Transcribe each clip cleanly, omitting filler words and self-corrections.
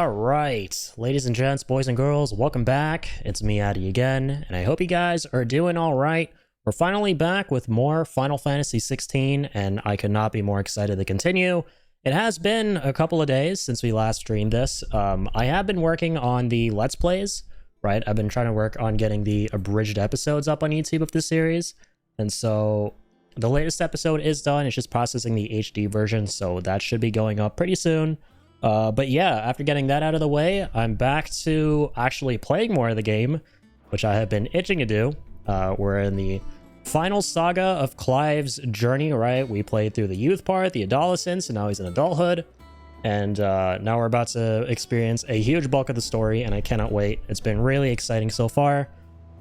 Alright, ladies and gents, boys and girls, welcome back. It's me, Addy, again, and I hope you guys are doing alright. We're finally back with more Final Fantasy XVI, and I could not be more excited to continue. It has been a couple of days since we last streamed this. I have been working on the Let's Plays, right? I've been trying to work on getting the abridged episodes up on YouTube of this series, and so the latest episode is done. It's just processing the HD version, so that should be going up pretty soon. But yeah, after getting that out of the way, I'm back to actually playing more of the game, which I have been itching to do. We're in the final saga of Clive's journey, right? We played through the youth part, the adolescence, and now he's in adulthood. And now we're about to experience a huge bulk of the story, and I cannot wait. It's been really exciting so far.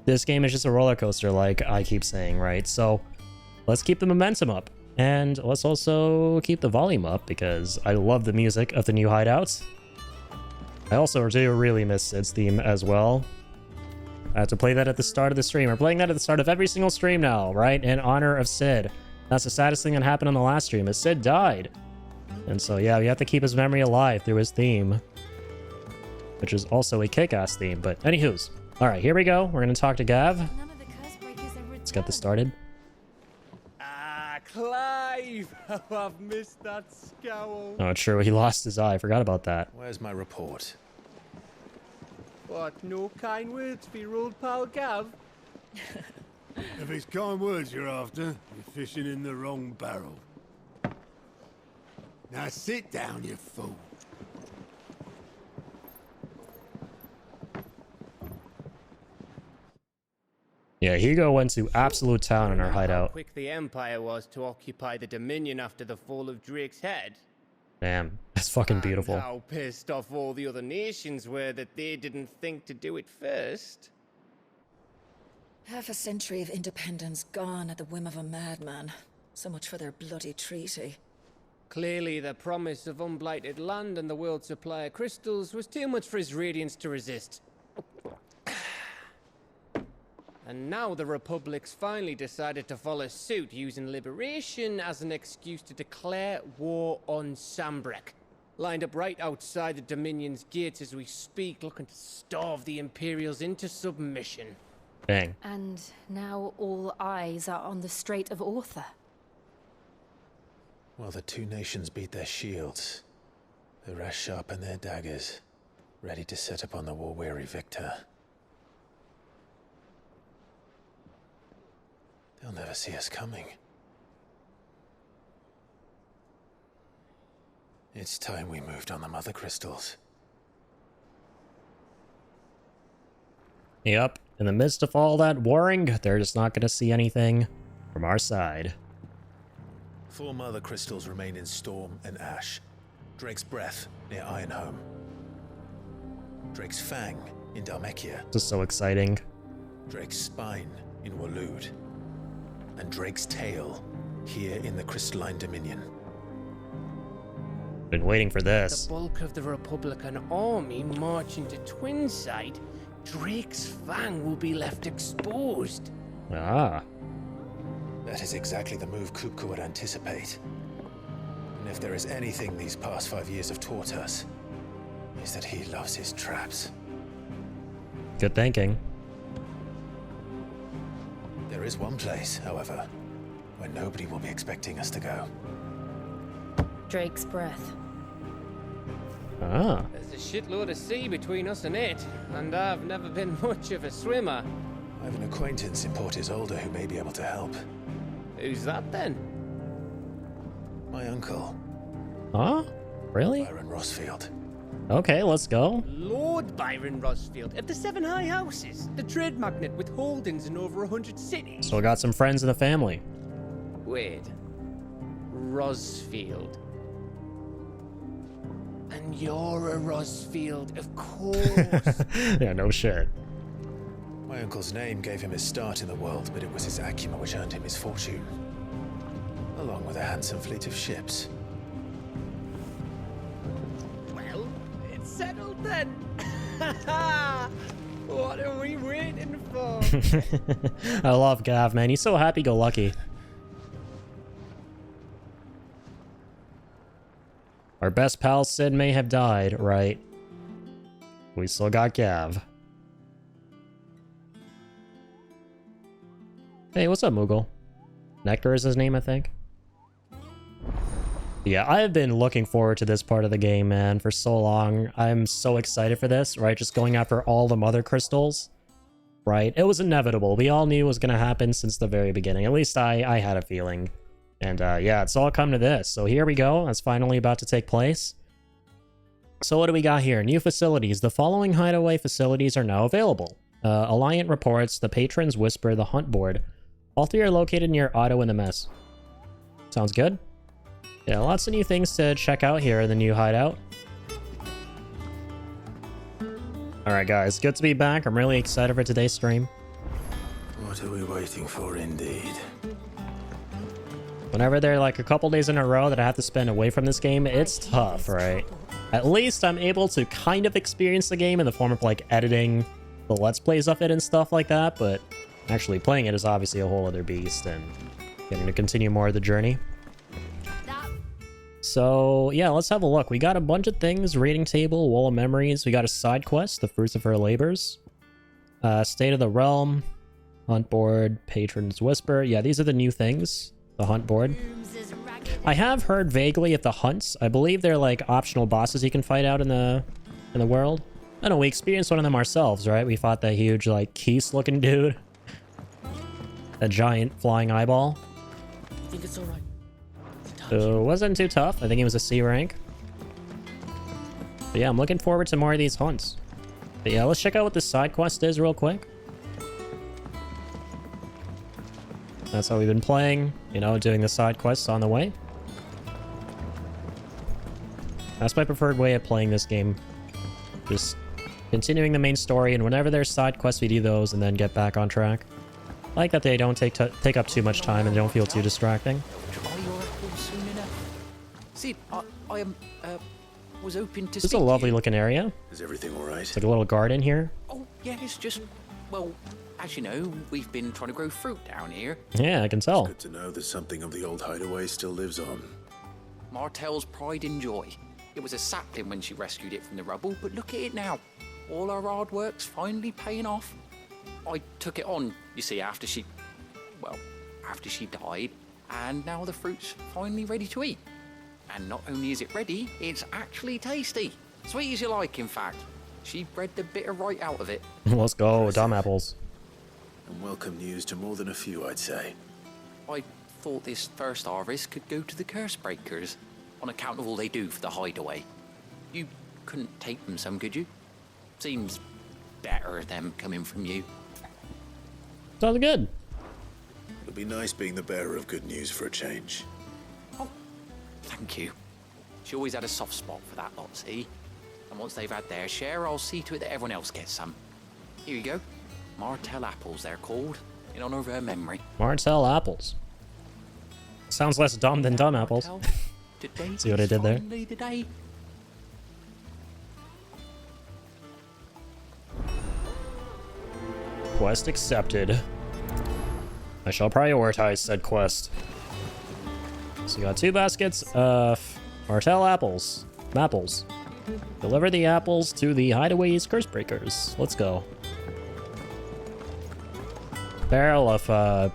This game is just a roller coaster, like I keep saying, right? So let's keep the momentum up. And let's also keep the volume up because I love the music of the new hideouts. I also do really miss Cid's theme as well. I have to play that at the start of the stream. We're playing that at the start of every single stream now, right? In honor of Cid. That's the saddest thing that happened on the last stream, is Cid died. And so yeah, we have to keep his memory alive through his theme. Which is also a kick-ass theme, but anywho's. Alright, here we go. We're gonna talk to Gav. Let's get this started. Clive! Oh, I've missed that scowl. Oh, true. He lost his eye. I forgot about that. Where's my report? What, no kind words for your old pal Gav? If it's kind words you're after, you're fishing in the wrong barrel. Now sit down, you fool. Yeah, Hugo went to absolute town in our How hideout. quick the Empire was to occupy the Dominion after the fall of Drake's Head. Damn, that's fucking And beautiful. how pissed off all the other nations were that they didn't think to do it first. Half a century of independence gone at the whim of a madman. So much for their bloody treaty. Clearly, the promise of unblighted land and the world's supply of crystals was too much for his radiance to resist. And now the Republic's finally decided to follow suit, using liberation as an excuse to declare war on Sambrek. Lined up right outside the Dominion's gates as we speak, looking to starve the Imperials into submission. Dang. And now all eyes are on the Strait of Author. Well, the two nations beat their shields. The rest sharpen their daggers, ready to set upon the war-weary victor. They'll never see us coming. It's time we moved on the mother crystals. Yep, in the midst of all that warring, they're just not going to see anything from our side. 4 mother crystals remain in Storm and Ash. Drake's Breath near Ironhome. Drake's Fang in Dhalmekia. This is so exciting. Drake's Spine in Waloed. And Drake's Tail here in the Crystalline Dominion. Been waiting for this. The bulk of the Republican army march into Twinside. Drake's Fang will be left exposed. Ah. That is exactly the move Kupka would anticipate. And if there is anything these past 5 years have taught us, is that he loves his traps. Good thinking. There is one place, however, where nobody will be expecting us to go. Drake's Breath. Ah. There's a shitload of sea between us and it, and I've never been much of a swimmer. I have an acquaintance in Port Isolde who may be able to help. Who's that then? My uncle, Huh? Really? Byron Rossfield. Okay, let's go. Lord Byron Rosfield of the Seven High Houses, the trade magnate with holdings in over 100 cities. Still got some friends in the family. Wait. Rosfield. And you're a Rosfield, of course. Yeah, no shit. My uncle's name gave him his start in the world, but it was his acumen which earned him his fortune. Along with a handsome fleet of ships. Well, it's settled then. What are we waiting for? I love Gav, man. He's so happy-go-lucky. Our best pal Cid may have died, right? We still got Gav. Hey, what's up, Moogle? Nectar is his name, I think. Yeah, I've been looking forward to this part of the game, man, for so long. I'm so excited for this, right? Just going after all the mother crystals, right? It was inevitable. We all knew it was going to happen since the very beginning. At least I had a feeling. And yeah, it's all come to this. So here we go. It's finally about to take place. So what do we got here? New facilities. The following hideaway facilities are now available. Alliant reports, the Patron's Whisper, the Hunt Board. All three are located near Otto and the Mess. Sounds good. Yeah, lots of new things to check out here in the new hideout. Alright guys, good to be back. I'm really excited for today's stream. What are we waiting for, indeed? Whenever they're like a couple days in a row that I have to spend away from this game, it's tough, right? At least I'm able to kind of experience the game in the form of like editing the Let's Plays of it and stuff like that, but actually playing it is obviously a whole other beast and getting to continue more of the journey. So yeah, let's have a look. We got a bunch of things. Rating table, Wall of Memories. We got a side quest, The Fruits of Her Labors. State of the Realm. Hunt Board, Patron's Whisper. Yeah, these are the new things. The Hunt Board. I have heard vaguely of the hunts. I believe they're like optional bosses you can fight out in the world. I don't know, we experienced one of them ourselves, right? We fought that huge like Keese looking dude. A giant flying eyeball. I think it's alright. So it wasn't too tough. I think he was a C rank. But yeah, I'm looking forward to more of these hunts. But yeah, let's check out what the side quest is real quick. That's how we've been playing, you know, doing the side quests on the way. That's my preferred way of playing this game. Just continuing the main story, and whenever there's side quests, we do those and then get back on track. I like that they don't take up too much time and don't feel too distracting. Sid, I was hoping to This is a lovely looking area. Is everything all right? It's like a little garden here. Oh, yeah, it's just, well, as you know, we've been trying to grow fruit down here. Yeah, I can tell. Good to know that something of the old hideaway still lives on. Martel's pride and joy. It was a sapling when she rescued it from the rubble, but look at it now. All our hard work's finally paying off. I took it on, you see, after she died, and now the fruit's finally ready to eat. And not only is it ready, it's actually tasty. Sweet as you like, in fact. She bred the bitter right out of it. Let's go, dumb apples. And welcome news to more than a few, I'd say. I thought this first harvest could go to the curse breakers, on account of all they do for the hideaway. You couldn't take them some, could you? Seems better them coming from you. Sounds good. It'll be nice being the bearer of good news for a change. Oh, thank you. She always had a soft spot for that lot, see? And once they've had their share, I'll see to it that everyone else gets some. Here you go. Martel apples, they're called, in honor of her memory. Martel apples. Sounds less dumb than dumb apples. See what I did there? The day. Quest accepted. I shall prioritize said quest. So you got 2 baskets of Martel apples. Mapples. Deliver the apples to the hideaway's curse breakers. Let's go. Barrel of,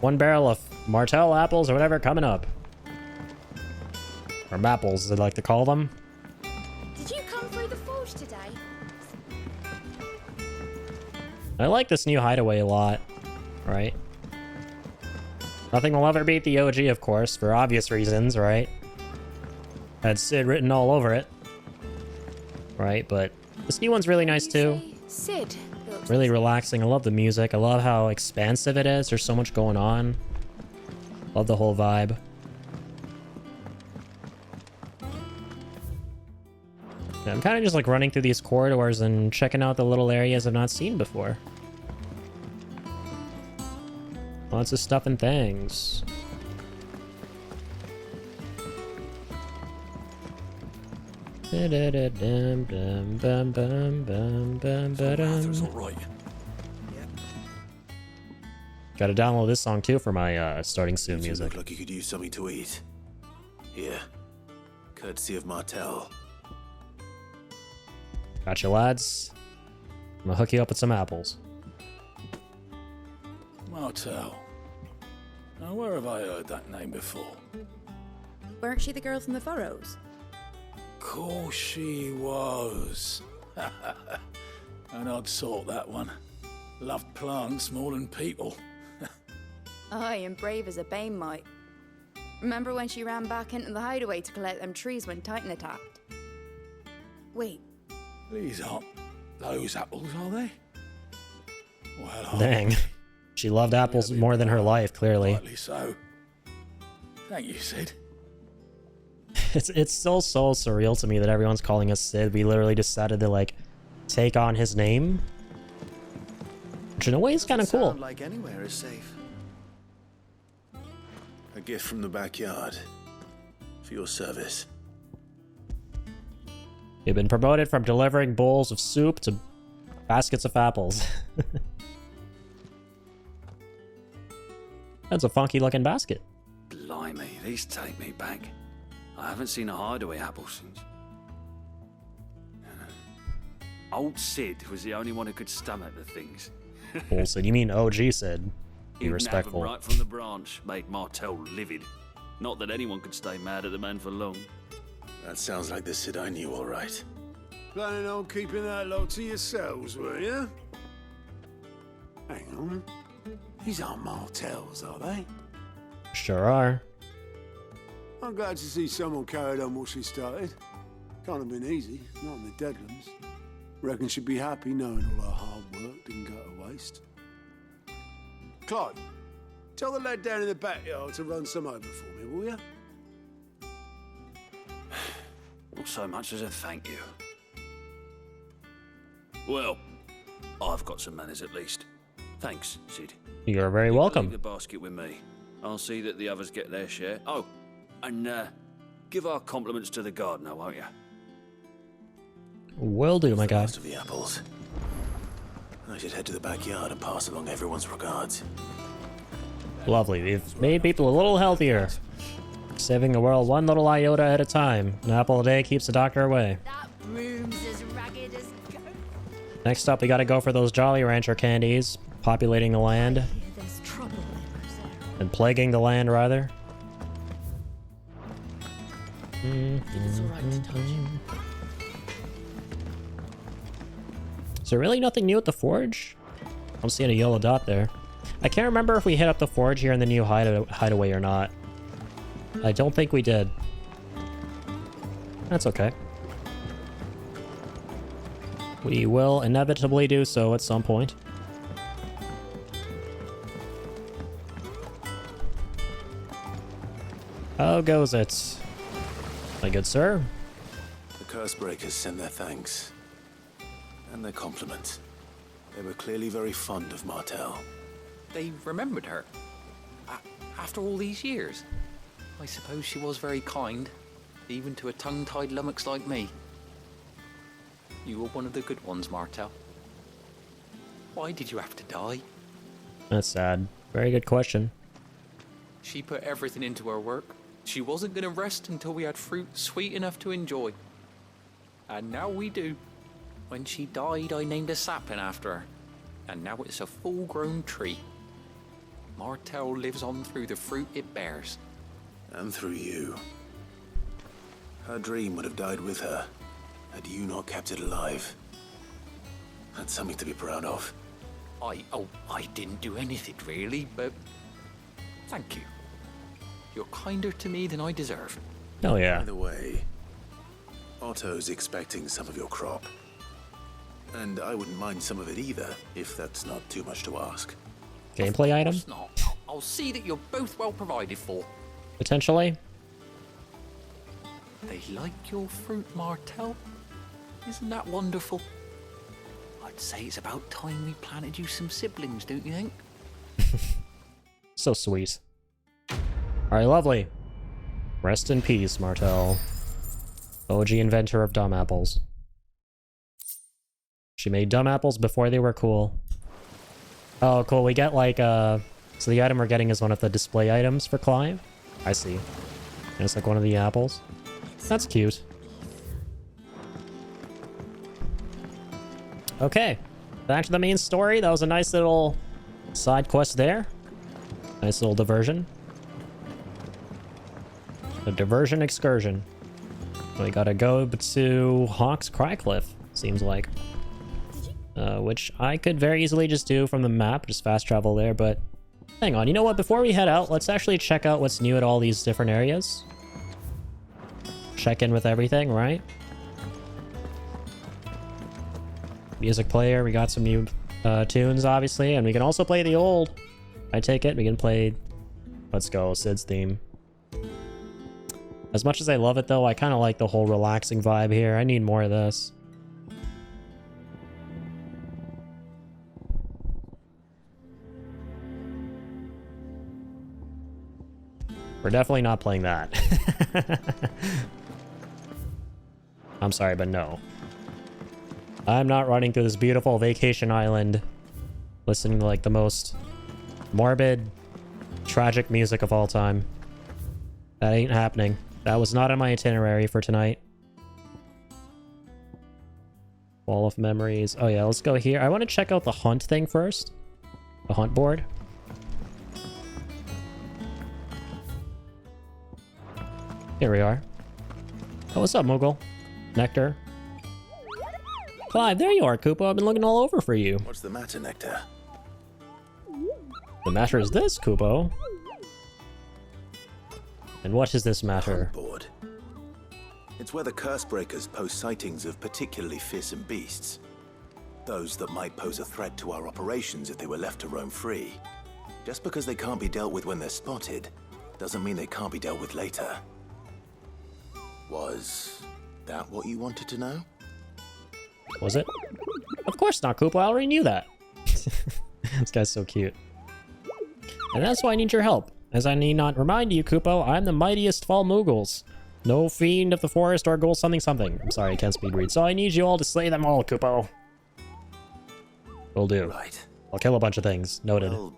1 barrel of Martel apples or whatever coming up. Or mapples, as they like to call them. Did you come through the forge today? I like this new hideaway a lot, right? Nothing will ever beat the OG, of course, for obvious reasons, right? Had Sid written all over it. Right, but this new one's really nice too. Sid built Really relaxing. I love the music. I love how expansive it is. There's so much going on. Love the whole vibe. Yeah, I'm kind of just like running through these corridors and checking out the little areas I've not seen before. Lots of stuff and things. Alright. Gotta download this song too for my starting soon You music. look like you could use something to eat. Here. Courtesy of Martel. Gotcha, lads. I'm gonna hook you up with some apples. Martel. Now, where have I heard that name before? Weren't she the girl from the Furrows? Course she was. An odd sort, that one. Loved plants more than people. Aye, and brave as a bane might. Remember when she ran back into the hideaway to collect them trees when Titan attacked? Wait, These aren't those apples, are they? Well, Dang. She loved apples more than her life, clearly. rightly so. Thank you, Sid. It's still so surreal to me that everyone's calling us Sid. We literally decided to, like, take on his name. Which in a way is kind of cool. Sound like anywhere is safe. A gift from the backyard. For your service. You've been promoted from delivering bowls of soup to baskets of apples. That's a funky looking basket. Blimey, these take me back. I haven't seen a hideaway apple since. Old Sid was the only one who could stomach the things. Bull Sid. You mean OG Sid. Be He'd nab 'em respectful. right from the branch, made Martel livid. Not that anyone could stay mad at the man for long. That sounds like the Sid I knew, all right. Planning on keeping that lot to yourselves, were you? Hang on. These aren't Martels, are they? Sure are. I'm glad to see someone carried on what she started. Can't have been easy, not in the Deadlands. Reckon she'd be happy knowing all her hard work didn't go to waste. Clive, tell the lad down in the backyard to run some over for me, will you? Not so much as a thank you. Well, I've got some manners at least. Thanks, Sid. You're very Leave welcome. the basket with me. I'll see that the others get their share. Oh, and give our compliments to the gardener, won't you? Will do, my guy. Last of the apples. I should head to the backyard and pass along everyone's regards. Lovely. We've made people a little healthier. Saving the world one little iota at a time. An apple a day keeps the doctor away. that room's as ragged as go. Next up, we gotta go for those Jolly Rancher candies. Populating the land. Here there's trouble in Rosario. And plaguing the land, rather. It's all right to touch him. Is there really nothing new at the forge? I'm seeing a yellow dot there. I can't remember if we hit up the forge here in the new hideaway or not. I don't think we did. That's okay. We will inevitably do so at some point. How goes it, my good sir? The Cursebreakers send their thanks. And their compliments. They were clearly very fond of Martel. They remembered her. After all these years. I suppose she was very kind, even to a tongue-tied lummox like me. You were one of the good ones, Martel. Why did you have to die? That's sad. Very good question. She put everything into her work. She wasn't going to rest until we had fruit sweet enough to enjoy. And now we do. When she died, I named a sapling after her. And now it's a full-grown tree. Martel lives on through the fruit it bears. And through you. Her dream would have died with her, had you not kept it alive. That's something to be proud of. I didn't do anything really, but thank you. You're kinder to me than I deserve. Oh yeah. By the way, Otto's expecting some of your crop. And I wouldn't mind some of it either, if that's not too much to ask. Gameplay item? Of course not. I'll see that you're both well provided for. Potentially? They like your fruit, Martel. Isn't that wonderful? I'd say it's about time we planted you some siblings, don't you think? So sweet. Alright, lovely. Rest in peace, Martel. OG inventor of dumb apples. She made dumb apples before they were cool. Oh, cool. We get like, so the item we're getting is one of the display items for Clive. I see. And it's like one of the apples. That's cute. Okay, back to the main story. That was a nice little side quest there. Nice little diversion. A diversion excursion. We gotta go to Hawk's Crycliff, seems like. Which I could very easily just do from the map, just fast travel there, but hang on. You know what? Before we head out, let's actually check out what's new at all these different areas. Check in with everything, right? Music player, we got some new tunes, obviously, and we can also play the old. I take it, we can play Let's Go, Sid's theme. As much as I love it, though, I kind of like the whole relaxing vibe here. I need more of this. We're definitely not playing that. I'm sorry, but no. I'm not running through this beautiful vacation island listening to like the most morbid, tragic music of all time. That ain't happening. That was not on my itinerary for tonight. Wall of memories. Oh yeah, let's go here. I want to check out the hunt thing first. The hunt board. Here we are. Oh, what's up, Moogle? Nectar. Clive, there you are, Koopa. I've been looking all over for you. What's the matter, Nectar? The matter is this, Kupo. And what is this matter? Board. It's where the Cursebreakers post sightings of particularly fearsome beasts. Those that might pose a threat to our operations if they were left to roam free. Just because they can't be dealt with when they're spotted, doesn't mean they can't be dealt with later. Was that what you wanted to know? Was it? Of course not, Koopa. I already knew that. This guy's so cute. And that's why I need your help. As I need not remind you, Koopo, I'm the mightiest of all Moogles. No fiend of the forest or ghoul something something. I'm sorry, I can't speed read. So I need you all to slay them all, Koopo. Will do. Right. I'll kill a bunch of things. Noted. Well,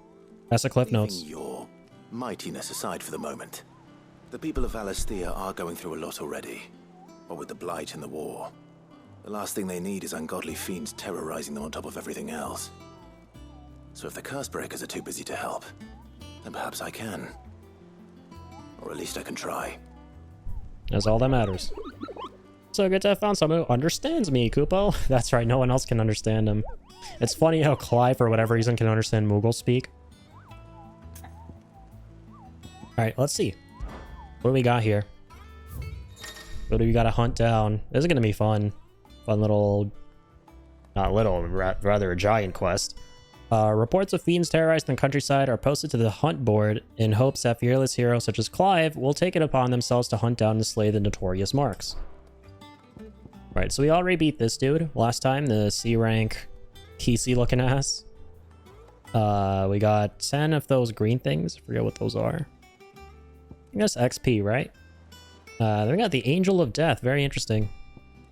that's the cliff notes. leaving your mightiness aside for the moment. The people of Valisthea are going through a lot already. What with the Blight and the war. The last thing they need is ungodly fiends terrorizing them on top of everything else. So if the Cursebreakers are too busy to help, then perhaps I can. Or at least I can try. That's all that matters. So good to have found someone who understands me, Koopo. That's right, no one else can understand him. It's funny how Clive, for whatever reason, can understand Moogle speak. Alright, let's see. What do we got here? What do we gotta hunt down? This is gonna be fun. Fun little... Not little, rather a giant quest. Reports of fiends terrorizing the countryside are posted to the hunt board in hopes that fearless heroes such as Clive will take it upon themselves to hunt down and slay the notorious marks. Right, so we already beat this dude last time, the C-rank Kesey looking ass. We got 10 of those green things. I forget what those are. I think that's XP, right? Then we got the Angel of Death. Very interesting.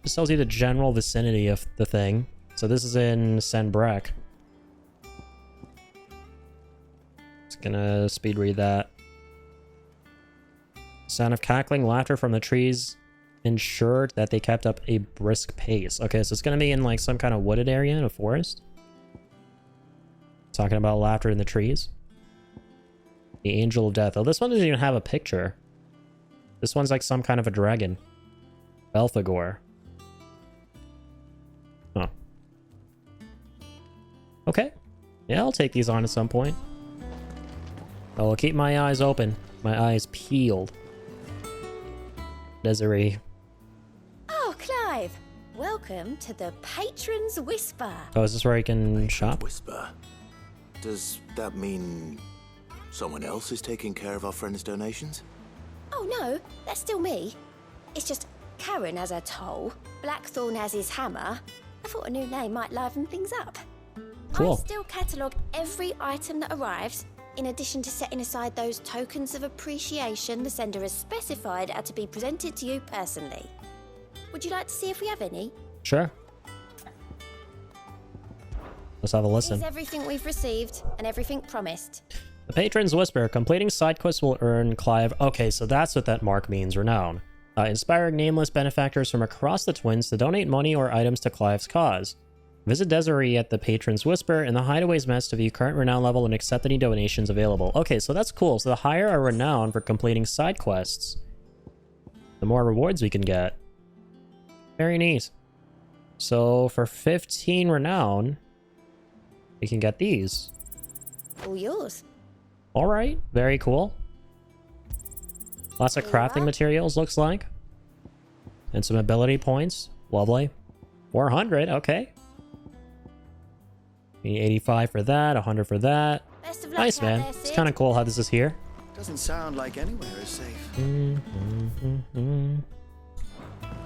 This tells you the general vicinity of the thing. So this is in Sanbreque. Just gonna speed read that. Sound of cackling laughter from the trees ensured that they kept up a brisk pace. Okay, so it's gonna be in like some kind of wooded area in a forest. Talking about laughter in the trees. The Angel of Death. Oh, this one doesn't even have a picture. This one's like some kind of a dragon. Belphegor. Huh. Okay. Yeah, I'll take these on at some point. I'll keep my eyes open. My eyes peeled. Desiree. Oh, Clive! Welcome to the Patron's Whisper. Oh, is this where I can shop? Whisper. Does that mean someone else is taking care of our friend's donations? Oh no, that's still me. It's just Karen has her toll, Blackthorn has his hammer. I thought a new name might liven things up. Cool. I still catalogue every item that arrives, in addition to setting aside those tokens of appreciation the sender has specified are to be presented to you personally. Would you like to see if we have any? Sure. Let's have a listen. Here's everything we've received and everything promised. The Patron's Whisper. Completing side quests will earn Clive... Okay, so that's what that mark means. Renown. Inspiring nameless benefactors from across the Twins to donate money or items to Clive's cause. Visit Desiree at the Patron's Whisper and the Hideaway's Mess to view current renown level and accept any donations available. Okay, so that's cool. So the higher our renown for completing side quests, the more rewards we can get. Very neat. So for 15 renown, we can get these. All yours. All right, very cool. Lots of crafting materials, looks like. And some ability points. Lovely. 400, okay. 85 for that, 100 for that. Best of luck Nice, out man. there, It's Sid. kind of cool how this is here. Doesn't sound like anywhere is safe.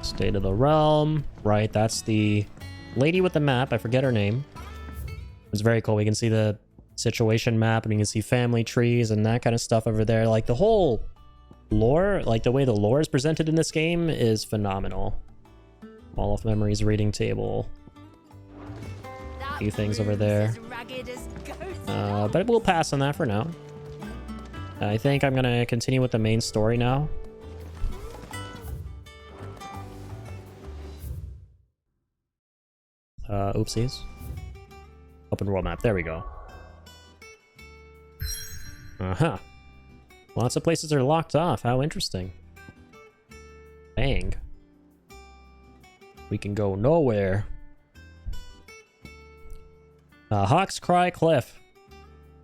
State of the Realm. Right, that's the lady with the map. I forget her name. It's very cool. We can see the situation map and we can see family trees and that kind of stuff over there. Like the whole lore, like the way the lore is presented in this game is phenomenal. Hall of Memories reading table. A few things over there. But we'll pass on that for now. I think I'm gonna continue with the main story now. Oopsies. Open world map. There we go. Uh-huh. Lots of places are locked off. How interesting. Bang. We can go nowhere. Hawk's Cry Cliff.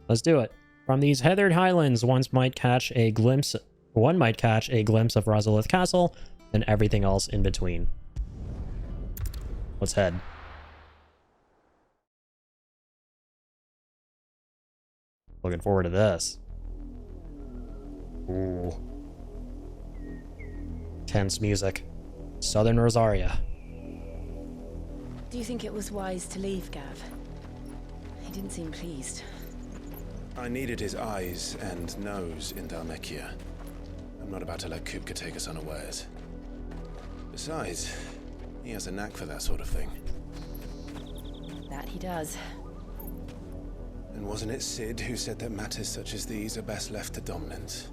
Let's do it. From these heathered highlands, one might catch a glimpse of Rosalith Castle and everything else in between. Let's head. Looking forward to this. Ooh. Tense music. Southern Rosaria. Do you think it was wise to leave, Gav? He didn't seem pleased. I needed his eyes and nose in Dhalmekia. I'm not about to let Kupka take us unawares. Besides, he has a knack for that sort of thing. That he does. And wasn't it Sid who said that matters such as these are best left to dominance?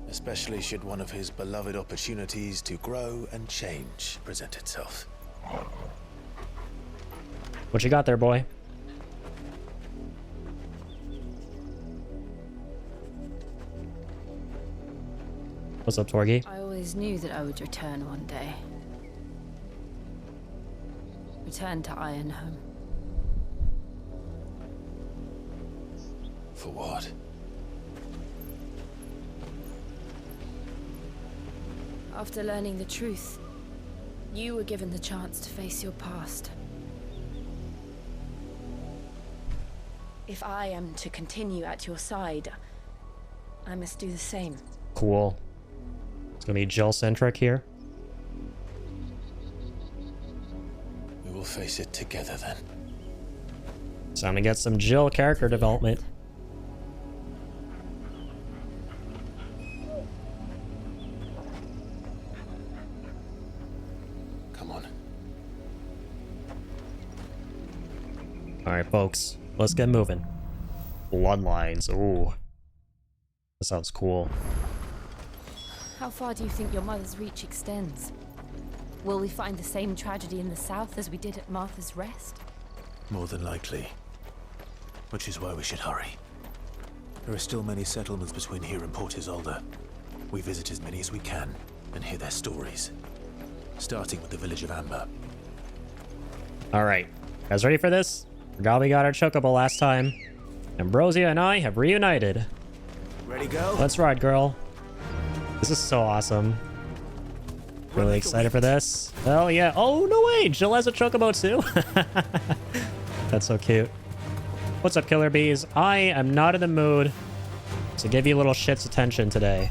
Especially should one of his beloved opportunities to grow and change present itself. What you got there, boy? What's up, Torgi? I always knew that I would return one day. Return to Ironhome. For what? After learning the truth, you were given the chance to face your past. If I am to continue at your side, I must do the same. Cool. It's gonna be Jill-centric here. We will face it together then. Time to get some Jill character development. Come on. Alright, folks. Let's get moving. Bloodlines. Ooh. That sounds cool. How far do you think your mother's reach extends? Will we find the same tragedy in the south as we did at Martha's Rest? More than likely. Which is why we should hurry. There are still many settlements between here and Port Isolde. We visit as many as we can and hear their stories. Starting with the village of Amber. Alright. Guys ready for this? Forgot we got our chocobo last time. Ambrosia and I have reunited. Ready, go? Let's ride, girl. This is so awesome. Really excited for this. Hell yeah. Oh, no way. Jill has a chocobo too. That's so cute. What's up, killer bees? I am not in the mood to give you little shits attention today.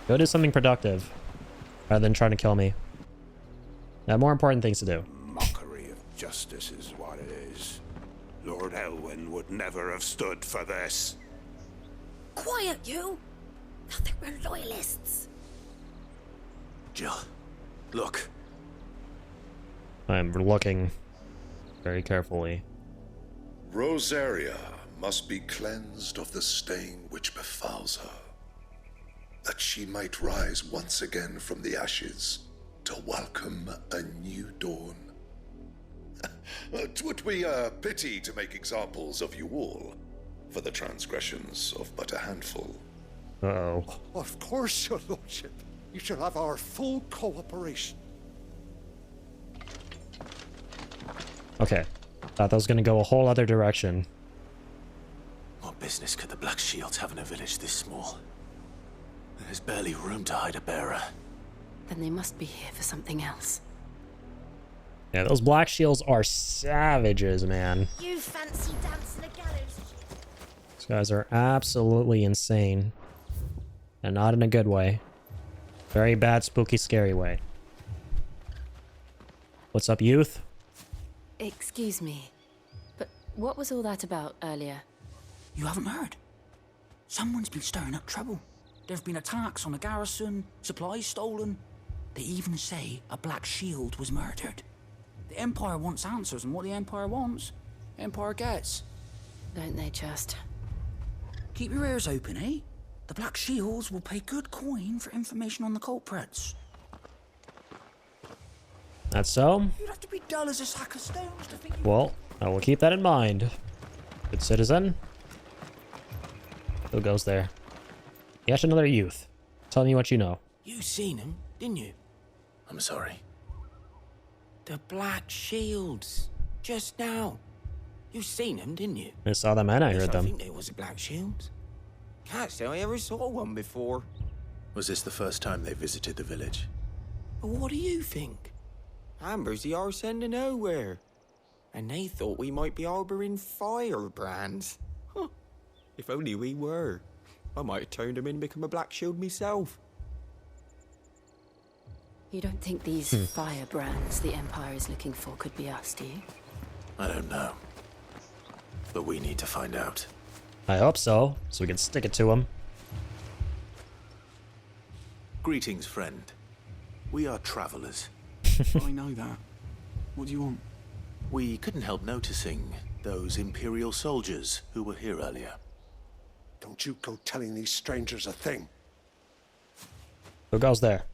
Go do something productive rather than trying to kill me. I have more important things to do. Mockery of justice is what it is. Lord Elwyn would never have stood for this. Quiet, you! Thought they were loyalists. Jill, look. I'm looking very carefully. Rosaria must be cleansed of the stain which befalls her, that she might rise once again from the ashes to welcome a new dawn. 'Twould be a pity to make examples of you all, for the transgressions of but a handful. Uh-oh. Of course, your lordship. You shall have our full cooperation. Okay. Thought that was gonna go a whole other direction. What business could the Black Shields have in a village this small? There's barely room to hide a bearer. Then they must be here for something else. Yeah, those Black Shields are savages, man. You fancy dancing a gallows? These guys are absolutely insane. And not in a good way. Very bad, spooky, scary way. What's up, youth? Excuse me, but what was all that about earlier? You haven't heard? Someone's been stirring up trouble. There've been attacks on the garrison, supplies stolen. They even say a Black Shield was murdered. The Empire wants answers, and what the Empire wants, Empire gets. Don't they just? Keep your ears open, eh? The Black Shields will pay good coin for information on the culprits. That's so? You'd have to be dull as a sack of stones to think you... Well, I will keep that in mind. Good citizen. Who goes there? Yet another youth. Tell me what you know. You seen him, didn't you? I'm sorry. The Black Shields. Just now. You seen them, didn't you? I saw them and I Yes, heard them. I think there was a Black Shields. Can't say I ever saw one before. Was this the first time they visited the village? But what do you think? Amber's the arse end of nowhere. And they thought we might be harbouring firebrands. Huh. If only we were. I might have turned them in and become a Black Shield myself. You don't think these firebrands the Empire is looking for could be us, do you? I don't know. But we need to find out. I hope so we can stick it to him. Greetings, friend. We are travelers. I know that. What do you want? We couldn't help noticing those Imperial soldiers who were here earlier. Don't you go telling these strangers a thing. Who goes there?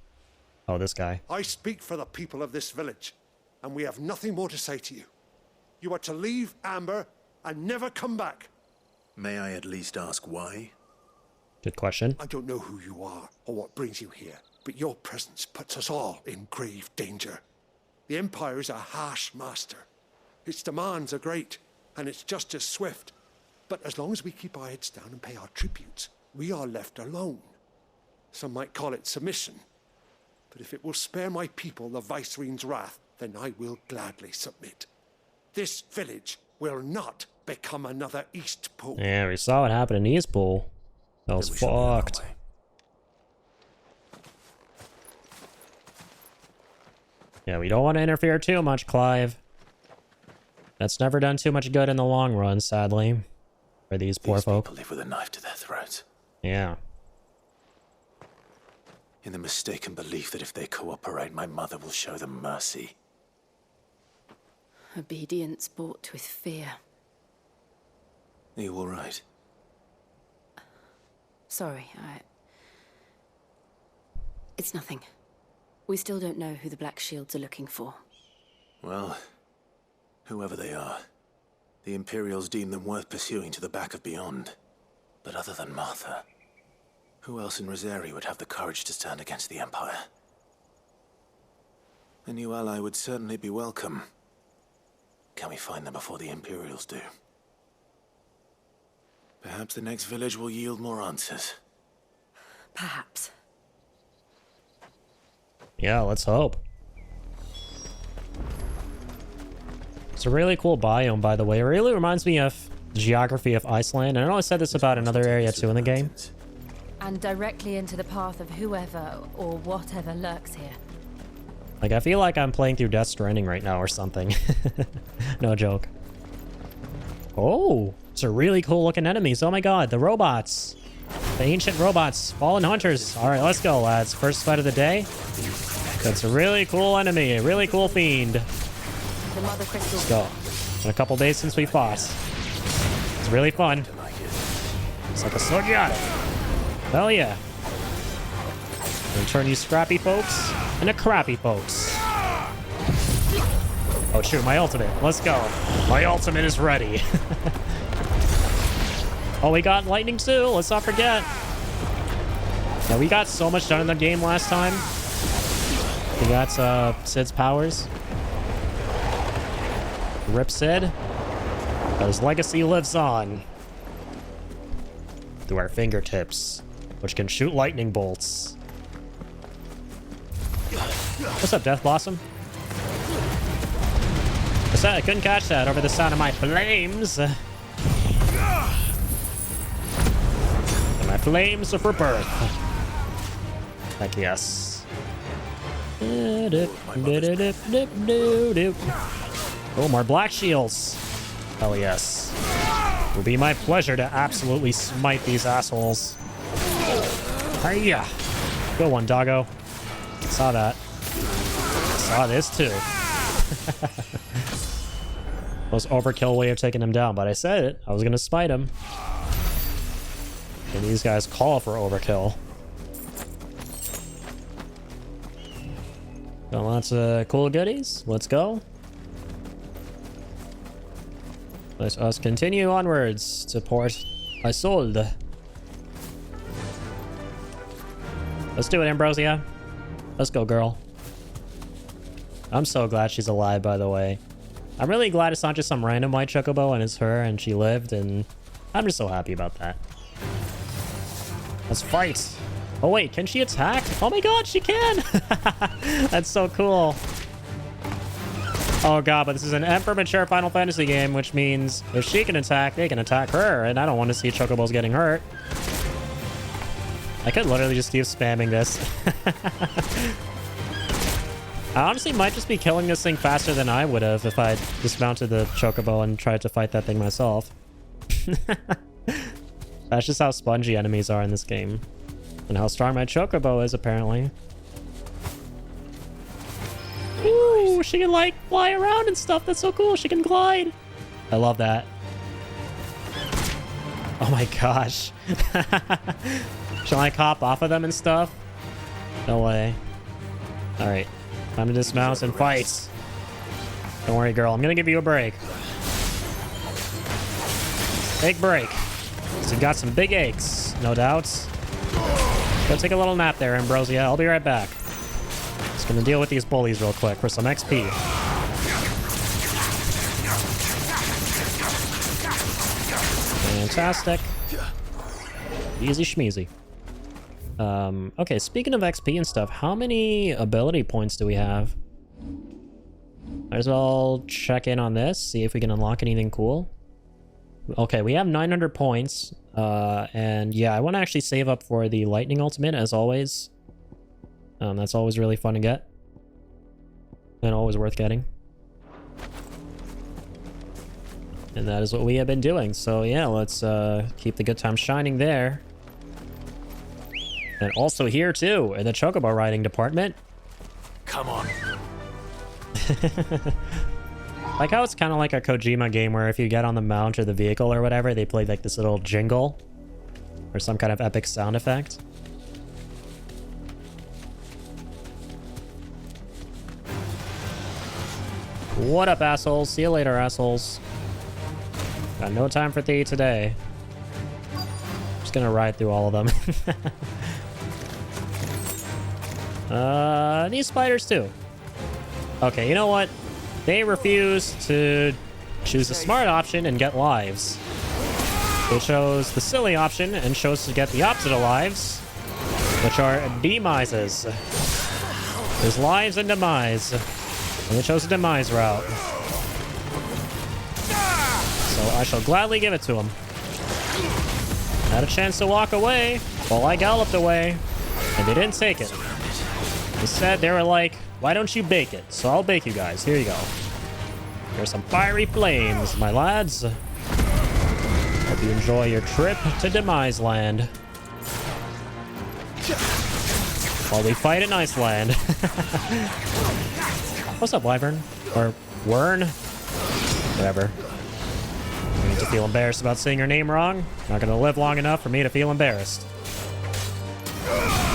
Oh, this guy. I speak for the people of this village, and we have nothing more to say to you. You are to leave Amber and never come back. May I at least ask why? Good question. I don't know who you are or what brings you here, but your presence puts us all in grave danger. The Empire is a harsh master. Its demands are great, and its justice swift. But as long as we keep our heads down and pay our tributes, we are left alone. Some might call it submission. But if it will spare my people the Viceroy's wrath, then I will gladly submit. This village will not become another Eastpool. Yeah, we saw what happened in Eastpool. That was fucked. Yeah, we don't want to interfere too much, Clive. That's never done too much good in the long run, sadly. For these poor folk. People live with a knife to their throats. Yeah. In the mistaken belief that if they cooperate, my mother will show them mercy. Obedience bought with fear. Are you all right? Sorry, It's nothing. We still don't know who the Black Shields are looking for. Well, whoever they are, the Imperials deem them worth pursuing to the back of beyond. But other than Martha, who else in Rosaria would have the courage to stand against the Empire? A new ally would certainly be welcome. Can we find them before the Imperials do? Perhaps the next village will yield more answers. Perhaps. Yeah, let's hope. It's a really cool biome, by the way. It really reminds me of the geography of Iceland. And I know I said this about another area too in the game. And directly into the path of whoever or whatever lurks here. Like, I feel like I'm playing through Death Stranding right now or something. No joke. Oh, it's a really cool looking enemies. Oh my god, the robots. The ancient robots. Fallen hunters. Alright, let's go, lads. First fight of the day. That's a really cool enemy. A really cool fiend. The Mother Crystal. Let's go. It's been a couple days since we fought. It's really fun. It's like a Sogiata. Hell yeah. And turn these scrappy folks into crappy folks. Oh shoot, my ultimate. Let's go. My ultimate is ready. Oh, we got lightning too. Let's not forget. Yeah, we got so much done in the game last time. We got Cid's powers. Rip Cid. But his legacy lives on. Through our fingertips, which can shoot lightning bolts. What's up, Death Blossom? What's that? I couldn't catch that over the sound of my flames. And my flames are for birth. Heck yes. Oh, more black shields. Hell yes. It will be my pleasure to absolutely smite these assholes. Hiya! Good one, doggo. Saw that. Saw this too. Most overkill way of taking him down, but I said it. I was gonna smite him. And these guys call for overkill. Got lots of cool goodies. Let's go. Let us continue onwards to Port Isolde. Let's do it, Ambrosia. Let's go, girl. I'm so glad she's alive, by the way. I'm really glad it's not just some random white chocobo and it's her and she lived, and I'm just so happy about that. Let's fight. Oh wait, can she attack? Oh my god, she can! That's so cool. Oh god, but this is an Emperor Mature Final Fantasy game, which means if she can attack, they can attack her, and I don't want to see chocobos getting hurt. I could literally just keep spamming this. I honestly might just be killing this thing faster than I would have if I dismounted the chocobo and tried to fight that thing myself. That's just how spongy enemies are in this game. And how strong my chocobo is, apparently. Ooh, she can, like, fly around and stuff. That's so cool. She can glide. I love that. Oh my gosh. Shall I hop off of them and stuff? No way. Alright. Time to dismount and fight. Don't worry, girl. I'm gonna give you a break. Big break. So you got some big aches, no doubts. Go take a little nap there, Ambrosia. I'll be right back. Just gonna deal with these bullies real quick for some XP. Fantastic. Easy schmeezy. Okay, speaking of XP and stuff, how many ability points do we have? Might as well check in on this, see if we can unlock anything cool. Okay, we have 900 points. And yeah, I want to actually save up for the lightning ultimate, as always. That's always really fun to get. And always worth getting. And that is what we have been doing. So yeah, let's keep the good time shining there. And also here too, in the chocobo riding department. Come on. Like how it's kind of like a Kojima game where if you get on the mount or the vehicle or whatever, they play like this little jingle or some kind of epic sound effect. What up, assholes? See you later, assholes. Got no time for thee today. Just gonna ride through all of them. These spiders too. Okay, you know what? They refuse to choose the smart option and get lives. They chose the silly option and chose to get the opposite of lives, which are demises. There's lives and demise. And they chose the demise route. So I shall gladly give it to them. Had a chance to walk away while I galloped away, and they didn't take it. Instead, they were like, why don't you bake it? So I'll bake you guys. Here you go. Here's some fiery flames, my lads. Hope you enjoy your trip to Demise Land. While we fight in Iceland. What's up, Wyvern? Or Wern? Whatever. I need to feel embarrassed about saying your name wrong. Not gonna live long enough for me to feel embarrassed.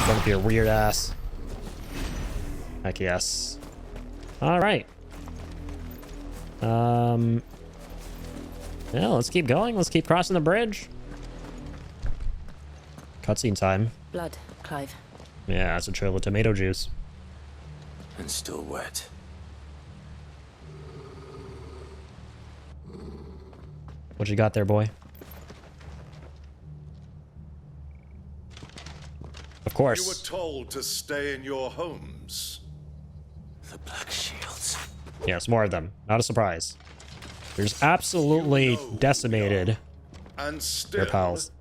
Don't be a weird ass. Heck yes. Alright. Yeah, let's keep going. Let's keep crossing the bridge. Cutscene time. Blood, Clive. Yeah, that's a trail of tomato juice. And still wet. What you got there, boy? Of course. You were told to stay in your homes. The Black Shields. Yes, more of them. Not a surprise. There's absolutely decimated And their still, pals.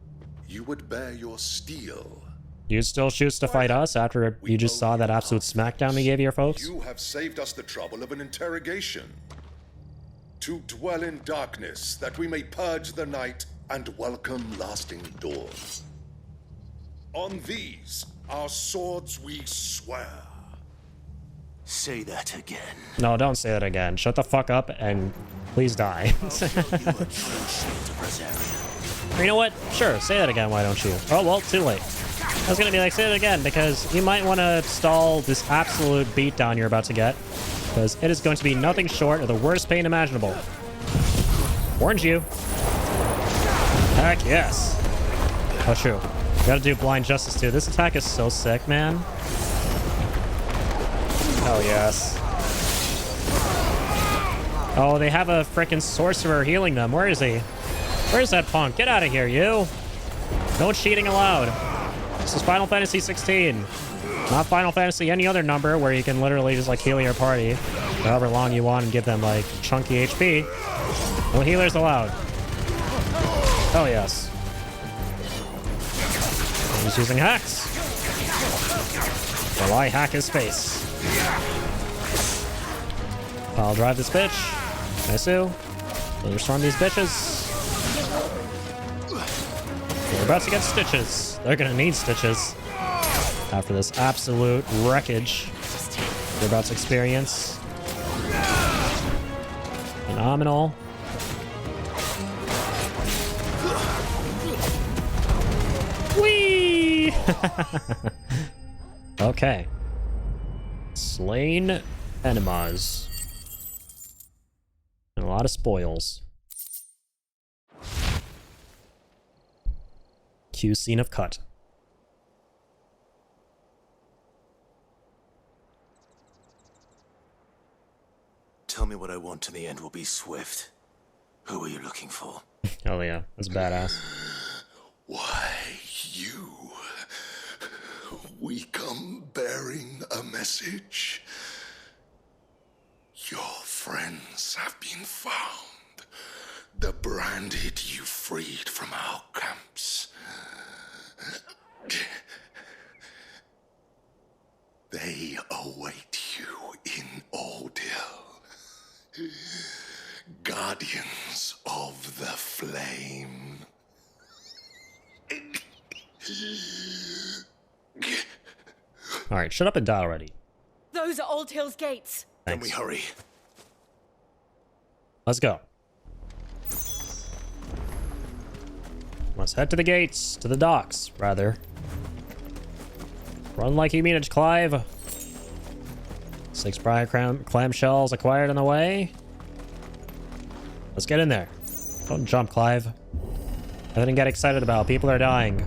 you would bear your steel. You still choose to fight us after you just saw that absolute smackdown we gave your folks? You have saved us the trouble of an interrogation. To dwell in darkness, that we may purge the night and welcome lasting dawn. On these, our swords we swear. Say that again. No, don't say that again. Shut the fuck up and please die. Or you know what? Sure, say that again, why don't you? Oh, well, too late. I was gonna be like, say it again, because you might want to stall this absolute beatdown you're about to get, because it is going to be nothing short of the worst pain imaginable. Warned you. Heck yes. Oh, true. Gotta do blind justice too. This attack is so sick, man. Oh, yes. Oh, they have a frickin' sorcerer healing them. Where is he? Where's that punk? Get out of here, you. No cheating allowed. This is Final Fantasy 16. Not Final Fantasy any other number where you can literally just like heal your party for however long you want and give them like chunky HP. No healers allowed. Oh, yes. He's using hacks. Well, I hack his face. I'll drive this bitch. Nice-oo. We'll storm these bitches. We're about to get stitches. They're gonna need stitches after this absolute wreckage they're about to experience. Phenomenal. Whee! Okay. Slain enemas. And a lot of spoils. Cue scene of cut. Tell me what I want and the end will be swift. Who are you looking for? Oh yeah, that's badass. Why, you? We come bearing a message. Your friends have been found. The branded you freed from our camps. They await you in Aldil. Guardians of the Flame. Alright, shut up and die already. Those are Old Hill's gates. Then we hurry. Let's go. Let's head to the gates. To the docks, rather. Run like you mean it, Clive. 6 Briar clamshells acquired on the way. Let's get in there. Don't jump, Clive. Nothing to get excited about. People are dying.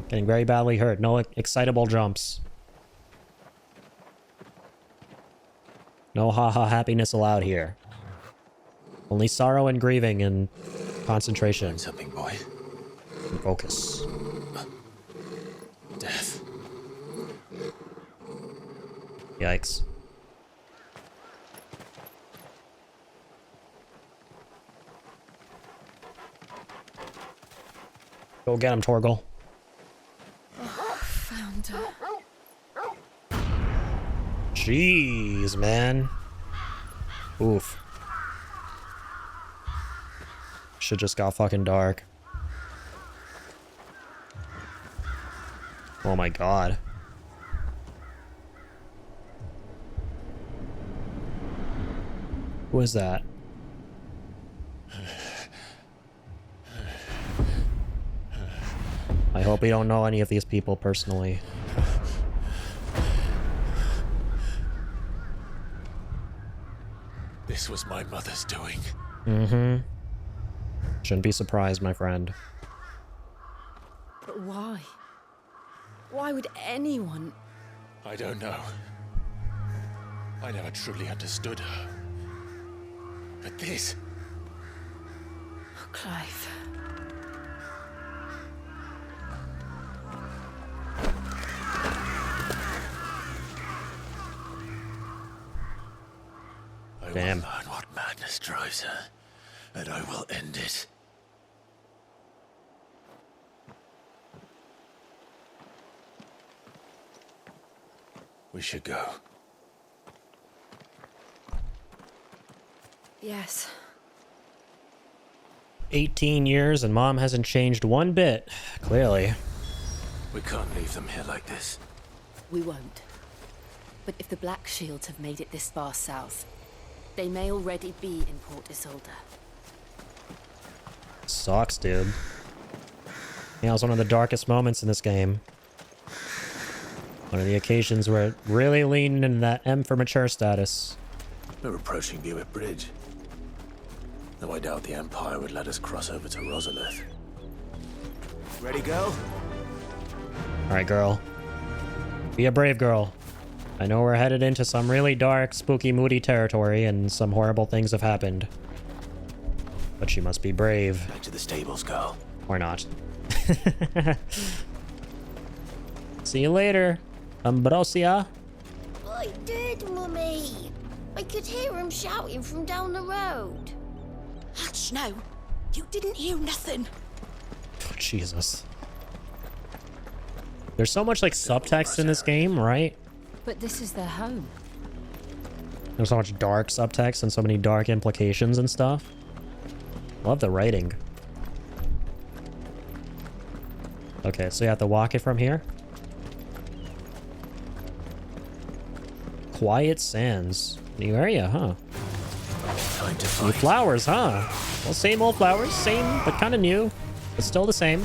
Getting very badly hurt. No excitable jumps. No haha happiness allowed here. Only sorrow and grieving and concentration. Something, boy. And focus. Death. Yikes. Go get him, Torgal. Found her. Jeez, man. Oof. Shit just got fucking dark. Oh my god. Who is that? I hope we don't know any of these people personally. This This was my mother's doing. Mm-hmm. Shouldn't be surprised, my friend. But why? Why would anyone... I don't know. I never truly understood her. But this... Oh, Clive. Damn. I will learn what madness drives her, and I will end it. We should go. Yes. 18 years and Mom hasn't changed one bit, clearly. We can't leave them here like this. We won't. But if the Black Shields have made it this far south, they may already be in Port Isolde. Sucks, dude. Yeah, it was one of the darkest moments in this game. One of the occasions where it really leaned into that M for mature status. We're approaching Buick Bridge. Though I doubt the Empire would let us cross over to Rosalith. Ready, go? Alright, girl. Be a brave girl. I know we're headed into some really dark, spooky, moody territory, and some horrible things have happened. But you must be brave. Back to the stables, girl. Or not. See you later, Ambrosia. I did, Mummy. I could hear him shouting from down the road. Hush now. You didn't hear nothing. Oh, Jesus. There's so much like subtext in this game, right? But this is their home. There's so much dark subtext and so many dark implications and stuff. Love the writing. Okay, so you have to walk it from here. Quiet Sands. New area, huh? Time to New fight. flowers, huh? Well, same old flowers, same, but kind of new. But still the same.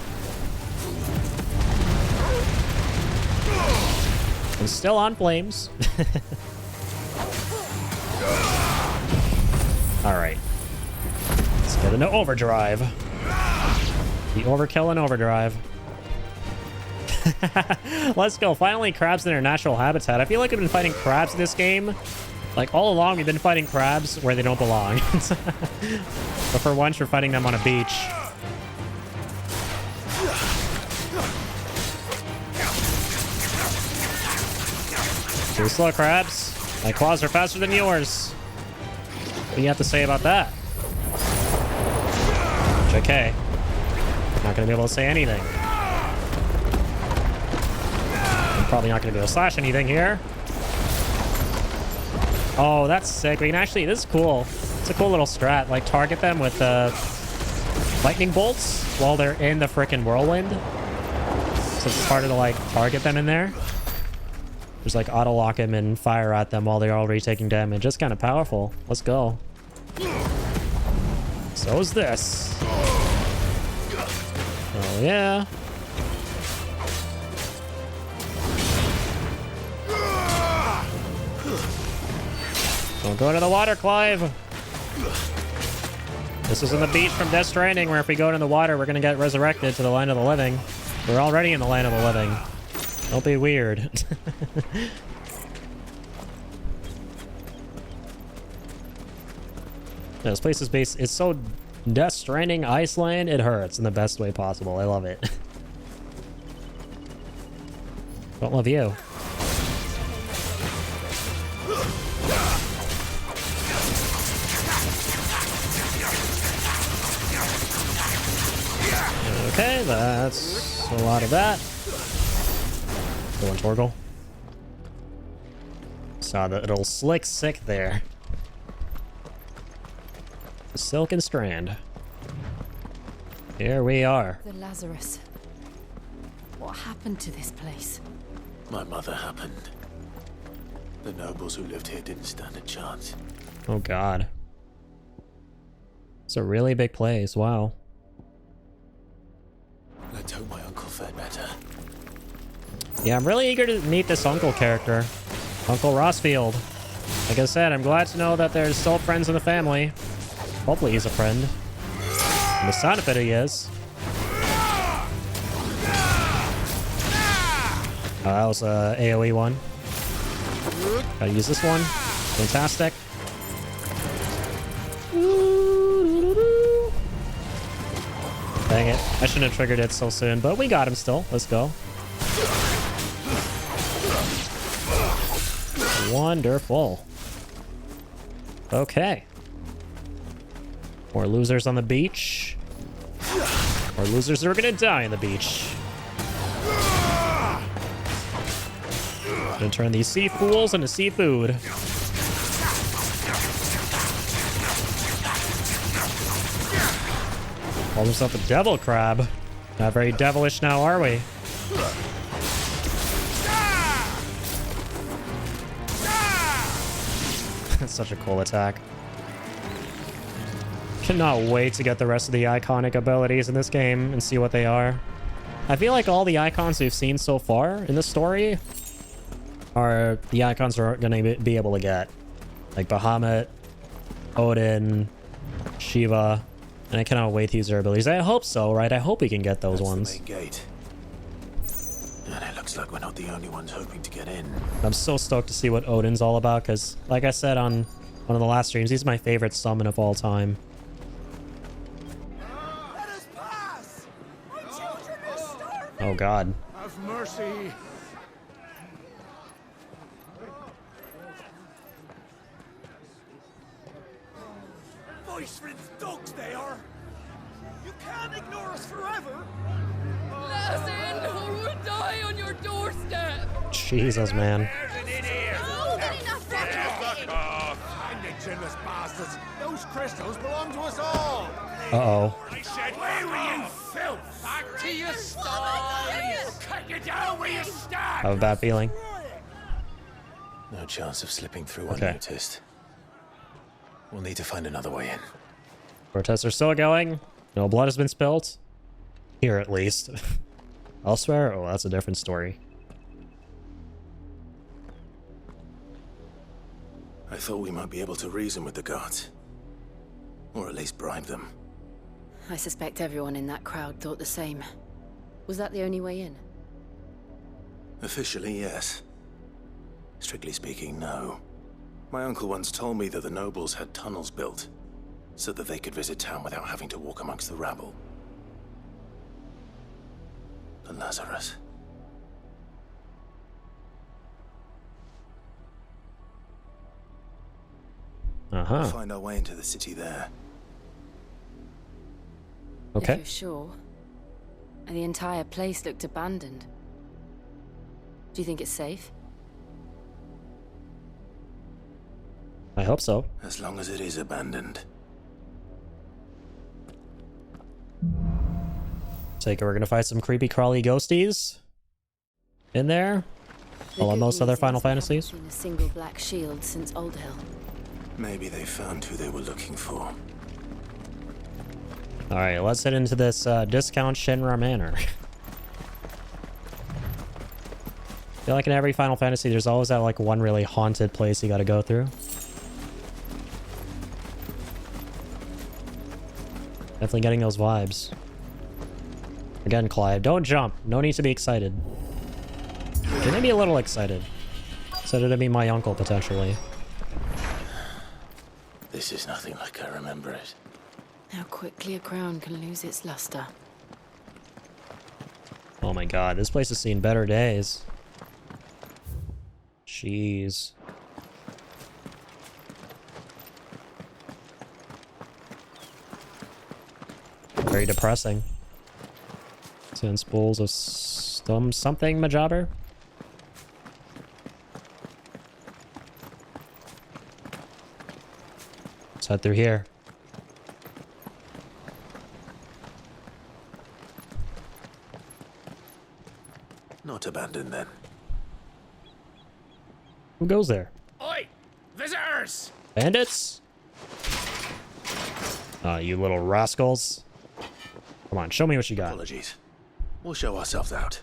And still on flames. Alright. Let's get into overdrive. The overkill and overdrive. Let's go. Finally, crabs in their natural habitat. I feel like I've been fighting crabs in this game. Like, all along, we've been fighting crabs where they don't belong. But for once, we're fighting them on a beach. Too slow, crabs. My claws are faster than yours. What do you have to say about that? JK. Not gonna be able to say anything. I'm probably not gonna be able to slash anything here. Oh, that's sick. We can actually... This is cool. It's a cool little strat. Like, target them with lightning bolts while they're in the frickin' whirlwind. So it's harder to, like, target them in there. Just, like, auto-lock them and fire at them while they're already taking damage. It's kind of powerful. Let's go. So is this. Oh, yeah. Don't go to the water, Clive. This isn't the beach from Death Stranding, where if we go to the water, we're going to get resurrected to the land of the living. We're already in the land of the living. Don't be weird. Yeah, this place is based... It's so Death Stranding, Iceland, it hurts in the best way possible. I love it. Don't love you. Okay, that's a lot of that. Go on, Torgal. Saw the little slick sick there. The Silken Strand. Here we are. The Lazarus. What happened to this place? My mother happened. The nobles who lived here didn't stand a chance. Oh god. It's a really big place, wow. Let's hope my uncle fared better. Yeah, I'm really eager to meet this uncle character. Uncle Rossfield. Like I said, I'm glad to know that there's still friends in the family. Hopefully he's a friend. And the sound of it, he is. That was a AoE one. Gotta use this one. Fantastic. Dang it. I shouldn't have triggered it so soon, but we got him still. Let's go. Wonderful. Okay. More losers on the beach. More losers are gonna die on the beach. Gonna turn these sea fools into seafood. Call himself a devil crab. Not very devilish now, are we? That's such a cool attack. Cannot wait to get the rest of the iconic abilities in this game and see what they are. I feel like all the icons we've seen so far in the story are the icons we're going to be able to get. Like Bahamut, Odin, Shiva, and I cannot wait to use their abilities. I hope so, right? I hope we can get those ones. The main gate. And it looks like we're not the only ones hoping to get in. I'm so stoked to see what Odin's all about, because like I said on one of the last streams, he's my favorite summon of all time. Oh god. Have mercy. Voice for the dogs they are. You can't ignore us forever. Let us in or we'll die on your doorstep. Jesus, man. Generous bastards. Those crystals belong to us all. Uh-oh. I said, where were you, filth? Back to your sties. We'll cut you down where you stand. I have a bad feeling. No chance of slipping through Okay. unnoticed. We'll need to find another way in. Protests are still going. No blood has been spilled. Here, at least. Elsewhere? Oh, that's a different story. I thought we might be able to reason with the guards. Or at least bribe them. I suspect everyone in that crowd thought the same. Was that the only way in? Officially, yes. Strictly speaking, no. My uncle once told me that the nobles had tunnels built, so that they could visit town without having to walk amongst the rabble. But Lazarus... Uh-huh. We'll find our way into the city there. Okay. If you're sure. And the entire place looked abandoned. Do you think it's safe? I hope so. As long as it is abandoned. Take it, we're gonna fight some creepy crawly ghosties in there. Well, on most other Final Fantasies. Seen a single black shield since Old Hill. Maybe they found who they were looking for. Alright, let's head into this discount Shinra Manor. I feel like in every Final Fantasy, there's always that like one really haunted place you gotta go through. Definitely getting those vibes. Again, Clive, don't jump. No need to be excited. Can they be a little excited? Excited to be my uncle, potentially. This is nothing like I remember it. How quickly a crown can lose its luster. Oh my god, this place has seen better days. Jeez. Very depressing. Send spools of something, Majabber? Let's head through here. Not abandoned then. Who goes there? Oi! Visitors! Bandits? You little rascals. Come on, show me what you got. Apologies. We'll show ourselves out.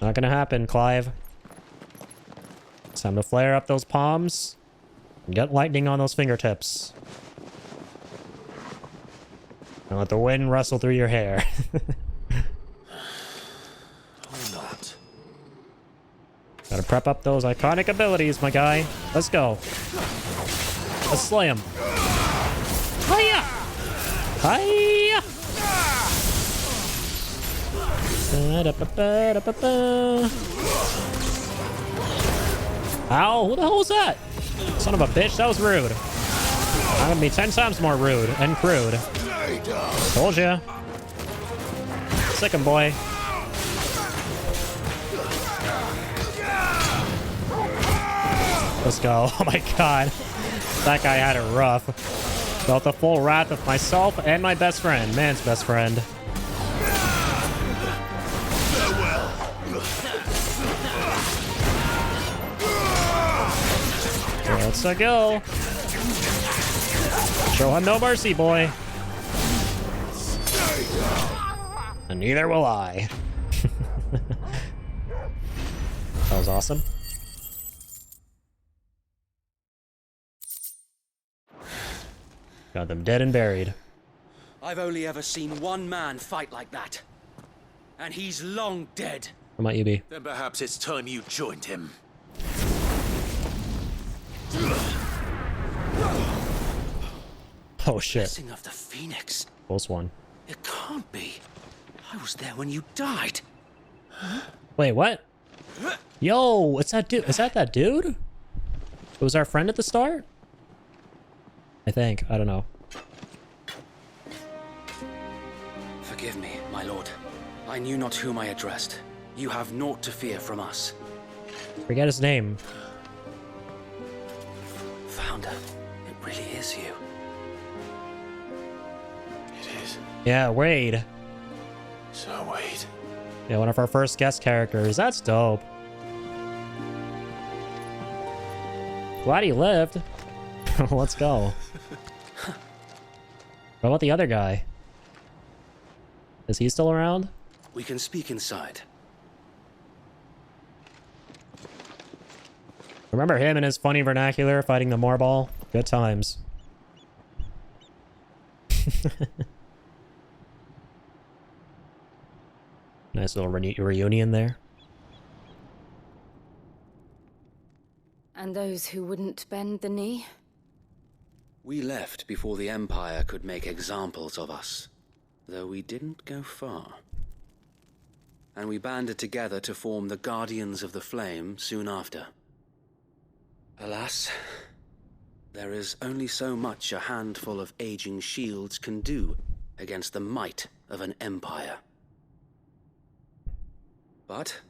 Not gonna happen, Clive. It's time to flare up those palms and get lightning on those fingertips. And let the wind rustle through your hair. Or not. Gotta prep up those iconic abilities, my guy. Let's go. Let's slay him. Hiya! Hiya! Ow, who the hell was that? Son of a bitch, that was rude. I'm gonna be 10 times more rude and crude. Told ya. Sick him, boy. Let's go. Oh my god. That guy had it rough. Felt the full wrath of myself and my best friend. Man's best friend. Let's go. Show him no mercy, boy. And neither will I. That was awesome. Got them dead and buried. I've only ever seen one man fight like that. And he's long dead. What might you be? Then perhaps it's time you joined him. Oh shit. Blessing of the Phoenix. Close one. It can't be. I was there when you died. Wait, what? Yo, it's that dude. Is that dude? It was our friend at the start? I think. I don't know. Forgive me, my lord. I knew not whom I addressed. You have naught to fear from us. Forget his name. Founder, it really is you. It is. Yeah, Wade. So Wade. Yeah, one of our first guest characters. That's dope. Glad he lived. Let's go. What about the other guy? Is he still around? We can speak inside. Remember him and his funny vernacular fighting the Moorball? Good times. Nice little reunion there. And those who wouldn't bend the knee? We left before the Empire could make examples of us, though we didn't go far. And we banded together to form the Guardians of the Flame soon after. Alas, there is only so much a handful of aging shields can do against the might of an empire. But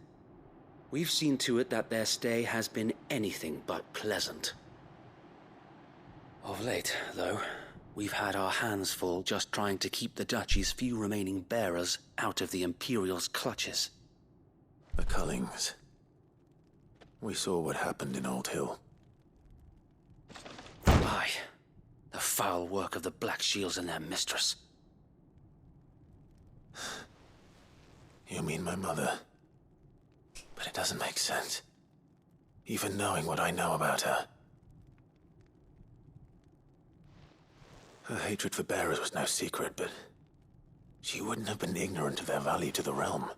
we've seen to it that their stay has been anything but pleasant. Of late, though, we've had our hands full just trying to keep the Duchy's few remaining bearers out of the Imperial's clutches. The Cullings. We saw what happened in Old Hill. Aye, the foul work of the Black Shields and their mistress. You mean my mother? But it doesn't make sense. Even knowing what I know about her. Her hatred for bearers was no secret, but she wouldn't have been ignorant of their value to the realm.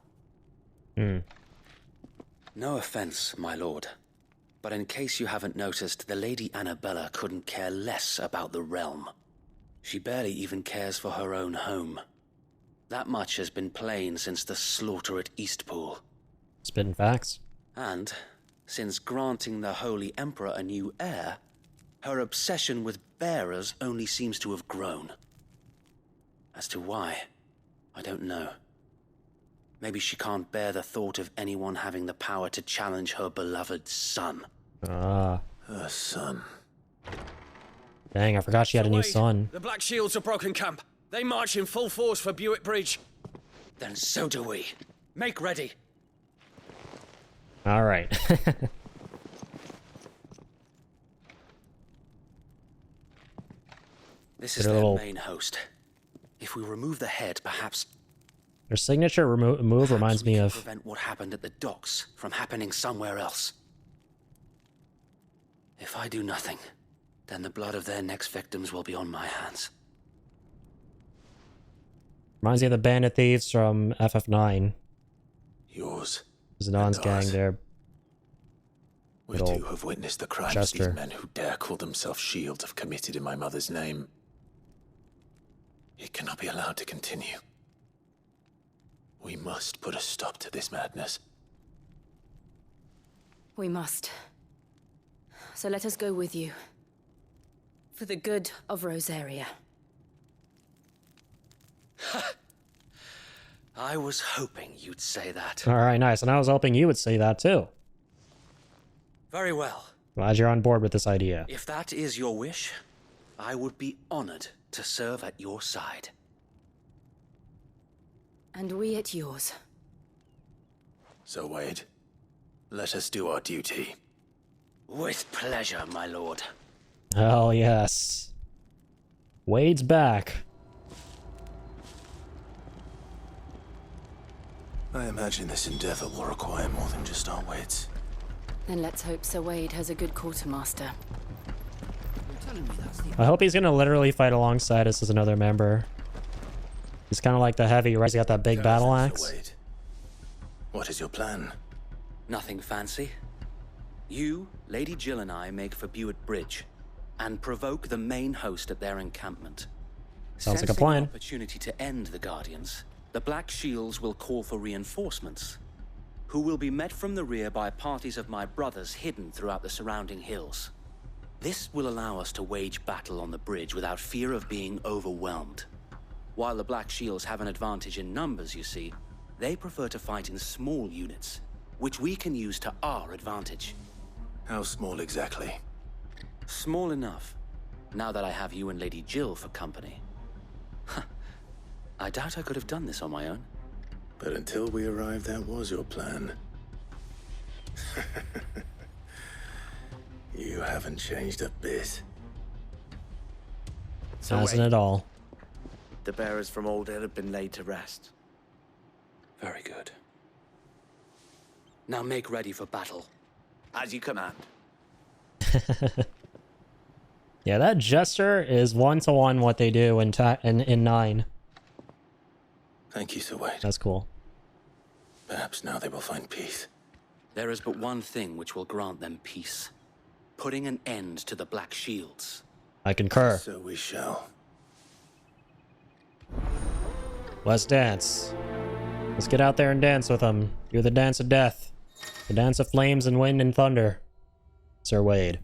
No offense, my lord, but in case you haven't noticed, the Lady Annabella couldn't care less about the realm. She barely even cares for her own home. That much has been plain since the slaughter at Eastpool. Spitting facts. And, since granting the Holy Emperor a new heir, her obsession with bearers only seems to have grown. As to why, I don't know. Maybe she can't bear the thought of anyone having the power to challenge her beloved son. Ah. Her son. Dang, I forgot she had a new son. The Black Shields have broken camp. They march in full force for Buick Bridge. Then so do we. Make ready. All right. This is their main host. If we remove the head, perhaps Their signature move reminds me of... prevent what happened at the docks from happening somewhere else. If I do nothing, then the blood of their next victims will be on my hands. Reminds me of the Bandit Thieves from FF9. Yours. Zanon's and gang ours. there. We Good too old have witnessed the crimes Chester. these men who dare call themselves shields have committed in my mother's name. It cannot be allowed to continue. We must put a stop to this madness. We must. So let us go with you. For the good of Rosaria. I was hoping you'd say that. Alright, nice. And I was hoping you would say that too. Very well. Glad you're on board with this idea. If that is your wish, I would be honored to serve at your side. And we at yours. So, Wade, let us do our duty. With pleasure, my lord. Hell yes. Wade's back. I imagine this endeavor will require more than just our wits. Then let's hope Sir Wade has a good quartermaster. I hope he's gonna literally fight alongside us as another member. He's kind of like the heavy, right? He's got that big battle axe. Wade, what is your plan? Nothing fancy. You, Lady Jill and I make for Buett Bridge and provoke the main host at their encampment. Sounds like a Sensing plan. an opportunity to end the Guardians, the Black Shields will call for reinforcements, who will be met from the rear by parties of my brothers hidden throughout the surrounding hills. This will allow us to wage battle on the bridge without fear of being overwhelmed. While the Black Shields have an advantage in numbers, you see, they prefer to fight in small units, which we can use to our advantage. How small exactly? Small enough, now that I have you and Lady Jill for company. I doubt I could have done this on my own. But until we arrived, that was your plan. You haven't changed a bit. So Hasn't wait, it all? the bearers from Old Hill have been laid to rest. Very good. Now make ready for battle. As you command. Yeah, that Jester is 1-to-1 what they do in 9. Thank you, Sir Wade. That's cool. Perhaps now they will find peace. There is but one thing which will grant them peace. Putting an end to the Black Shields. I concur. So we shall. Let's dance. Let's get out there and dance with them. Do the dance of death. The dance of flames and wind and thunder. Sir Wade.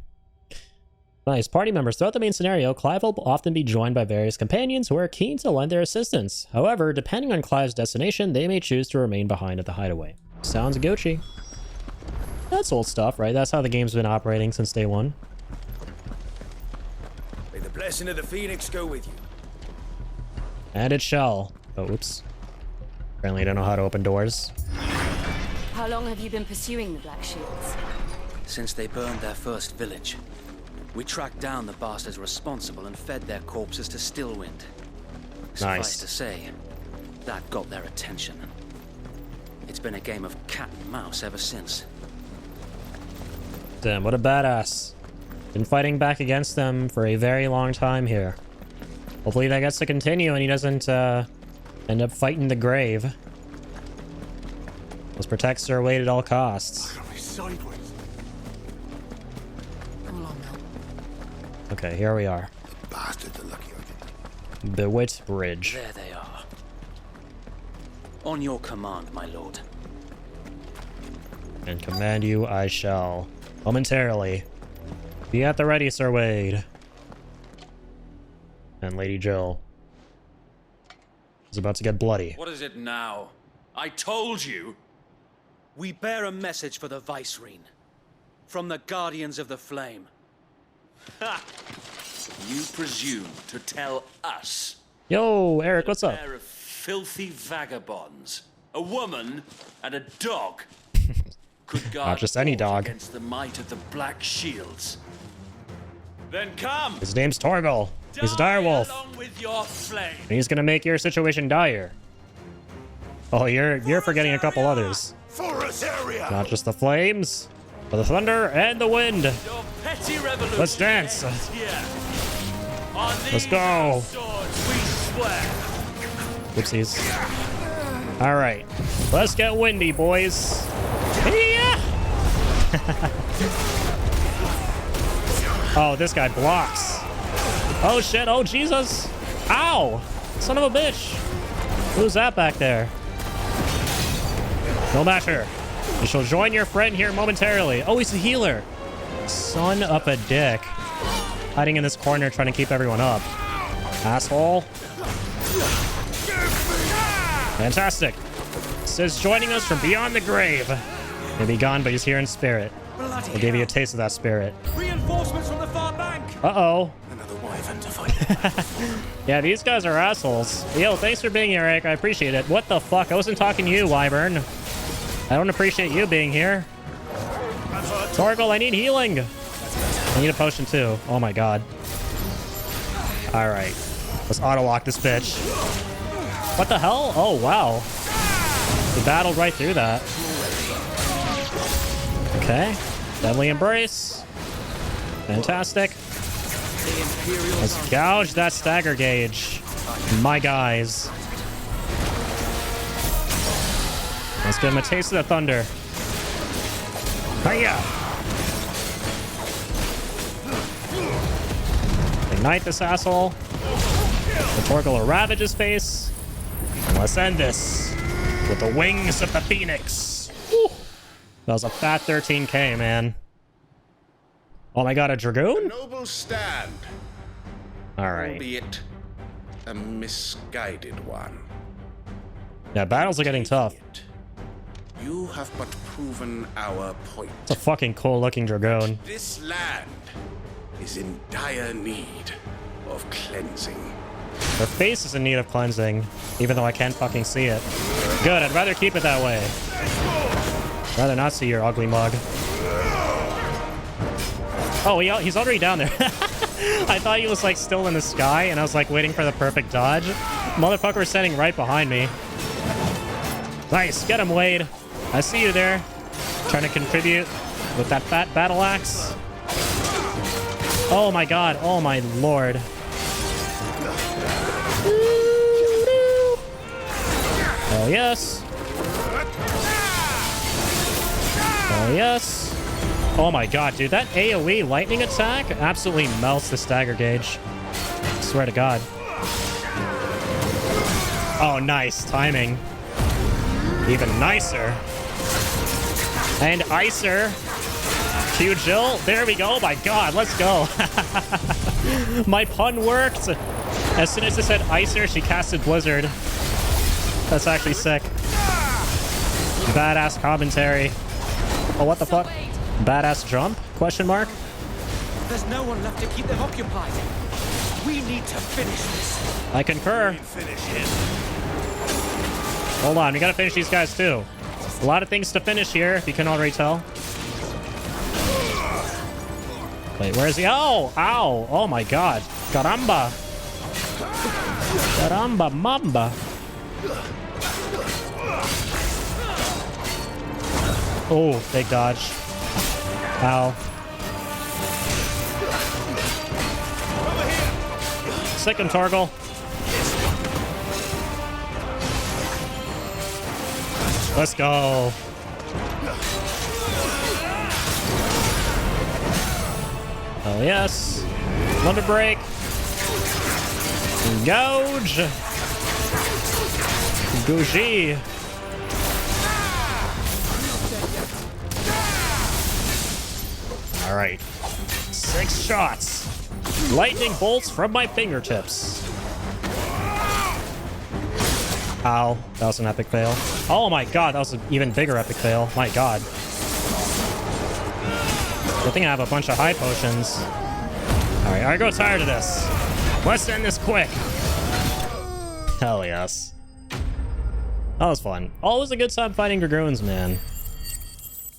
Nice. Party members. Throughout the main scenario, Clive will often be joined by various companions who are keen to lend their assistance. However, depending on Clive's destination, they may choose to remain behind at the hideaway. Sounds Gucci. That's old stuff, right? That's how the game's been operating since day one. May the blessing of the Phoenix go with you. And it shall. Oh, oops. Apparently I don't know how to open doors. How long have you been pursuing the Black Shields? Since they burned their first village, we tracked down the bastards responsible and fed their corpses to Stillwind. Suffice to say, that got their attention. It's been a game of cat and mouse ever since. Damn, what a badass. Been fighting back against them for a very long time here. Hopefully that gets to continue and he doesn't end up fighting the grave. Let's protect Sir Wade at all costs. Sideways. Come along now. Okay, here we are. Bastards are lucky I didn't. Buett Bridge. There they are. On your command, my lord. And command you I shall. Momentarily. Be at the ready, Sir Wade. And Lady Jill is about to get bloody. What is it now? I told you! We bear a message for the Vicereine. From the Guardians of the Flame. Ha! You presume to tell us? Yo, Eric, what's up? A pair of filthy vagabonds, a woman, and a dog could guard Not just any dog. against the might of the Black Shields. Then come! His name's Torgal. He's a direwolf. Along with your flame. And he's gonna make your situation dire. Oh, you're forgetting a couple others. For Rosaria! Not just the flames. For the thunder and the wind. Your petty revolution. Let's dance. Yeah. On Let's go. swords we swear. Oopsies. All right. Let's get windy, boys. Yeah. Oh, this guy blocks. Oh, shit. Oh, Jesus. Ow. Son of a bitch. Who's that back there? No matter. You shall join your friend here momentarily. Oh, he's the healer. Son of a dick. Hiding in this corner trying to keep everyone up. Asshole. Fantastic. Says joining us from beyond the grave. Maybe gone, but he's here in spirit. I gave you a taste of that spirit. Reinforcements from the far bank. Uh-oh. Another wyvern to fight. Yeah, these guys are assholes. Yo, thanks for being here, Eric. I appreciate it. What the fuck? I wasn't talking to you, wyvern. I don't appreciate you being here. Torgal, I need healing. I need a potion too. Oh my god. Alright. Let's auto-lock this bitch. What the hell? Oh, wow. He battled right through that. Okay. Deadly Embrace. Fantastic. Let's gouge that stagger gauge. My guys. Let's give him a taste of the thunder. Hiya! Ignite this asshole. The Torgal will ravage his face. And let's end this with the wings of the Phoenix. Woo. That was a fat 13k, man. Oh my god, a Dragoon? A noble stand. Alright. Albeit a misguided one. Yeah, battles are getting tough. You have but proven our point. It's a fucking cool looking Dragoon. This land is in dire need of cleansing. Her face is in need of cleansing, even though I can't fucking see it. Good, I'd rather keep it that way. Rather not see your ugly mug. Oh, he's already down there. I thought he was like still in the sky, and I was like waiting for the perfect dodge. Motherfucker was standing right behind me. Nice, get him, Wade. I see you there. Trying to contribute with that fat battle axe. Oh my god, oh my lord. Oh yes. Oh yes. Oh my god, dude, that AoE lightning attack absolutely melts the stagger gauge. I swear to god. Oh, nice timing. Even nicer. And Icer. Q Jill. There we go. My god, let's go. My pun worked. As soon as I said Icer, she casted Blizzard. That's actually sick. Badass commentary. Oh, what the fuck? Badass jump? Question mark? There's no one left to keep them occupied. We need to finish this. I concur. Finish him. Hold on, we gotta finish these guys too. A lot of things to finish here, if you can already tell. Wait, where is he? Oh! Ow! Oh my god. Caramba! Caramba mamba! Oh, big dodge. Ow. Sick him, Torgal. Let's go. Oh, yes. Lumber break. Gouge. Gougie. All right. 6 shots. Lightning bolts from my fingertips. Ow. That was an epic fail. Oh my god, that was an even bigger epic fail. My god. Good thing I have a bunch of high potions. Alright, I grow tired of this. Let's end this quick. Hell yes. That was fun. Always a good time fighting Dragoons, man.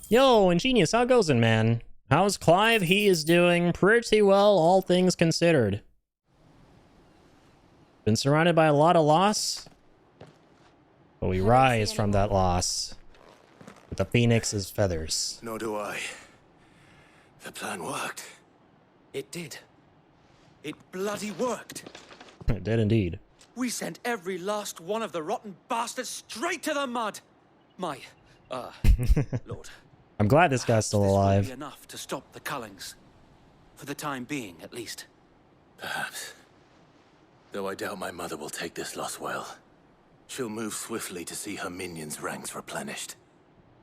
Yo, Ingenious, how goes it, man? How's Clive? He is doing pretty well, all things considered. Been surrounded by a lot of loss, but we rise from that loss with the Phoenix's feathers. Nor do I. The plan worked. It did. It bloody worked. It did indeed. We sent every last one of the rotten bastards straight to the mud. My, Lord. I'm glad this guy's still This alive. will be enough to stop the Cullings. For the time being, at least. Perhaps. Though I doubt my mother will take this loss well. She'll move swiftly to see her minions' ranks replenished.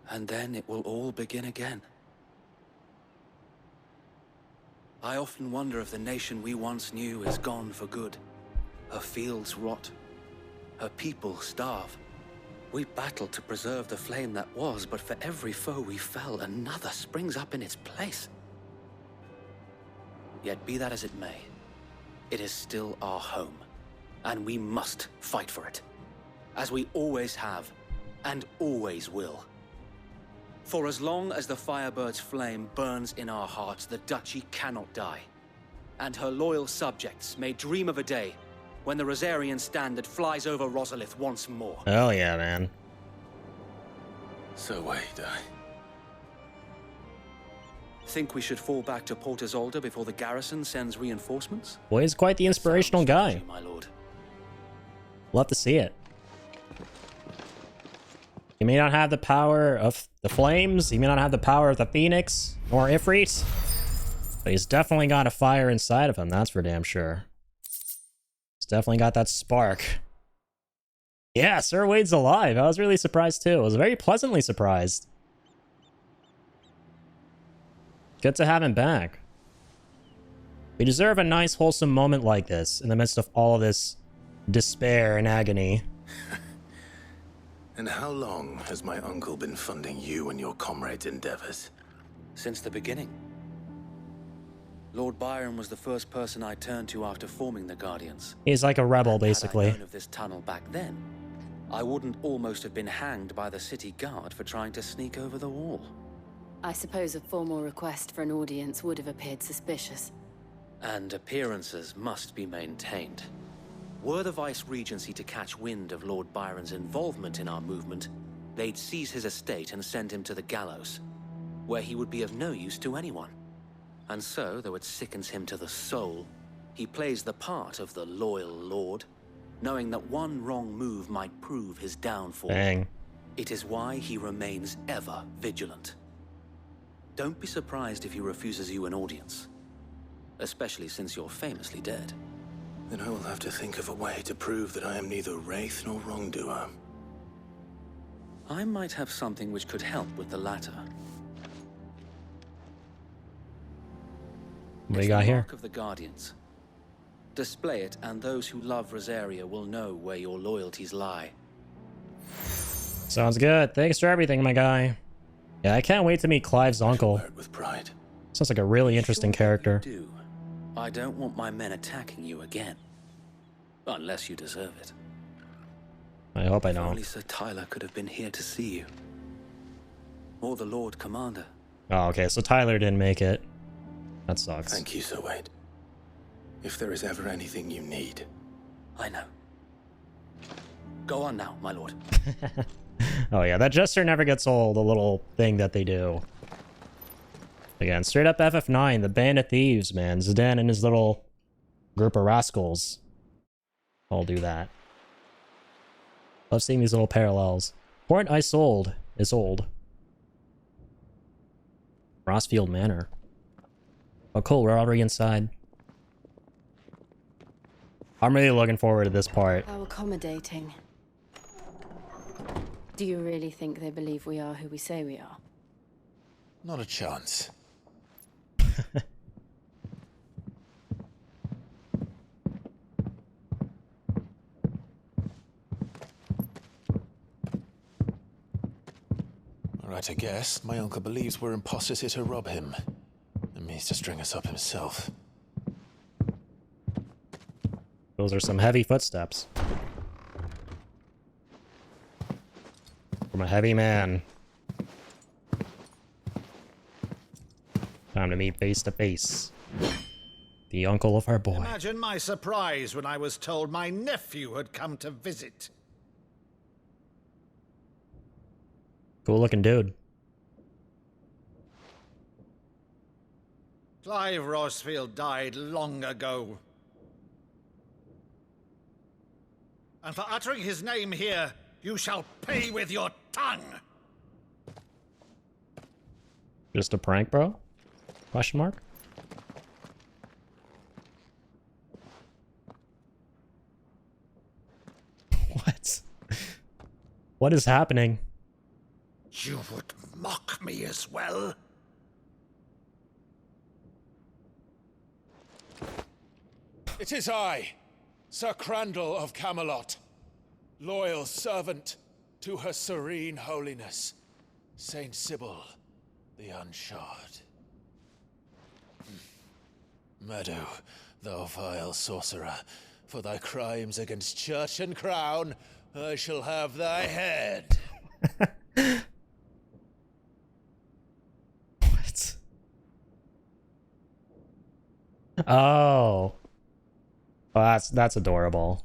And then it will all begin again. I often wonder if the nation we once knew is gone for good. Her fields rot. Her people starve. We battled to preserve the flame that was, but for every foe we fell, another springs up in its place. Yet be that as it may, it is still our home, and we must fight for it, as we always have, and always will. For as long as the Firebird's flame burns in our hearts, the Duchy cannot die, and her loyal subjects may dream of a day when the Rosarian standard flies over Rosalith once more. Hell yeah, man. So wait, Think we should fall back to Port Isolde before the garrison sends reinforcements? Boy, he's quite the inspirational guy. My lord. Love to see it. He may not have the power of the flames, he may not have the power of the Phoenix, or Ifrit, but he's definitely got a fire inside of him, that's for damn sure. He's definitely got that spark. Yeah, Sir Wade's alive. I was really surprised too. I was very pleasantly surprised. Good to have him back. We deserve a nice, wholesome moment like this in the midst of all of this despair and agony. And how long has my uncle been funding you and your comrades' endeavors? Since the beginning. Lord Byron was the first person I turned to after forming the Guardians. He's like a rebel, basically. Had I known of this tunnel back then, I wouldn't almost have been hanged by the city guard for trying to sneak over the wall. I suppose a formal request for an audience would have appeared suspicious. And appearances must be maintained. Were the Vice-Regency to catch wind of Lord Byron's involvement in our movement, they'd seize his estate and send him to the gallows, where he would be of no use to anyone. And so, though it sickens him to the soul, he plays the part of the loyal lord, knowing that one wrong move might prove his downfall. Dang. It is why he remains ever vigilant. Don't be surprised if he refuses you an audience, especially since you're famously dead. Then I will have to think of a way to prove that I am neither wraith nor wrongdoer. I might have something which could help with the latter. What do you got here? Mark of the Guardians. Display it, and those who love Rosaria will know where your loyalties lie. Sounds good. Thanks for everything, my guy. Yeah, I can't wait to meet Clive's uncle. With pride. Sounds like a really interesting character. I don't want my men attacking you again. Unless you deserve it. I hope I If don't. only Sir Tyler could have been here to see you. Or the Lord Commander. Oh, okay, so Tyler didn't make it. That sucks. Thank you, Sir Wade. If there is ever anything you need. I know. Go on now, my lord. Oh yeah, that gesture never gets old, the little thing that they do. Again, straight up FF9, the band of thieves, man. Zidane and his little group of rascals all do that. Love seeing these little parallels. Port Isolde is old. Rossfield Manor. Oh cool, we're already inside. I'm really looking forward to this part. How accommodating. Do you really think they believe we are who we say we are? Not a chance. Alright, I guess. My uncle believes we're imposters here to rob him. And means to string us up himself. Those are some heavy footsteps. From a heavy man. Time to meet face to face. The uncle of our boy. Imagine my surprise when I was told my nephew had come to visit. Cool looking dude. Clive Rosfield died long ago. And for uttering his name here, you shall pay with your tongue! Just a prank, bro? Question mark? What? What is happening? You would mock me as well? It is I, Sir Crandall of Camelot, loyal servant to Her Serene Holiness, Saint Sybil the Unshod. Meadow, thou vile sorcerer, for thy crimes against church and crown, I shall have thy head. What? Oh. Oh, that's adorable.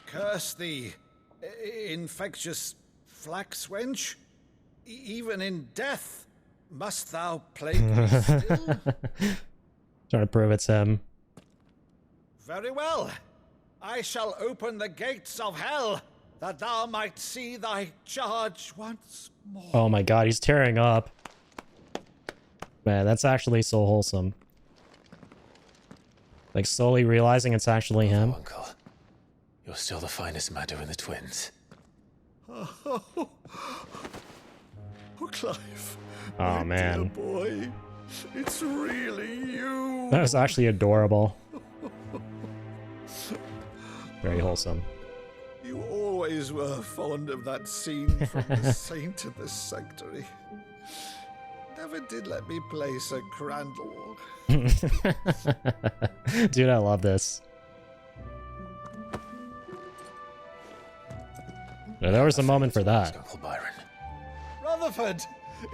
Curse thee, infectious flax wench. Even in death, must thou plague me still? Trying to prove it's him. Very well. I shall open the gates of hell, that thou might see thy charge once more. Oh my god, he's tearing up. Man, that's actually so wholesome. Like, slowly realizing it's actually him. Uncle, you're still the finest Meadow in the twins. Oh, Clive. Oh, man. Dear boy, it's really you. That was actually adorable. Very wholesome. You always were fond of that scene from The Saint of the Sanctuary. Never did let me play Sir Crandall. Dude, I love this. Yeah, there was a moment for that. Uncle Byron. Rutherford,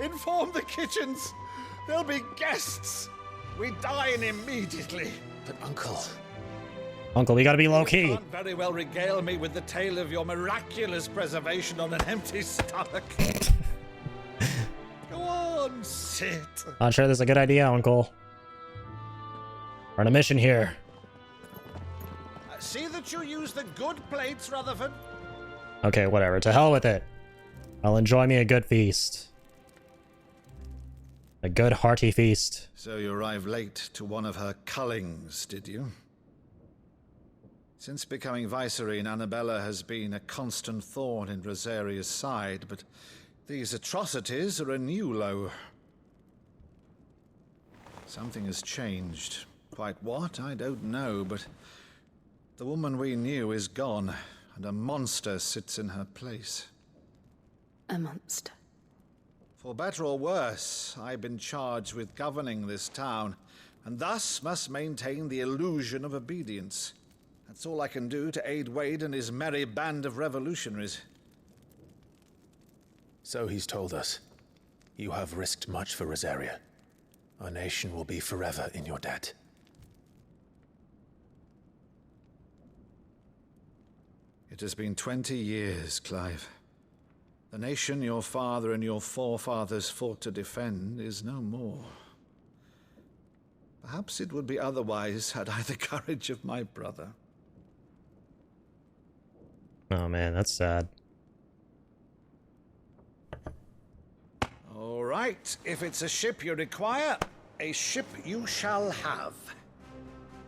inform the kitchens. There'll be guests. We dine immediately. But Uncle... Uncle, we gotta be low-key. You can't very well regale me with the tale of your miraculous preservation on an empty stomach. Go on, sit. Not sure this is a good idea, Uncle. We're on a mission here. See that you use the good plates, Rutherford. Okay, whatever. To hell with it. I'll enjoy me a good feast. A good hearty feast. So you arrived late to one of her cullings, did you? Since becoming Vicereine, Annabella has been a constant thorn in Rosaria's side, but these atrocities are a new low. Something has changed. Quite what, I don't know, but the woman we knew is gone, and a monster sits in her place. A monster? For better or worse, I've been charged with governing this town, and thus must maintain the illusion of obedience. That's all I can do to aid Wade and his merry band of revolutionaries. So he's told us. You have risked much for Rosaria. Our nation will be forever in your debt. It has been 20 years, Clive. The nation your father and your forefathers fought to defend is no more. Perhaps it would be otherwise had I the courage of my brother. Oh man, that's sad. All right, if it's a ship you require, a ship you shall have.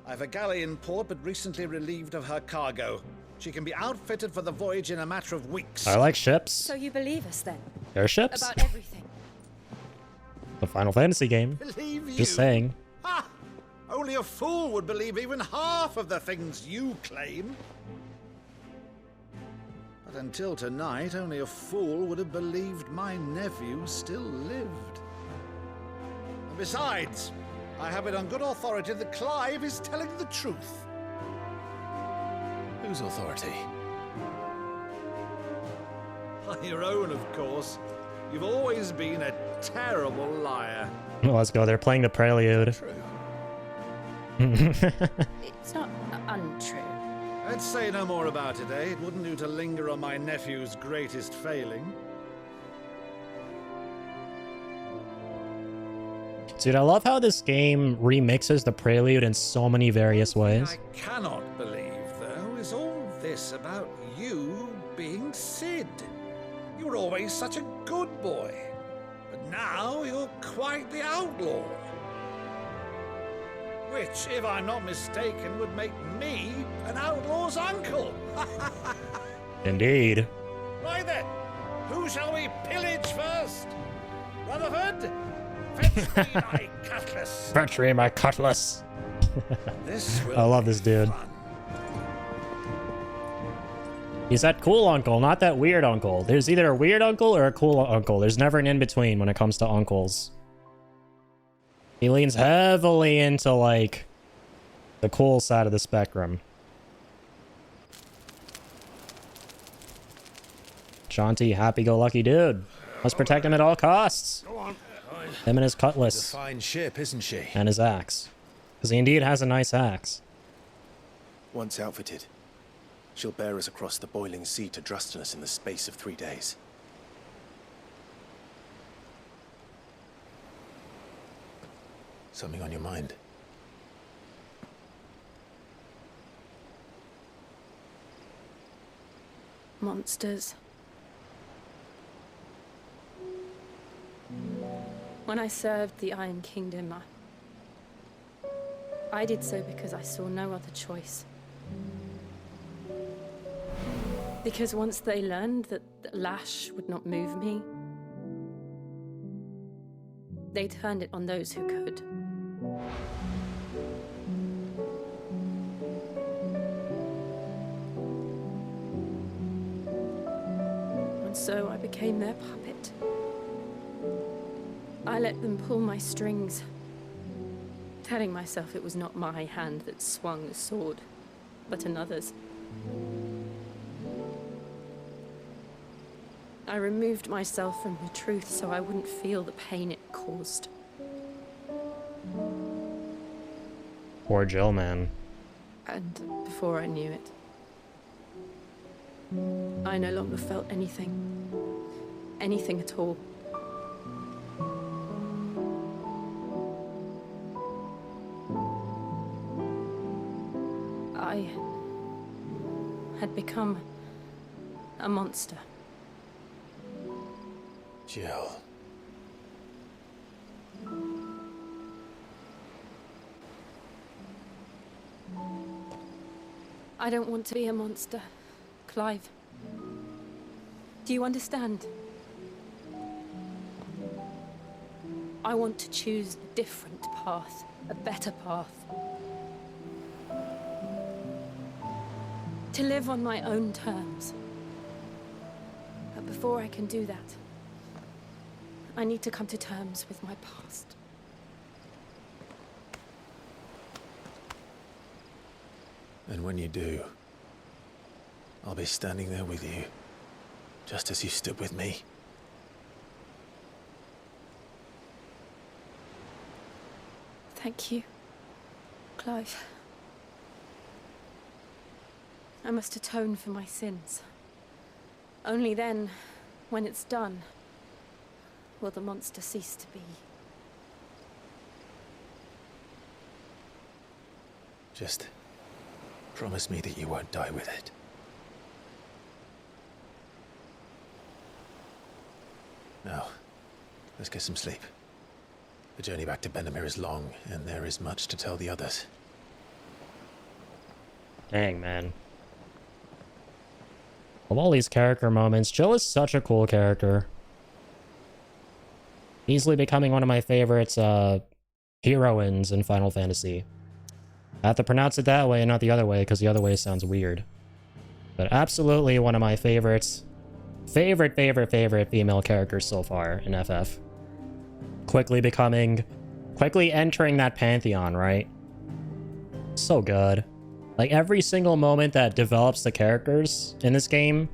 I've a galley in port, but recently relieved of her cargo. She can be outfitted for the voyage in a matter of weeks. I like ships. So you believe us then? Airships? About everything. The Final Fantasy game. Believe you? Just saying. Ha! Only a fool would believe even half of the things you claim. But until tonight, only a fool would have believed my nephew still lived. And besides, I have it on good authority that Clive is telling the truth. Whose authority? Your own, of course. You've always been a terrible liar. Well, let's go. They're playing the prelude. It's not untrue. Let's say no more about it, eh? It wouldn't do to linger on my nephew's greatest failing. Dude, I love how this game remixes the prelude in so many various ways. I cannot believe, though, is all this about you being Cid. You were always such a good boy, but now you're quite the outlaw. Which, if I'm not mistaken, would make me an outlaw's uncle. Indeed. Right then, who shall we pillage first? Rutherford? Fetch me my cutlass. Fetch me my cutlass. This will I love this dude. He's that cool uncle, not that weird uncle. There's either a weird uncle or a cool uncle. There's never an in-between when it comes to uncles. He leans heavily into, like, the cool side of the spectrum. Jaunty, happy-go-lucky dude. Must protect him at all costs. Him and his cutlass. She's a fine ship, isn't she? And his axe. Because he indeed has a nice axe. Once outfitted, she'll bear us across the boiling sea to Drustinus in the space of 3 days. Something on your mind? Monsters. When I served the Iron Kingdom, I did so because I saw no other choice. Because once they learned that the lash would not move me, they turned it on those who could. And so I became their puppet. I let them pull my strings, telling myself it was not my hand that swung the sword, but another's. I removed myself from the truth so I wouldn't feel the pain it caused. Poor Jill, man. And before I knew it, I no longer felt anything. Anything at all. I had become a monster. Jill. I don't want to be a monster, Clive. Do you understand? I want to choose a different path, a better path. To live on my own terms. But before I can do that, I need to come to terms with my past. And when you do, I'll be standing there with you, just as you stood with me. Thank you, Clive. I must atone for my sins. Only then, when it's done, will the monster cease to be. Just promise me that you won't die with it. Now, let's get some sleep. The journey back to Benamir is long, and there is much to tell the others. Dang, man. Of all these character moments, Jill is such a cool character. Easily becoming one of my favorites, heroines in Final Fantasy. I have to pronounce it that way and not the other way, because the other way sounds weird. But absolutely one of my favorites. Favorite female characters so far in FF. Quickly entering that pantheon, right? So good. Like, every single moment that develops the characters in this game,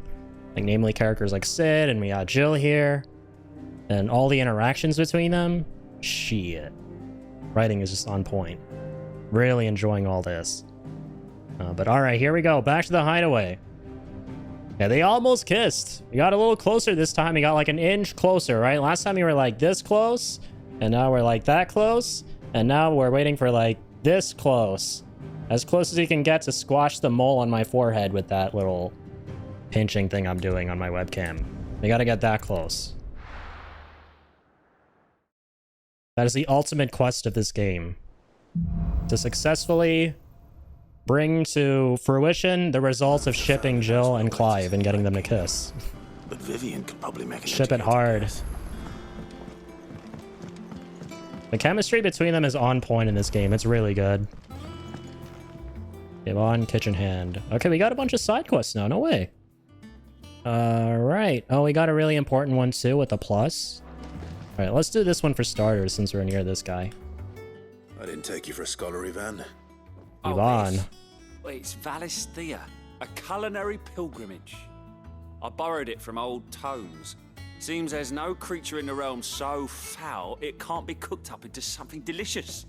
like, namely characters like Cid, and we got Jill here, and all the interactions between them, shit. Writing is just on point. Really enjoying all this. But alright, here we go. Back to the hideaway. Yeah, they almost kissed. We got a little closer this time. We got like an inch closer, right? Last time we were like this close. And now we're like that close. And now we're waiting for like this close. As close as you can get to squash the mole on my forehead with that little pinching thing I'm doing on my webcam. We gotta get that close. That is the ultimate quest of this game. To successfully bring to fruition the results of shipping Jill and Clive and getting them to kiss. But Vivian could probably make an Ship it hard. The chemistry between them is on point in this game. It's really good. Yvonne, kitchen hand. Okay, we got a bunch of side quests now. No way. Alright. Oh, we got a really important one too with a plus. Alright, let's do this one for starters since we're near this guy. I didn't take you for a scholar, Ivan. Yvonne. It's Valisthea, a culinary pilgrimage. I borrowed it from old tomes. Seems there's no creature in the realm so foul it can't be cooked up into something delicious.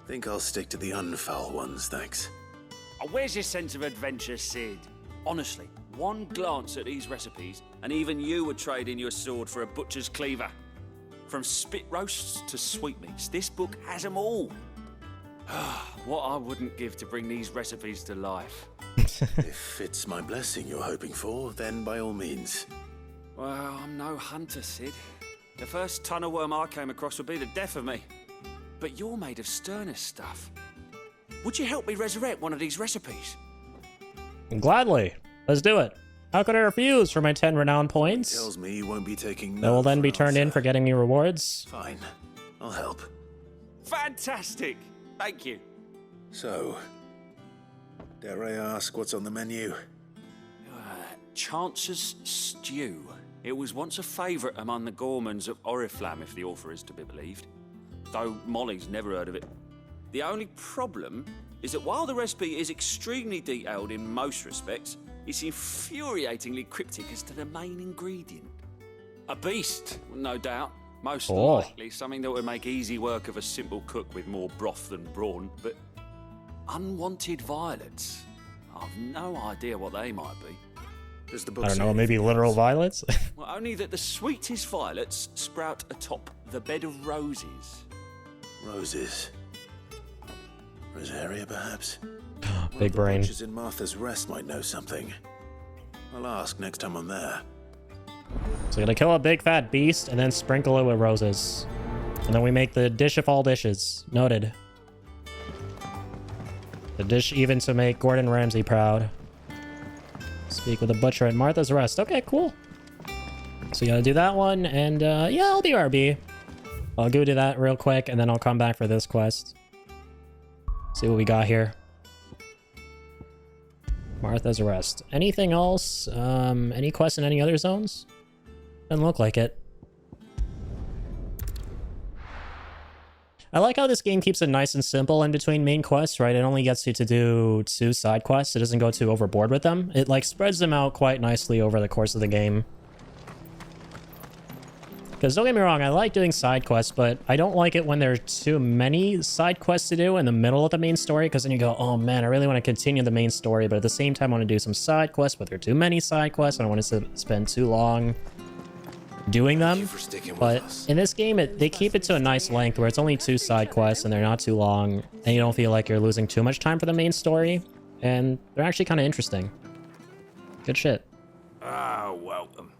Think I'll stick to the unfoul ones, thanks. Oh, where's your sense of adventure, Sid? Honestly, one glance at these recipes, and even you would trade in your sword for a butcher's cleaver. From spit roasts to sweetmeats, this book has them all. What I wouldn't give to bring these recipes to life. If it's my blessing you're hoping for, then by all means. Well, I'm no hunter, Sid. The first ton of worm I came across would be the death of me. But you're made of sterner stuff. Would you help me resurrect one of these recipes? Gladly. Let's do it. How could I refuse for my 10 renown points? Tells me you won't be taking That will then be turned in for getting me rewards. Fine. I'll help. Fantastic! Thank you. So, dare I ask what's on the menu? Chance's Stew. It was once a favourite among the gourmands of Oriflamme, if the author is to be believed. Though Molly's never heard of it. The only problem is that while the recipe is extremely detailed in most respects, it's infuriatingly cryptic as to the main ingredient. A beast, no doubt. Most likely something that would make easy work of a simple cook with more broth than brawn, but unwanted violets. I've no idea what they might be. Does the book I don't know, maybe literal violets? Well, only that the sweetest violets sprout atop the bed of roses. Roses. Rosaria, perhaps? Big brain. Butchers in Martha's Rest might know something. I'll ask next time I'm there. So gonna kill a big fat beast and then sprinkle it with roses. And then we make the dish of all dishes. Noted. The dish even to make Gordon Ramsay proud. Speak with a butcher at Martha's Rest. Okay, cool. So you gotta do that one, and yeah, I'll be RB. I'll go do that real quick, and then I'll come back for this quest. See what we got here. Martha's Rest. Anything else? Any quests in any other zones? Doesn't look like it. I like how this game keeps it nice and simple in between main quests, right? It only gets you to do 2 side quests. It doesn't go too overboard with them. It like spreads them out quite nicely over the course of the game. Because don't get me wrong, I like doing side quests, but I don't like it when there's too many side quests to do in the middle of the main story, because then you go, oh man, I really want to continue the main story, but at the same time I want to do some side quests, but there are too many side quests, I don't want to spend too long doing them. But in this game, they keep it to a nice length where it's only 2 side quests and they're not too long, and you don't feel like you're losing too much time for the main story, and they're actually kind of interesting. Good shit. Ah, welcome.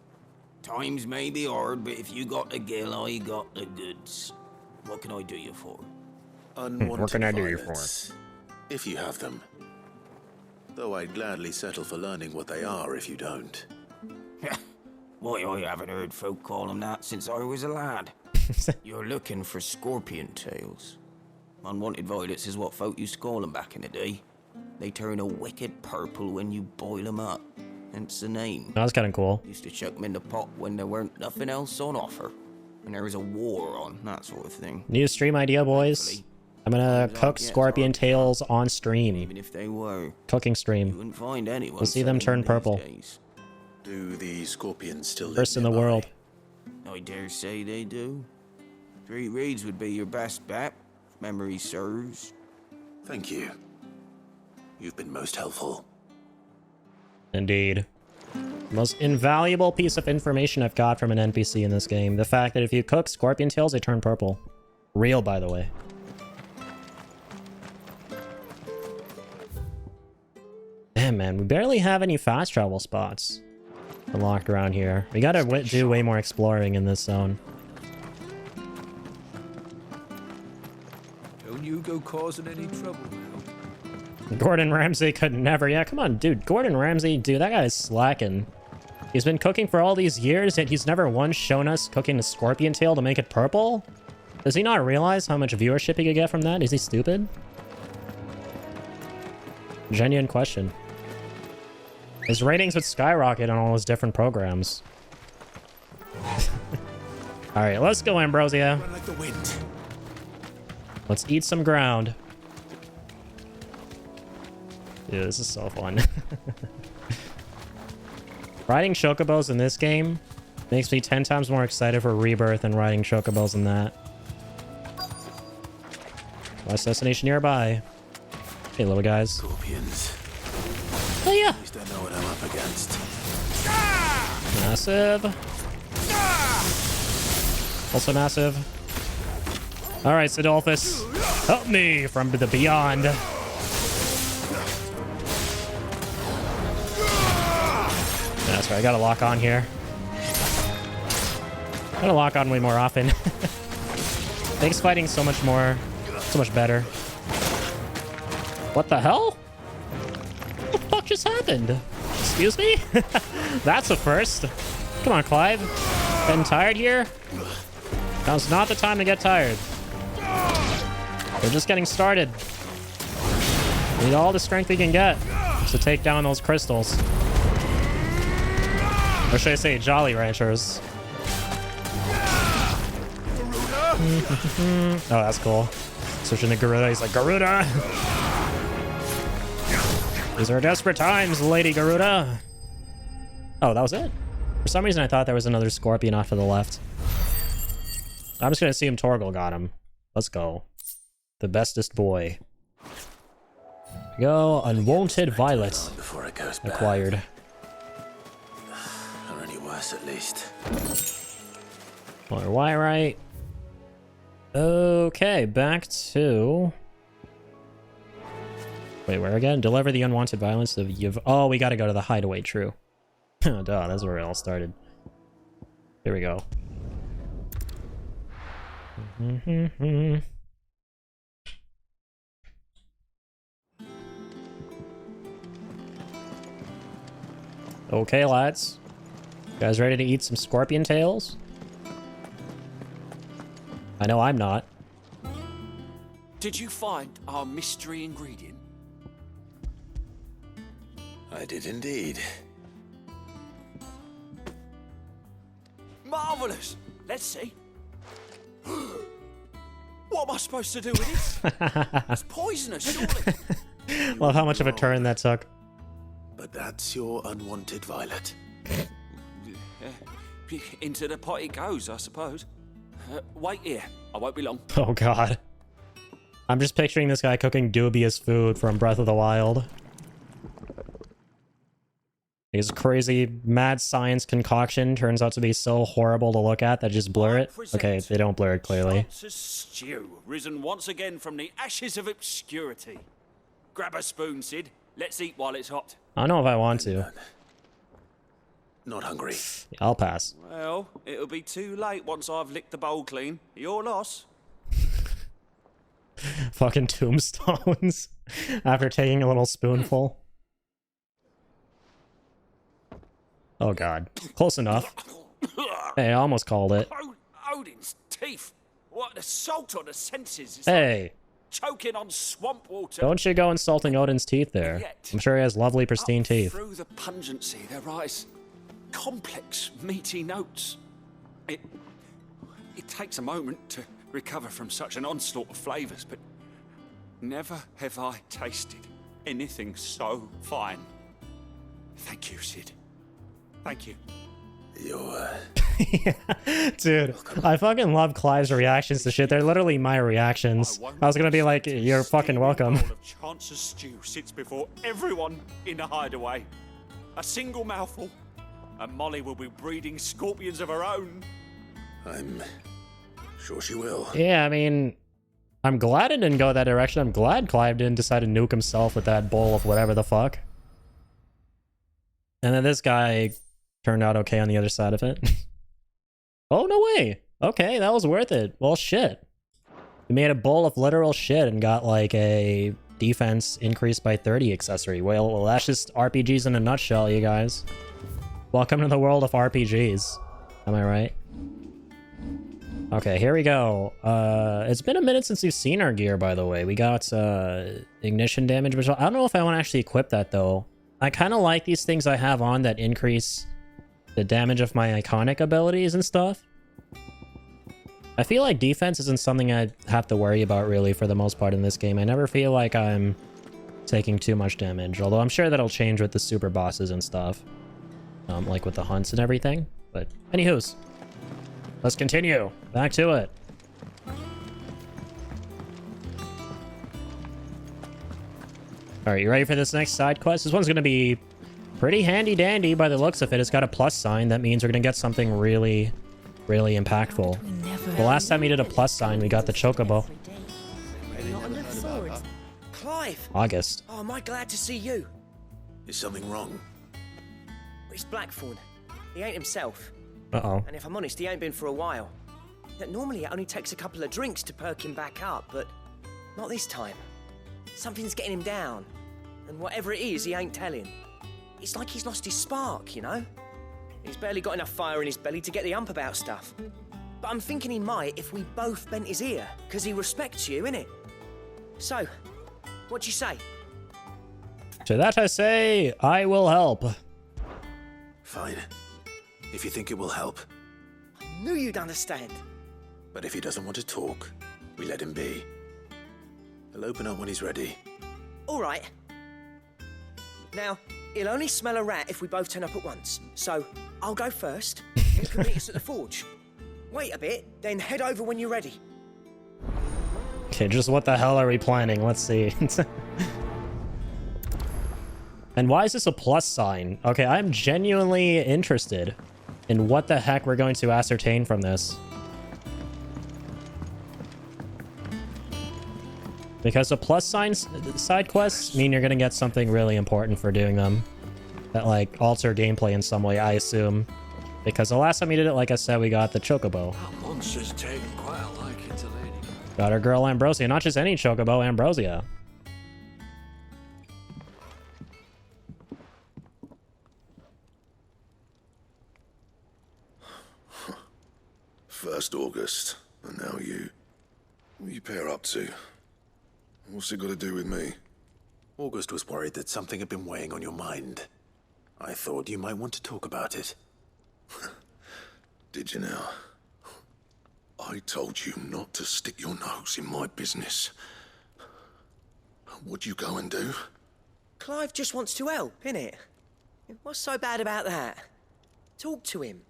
Times may be hard, but if you got the gill, I got the goods. What can I do you for? Unwanted What can I do you violets, if you have them. Though I'd gladly settle for learning what they are if you don't. Why, I haven't heard folk call them that since I was a lad. You're looking for scorpion tails. Unwanted violets is what folk used to call them back in the day. They turn a wicked purple when you boil them up. Hence the name. That was kind of cool. Used to chuck them in the pot when there weren't nothing else on offer. When there was a war on, that sort of thing. New stream idea, boys. I'm gonna cook scorpion tails on stream. Even if they were. Cooking You stream. wouldn't find anyone. We'll see them turn purple. Do the scorpions still live First in the nearby? world. I dare say they do. 3 Reeds would be your best bet, if memory serves. Thank you. You've been most helpful. Indeed. Most invaluable piece of information I've got from an NPC in this game. The fact that if you cook scorpion tails, they turn purple. Real, by the way. Damn, man. We barely have any fast travel spots unlocked around here. We gotta do way more exploring in this zone. Don't you go causing any trouble now. Gordon Ramsay could never. Yeah, come on, dude. Gordon Ramsay, dude, that guy's slacking. He's been cooking for all these years, yet he's never once shown us cooking a scorpion tail to make it purple? Does he not realize how much viewership he could get from that? Is he stupid? Genuine question. His ratings would skyrocket on all his different programs. Alright, let's go, Ambrosia. Run like the wind. Let's eat some ground. Dude, this is so fun. Riding chocobos in this game makes me 10 times more excited for Rebirth than riding chocobos in that. Last destination nearby. Hey, little guys. Scorpions. Oh, yeah. At least I know what I'm up against. Massive. Also massive. Alright, Sidolphus. Help me from the beyond. That's right, I gotta lock on here. Gotta lock on way more often. Makes fighting so much better. What the hell? What the fuck just happened? Excuse me? That's a first. Come on, Clive. Getting tired here? Now's not the time to get tired. We're just getting started. We need all the strength we can get to take down those crystals. Or should I say Jolly Ranchers? Oh, that's cool. Switching to Garuda, he's like, Garuda! These are desperate times, Lady Garuda! Oh, that was it? For some reason I thought there was another scorpion off to the left. I'm just gonna assume Torgal got him. Let's go. The bestest boy. Go, Unwanted Violet. Before it goes bad. Acquired. Or any worse, at least. Or Wyrite. Okay, back to... Wait, where again? Deliver the unwanted violence of Yv... Oh, we gotta go to the hideaway, true. Duh, that's where it all started. Here we go. Okay, lads. You guys ready to eat some scorpion tails? I know I'm not. Did you find our mystery ingredient? I did indeed. Marvelous! Let's see. What am I supposed to do with this? It's poisonous, surely. Love how much of a turn that took. But that's your unwanted violet. Into the pot it goes, I suppose. Wait here. I won't be long. Oh, God. I'm just picturing this guy cooking dubious food from Breath of the Wild. His crazy mad science concoction turns out to be so horrible to look at that just blur it. Okay, they don't blur it clearly. Chance's stew, risen once again from the ashes of obscurity. Grab a spoon, Sid. Let's eat while it's hot. I don't know if I want to. Not hungry. I'll pass. Well, it'll be too late once I've licked the bowl clean. Your loss. Fucking tombstones. After taking a little spoonful. Oh, God. Close enough. Hey, I almost called it. Odin's teeth. What an assault on the senses. It's Hey. like choking on swamp water. Don't you go insulting Odin's teeth there. I'm sure he has lovely, pristine teeth. Through the pungency, there rise complex, meaty notes. It takes a moment to recover from such an onslaught of flavors, but never have I tasted anything so fine. Thank you, Sid. Thank you. You're... Dude, I fucking love Clive's reactions to shit. They're literally my reactions. I was gonna be like, you're fucking welcome. A bowl of Chance's stew sits before everyone in the hideaway. A single mouthful, and Molly will be breeding scorpions of her own. I'm sure she will. Yeah, I mean, I'm glad it didn't go that direction. I'm glad Clive didn't decide to nuke himself with that bowl of whatever the fuck. And then this guy turned out okay on the other side of it. Oh, no way. Okay, that was worth it. Well, shit. We made a bowl of literal shit and got like a defense increased by 30 accessory. Well, that's just RPGs in a nutshell, you guys. Welcome to the world of RPGs. Am I right? Okay, here we go. It's been a minute since we've seen our gear, by the way. We got ignition damage, which I don't know if I want to actually equip that, though. I kind of like these things I have on that increase the damage of my iconic abilities and stuff. I feel like defense isn't something I have to worry about, really, for the most part in this game. I never feel like I'm taking too much damage, although I'm sure that'll change with the super bosses and stuff. Like with the hunts and everything. But, anywho's. Let's continue. Back to it. Alright, you ready for this next side quest? This one's going to be pretty handy-dandy by the looks of it. It's got a plus sign. That means we're going to get something really, really impactful. The last time we did a plus sign, we got the Chocobo. Clive! August. Oh, am I glad to see you? Is something wrong? It's Blackthorn. He ain't himself. Uh-oh. And if I'm honest, he ain't been for a while. Normally it only takes a couple of drinks to perk him back up, but not this time. Something's getting him down. And whatever it is, he ain't telling. It's like he's lost his spark, you know? He's barely got enough fire in his belly to get the ump about stuff. But I'm thinking he might if we both bent his ear, because he respects you, innit? So, what you say? To that I say, I will help. Fine. If you think it will help. I knew you'd understand. But if he doesn't want to talk, we let him be. He'll open up when he's ready. All right. Now, he'll only smell a rat if we both turn up at once. So, I'll go first. You can meet us at the forge. Wait a bit, then head over when you're ready. Okay, just what the hell are we planning? Let's see. And why is this a plus sign? Okay, I'm genuinely interested in what the heck we're going to ascertain from this. Because the plus signs side quests mean you're going to get something really important for doing them. That, like, alter gameplay in some way, I assume. Because the last time we did it, like I said, we got the Chocobo. Monster's taken quite a liking to Lady. Got our girl Ambrosia. Not just any Chocobo, Ambrosia. First August, and now you. What are you pair up to? What's it got to do with me? August was worried that something had been weighing on your mind. I thought you might want to talk about it. Did you now? I told you not to stick your nose in my business. What'd you go and do? Clive just wants to help, innit? What's so bad about that? Talk to him.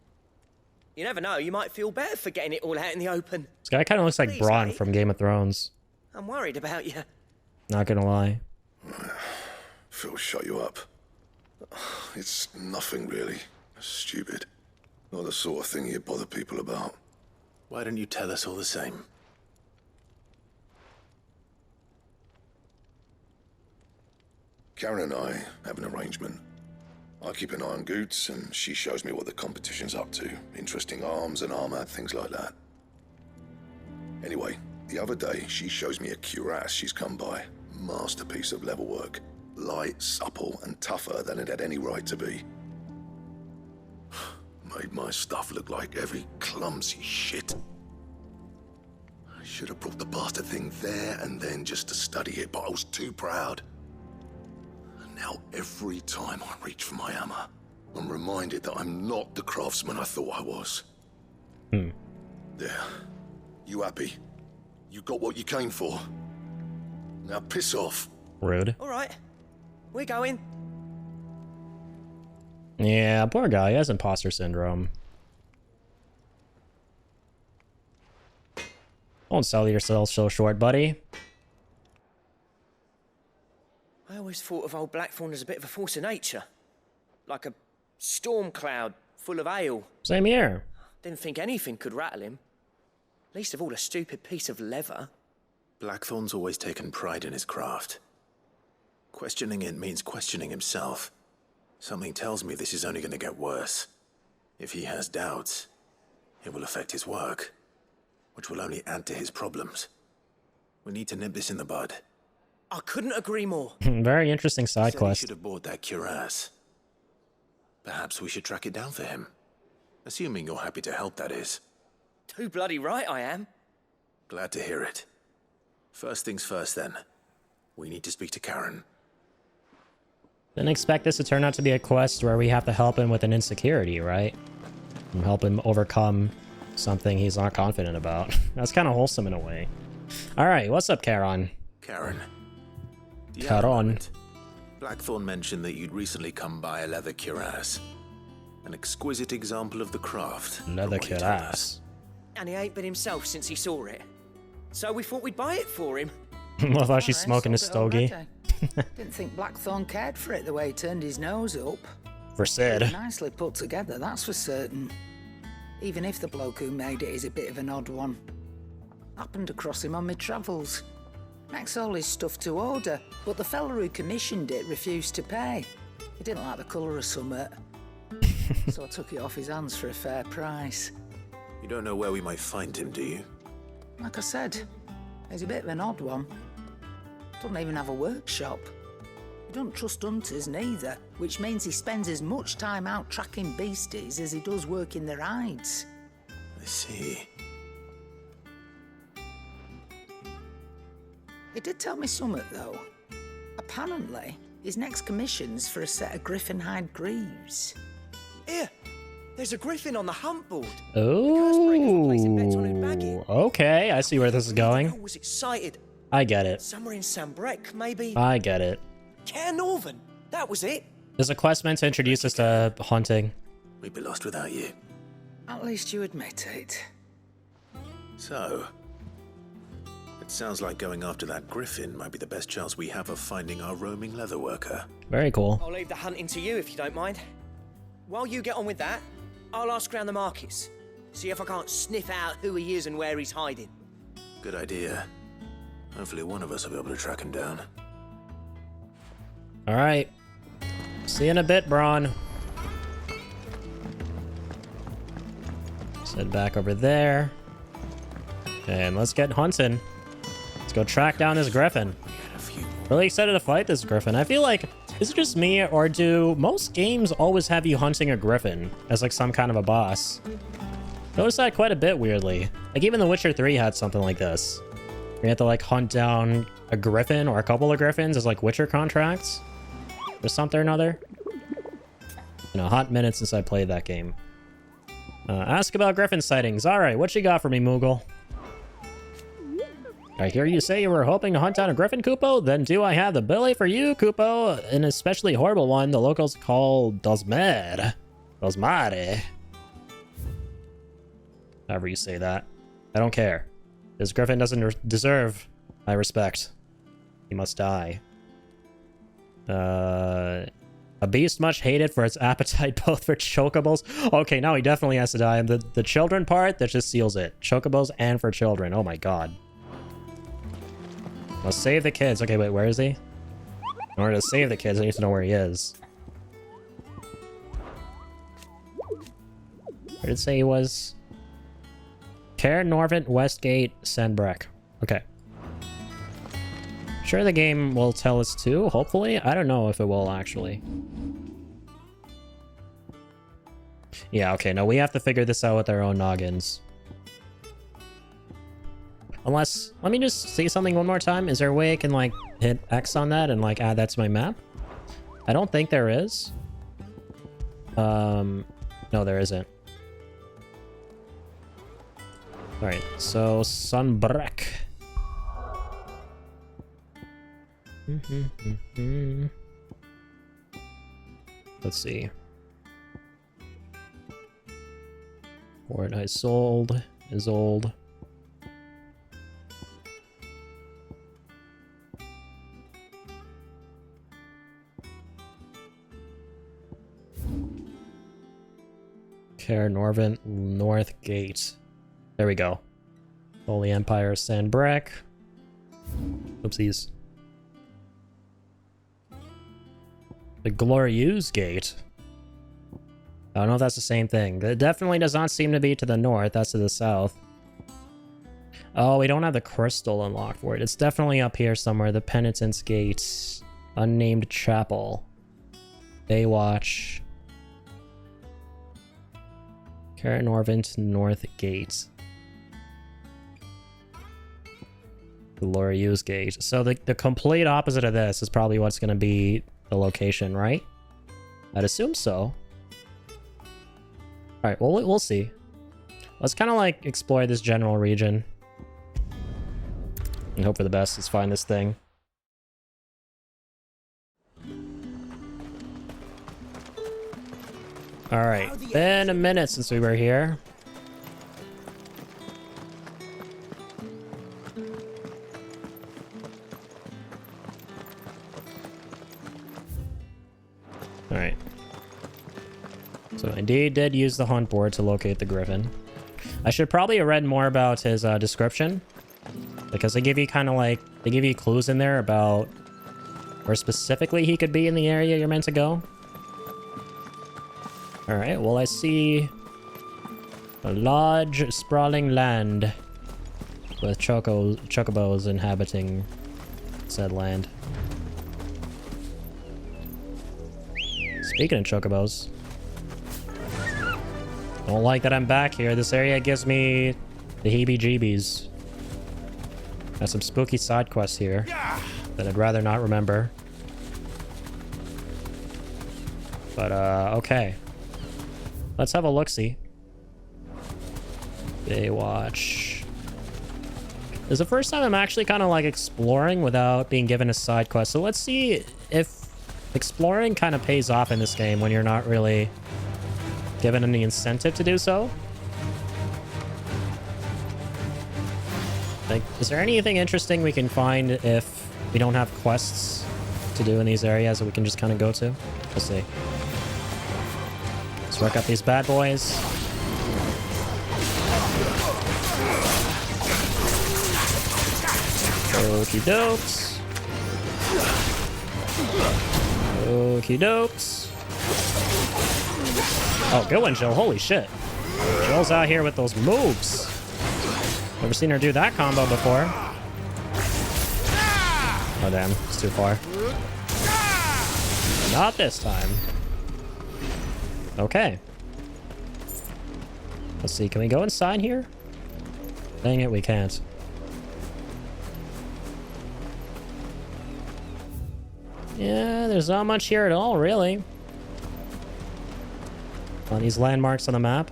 You never know, you might feel better for getting it all out in the open. This guy kind of looks like Please, Bronn mate. from Game of Thrones. I'm worried about you. Not gonna lie. Phil, shut you up. It's nothing really. Stupid. Not the sort of thing you bother people about. Why don't you tell us all the same? Karen and I have an arrangement. I keep an eye on Goots, and she shows me what the competition's up to. Interesting arms and armor, things like that. Anyway, the other day, she shows me a cuirass she's come by. Masterpiece of level work. Light, supple, and tougher than it had any right to be. Made my stuff look like heavy, clumsy shit. I should have brought the bastard thing there and then just to study it, but I was too proud. And now every time I reach for my hammer, I'm reminded that I'm not the craftsman I thought I was. There. You happy? You got what you came for? Now piss off. Rude. All right, we're going. Yeah, poor guy. He has imposter syndrome. Don't sell yourself so short, buddy. I always thought of old Blackthorn as a bit of a force of nature. Like a storm cloud full of ale. Same here. Didn't think anything could rattle him. Least of all a stupid piece of leather. Blackthorn's always taken pride in his craft. Questioning it means questioning himself. Something tells me this is only going to get worse. If he has doubts, it will affect his work, which will only add to his problems. We need to nip this in the bud. I couldn't agree more. Very interesting side He quest. should have bought that cuirass. Perhaps we should track it down for him. Assuming you're happy to help, that is. Too bloody right I am. Glad to hear it. First things first, then. We need to speak to Karen. Didn't expect this to turn out to be a quest where we have to help him with an insecurity, right? And help him overcome something he's not confident about. That's kind of wholesome in a way. Alright, what's up, Karen? Karen. Do you have a Karen. moment? Blackthorn mentioned that you'd recently come by a leather cuirass. An exquisite example of the craft. Leather cuirass. And he ain't been himself since he saw it. So we thought we'd buy it for him. I thought she's smoking a sold it stogie. already. Didn't think Blackthorn cared for it the way he turned his nose up. For Sid. Nicely put together, that's for certain. Even if the bloke who made it is a bit of an odd one. Happened across him on my travels. Makes all his stuff to order, but the fella who commissioned it refused to pay. He didn't like the colour of summit. So I took it off his hands for a fair price. You don't know where we might find him, do you? Like I said, he's a bit of an odd one. Doesn't even have a workshop. He doesn't trust hunters neither, which means he spends as much time out tracking beasties as he does working their hides. I see. He did tell me something, though. Apparently, his next commission's for a set of griffin hide greaves. Here, there's a griffin on the hunt board. Oh, okay. I see where this is I going. was excited. I get it. Somewhere in Sambrec, maybe. I get it. Care Northern. That was it. There's a quest meant to introduce us to hunting. We'd be lost without you. At least you admit it. So, it sounds like going after that griffin might be the best chance we have of finding our roaming leatherworker. Very cool. I'll leave the hunting to you if you don't mind. While you get on with that, I'll ask around the markets. See if I can't sniff out who he is and where he's hiding. Good idea. Hopefully one of us will be able to track him down. Alright. See you in a bit, Braun. Let's head back over there. And let's get hunting. Let's go track down this griffin. Really excited to fight this griffin. I feel like, is it just me, or do most games always have you hunting a griffin as like some kind of a boss? Noticed that quite a bit, weirdly. Like even The Witcher 3 had something like this. You have to like hunt down a griffin or a couple of griffins as like Witcher contracts or something or another. In a hot minute since I played that game. Ask about griffin sightings. Alright, what you got for me, Moogle? I hear you say you were hoping to hunt down a griffin, Kupo? Then do I have the ability for you, Kupo? An especially horrible one the locals call Dosmed. Dosmare. However you say that. I don't care. This griffin doesn't deserve my respect. He must die. A beast much hated for its appetite both for chocobos. Okay, now he definitely has to die. The children part, that just seals it. Chocobos and for children. Oh my god. Must save the kids. Okay, wait, where is he? In order to save the kids, I need to know where he is. Where did it say he was? Care Norvent, Westgate, Sandbreck. Okay. Sure, the game will tell us too, hopefully. I don't know if it will, actually. Yeah, okay, no, we have to figure this out with our own noggins. Unless, let me just say something one more time. Is there a way I can, like, hit X on that and, like, add that to my map? I don't think there is. No, there isn't. Alright, so Sunbreck. Let's see. What I sold is old. Kaer Norvent North Gate. There we go. Holy Empire Sanbreque. Oopsies. The Glorious Gate. I don't know if that's the same thing. It definitely does not seem to be to the north. That's to the south. Oh, we don't have the crystal unlocked for it. It's definitely up here somewhere. The Penitence Gate. Unnamed Chapel. Baywatch. Kaer Norvent North Gate. Glorious Gate. So the complete opposite of this is probably what's going to be the location, right? I'd assume so. Alright, well, we'll see. Let's kind of like explore this general region. And hope for the best. Let's find this thing. Alright, been a minute since we were here. Alright. So indeed did use the hunt board to locate the griffin. I should probably have read more about his description. Because they give you kind of like, they give you clues in there about where specifically he could be in the area you're meant to go. Alright, well I see a large sprawling land with chocobos inhabiting said land. Speaking of chocobos, don't like that I'm back here. This area gives me the heebie-jeebies. Got some spooky side quests here that I'd rather not remember. But, okay. Let's have a look-see. Baywatch. This is the first time I'm actually kind of like exploring without being given a side quest. So let's see if exploring kind of pays off in this game when you're not really given any incentive to do so. Like, is there anything interesting we can find if we don't have quests to do in these areas that we can just kind of go to? We'll see. Let's work up these bad boys. Okie dokes. Okie dokes. Oh, good one, Jill. Holy shit. Jill's out here with those moves. Never seen her do that combo before. Oh, damn. It's too far. Not this time. Okay. Let's see. Can we go inside here? Dang it, we can't. Yeah, there's not much here at all, really. On these landmarks on the map.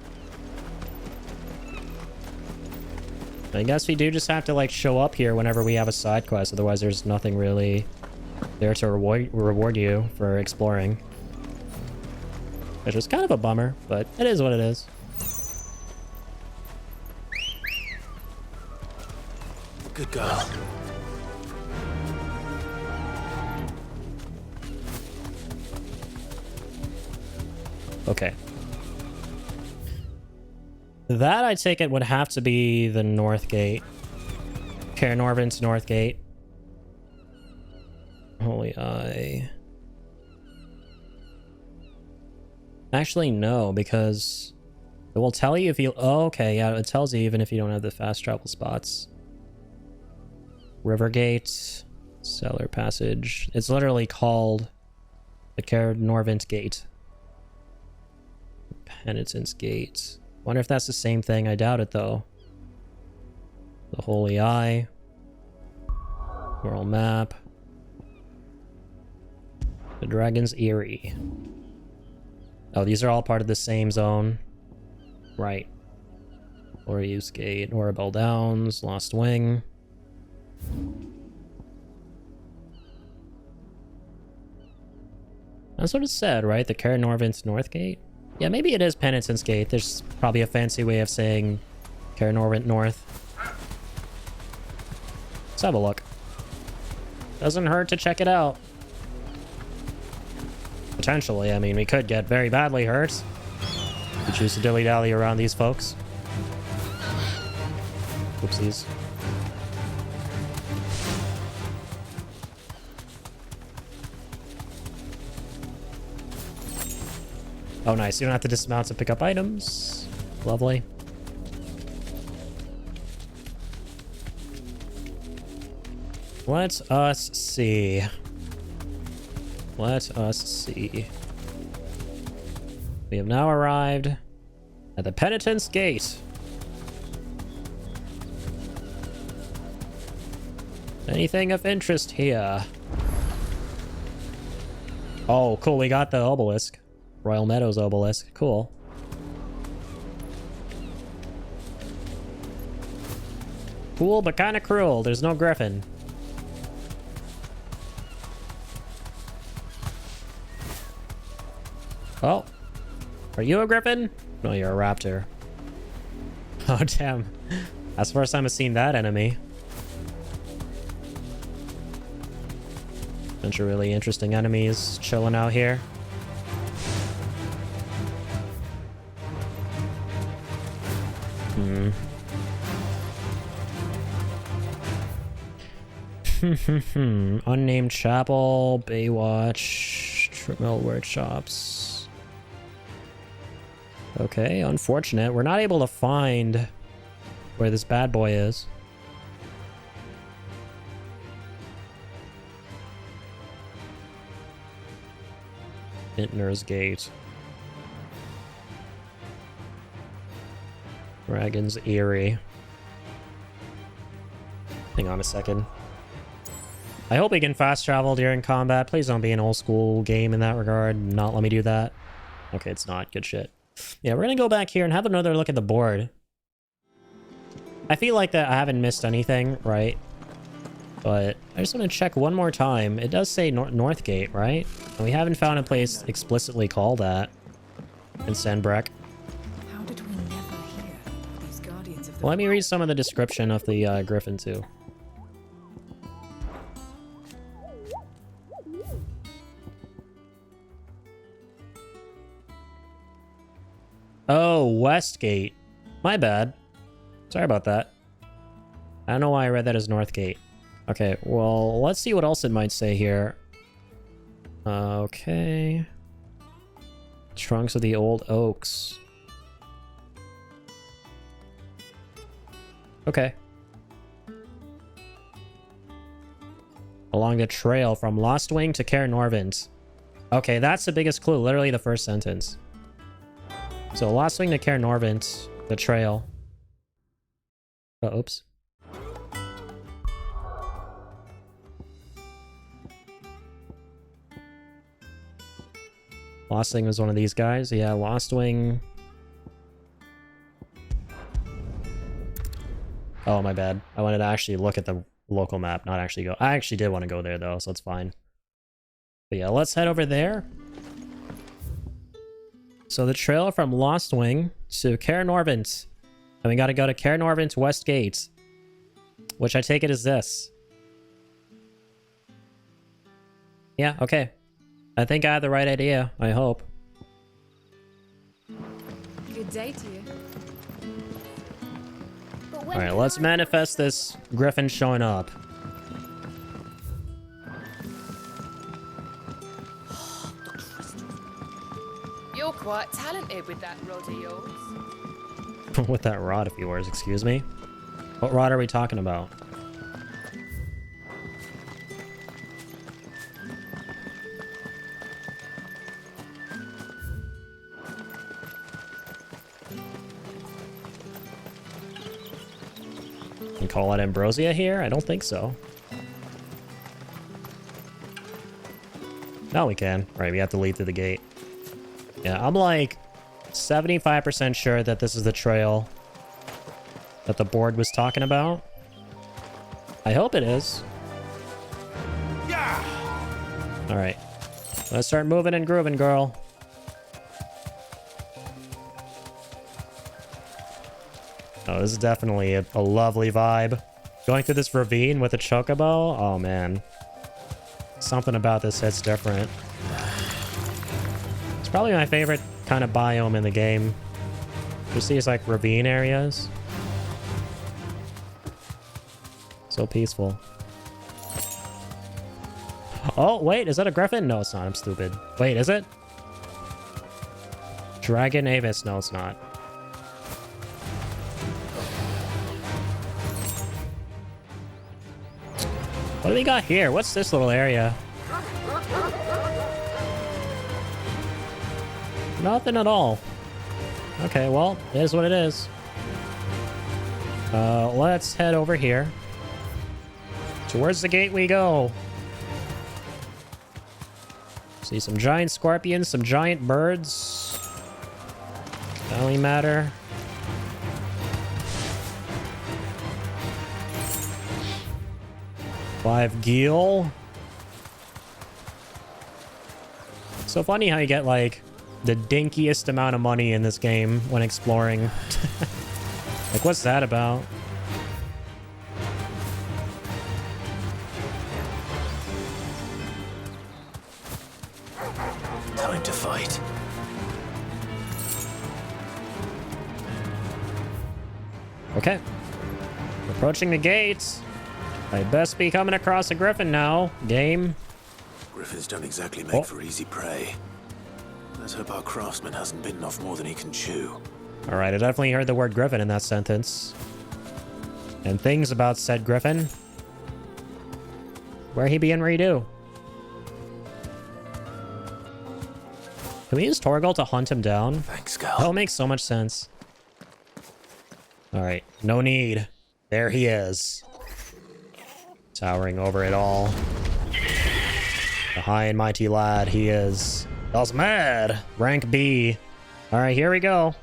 I guess we do just have to like show up here whenever we have a side quest, otherwise there's nothing really there to reward you for exploring. Which is kind of a bummer, but it is what it is. Good girl. Okay. That, I take it, would have to be the North Gate. Kaer Norvent's North Gate. Holy Eye. Actually, no, because it will tell you if you... Oh, okay, yeah, it tells you even if you don't have the fast travel spots. Rivergate. Cellar Passage. It's literally called the Kaer Norvent Gate. Penitence Gate. Wonder if that's the same thing. I doubt it, though. The Holy Eye. World Map. The Dragon's Eyrie. Oh, these are all part of the same zone. Right. Glorious Gate. Oribel Downs. Lost Wing. That's what it said, right? The Kaer Norvent North Gate? Yeah, maybe it is Penitence Gate. There's probably a fancy way of saying Kaer Norvent North. Let's have a look. Doesn't hurt to check it out. Potentially, I mean, we could get very badly hurt. You choose to dilly-dally around these folks. Oopsies. Oh, nice. You don't have to dismount to pick up items. Lovely. Let us see. Let us see. We have now arrived at the Penitence Gate. Anything of interest here? Oh, cool. We got the obelisk. Royal Meadows obelisk. Cool. Cool, but kind of cruel. There's no griffin. Oh. Are you a griffin? No, you're a raptor. Oh, damn. That's the first time I've seen that enemy. Bunch of really interesting enemies chilling out here. Unnamed Chapel, Baywatch, Treadmill Workshops. Okay, unfortunate. We're not able to find where this bad boy is. Vintner's Gate. Dragon's Eyrie. Hang on a second. I hope we can fast travel during combat. Please don't be an old school game in that regard. Not let me do that. Okay, it's not. Good shit. Yeah, we're gonna go back here and have another look at the board. I feel like that I haven't missed anything, right? But I just want to check one more time. It does say Northgate, right? And we haven't found a place explicitly called that in Sanbreque. How did we never hear these guardians of the... Well, let me read some of the description of the griffin too. Oh, Westgate. My bad. Sorry about that. I don't know why I read that as Northgate. Okay, well, let's see what else it might say here. Okay. Trunks of the old oaks. Okay. Along the trail from Lostwing to Caer Norvent. Okay, that's the biggest clue. Literally the first sentence. So Lostwing to Caer Norvent, the trail. Oh, oops. Lostwing was one of these guys. Yeah, Lostwing. Oh, my bad. I wanted to actually look at the local map, not actually go. I actually did want to go there, though, so it's fine. But yeah, let's head over there. So the trail from Lostwing to Caer Norvent. And we gotta go to Caer Norvent West Gate. Which I take it is this. Yeah, okay. I think I have the right idea, I hope. Good day to you. Alright, let's manifest this griffin showing up. You're quite talented with that rod of yours. With that rod of yours, excuse me? What rod are we talking about? You call it Ambrosia here? I don't think so. No, we can. Right, we have to lead through the gate. Yeah, I'm like 75% sure that this is the trail that the board was talking about. I hope it is. Yeah. All right. Let's start moving and grooving, girl. Oh, this is definitely a lovely vibe. Going through this ravine with a chocobo? Oh, man. Something about this hits different. It's probably my favorite kind of biome in the game. Just these like ravine areas. So peaceful. Oh, wait, is that a griffin? No, it's not. I'm stupid. Wait, is it? Dragon Avis? No, it's not. What do we got here? What's this little area? Nothing at all. Okay, well, it is what it is. Let's head over here. Towards the gate we go. See some giant scorpions, some giant birds. Don't really matter. Five Gil. So funny how you get like the dinkiest amount of money in this game when exploring. Like, what's that about? Time to fight. Okay. Approaching the gates. I best be coming across a griffin now. Game. Griffins don't exactly make for easy prey. Let's hope our craftsman hasn't bitten off more than he can chew. Alright, I definitely heard the word griffin in that sentence. And things about said griffin. Where he be and where he do? Can we use Torgal to hunt him down? Thanks, Gal. That'll make so much sense. Alright, no need. There he is. Towering over it all. The high and mighty lad he is. Osmad! Rank B. Alright, here we go.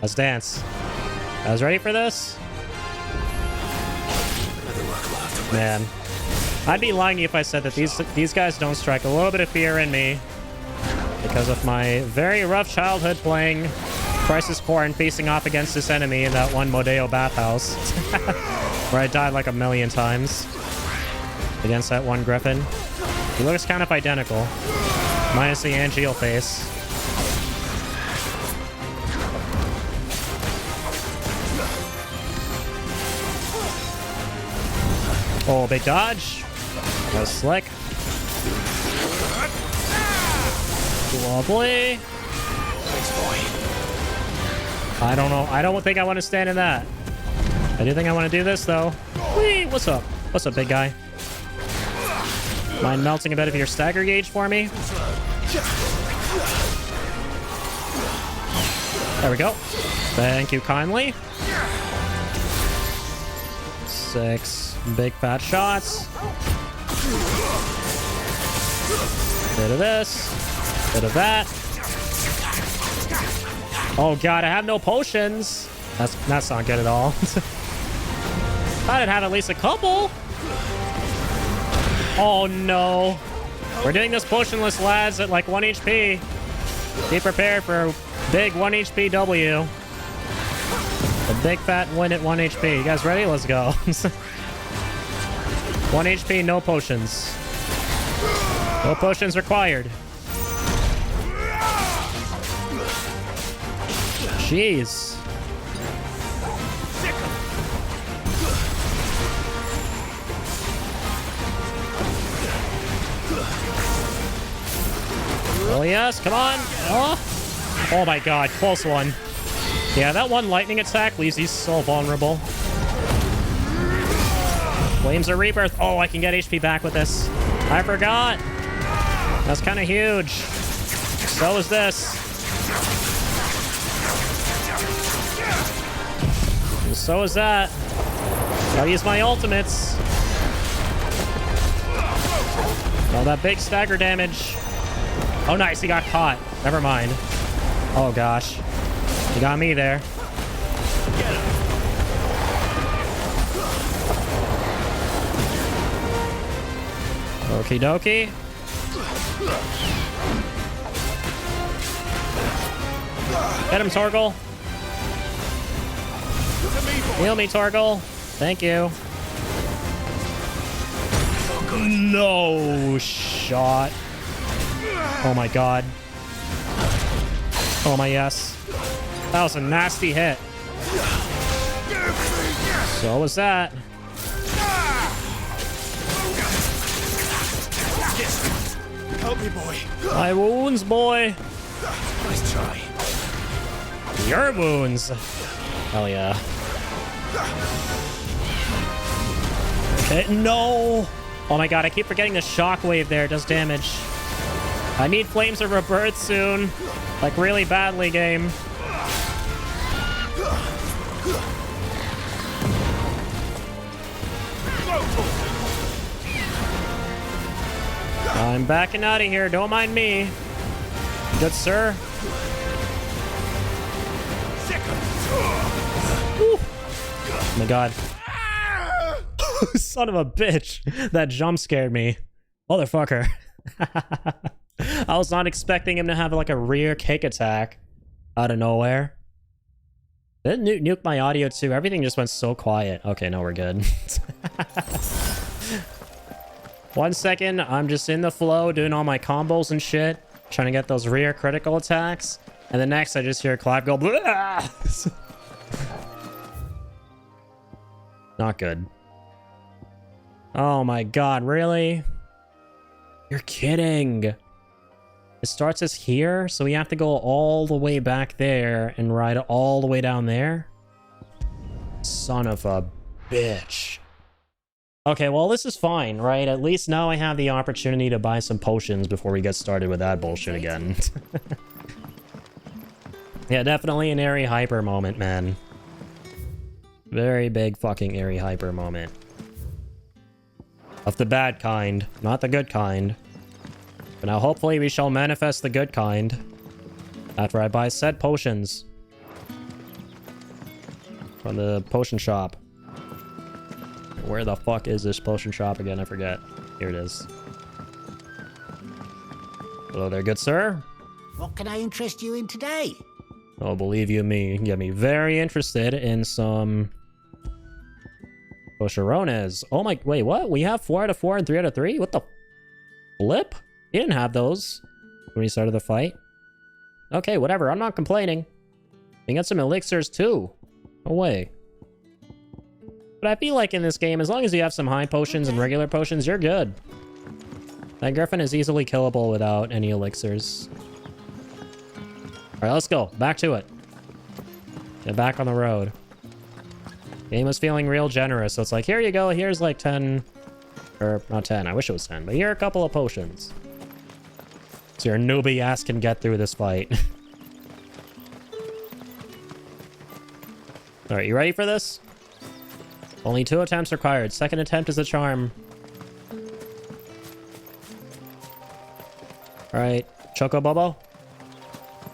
Let's dance. I was ready for this? Man. I'd be lying to you if I said that these guys don't strike a little bit of fear in me. Because of my very rough childhood playing Crisis Core and facing off against this enemy in that one Modeo bathhouse. Where I died like a million times. Against that one griffin. He looks kind of identical. Minus the Angeal face. Oh, big dodge. That was slick. Lovely. I don't know. I don't think I want to stand in that. I do think I want to do this, though. Whee! What's up? What's up, big guy? Mind melting a bit of your stagger gauge for me? There we go. Thank you kindly. 6 big fat shots. Bit of this. Bit of that. Oh god, I have no potions. That's not good at all. Thought I'd have at least a couple. Oh no. We're doing this potionless, lads, at like 1 HP. Be prepared for a big 1 HP W. A big fat win at 1 HP. You guys ready? Let's go. 1 HP, no potions. No potions required. Jeez. Oh yes, come on. Oh my god, close one. Yeah, that one lightning attack leaves you so vulnerable. Flames of Rebirth. Oh, I can get HP back with this. I forgot. That's kind of huge. So is this. And so is that. I'll use my ultimates. Oh, that big stagger damage. Oh, nice. He got caught. Never mind. Oh, gosh. He got me there. Okie dokie. Get him, Torgal. Heal me, Torgal. Thank you. No shot. Oh my god. Oh my yes. That was a nasty hit. So was that. Help me, boy. My wounds, boy. Nice try. Your wounds. Hell yeah. Okay, no. Oh my god, I keep forgetting the shockwave there does damage. I need Flames of Rebirth soon. Like, really badly, game. I'm backing out of here. Don't mind me. Good sir. Woo. Oh my god. Son of a bitch. That jump scared me. Motherfucker. I was not expecting him to have like a rear kick attack out of nowhere. Did it nuke my audio too? Everything just went so quiet. Okay, no, we're good. 1 second, I'm just in the flow doing all my combos and shit, trying to get those rear critical attacks. And the next, I just hear Clive go, "Blah!" Not good. Oh my god, really? You're kidding. It starts as here, so we have to go all the way back there and ride all the way down there? Son of a bitch. Okay, well, this is fine, right? At least now I have the opportunity to buy some potions before we get started with that bullshit again. Yeah, definitely an Airy Hyper moment, man. Very big fucking Airy Hyper moment. Of the bad kind, not the good kind. But now hopefully we shall manifest the good kind after I buy said potions from the potion shop. Where the fuck is this potion shop again? I forget. Here it is. Hello there, good sir. What can I interest you in today? Oh, believe you me, you can get me very interested in some Pocherones. Oh my, wait, what? We have 4 out of 4 and 3 out of 3? What the flip? He didn't have those when we started the fight. Okay, whatever, I'm not complaining. We got some elixirs too. No way. But I feel like in this game, as long as you have some high potions and regular potions, you're good. That Griffin is easily killable without any elixirs. Alright, let's go. Back to it. Get back on the road. Game was feeling real generous, so it's like, here you go, here's like 10... Or, not 10, I wish it was 10, but here are a couple of potions. So your newbie ass can get through this fight. Alright, you ready for this? Only 2 attempts required. Second attempt is a charm. Alright, Choco Bobo.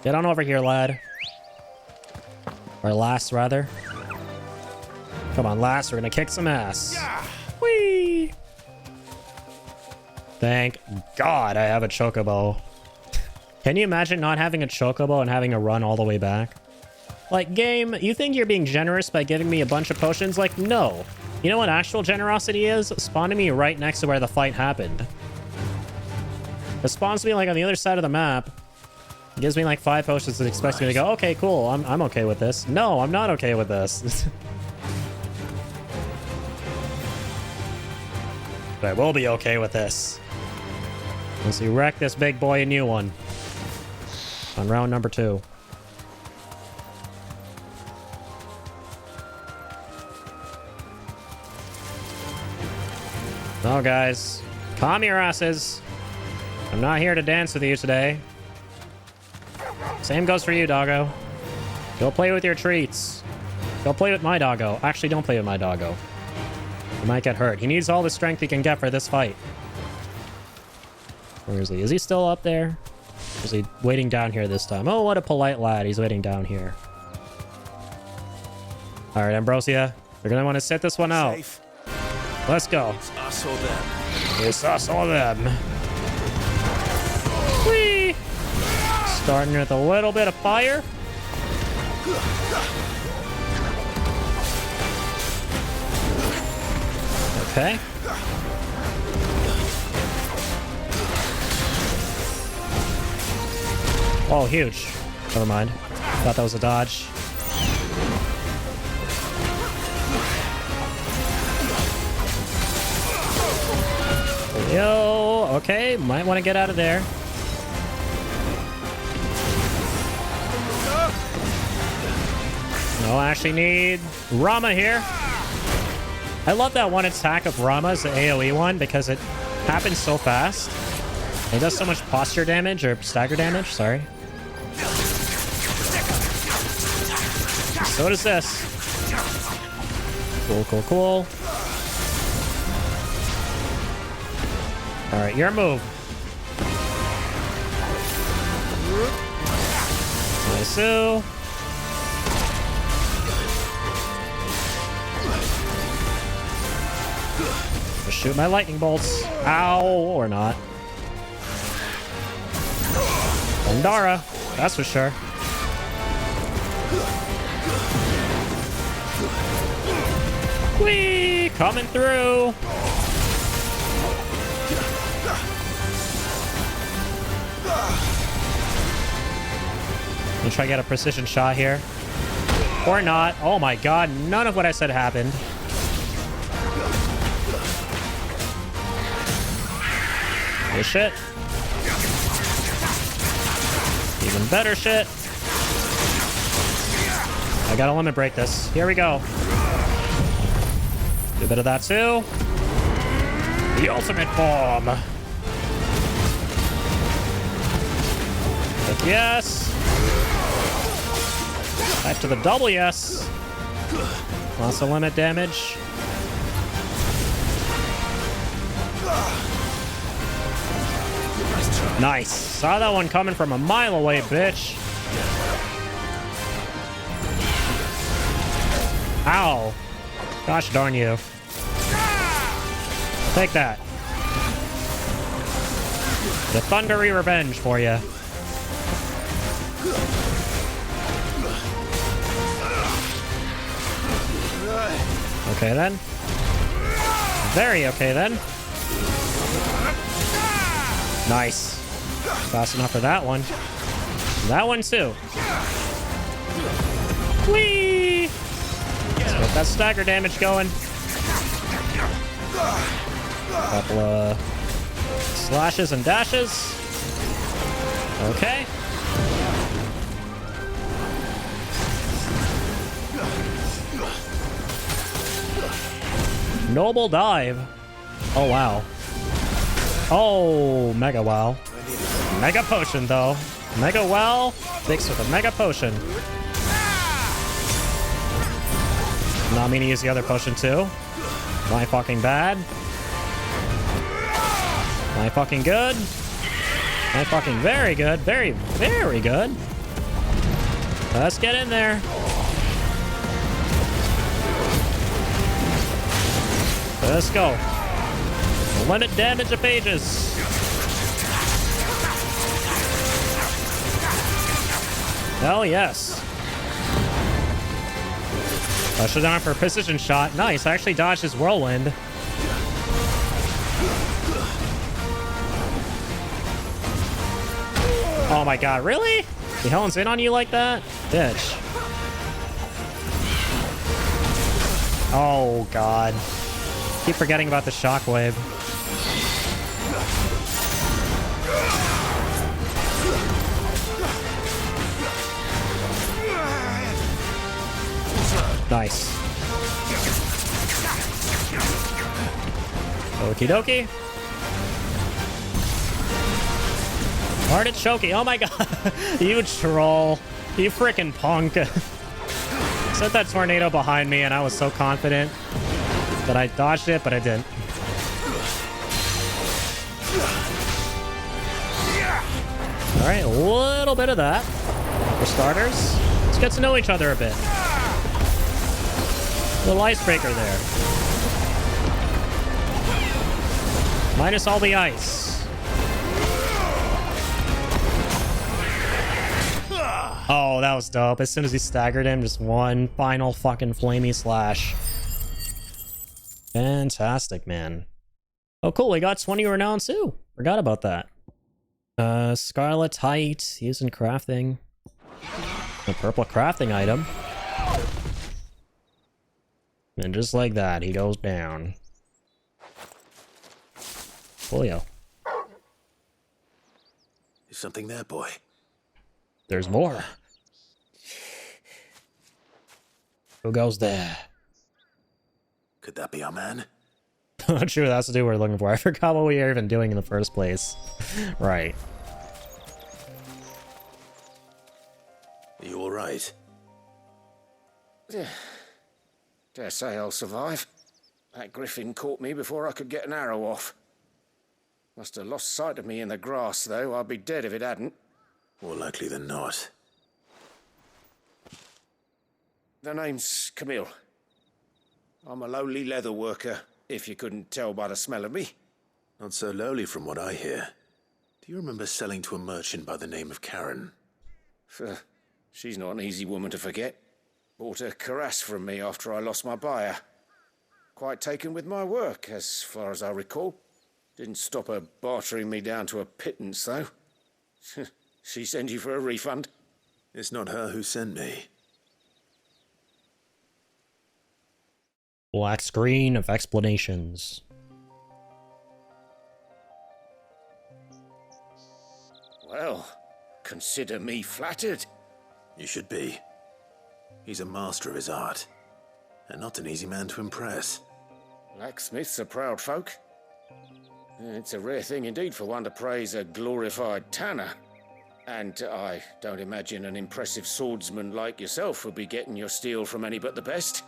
Get on over here, lad. Or lass, rather. Come on, lass, we're gonna kick some ass. Whee! Thank God I have a Chocobo. Can you imagine not having a Chocobo and having to run all the way back? Like, game, you think you're being generous by giving me a bunch of potions? Like, no. You know what actual generosity is? Spawning me right next to where the fight happened. It spawns me, like, on the other side of the map. It gives me, like, 5 potions and expects me to go, okay, cool, I'm okay with this. No, I'm not okay with this. But I will be okay with this. Once we wreck this big boy a new one. On round number 2. No, guys. Calm your asses. I'm not here to dance with you today. Same goes for you, doggo. Go play with your treats. Go play with my doggo. Actually, don't play with my doggo. He might get hurt. He needs all the strength he can get for this fight. Where is he? Is he still up there? Or is he waiting down here this time? Oh, what a polite lad. He's waiting down here. All right, Ambrosia. You're going to want to sit this one out. Safe. Let's go. It's us or them. It's us or them. Whee! Starting with a little bit of fire. Okay. Oh, huge. Never mind. Thought that was a dodge. Yo, okay, might want to get out of there. No, I actually need Rama here. I love that one attack of Rama's, the AoE one, because it happens so fast. It does so much posture damage, or stagger damage, sorry. So does this. Cool, cool, cool. Alright, your move. Nice. Shoot my lightning bolts. Ow, or not. Ondara, that's for sure. Whee! Coming through. Let me try to get a precision shot here. Or not. Oh my god, none of what I said happened. Good shit. Even better shit. I gotta limit break this. Here we go. Do a bit of that too. The ultimate form. But yes. Back to the double yes. Lots of limit damage. Nice. Saw that one coming from a mile away, bitch. Ow. Gosh darn you. Take that. The thundery revenge for you. Okay then. Very okay then. Nice. Fast enough for that one. That one too. Whee! Let's get that stagger damage going. Couple of slashes and dashes. Okay. Noble dive. Oh wow. Oh, mega wow. Mega potion though. Mega well mixed with a mega potion. Not meaning to use the other potion too. My fucking bad. My fucking good. My fucking very good. Very, very good. Let's get in there. Let's go. Limit damage of pages. Hell yes. Push it down for a precision shot. Nice. I actually dodged his whirlwind. Oh my god, really? He hones in on you like that? Bitch. Oh god. Keep forgetting about the shockwave. Nice. Okie dokie. Artichoke. Oh my god. You troll. You freaking punk. Set that tornado behind me and I was so confident that I dodged it, but I didn't. Alright, a little bit of that. For starters, let's get to know each other a bit. Little icebreaker there. Minus all the ice. Oh, that was dope. As soon as he staggered him, just one final fucking flamey slash. Fantastic, man. Oh, cool. We got 20 renown too. Forgot about that. Scarlet Height, using crafting. A purple crafting item. And just like that, he goes down. Coolio. Is something there, boy? There's more. Who goes there? Could that be our man? Not sure that's the dude we're looking for. I forgot what we were even doing in the first place. Right. Are you alright? Dare say I'll survive. That griffin caught me before I could get an arrow off. Must have lost sight of me in the grass, though. I'd be dead if it hadn't. More likely than not. The name's Camille. I'm a lowly leather worker, if you couldn't tell by the smell of me. Not so lowly from what I hear. Do you remember selling to a merchant by the name of Karen? She's not an easy woman to forget. Bought a cuirass from me after I lost my buyer. Quite taken with my work, as far as I recall. Didn't stop her bartering me down to a pittance, though. She send you for a refund? It's not her who sent me. Black screen of explanations. Well, consider me flattered. You should be. He's a master of his art, and not an easy man to impress. Blacksmiths are proud folk. It's a rare thing indeed for one to praise a glorified tanner. And I don't imagine an impressive swordsman like yourself would be getting your steel from any but the best.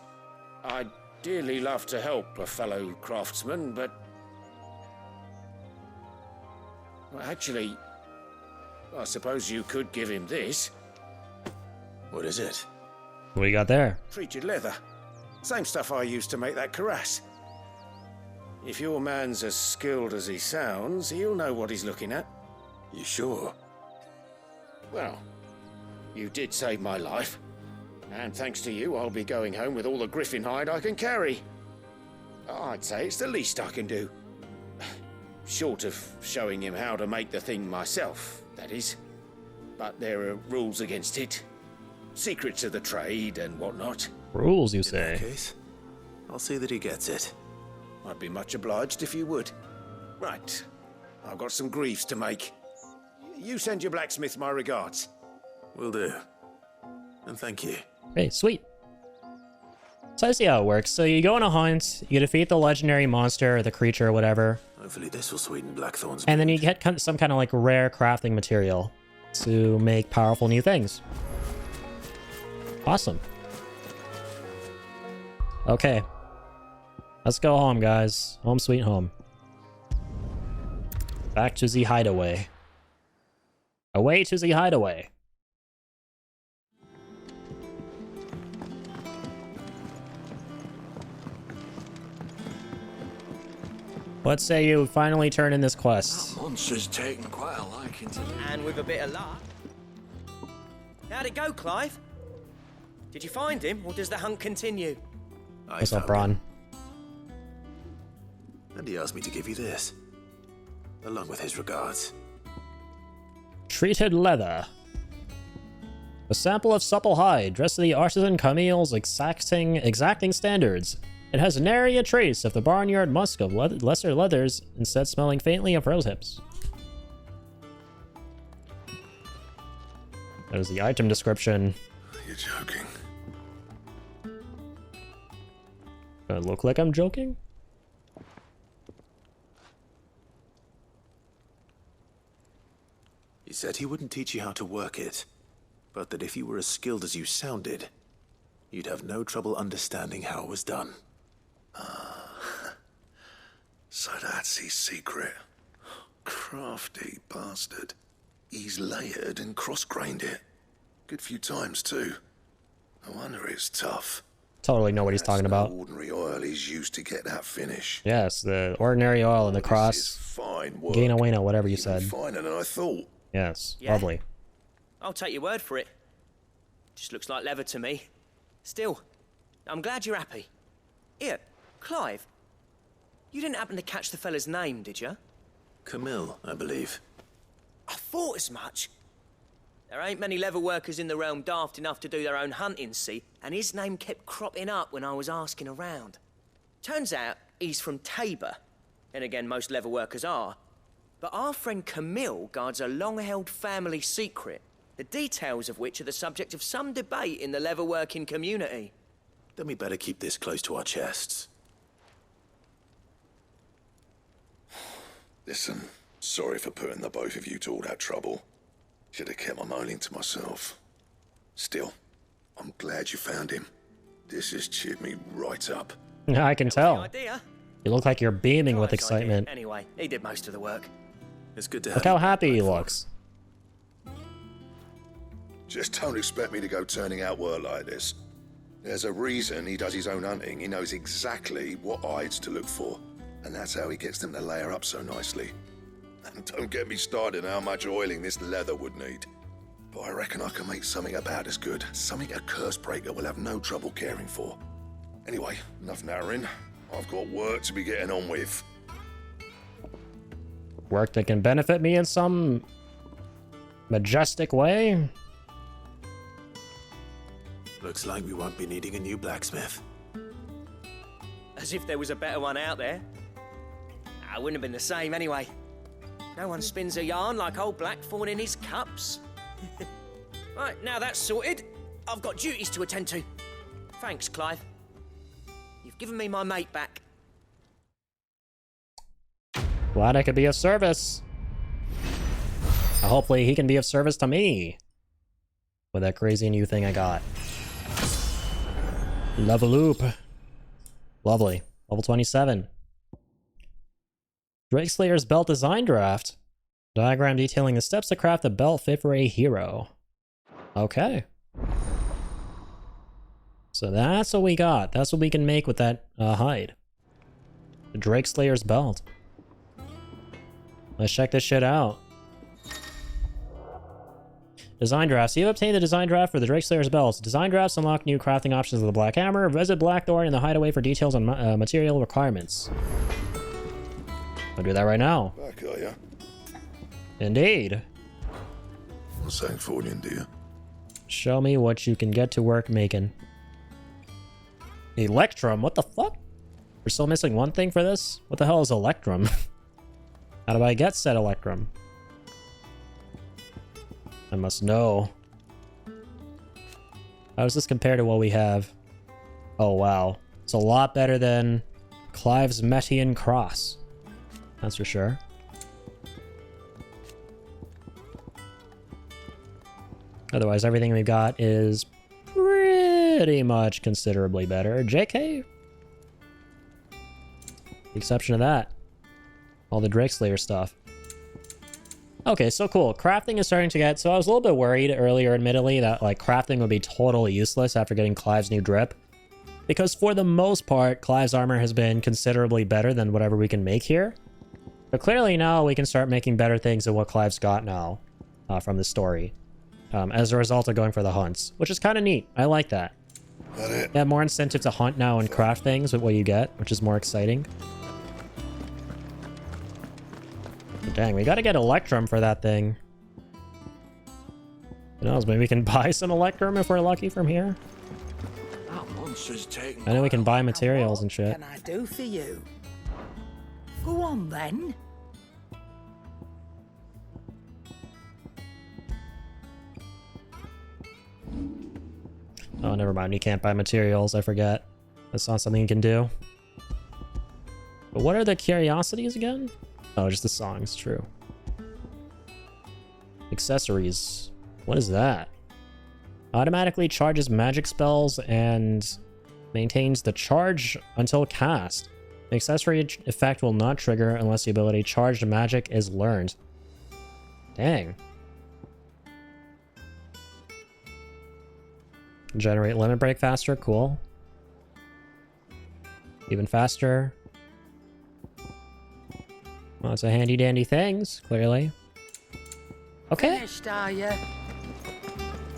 I'd dearly love to help a fellow craftsman, but... Well, actually, I suppose you could give him this. What is it? What do you got there? Treated leather. Same stuff I used to make that cuirass. If your man's as skilled as he sounds, he'll know what he's looking at. You sure? Well, you did save my life. And thanks to you, I'll be going home with all the griffin hide I can carry. I'd say it's the least I can do. Short of showing him how to make the thing myself, that is. But there are rules against it. Secrets of the trade and whatnot. Rules, you In say? that case, I'll see that he gets it. I'd be much obliged if you would. Right. I've got some greaves to make. You send your blacksmith my regards. Will do. And thank you. Hey, sweet. So I see how it works. So you go on a hunt, you defeat the legendary monster, or the creature, or whatever. Hopefully this will sweeten Blackthorn's. And then you get some kind of like rare crafting material to make powerful new things. Awesome. Okay. Let's go home, guys. Home sweet home. Back to the hideaway. Away to the hideaway. Let's say you finally turn in this quest. That monster's taken quite a liking to me. And with a bit of luck. How'd it go, Clive? Did you find him, or does the hunt continue? What's up, Bron? And he asked me to give you this, along with his regards. Treated leather. A sample of supple hide, dressed to the artisan Camille's exacting standards. It has nary a trace of the barnyard musk of lesser leathers, instead smelling faintly of rose hips. That is the item description. You're joking. Does it look like I'm joking? He said he wouldn't teach you how to work it, but that if you were as skilled as you sounded, you'd have no trouble understanding how it was done. So that's his secret. Crafty bastard. He's layered and cross-grained it. Good few times, too. No wonder it's tough. Totally know what he's talking about. Ordinary oil he's used to get that finish. Yes, the ordinary oil and the cross. Fine work. Gaina Wena, whatever you said. Finer than I thought. Yes, Yeah. lovely. I'll take your word for it. Just looks like leather to me. Still, I'm glad you're happy. Here, Clive. You didn't happen to catch the fella's name, did you? Camille, I believe. I thought as much. There ain't many leather workers in the realm daft enough to do their own hunting, see? And his name kept cropping up when I was asking around. Turns out he's from Tabor. And again, most leather workers are. But our friend Camille guards a long-held family secret, the details of which are the subject of some debate in the leather-working community. Then we better keep this close to our chests. Listen, sorry for putting the both of you to all that trouble. Should have kept my moaning to myself. Still, I'm glad you found him. This has cheered me right up. I can tell. Idea. You look like you're beaming with excitement. Anyway, he did most of the work. It's good to have. Look how happy he looks. Just don't expect me to go turning out work like this. There's a reason he does his own hunting. He knows exactly what hides to look for. And that's how he gets them to layer up so nicely. And don't get me started on how much oiling this leather would need. But I reckon I can make something about as good. Something a Cursebreaker will have no trouble caring for. Anyway, enough narrowing. I've got work to be getting on with. Work that can benefit me in some majestic way? Looks like we won't be needing a new blacksmith. As if there was a better one out there. I wouldn't have been the same anyway. No one spins a yarn like old Blackthorn in his cups. Right, now that's sorted, I've got duties to attend to. Thanks, Clive. You've given me my mate back. Glad I could be of service. Hopefully he can be of service to me. With that crazy new thing I got. Level loop. Lovely. Level 27. Drakeslayer's belt design draft. Diagram detailing the steps to craft a belt fit for a hero. Okay. So that's what we got. That's what we can make with that hide. The Drakeslayer's belt. Let's check this shit out. Design drafts. You have obtained the design draft for the Drakeslayer's belt. Design drafts unlock new crafting options of the Black Hammer. Visit Blackthorn in the Hideaway for details on material requirements. I'll do that right now. Back, are ya? Indeed. What's that for you, dear? Show me what you can get to work making. Electrum? What the fuck? We're still missing one thing for this? What the hell is Electrum? How do I get said Electrum? I must know. How does this compare to what we have? Oh, wow. It's a lot better than Clive's Metian Cross. That's for sure. Otherwise, everything we've got is pretty much considerably better. JK? The exception of that. All the Drakeslayer stuff. Okay, so cool. Crafting is starting to get... So I was a little bit worried earlier, admittedly, that like crafting would be totally useless after getting Clive's new drip. Because for the most part, Clive's armor has been considerably better than whatever we can make here. But clearly now we can start making better things than what Clive's got now from the story. As a result of going for the hunts, which is kind of neat. I like that. You have more incentive to hunt now and craft things with what you get, which is more exciting. But dang, we gotta get Electrum for that thing. Who knows, maybe we can buy some Electrum if we're lucky from here. I know we can buy materials and shit. What can I do for you? Go on then. Oh, never mind. You can't buy materials. I forget. That's not something you can do. But what are the curiosities again? Oh, just the songs. True. Accessories. What is that? Automatically charges magic spells and maintains the charge until cast. The accessory effect will not trigger unless the ability charged magic is learned. Dang. Generate limit break faster, cool. Even faster. Well, it's a handy dandy things, clearly. Okay. Finished, are you?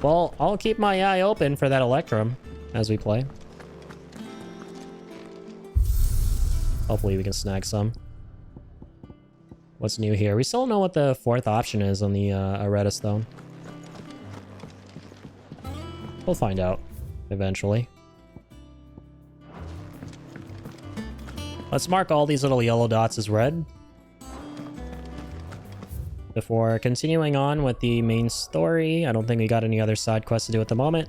Well, I'll keep my eye open for that Electrum as we play. Hopefully we can snag some. What's new here? We still don't know what the fourth option is on the Aretas, though. We'll find out eventually. Let's mark all these little yellow dots as red before continuing on with the main story. I don't think we got any other side quests to do at the moment.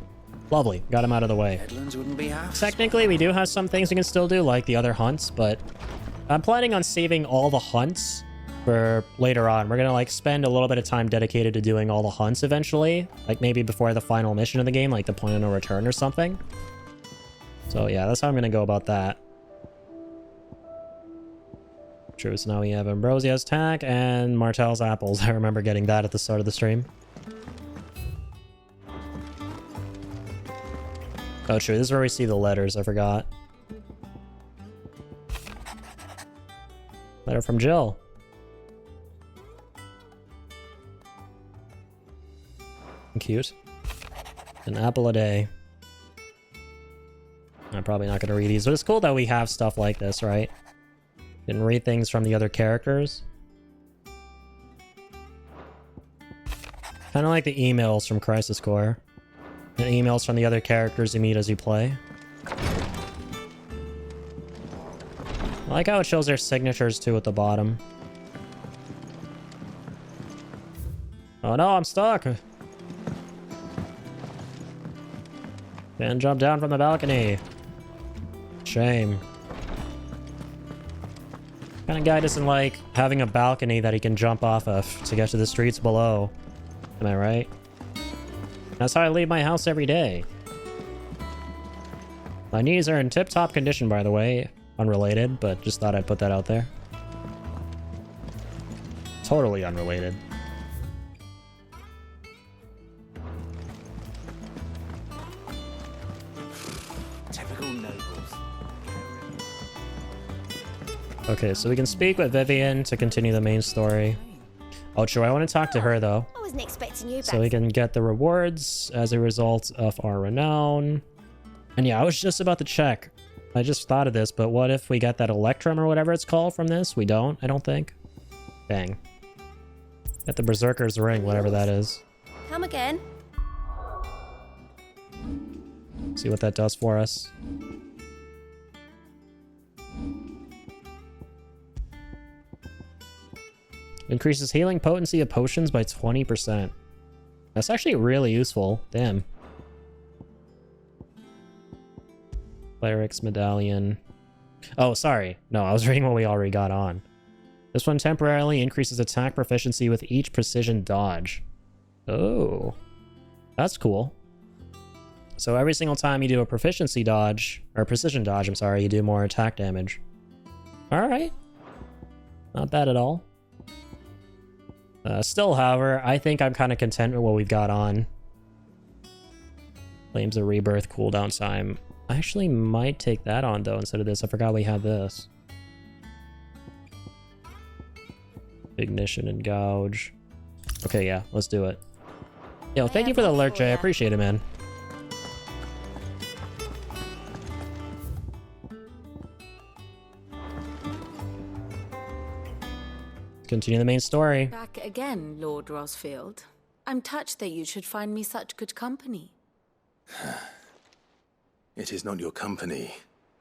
Lovely, got him out of the way. Headlands wouldn't be half. Technically, we do have some things we can still do, like the other hunts, but I'm planning on saving all the hunts for later on. We're gonna like spend a little bit of time dedicated to doing all the hunts eventually, like maybe before the final mission of the game, like the point of no return or something. So yeah, that's how I'm gonna go about that. True, so now we have Ambrosia's Tack and Martel's Apples. I remember getting that at the start of the stream. Oh, true, this is where we see the letters, I forgot. Letter from Jill. Cute. An apple a day. I'm probably not going to read these, but it's cool that we have stuff like this, right? Can read things from the other characters. Kind of like the emails from Crisis Core. And emails from the other characters you meet as you play. I like how it shows their signatures too at the bottom. Oh no, I'm stuck! Can't jump down from the balcony. Shame. What kind of guy doesn't like having a balcony that he can jump off of to get to the streets below? Am I right? That's how I leave my house every day. My knees are in tip-top condition, by the way. Unrelated, but just thought I'd put that out there. Totally unrelated. Typical nobles. Okay, so we can speak with Vivian to continue the main story. Oh, true, I want to talk to her, though. I wasn't expecting you back. So we can get the rewards as a result of our renown. And yeah, I was just about to check. I just thought of this, but what if we get that Electrum or whatever it's called from this? We don't, I don't think. Dang. Get the Berserker's Ring, whatever that is. Come again. See what that does for us. Increases healing potency of potions by 20%. That's actually really useful. Damn. Cleric's Medallion. Oh, sorry. No, I was reading what we already got on. This one temporarily increases attack proficiency with each precision dodge. Oh. That's cool. So every single time you do a proficiency dodge, or precision dodge, I'm sorry, you do more attack damage. Alright. Not bad at all. Still, however, I think I'm kind of content with what we've got on. Flames of Rebirth cooldown time. I actually might take that on, though, instead of this. I forgot we had this. Ignition and Gouge. Okay, yeah, let's do it. Yo, thank you for the alert, Jay. I appreciate it, man. Continue the main story. Back again, Lord Rosfield. I'm touched that you should find me such good company. It is not your company,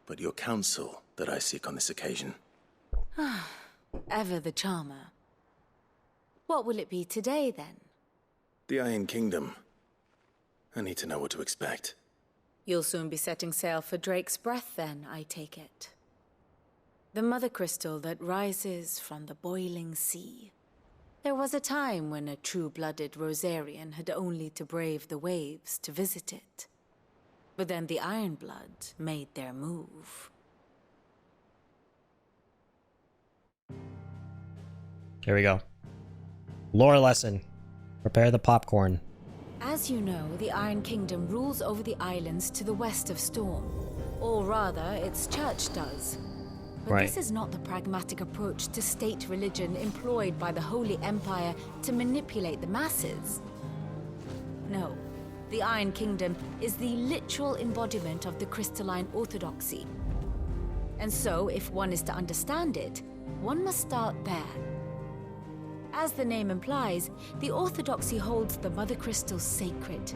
but your counsel that I seek on this occasion. Ever the charmer. What will it be today, then? The Iron Kingdom. I need to know what to expect. You'll soon be setting sail for Drake's Breath, then, I take it. The mother crystal that rises from the boiling sea. There was a time when a true-blooded Rosarian had only to brave the waves to visit it. But then the Ironblood made their move. Here we go. Lore lesson. Prepare the popcorn. As you know, the Iron Kingdom rules over the islands to the west of Storm. Or rather, its church does. But right. This is not the pragmatic approach to state religion employed by the Holy Empire to manipulate the masses. No, the Iron Kingdom is the literal embodiment of the crystalline orthodoxy. And so, if one is to understand it, one must start there. As the name implies, the orthodoxy holds the Mother Crystal sacred,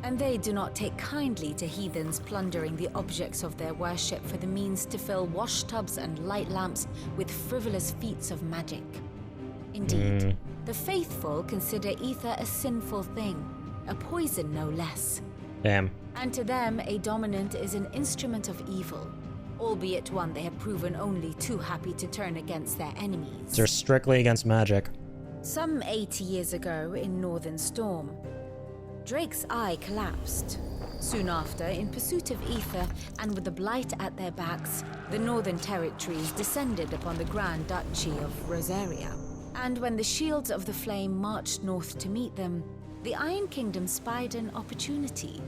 And they do not take kindly to heathens plundering the objects of their worship for the means to fill washtubs and light lamps with frivolous feats of magic. Indeed, the faithful consider ether a sinful thing, a poison no less. Damn. And to them, a dominant is an instrument of evil, albeit one they have proven only too happy to turn against their enemies. They're strictly against magic. Some 80 years ago in Northern Storm, Drake's eye collapsed. Soon after, in pursuit of ether and with the Blight at their backs, the Northern Territories descended upon the Grand Duchy of Rosaria. And when the Shields of the Flame marched north to meet them, the Iron Kingdom spied an opportunity.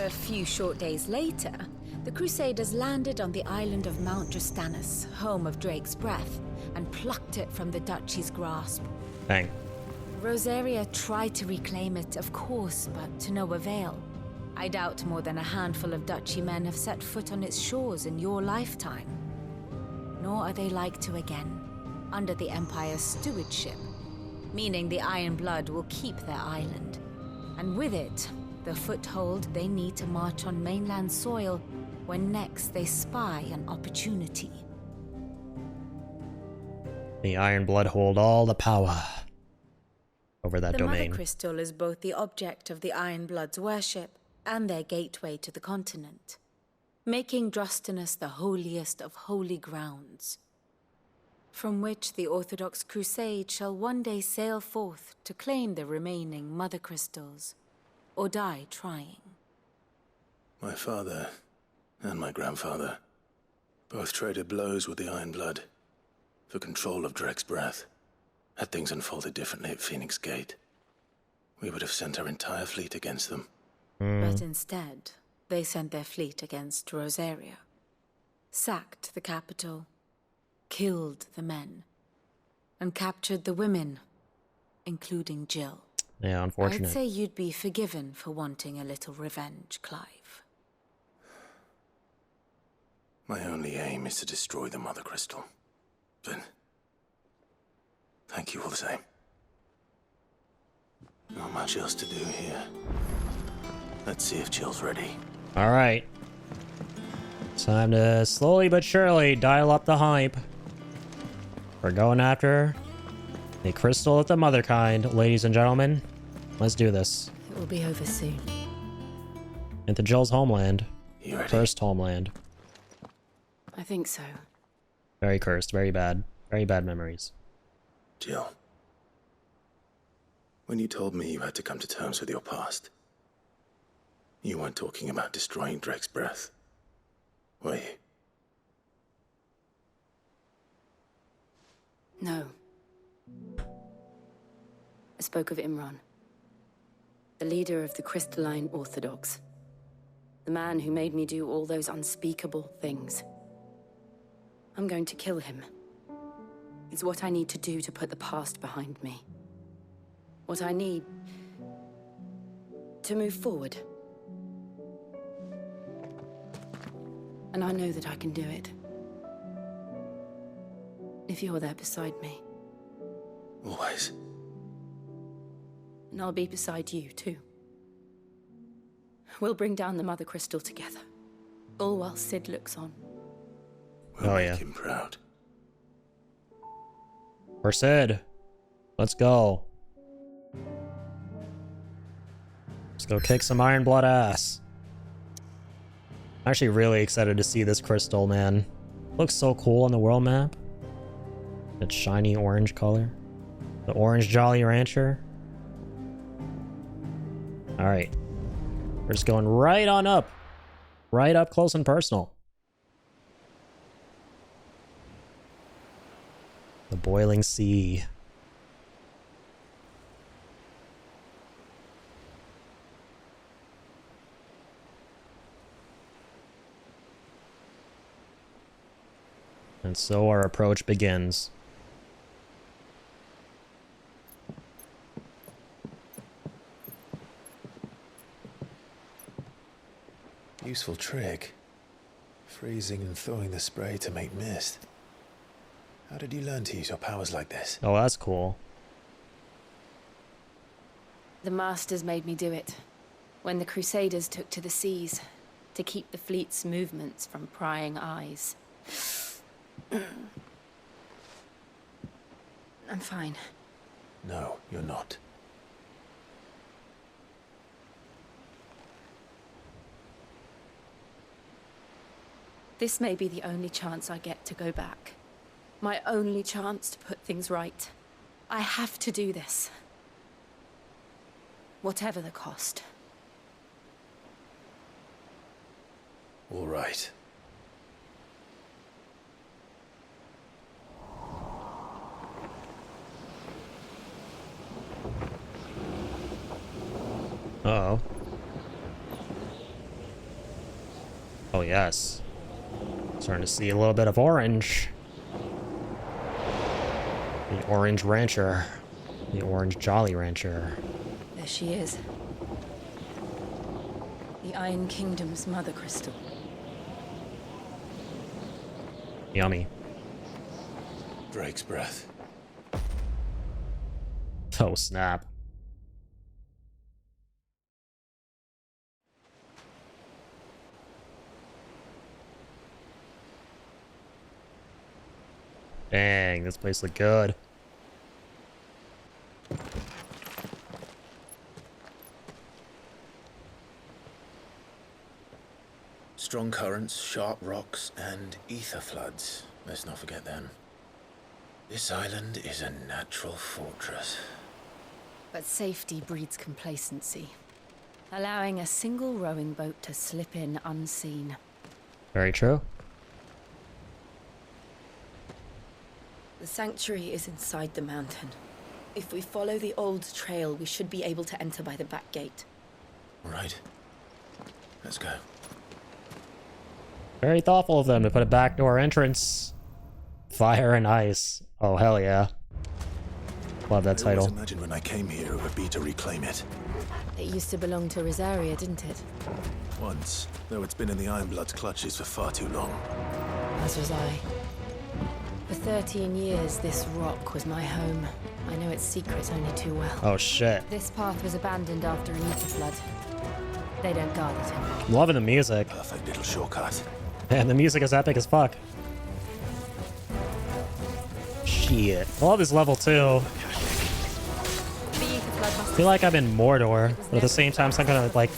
A few short days later, the Crusaders landed on the island of Mount Drastanus, home of Drake's breath, and plucked it from the duchy's grasp. Dang. Rosaria tried to reclaim it, of course, but to no avail. I doubt more than a handful of duchy men have set foot on its shores in your lifetime. Nor are they like to again, under the Empire's stewardship, meaning the Iron Blood will keep their island. And with it, the foothold they need to march on mainland soil when next they spy an opportunity. The Iron Blood hold all the power over that domain. The Mother Crystal is both the object of the Iron Blood's worship and their gateway to the continent, making Drastanus the holiest of holy grounds, from which the Orthodox Crusade shall one day sail forth to claim the remaining Mother Crystals, or die trying. My father and my grandfather both traded blows with the Iron Blood for control of Drake's breath. Had things unfolded differently at Phoenix Gate, we would have sent our entire fleet against them. But instead, they sent their fleet against Rosaria, sacked the capital, killed the men, and captured the women, including Jill. Yeah, unfortunate. I'd say you'd be forgiven for wanting a little revenge, Clive. My only aim is to destroy the Mother Crystal. But thank you all the same. Not much else to do here. Let's see if Jill's ready. All right. Time to slowly but surely dial up the hype. We're going after the crystal of the mother kind, ladies and gentlemen. Let's do this. It will be over soon. Into Jill's homeland. You ready? First homeland. I think so. Very cursed, very bad. Very bad memories. Jill, when you told me you had to come to terms with your past, you weren't talking about destroying Drake's breath, were you? No. I spoke of Imran, the leader of the Crystalline Orthodox. The man who made me do all those unspeakable things. I'm going to kill him. It's what I need to do to put the past behind me. What I need to move forward. And I know that I can do it. If you're there beside me. Always. And I'll be beside you, too. We'll bring down the Mother Crystal together. All while Sid looks on. We'll make him proud. For Sid. Let's go. Let's go kick some Iron Blood ass. I'm actually really excited to see this crystal, man. Looks so cool on the world map. That shiny orange color. The orange Jolly Rancher. Alright. We're just going right on up. Right up close and personal. The Boiling Sea. And so our approach begins. Useful trick. Freezing and throwing the spray to make mist. How did you learn to use your powers like this? Oh, that's cool. The Masters made me do it. When the Crusaders took to the seas to keep the fleet's movements from prying eyes. I'm fine. No, you're not. This may be the only chance I get to go back. My only chance to put things right. I have to do this. Whatever the cost. All right. Uh-oh. Oh, yes. Starting to see a little bit of orange. The Orange Rancher. The Orange Jolly Rancher. There she is. The Iron Kingdom's Mother Crystal. Yummy. Drake's breath. Oh, snap. Dang, this place look good. Strong currents, sharp rocks, and ether floods. Let's not forget them. This island is a natural fortress. But safety breeds complacency. Allowing a single rowing boat to slip in unseen. Very true. The sanctuary is inside the mountain. If we follow the old trail, we should be able to enter by the back gate. Right. Let's go. Very thoughtful of them to put a backdoor entrance. Fire and ice. Oh, hell yeah. Love that title. I always imagined when I came here it would be to reclaim it. It used to belong to Rosaria, didn't it? Once, though it's been in the Ironblood's clutches for far too long. As was I. For 13 years, this rock was my home. I know its secrets only too well. Oh, shit. This path was abandoned after an ether flood. They don't guard it anymore. Loving the music. Perfect little shortcut. Man, the music is epic as fuck. Shit. I love this level too. I feel like I'm in Mordor, but at the same time, some kind of like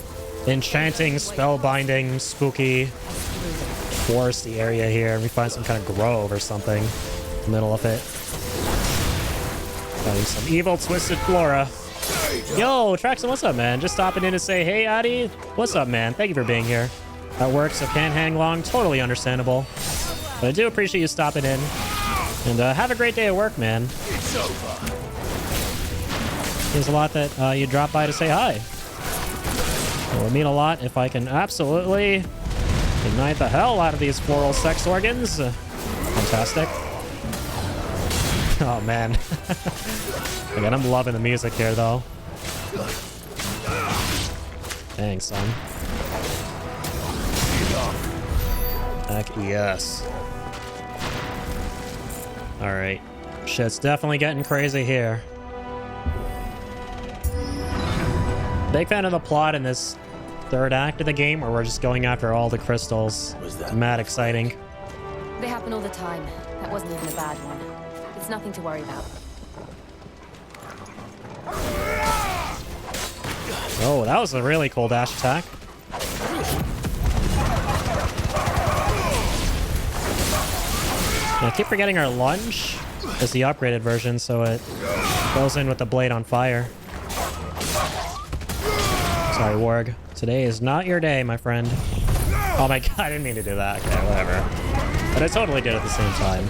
enchanting, spellbinding, spooky, foresty area here. And we find some kind of grove or something in the middle of it. Finding some evil, twisted flora. Yo, Traxon, what's up, man? Just stopping in to say, hey, Addy. What's up, man? Thank you for being here. At work, so can't hang long. Totally understandable. But I do appreciate you stopping in. And have a great day at work, man. It's over. Means a lot that you drop by to say hi. It would mean a lot if I can absolutely ignite the hell out of these floral sex organs. Fantastic. Oh, man. Again, I'm loving the music here, though. Thanks, son. Heck yes. Alright. Shit's definitely getting crazy here. Big fan of the plot in this third act of the game, where we're just going after all the crystals. It's mad exciting. They happen all the time. That wasn't even a bad one. It's nothing to worry about. Oh, that was a really cool dash attack. I keep forgetting our lunge is the upgraded version, so it goes in with the blade on fire. Sorry, Warg. Today is not your day, my friend. Oh my god, I didn't mean to do that. Okay, whatever. But I totally did at the same time.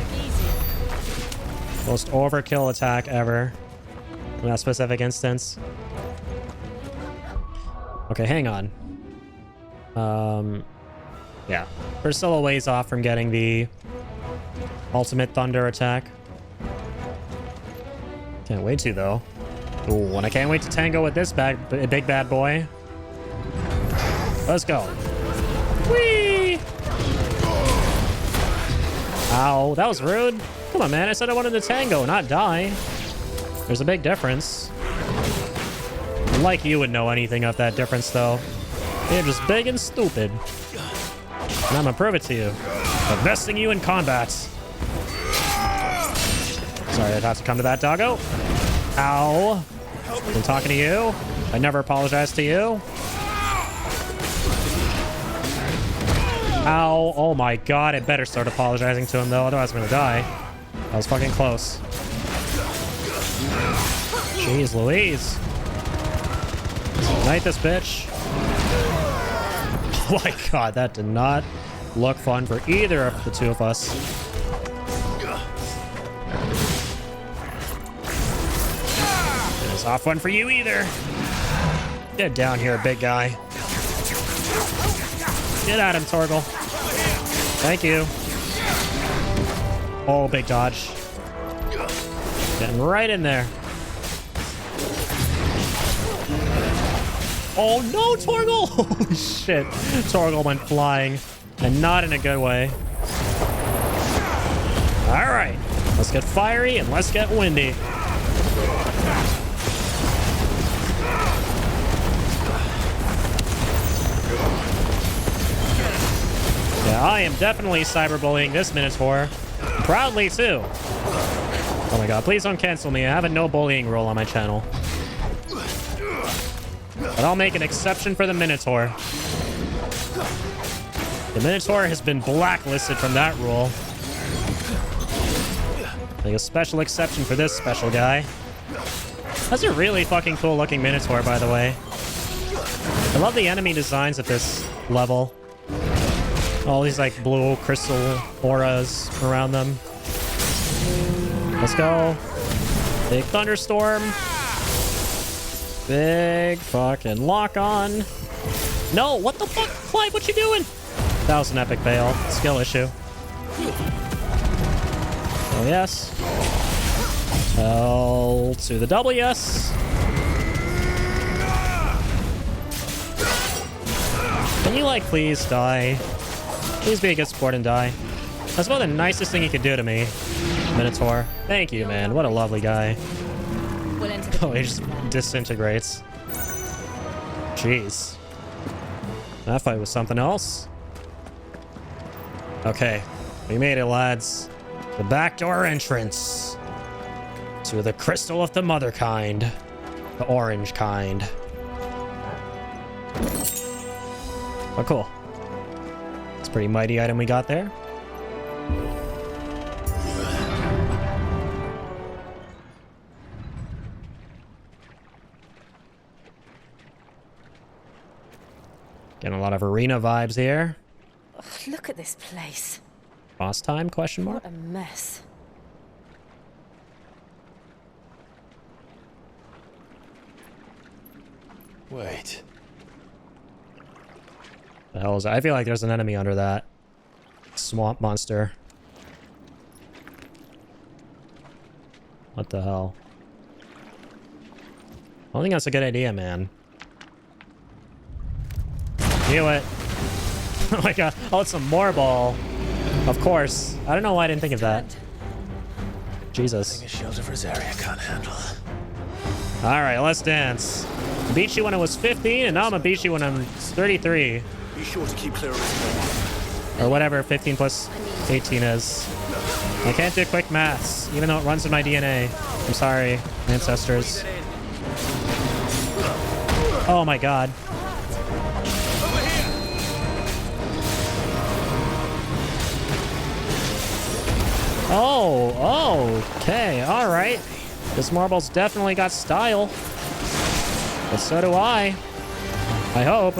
Most overkill attack ever in that specific instance. Okay, hang on. Yeah. We're still a ways off from getting the ultimate thunder attack. Can't wait to, though. Ooh, and I can't wait to tango with this big bad boy. Let's go. Whee! Ow, that was rude. Come on, man. I said I wanted to tango, not die. There's a big difference. Like you would know anything of that difference, though. You're just big and stupid. And I'm gonna prove it to you. By besting you in combat. Sorry, I'd have to come to that, doggo. Ow. I'm talking to you. I never apologize to you. Ow. Oh my god, I better start apologizing to him, though. Otherwise, I'm gonna die. That was fucking close. Jeez Louise. Ignite this bitch. Oh my god, that did not look fun for either of the two of us. It's not fun for you either. Get down here, big guy. Get at him, Torgal. Thank you. Oh, big dodge. Getting right in there. Oh no, Torgal! Holy shit. Torgal went flying. And not in a good way. Alright. Let's get fiery and let's get windy. Yeah, I am definitely cyberbullying this Minotaur. Proudly, too. Oh my god, please don't cancel me. I have a no bullying rule on my channel. But I'll make an exception for the Minotaur. The Minotaur has been blacklisted from that rule. Make a special exception for this special guy. That's a really fucking cool looking Minotaur, by the way. I love the enemy designs of this level. All these like blue crystal auras around them. Let's go. Big thunderstorm. Big fucking lock on. No, what the fuck? Clyde, what you doing? That was an epic fail. Skill issue. Oh, yes. L to the double yes. Can you, like, please die? Please be a good sport and die. That's about the nicest thing you could do to me, Minotaur. Thank you, man. What a lovely guy. Oh, he just disintegrates. Jeez. That fight was something else. Okay, we made it, lads. The backdoor entrance to the Crystal of the Mother kind. The orange kind. Oh, cool. It's a pretty mighty item we got there. Getting a lot of arena vibes here. Ugh, look at this place. Boss time, question mark? What a mess. Wait. The hell is that? I feel like there's an enemy under that swamp monster. What the hell? I don't think that's a good idea, man. Knew it. Oh my god. Oh, it's a Morball. Of course. I don't know why I didn't think of that. Jesus. A shield of Rosaria can't handle. Alright, let's dance. I beat you when I was 15, and now I'm gonna beat you when I'm 33. Be sure to keep clear of this. Or whatever 15 plus 18 is. I can't do quick maths, even though it runs in my DNA. I'm sorry, ancestors. Oh my god. Oh, okay, alright. This Morball's definitely got style. But so do I. I hope.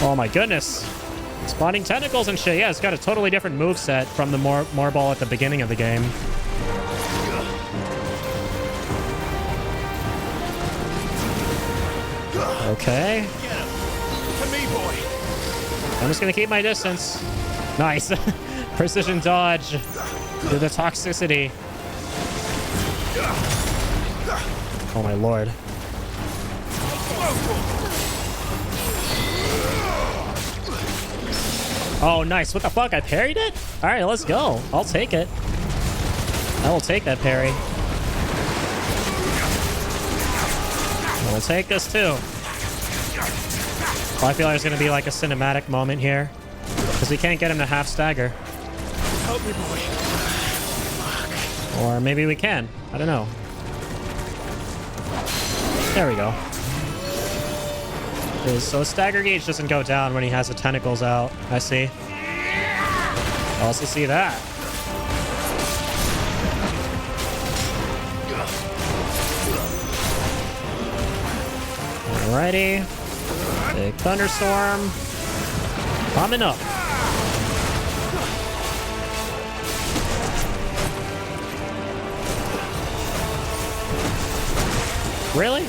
Oh my goodness. Spawning tentacles and shit. Yeah, it's got a totally different moveset from the Morball at the beginning of the game. Okay. I'm just gonna keep my distance. Nice. Precision dodge through the toxicity. Oh my lord. Oh, nice. What the fuck? I parried it? All right, let's go. I'll take it. I will take that parry. We'll take this too. Well, I feel like there's going to be like a cinematic moment here. Because we can't get him to half stagger. Help me, boy. Or maybe we can. I don't know. There we go. So stagger gauge doesn't go down when he has the tentacles out. I see. I also see that. Alrighty. Big thunderstorm. Coming up. Really?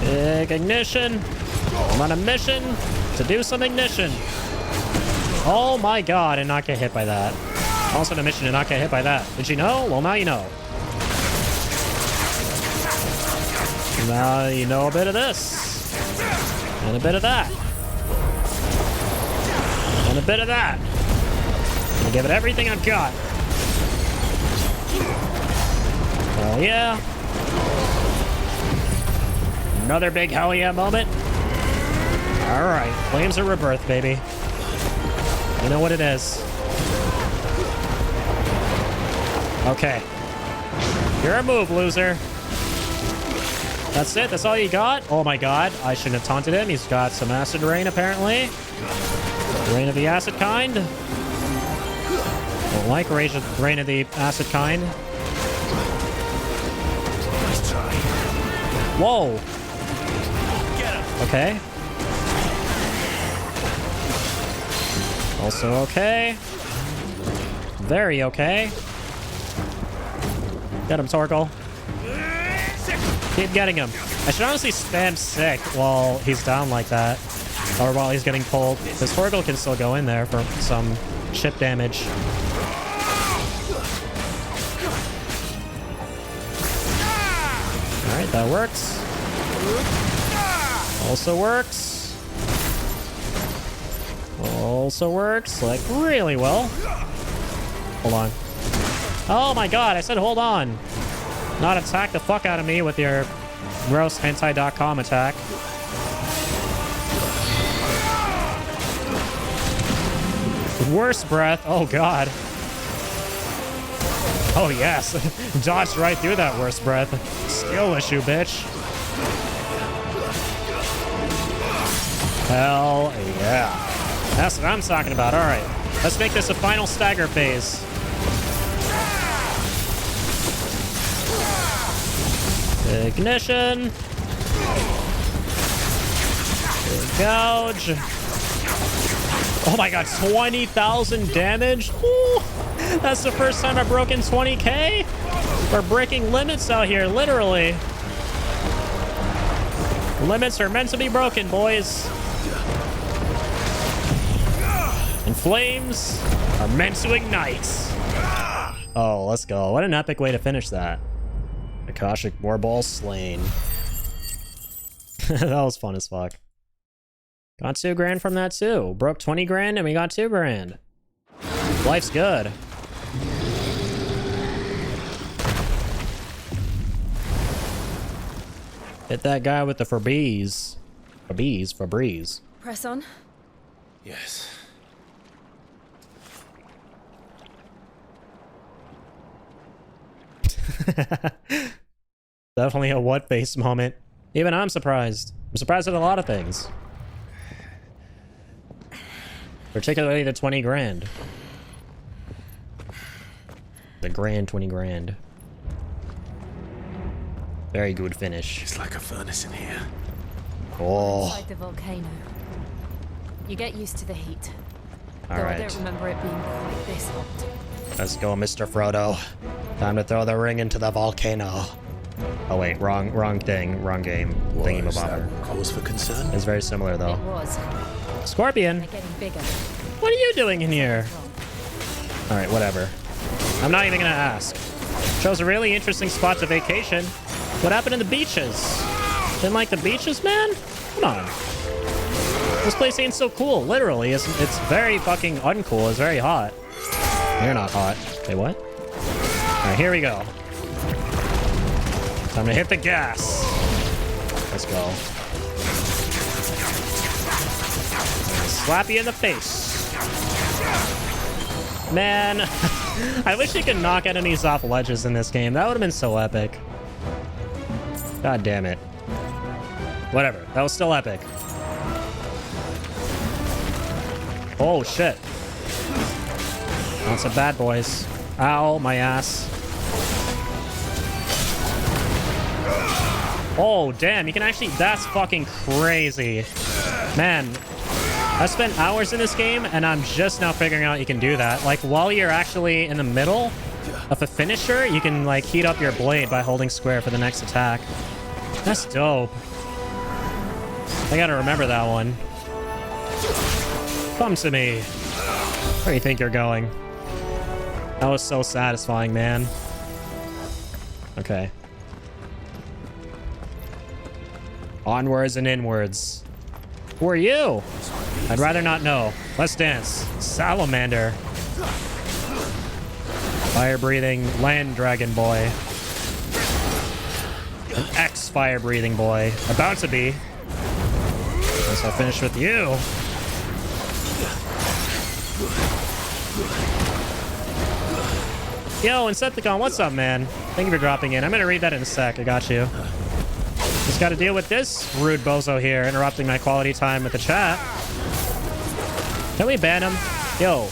Big ignition. I'm on a mission to do some ignition. Oh my god, and not get hit by that. Also on a mission to not get hit by that. Did you know? Well, now you know. Now you know a bit of this. And a bit of that. And a bit of that. I'm gonna give it everything I've got. Oh yeah. Another big hell yeah moment. Alright, Flames of Rebirth, baby. You know what it is. Okay. You're a move, loser. That's it? That's all you got? Oh my god, I shouldn't have taunted him. He's got some acid rain, apparently. Rain of the acid kind. Don't like rain of the acid kind. Whoa. Okay. Also okay. Very okay. Get him, Torgal. Keep getting him. I should honestly spam sick while he's down like that. Or while he's getting pulled. Because Torgal can still go in there for some chip damage. Alright, that works. Also works. Also works, like, really well. Hold on. Oh my god, I said hold on. Not attack the fuck out of me with your gross hentai.com attack. Worst breath. Oh god. Oh yes. Dodged right through that worst breath. Skill issue, bitch. Hell yeah. That's what I'm talking about. Alright. Let's make this a final stagger phase. Ignition. Big gouge. Oh my god, 20,000 damage? Ooh, that's the first time I've broken 20k? We're breaking limits out here, literally. Limits are meant to be broken, boys. And flames are meant to ignite. Oh, let's go. What an epic way to finish that. Akashic Warball slain. That was fun as fuck. Got 2 grand from that too. Broke 20 grand and we got 2 grand. Life's good. Hit that guy with the Febreze. Febreze. Press on. Yes. Definitely a what face moment. Even I'm surprised. I'm surprised at a lot of things. Particularly the 20 grand. The grand 20 grand. Very good finish. It's like a furnace in here. Oh. Inside the volcano. You get used to the heat. All Though right. I don't remember it being quite this hot. Let's go, Mr. Frodo. Time to throw the ring into the volcano. Oh wait, wrong thing, wrong game. Was that cause for concern? It's very similar though. It was. Scorpion. They're getting bigger. What are you doing in here? All right, whatever. I'm not even gonna ask. Chose a really interesting spot to vacation. What happened to the beaches? Didn't like the beaches, man? Come on. This place ain't so cool, literally. It's very fucking uncool. It's very hot. You're not hot. Wait, what? All right, here we go. Time to hit the gas. Let's go. Slap you in the face. Man, I wish you could knock enemies off ledges in this game. That would have been so epic. God damn it. Whatever. That was still epic. Oh, shit. Lots of bad boys. Ow, my ass. Oh, damn. You can actually... That's fucking crazy. Man, I spent hours in this game, and I'm just now figuring out you can do that. Like, while you're actually in the middle of a finisher, you can, like, heat up your blade by holding square for the next attack. That's dope. I gotta remember that one. Come to me. Where do you think you're going? That was so satisfying, man. Okay. Onwards and inwards. Who are you? I'd rather not know. Let's dance. Salamander. Fire-breathing land dragon boy. Ex-fire-breathing boy. About to be. Guess I'll finish with you. Yo, Insecticon, what's up, man? Thank you for dropping in. I'm gonna read that in a sec. I got you. Just gotta deal with this rude bozo here, interrupting my quality time with the chat. Can we ban him? Yo,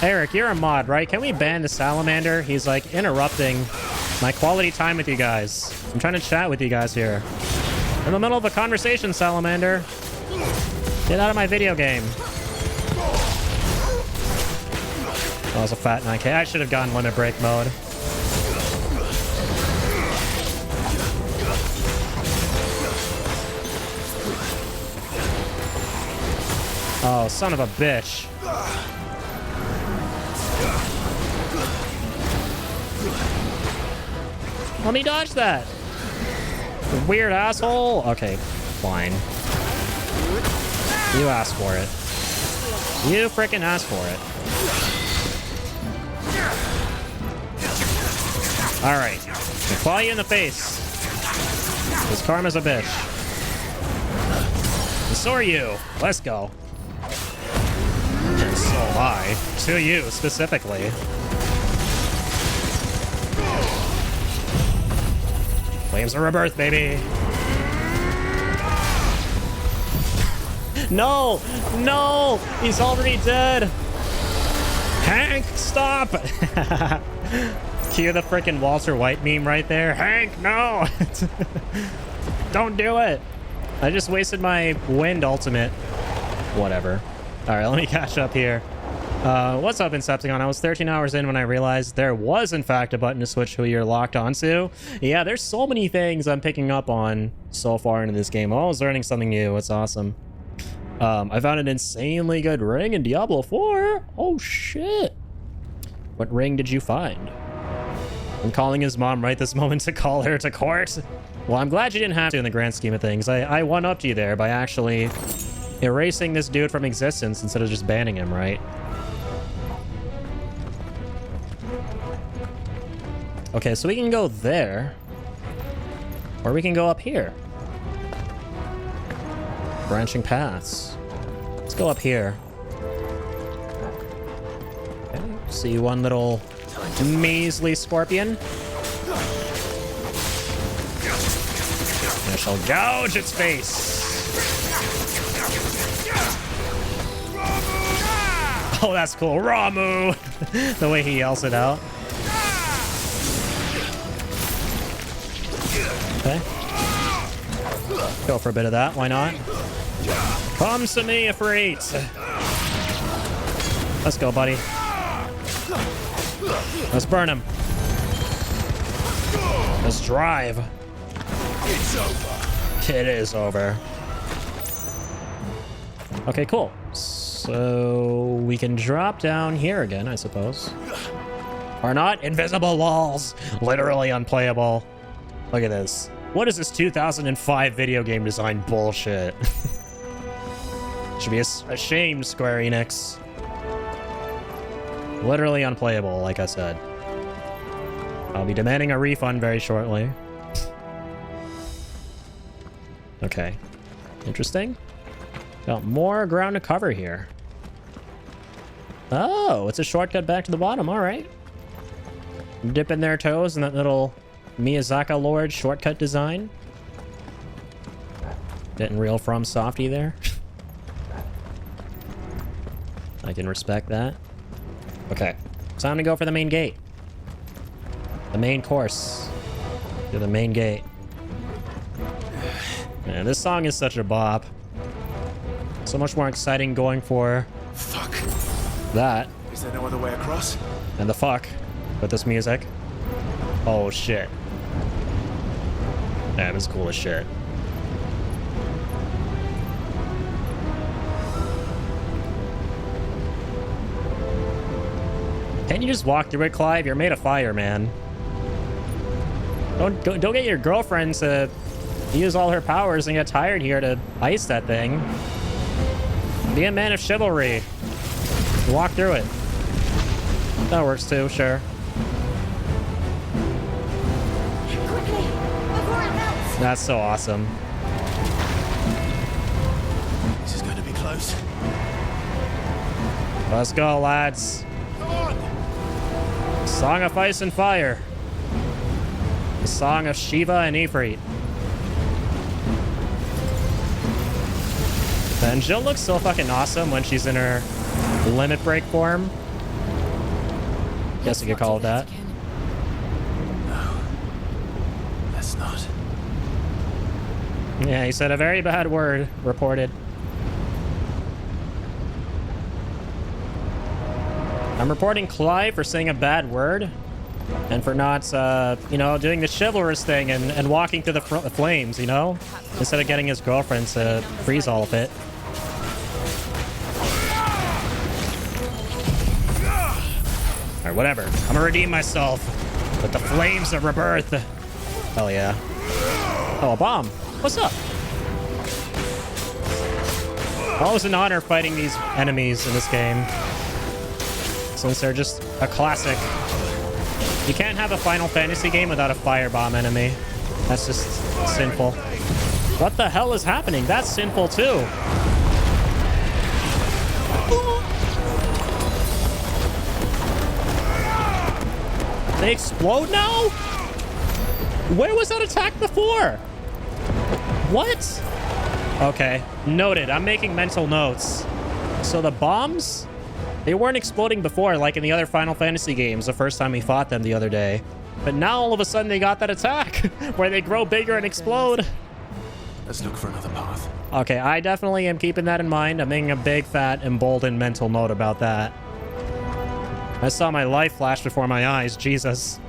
Eric, you're a mod, right? Can we ban the salamander? He's like interrupting my quality time with you guys. I'm trying to chat with you guys here. In the middle of a conversation, salamander. Get out of my video game. That was a fat 9K. I should have gotten limit break mode. Oh, son of a bitch. Let me dodge that. Weird asshole. Okay, fine. You asked for it. You freaking asked for it. All right. I'll claw you in the face. This karma's a bitch. And so are you. Let's go. And so am I. To you, specifically. Flames of rebirth, baby. No! No! He's already dead! Hank, stop! Cue the freaking Walter White meme right there. Hank, no! Don't do it! I just wasted my wind ultimate. Whatever. Alright, let me catch up here. What's up, Insecticon? I was 13 hours in when I realized there was, in fact, a button to switch who you're locked onto. Yeah, there's so many things I'm picking up on so far into this game. I'm always learning something new. It's awesome. I found an insanely good ring in Diablo 4. Oh, shit. What ring did you find? I'm calling his mom right this moment to call her to court. Well, I'm glad you didn't have to in the grand scheme of things. I one-upped you there by actually erasing this dude from existence instead of just banning him, right? Okay, so we can go there. Or we can go up here. Branching paths. Let's go up here. Okay, see one little measly scorpion. I shall gouge its face. Oh, that's cool. Ramu! The way he yells it out. Okay. Go for a bit of that. Why not? Come to me, Ifrit. Let's go, buddy. Let's burn him. Let's drive. It's over. It is over. Okay, cool. So we can drop down here again, I suppose. Or not. Invisible walls. Literally unplayable. Look at this. What is this 2005 video game design bullshit? Should be ashamed, Square Enix. Literally unplayable, like I said. I'll be demanding a refund very shortly. Okay. Interesting. Got more ground to cover here. Oh, it's a shortcut back to the bottom. All right. Dipping their toes in that little Miyazaki Lord shortcut design. Getting real from Softy there. I can respect that. Okay. Time to go for the main gate. The main course. To the main gate. Man, this song is such a bop. So much more exciting going for... Fuck. That. Is there no other way across? And the fuck with this music. Oh, shit. That is cool as shit. Can't you just walk through it, Clive? You're made of fire, man. Don't get your girlfriend to use all her powers and get tired here to ice that thing. Be a man of chivalry. Walk through it. That works too, sure. Quickly, before it melts. That's so awesome. This is going to be close. Let's go, lads. Song of Ice and Fire. The Song of Shiva and Ifrit. And Jill looks so fucking awesome when she's in her limit break form. Guess you could call it that. No. That's not. Yeah, he said a very bad word, reported. I'm reporting Clive for saying a bad word and for not, you know, doing the chivalrous thing and walking through the flames, you know, instead of getting his girlfriend to freeze all of it. All right, whatever. I'm gonna redeem myself with the flames of rebirth. Hell yeah. Oh, a bomb. What's up? Always an honor fighting these enemies in this game, since they're just a classic. You can't have a Final Fantasy game without a firebomb enemy. That's just sinful. What the hell is happening? That's sinful too. They explode now? Where was that attack before? What? Okay, noted. I'm making mental notes. So the bombs, they weren't exploding before like in the other Final Fantasy games the first time we fought them the other day. But now all of a sudden they got that attack where they grow bigger and explode. Let's look for another path. Okay, I definitely am keeping that in mind. I'm making a big, fat, emboldened mental note about that. I saw my life flash before my eyes. Jesus.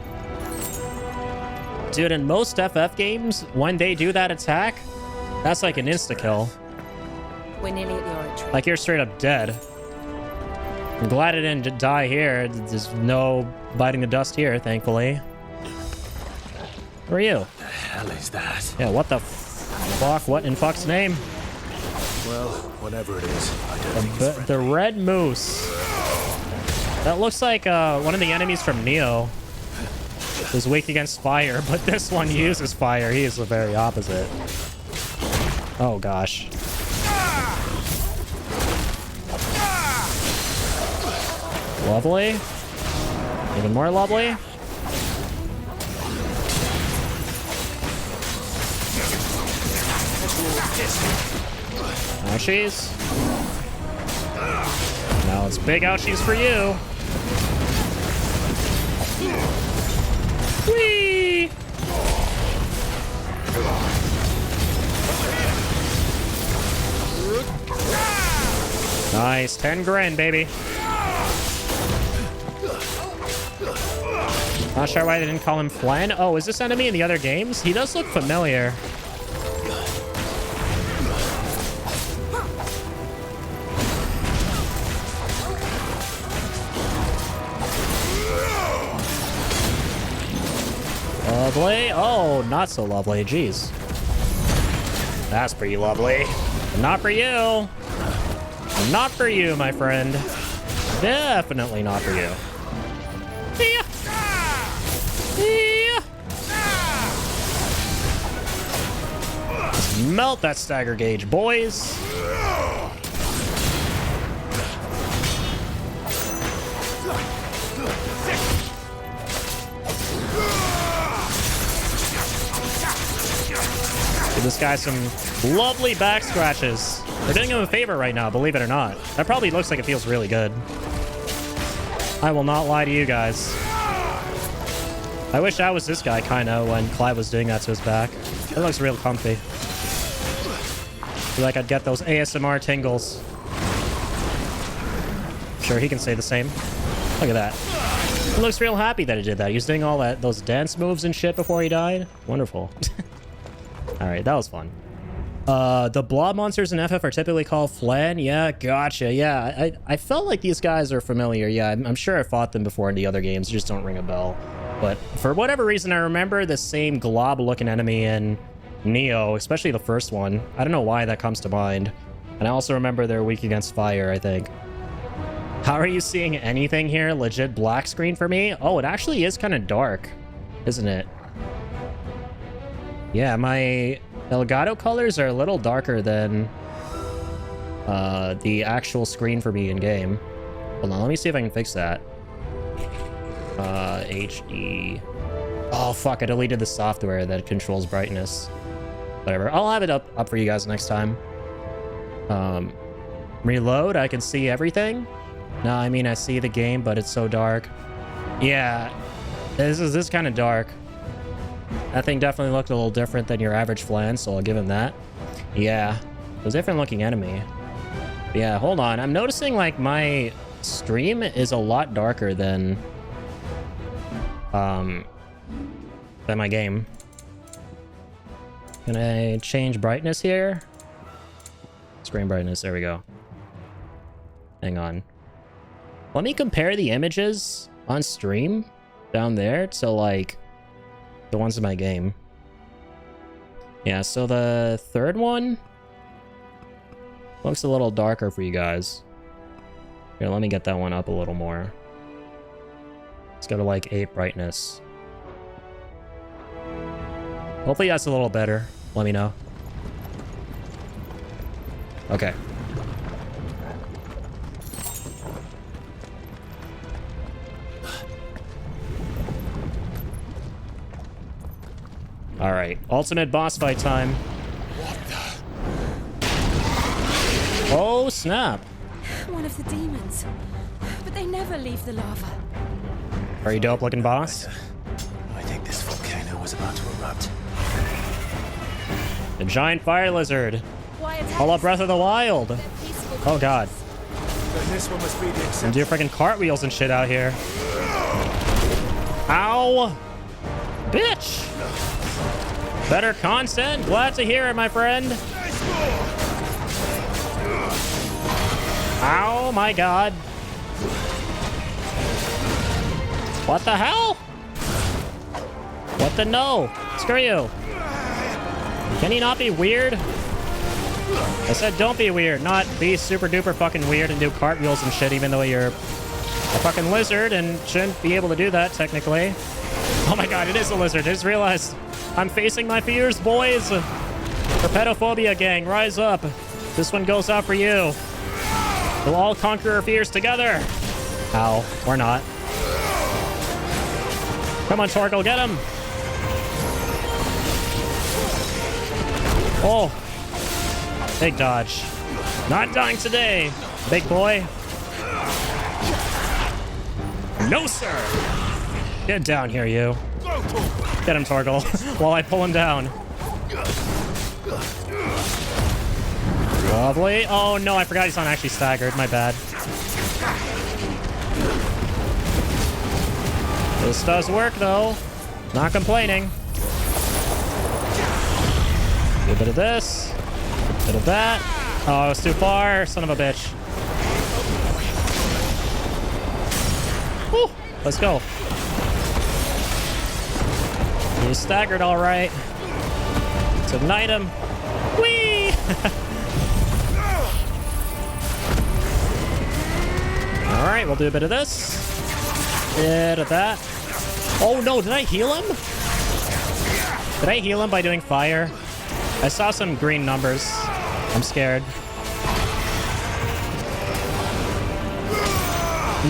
Dude, in most FF games, when they do that attack, that's like an insta-kill. We're nearly at the oratory. Like, you're straight up dead. I'm glad I didn't die here. There's no biting the dust here, thankfully. Who are you? What the hell is that? Yeah, what the fuck? What in fuck's name? Well, whatever it is, I don't think it's The red moose. That looks like one of the enemies from Neo. Is weak against fire, but this one uses fire. He is the very opposite. Oh gosh. Lovely. Even more lovely. Ouchies. Now it's big ouchies for you. Whee! Nice, 10 grand, baby. Not sure why they didn't call him Flan. Oh, is this enemy in the other games? He does look familiar. Lovely. Oh, not so lovely. Jeez. That's pretty lovely. Not for you. Not for you, my friend. Definitely not for you. Yeah. Yeah. Melt that stagger gauge, boys. Give this guy some lovely back scratches. We're doing him a favor right now, believe it or not. That probably looks like it feels really good. I will not lie to you guys. I wish I was this guy, kinda, when Clive was doing that to his back. It looks real comfy. Feel like I'd get those ASMR tingles. Sure, he can say the same. Look at that. He looks real happy that he did that. He was doing all those dance moves and shit before he died. Wonderful. Alright, that was fun. The blob monsters in FF are typically called Flan. Yeah, gotcha. Yeah, I felt like these guys are familiar. Yeah, I'm sure I fought them before in the other games. They just don't ring a bell. But for whatever reason, I remember the same glob-looking enemy in Neo, especially the first one. I don't know why that comes to mind. And I also remember they're weak against fire, I think. How are you seeing anything here? Legit black screen for me? Oh, it actually is kind of dark, isn't it? Yeah, my Elgato colors are a little darker than the actual screen for me in-game. Hold on, let me see if I can fix that. HD. Oh, fuck, I deleted the software that controls brightness. Whatever, I'll have it up for you guys next time. Reload, I can see everything. No, I mean, I see the game, but it's so dark. Yeah, this is kind of dark. That thing definitely looked a little different than your average Flan, so I'll give him that. Yeah, it was a different looking enemy. Yeah, hold on. I'm noticing, like, my stream is a lot darker than my game. Can I change brightness here? Screen brightness, there we go. Hang on. Let me compare the images on stream down there to, like, the ones in my game. Yeah, so the third one looks a little darker for you guys. Here, let me get that one up a little more. Let's go to like 8 brightness. Hopefully that's a little better. Let me know. Okay. All right, ultimate boss fight time. Oh, snap. One of the demons. But they never leave the lava. Are you dope looking boss? I think this volcano was about to erupt. The giant fire lizard. All up Breath of the Wild. Oh, God. Then this one must be the exception. And do freaking cartwheels and shit out here. Ow! Bitch! Better content? Glad to hear it, my friend. Oh my god. What the hell? What the no? Screw you. Can you not be weird? I said don't be weird, not be super duper fucking weird and do cartwheels and shit even though you're a fucking lizard and shouldn't be able to do that technically. Oh my god, it is a lizard. I just realized I'm facing my fears, boys. Herpetophobia gang, rise up. This one goes out for you. We'll all conquer our fears together. Ow, or not. Come on, Torgal, get him. Oh. Big dodge. Not dying today, big boy. No, sir. Get down here, you. Get him, Torgal, while I pull him down. Lovely. Oh, no, I forgot he's not actually staggered. My bad. This does work, though. Not complaining. A bit of this. A bit of that. Oh, it was too far. Son of a bitch. Woo. Let's go. He's staggered all right. Let's ignite him. Whee! All right, we'll do a bit of this. Bit of that. Oh no, did I heal him? Did I heal him by doing fire? I saw some green numbers. I'm scared.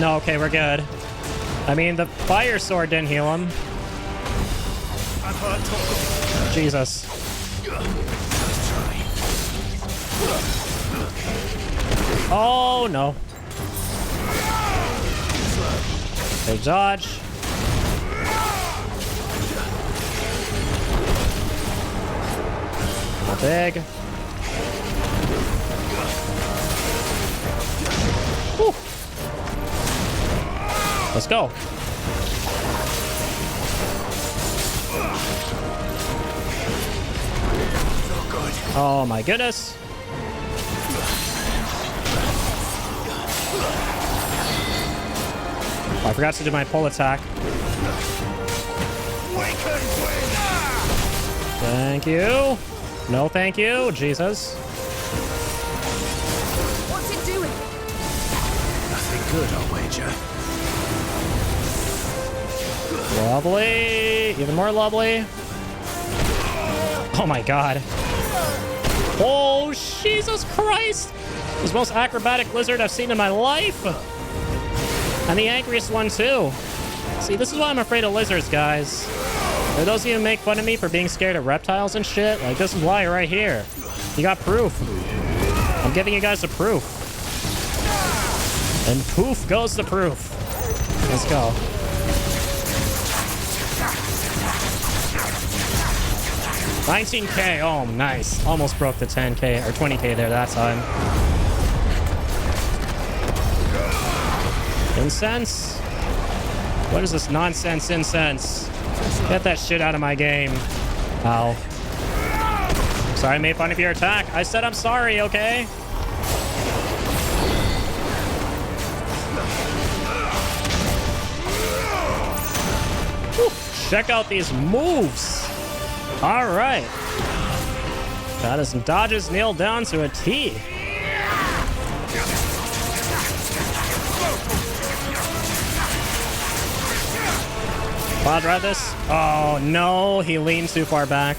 No, okay, we're good. I mean, the fire sword didn't heal him. Jesus. Oh, no. Big dodge. Not big. Whew. Let's go. Oh my goodness. Oh, I forgot to do my pull attack. Thank you. No, thank you. Jesus. What's it doing? Nothing good, I'll wager. Lovely. Even more lovely. Oh my god. Oh, Jesus Christ. This is the most acrobatic lizard I've seen in my life. And the angriest one, too. See, this is why I'm afraid of lizards, guys. For those of you who make fun of me for being scared of reptiles and shit, like, this is why right here. You got proof. I'm giving you guys the proof. And poof goes the proof. Let's go. $19K. Oh, nice. Almost broke the 10K or 20K there that time. Incense? What is this nonsense incense? Get that shit out of my game. Ow. Sorry I made fun of your attack. I said I'm sorry, okay? Whew. Check out these moves. All right. Got us some dodges nailed down to a T. Cloud ride this. Oh no, he leaned too far back.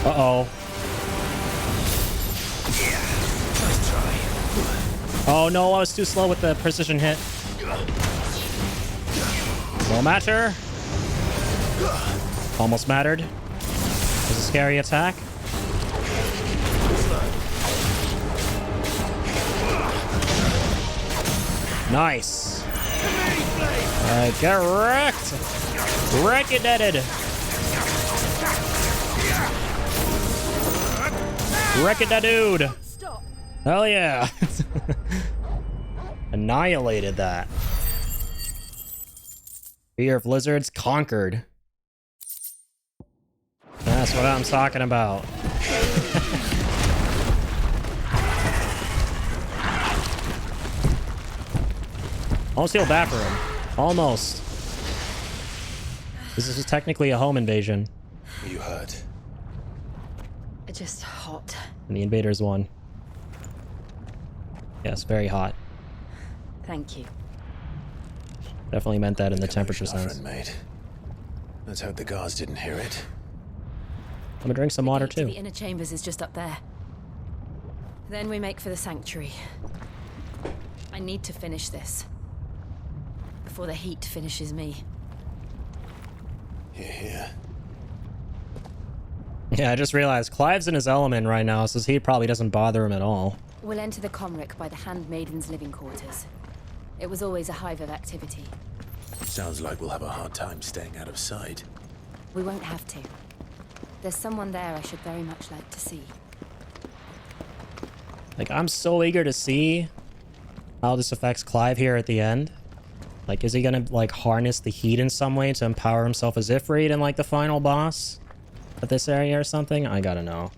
Uh-oh. Oh no, I was too slow with the precision hit. No matter. Almost mattered. It was a scary attack. Nice. Alright, get wrecked. Wreck-it-deaded. Wreck-it-da-dude. Hell yeah. Annihilated that. Fear of lizards conquered. That's what I'm talking about. Almost feel bad for him. Almost. This is technically a home invasion. You hurt? Just hot. And the invaders won. Yes, very hot. Thank you. Definitely meant that in the temperature sense. Mate. Let's hope the guards didn't hear it. I'm gonna drink some water too. The inner chambers is just up there. Then we make for the sanctuary. I need to finish this before the heat finishes me. Here. Yeah, I just realized Clive's in his element right now, so he probably doesn't bother him at all. We'll enter the Comric by the Handmaiden's living quarters. It was always a hive of activity. Sounds like we'll have a hard time staying out of sight. We won't have to. There's someone there I should very much like to see. Like, I'm so eager to see how this affects Clive here at the end. Like, is he gonna, like, harness the heat in some way to empower himself as Ifrit in, like, the final boss of this area or something? I gotta know.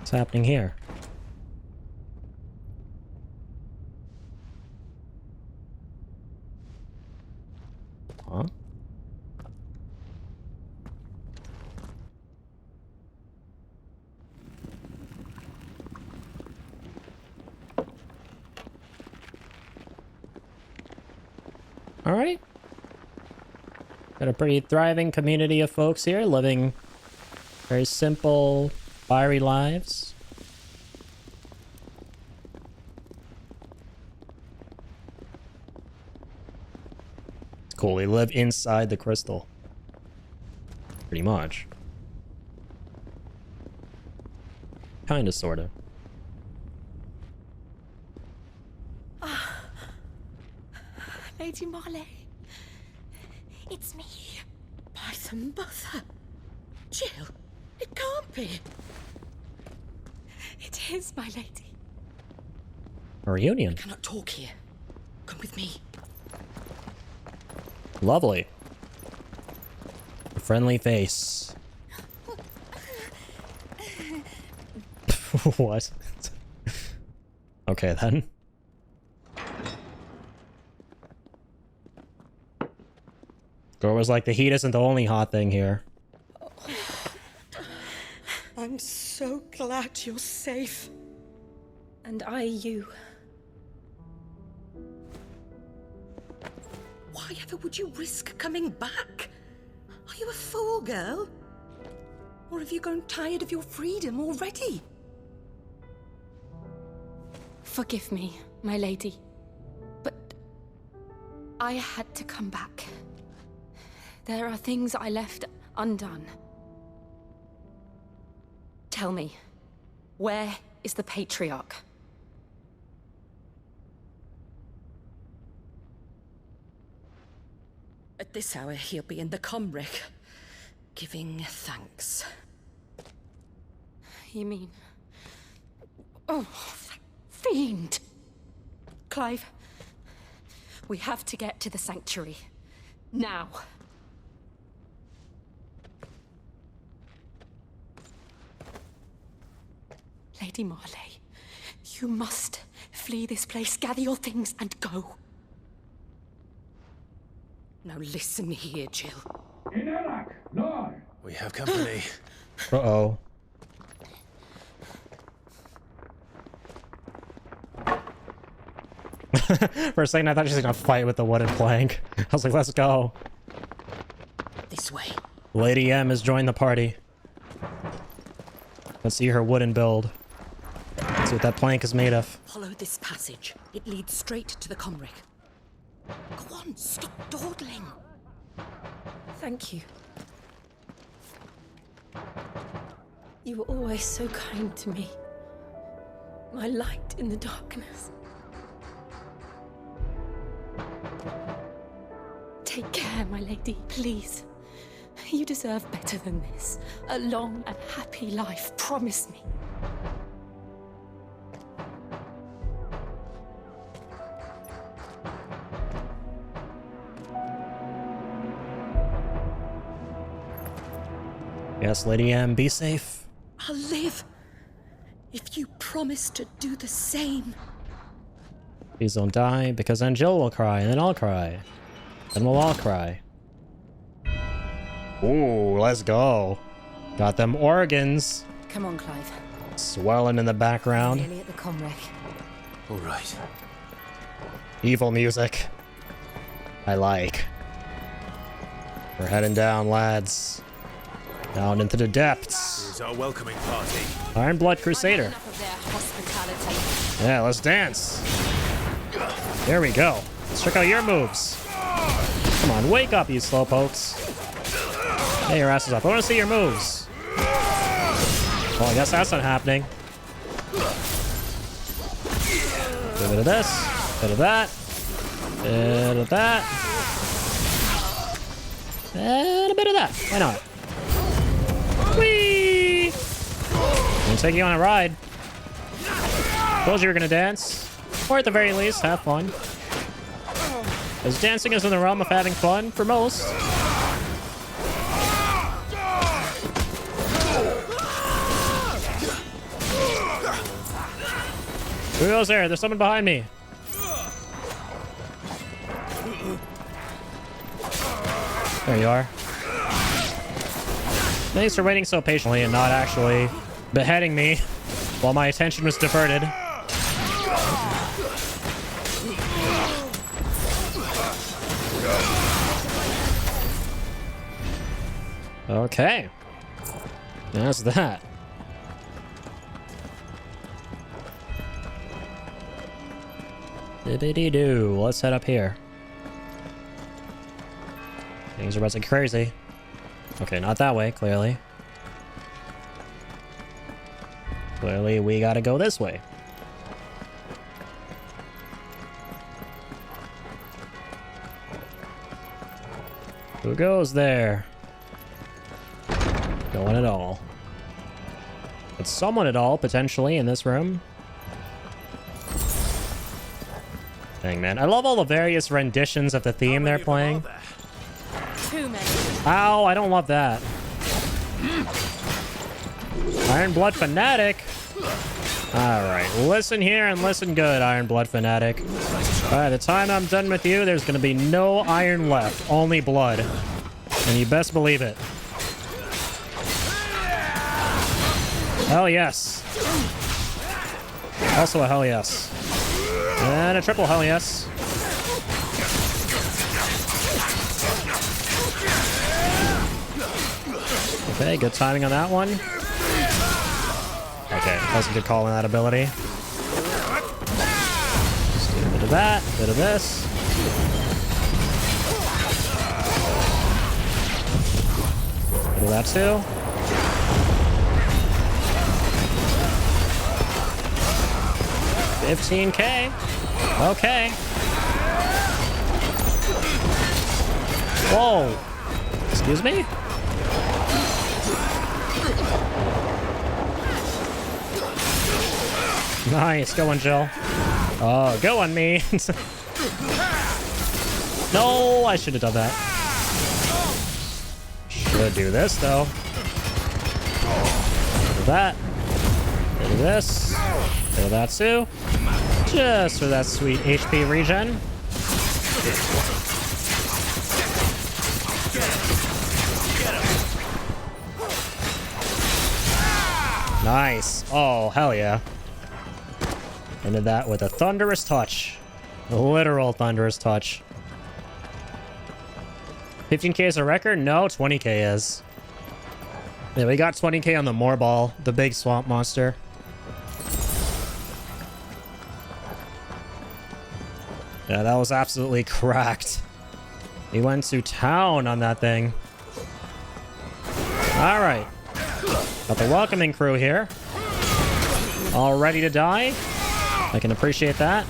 What's happening here? Huh? All right. Got a pretty thriving community of folks here living very simple, fiery lives. It's cool. They live inside the crystal. Pretty much. Kinda, sorta. Lady Marley, it's me. By the mother. Jill, it can't be. It is, my lady. A reunion. I cannot talk here. Come with me. Lovely. A friendly face. What? Okay then. Girl was like, the heat isn't the only hot thing here. I'm so glad you're safe. And I you. Why ever would you risk coming back? Are you a fool, girl? Or have you grown tired of your freedom already? Forgive me, my lady, but I had to come back. There are things I left undone. Tell me, where is the Patriarch? At this hour, he'll be in the Comric, giving thanks. You mean... Oh, that fiend! Clive, we have to get to the sanctuary. Now. Lady Marley, you must flee this place, gather your things, and go. Now listen here, Jill. We have company. Uh-oh. For a second, I thought she was gonna fight with the wooden plank. I was like, let's go. This way. Lady M has joined the party. Let's see her wooden build. Let's see what that plank is made of. Follow this passage. It leads straight to the Comric. Go on, stop dawdling. Thank you. You were always so kind to me. My light in the darkness. Take care, my lady, please. You deserve better than this. A long and happy life, promise me. Yes, Lady M, be safe. I'll live if you promise to do the same. Please don't die, because then Jill will cry, and then I'll cry. Then we'll all cry. Ooh, let's go. Got them organs. Come on, Clive. Swelling in the background. Nearly at the Comric. All right. Evil music. I like. We're heading down, lads. Down into the depths. Here's our welcoming party. Ironblood Crusader. Yeah, let's dance. There we go. Let's check out your moves. Come on, wake up, you slowpokes. Hey, your asses up. I want to see your moves. Well, I guess that's not happening. A bit of this, bit of that, bit of that, and a bit of that. Why not? Whee! I'm gonna take you on a ride. Told you were gonna dance. Or at the very least, have fun. Because dancing is in the realm of having fun for most. Who goes there? There's someone behind me. There you are. Thanks for waiting so patiently and not actually beheading me while my attention was diverted. Okay. That's that. Dibbity-doo. Let's head up here. Things are about to get crazy. Okay, not that way, clearly. Clearly, we gotta go this way. Who goes there? No one at all. But someone at all, potentially, in this room. Dang, man. I love all the various renditions of the theme they're playing. Too many. Ow, I don't love that. Iron Blood Fanatic. Alright, listen here and listen good, Iron Blood Fanatic. By the time I'm done with you, there's gonna be no iron left, only blood. And you best believe it. Hell yes. Also a hell yes. And a triple hell yes. Okay, good timing on that one. Okay, that was a good call on that ability. Just do a bit of that, a bit of this. Bit of that too. $15K. Okay. Whoa. Excuse me? Nice. Go on, Jill. Oh, go on me. No, I should have done that. Should do this, though. Bit of that. Bit of this. Bit of that, too. Just for that sweet HP regen. Nice. Oh, hell yeah. Ended that with a thunderous touch. A literal thunderous touch. 15K is a record? No, 20K is. Yeah, we got 20K on the Moorball, the big swamp monster. Yeah, that was absolutely cracked. He went to town on that thing. All right. Got the welcoming crew here. All ready to die. I can appreciate that.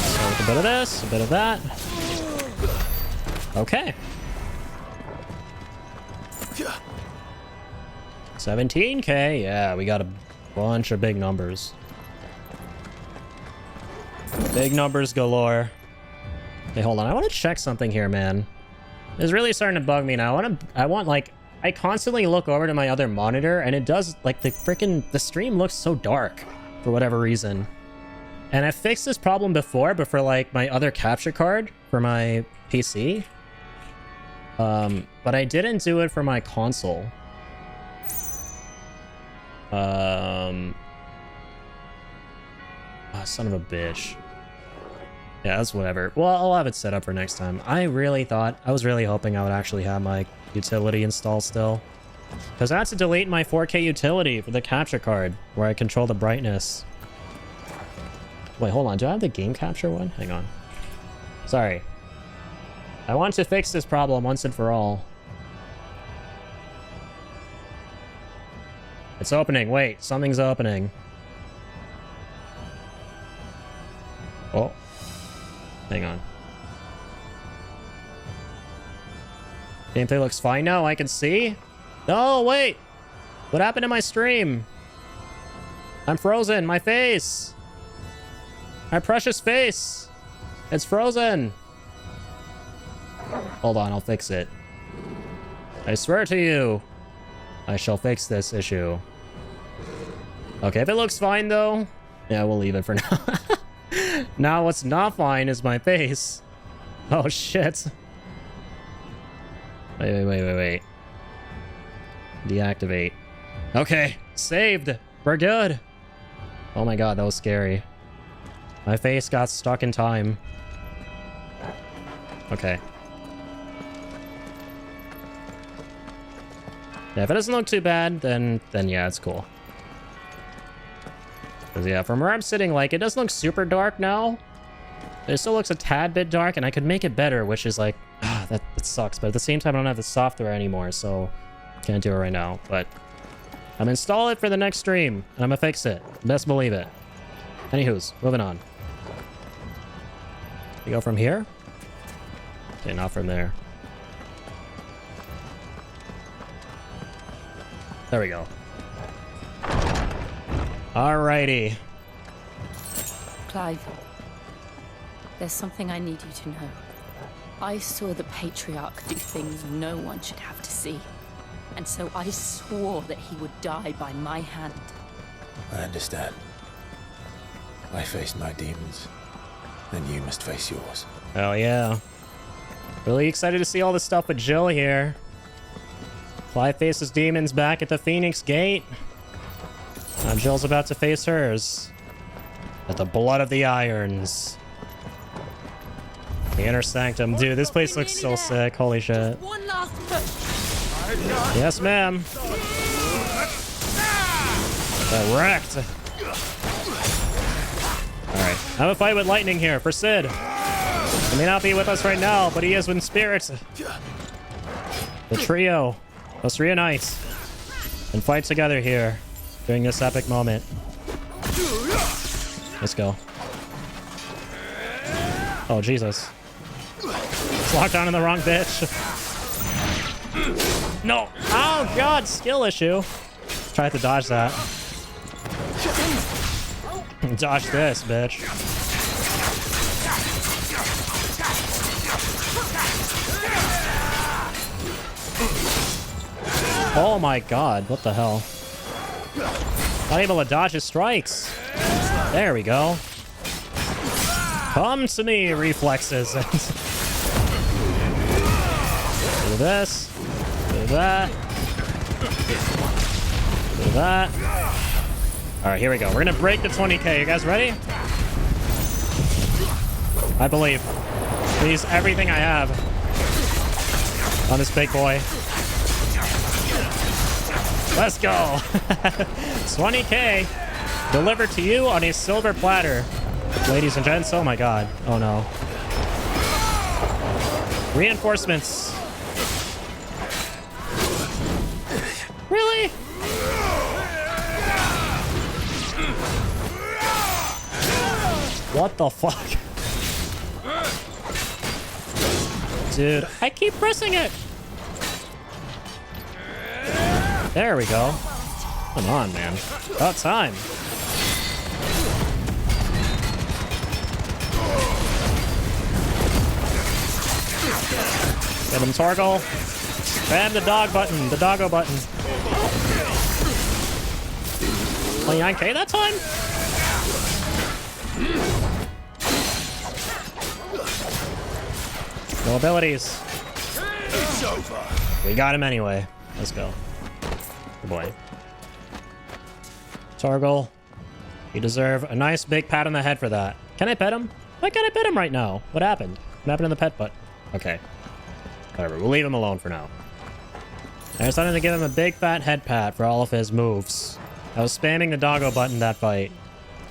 So with a bit of this, a bit of that. Okay. 17K. Yeah, we got a bunch of big numbers. Big numbers galore. Hey, hold on. I want to check something here, man. It's really starting to bug me now. I constantly look over to my other monitor and it does, like, the stream looks so dark for whatever reason. And I fixed this problem before, but for, like, my other capture card for my PC. But I didn't do it for my console. Oh, son of a bitch. Yeah, that's whatever. Well, I'll have it set up for next time. I was really hoping I would actually have my utility installed still. Because I had to delete my 4K utility for the capture card, where I control the brightness. Wait, hold on. Do I have the game capture one? Hang on. Sorry. I want to fix this problem once and for all. It's opening. Wait, something's opening. Oh. Hang on. Gameplay looks fine now. I can see. No, wait. What happened to my stream? I'm frozen. My face. My precious face. It's frozen. Hold on. I'll fix it. I swear to you, I shall fix this issue. Okay, if it looks fine though, yeah, we'll leave it for now. Now what's not fine is my face. Oh shit. Wait. Deactivate. Okay, saved. We're good. Oh my god, that was scary. My face got stuck in time. Okay. Yeah, if it doesn't look too bad, then yeah, it's cool. Because yeah, from where I'm sitting, like, it doesn't look super dark now. It still looks a tad bit dark, and I could make it better, which is like, that sucks. But at the same time, I don't have the software anymore, so can't do it right now. But I'm gonna install it for the next stream, and I'm gonna fix it. Best believe it. Anywho's, moving on. We go from here? Okay, not from there. There we go. Alrighty. Clive, there's something I need you to know. I saw the Patriarch do things no one should have to see. And so I swore that he would die by my hand. I understand. I faced my demons, and you must face yours. Oh yeah. Really excited to see all this stuff with Jill here. Clive faces demons back at the Phoenix Gate. Now Jill's about to face hers. At the Blood of the Irons. The Inner Sanctum. Dude, this place looks so sick. Holy shit. One last push. Yes, ma'am. Wrecked. Alright. I have a fight with lightning here for Sid. He may not be with us right now, but he is in spirit. The trio. Let's reunite and fight together here during this epic moment. Let's go. Oh, Jesus. It's locked on in the wrong bitch. No. Oh, God. Skill issue. Tried to dodge that. Dodge this, bitch. Oh my god, what the hell? Not able to dodge his strikes. There we go. Come to me, reflexes. Do this. Do that. Do that. Alright, here we go. We're gonna break the 20k. You guys ready? I believe. Use everything I have on this big boy. Let's go. 20k delivered to you on a silver platter. Ladies and gents, oh my god. Oh no. Reinforcements. Really? What the fuck? Dude, I keep pressing it. There we go. Come on, man. About time. Get him, Torgal. Bam the dog button. The doggo button. 29k that time? No abilities. We got him anyway. Let's go. Good boy. Torgal, you deserve a nice big pat on the head for that. Can I pet him? Why can't I pet him right now? What happened? What happened in the pet butt? Okay. Whatever, we'll leave him alone for now. I decided to give him a big fat head pat for all of his moves. I was spamming the doggo button that fight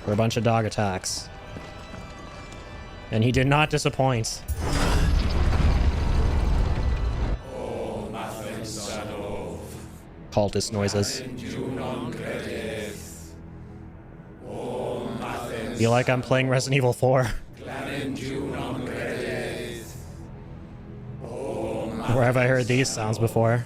for a bunch of dog attacks. And he did not disappoint. Cultist noises. Feel like I'm playing Resident Evil 4. Where have I heard these sounds before?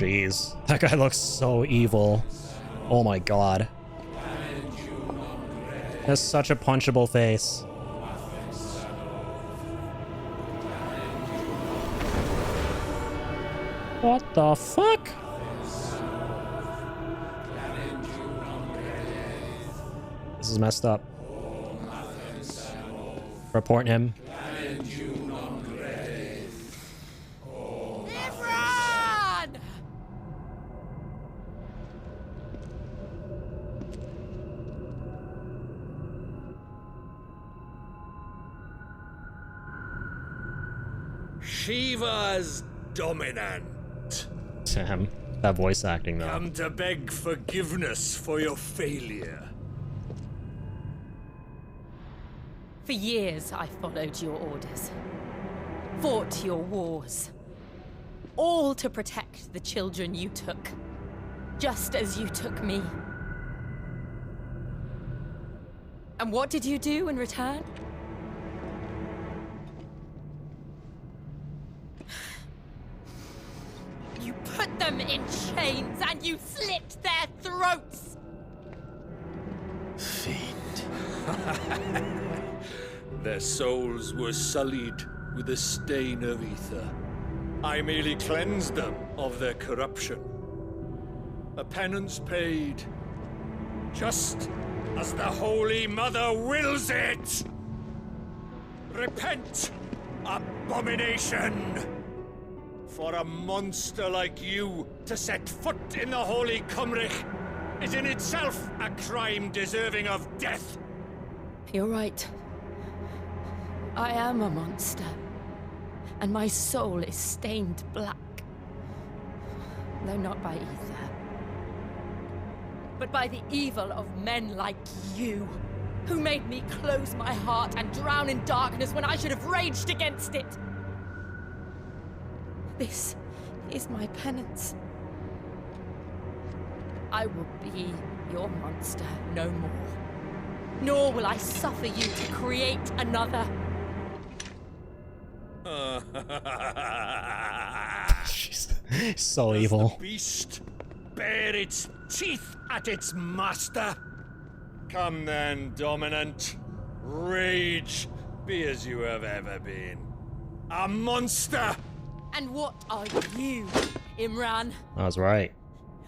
Jeez. That guy looks so evil. Oh my god. Has such a punchable face. What the fuck? This is messed up. Report him. Shiva's dominant. Damn, that voice acting though. Come to beg forgiveness for your failure. For years, I followed your orders. Fought your wars. All to protect the children you took. Just as you took me. And what did you do in return? You put them in chains and you slit their throats! Fiend. Their souls were sullied with the stain of ether. I merely cleansed them of their corruption. A penance paid, just as the Holy Mother wills it! Repent, abomination! For a monster like you to set foot in the Holy Cymric is in itself a crime deserving of death. You're right. I am a monster. And my soul is stained black. Though not by ether. But by the evil of men like you, who made me close my heart and drown in darkness when I should have raged against it. This is my penance. I will be your monster no more. Nor will I suffer you to create another. So evil. The beast bare its teeth at its master. Come then, dominant. Rage, be as you have ever been. A monster! And what are you, Imran? I was right.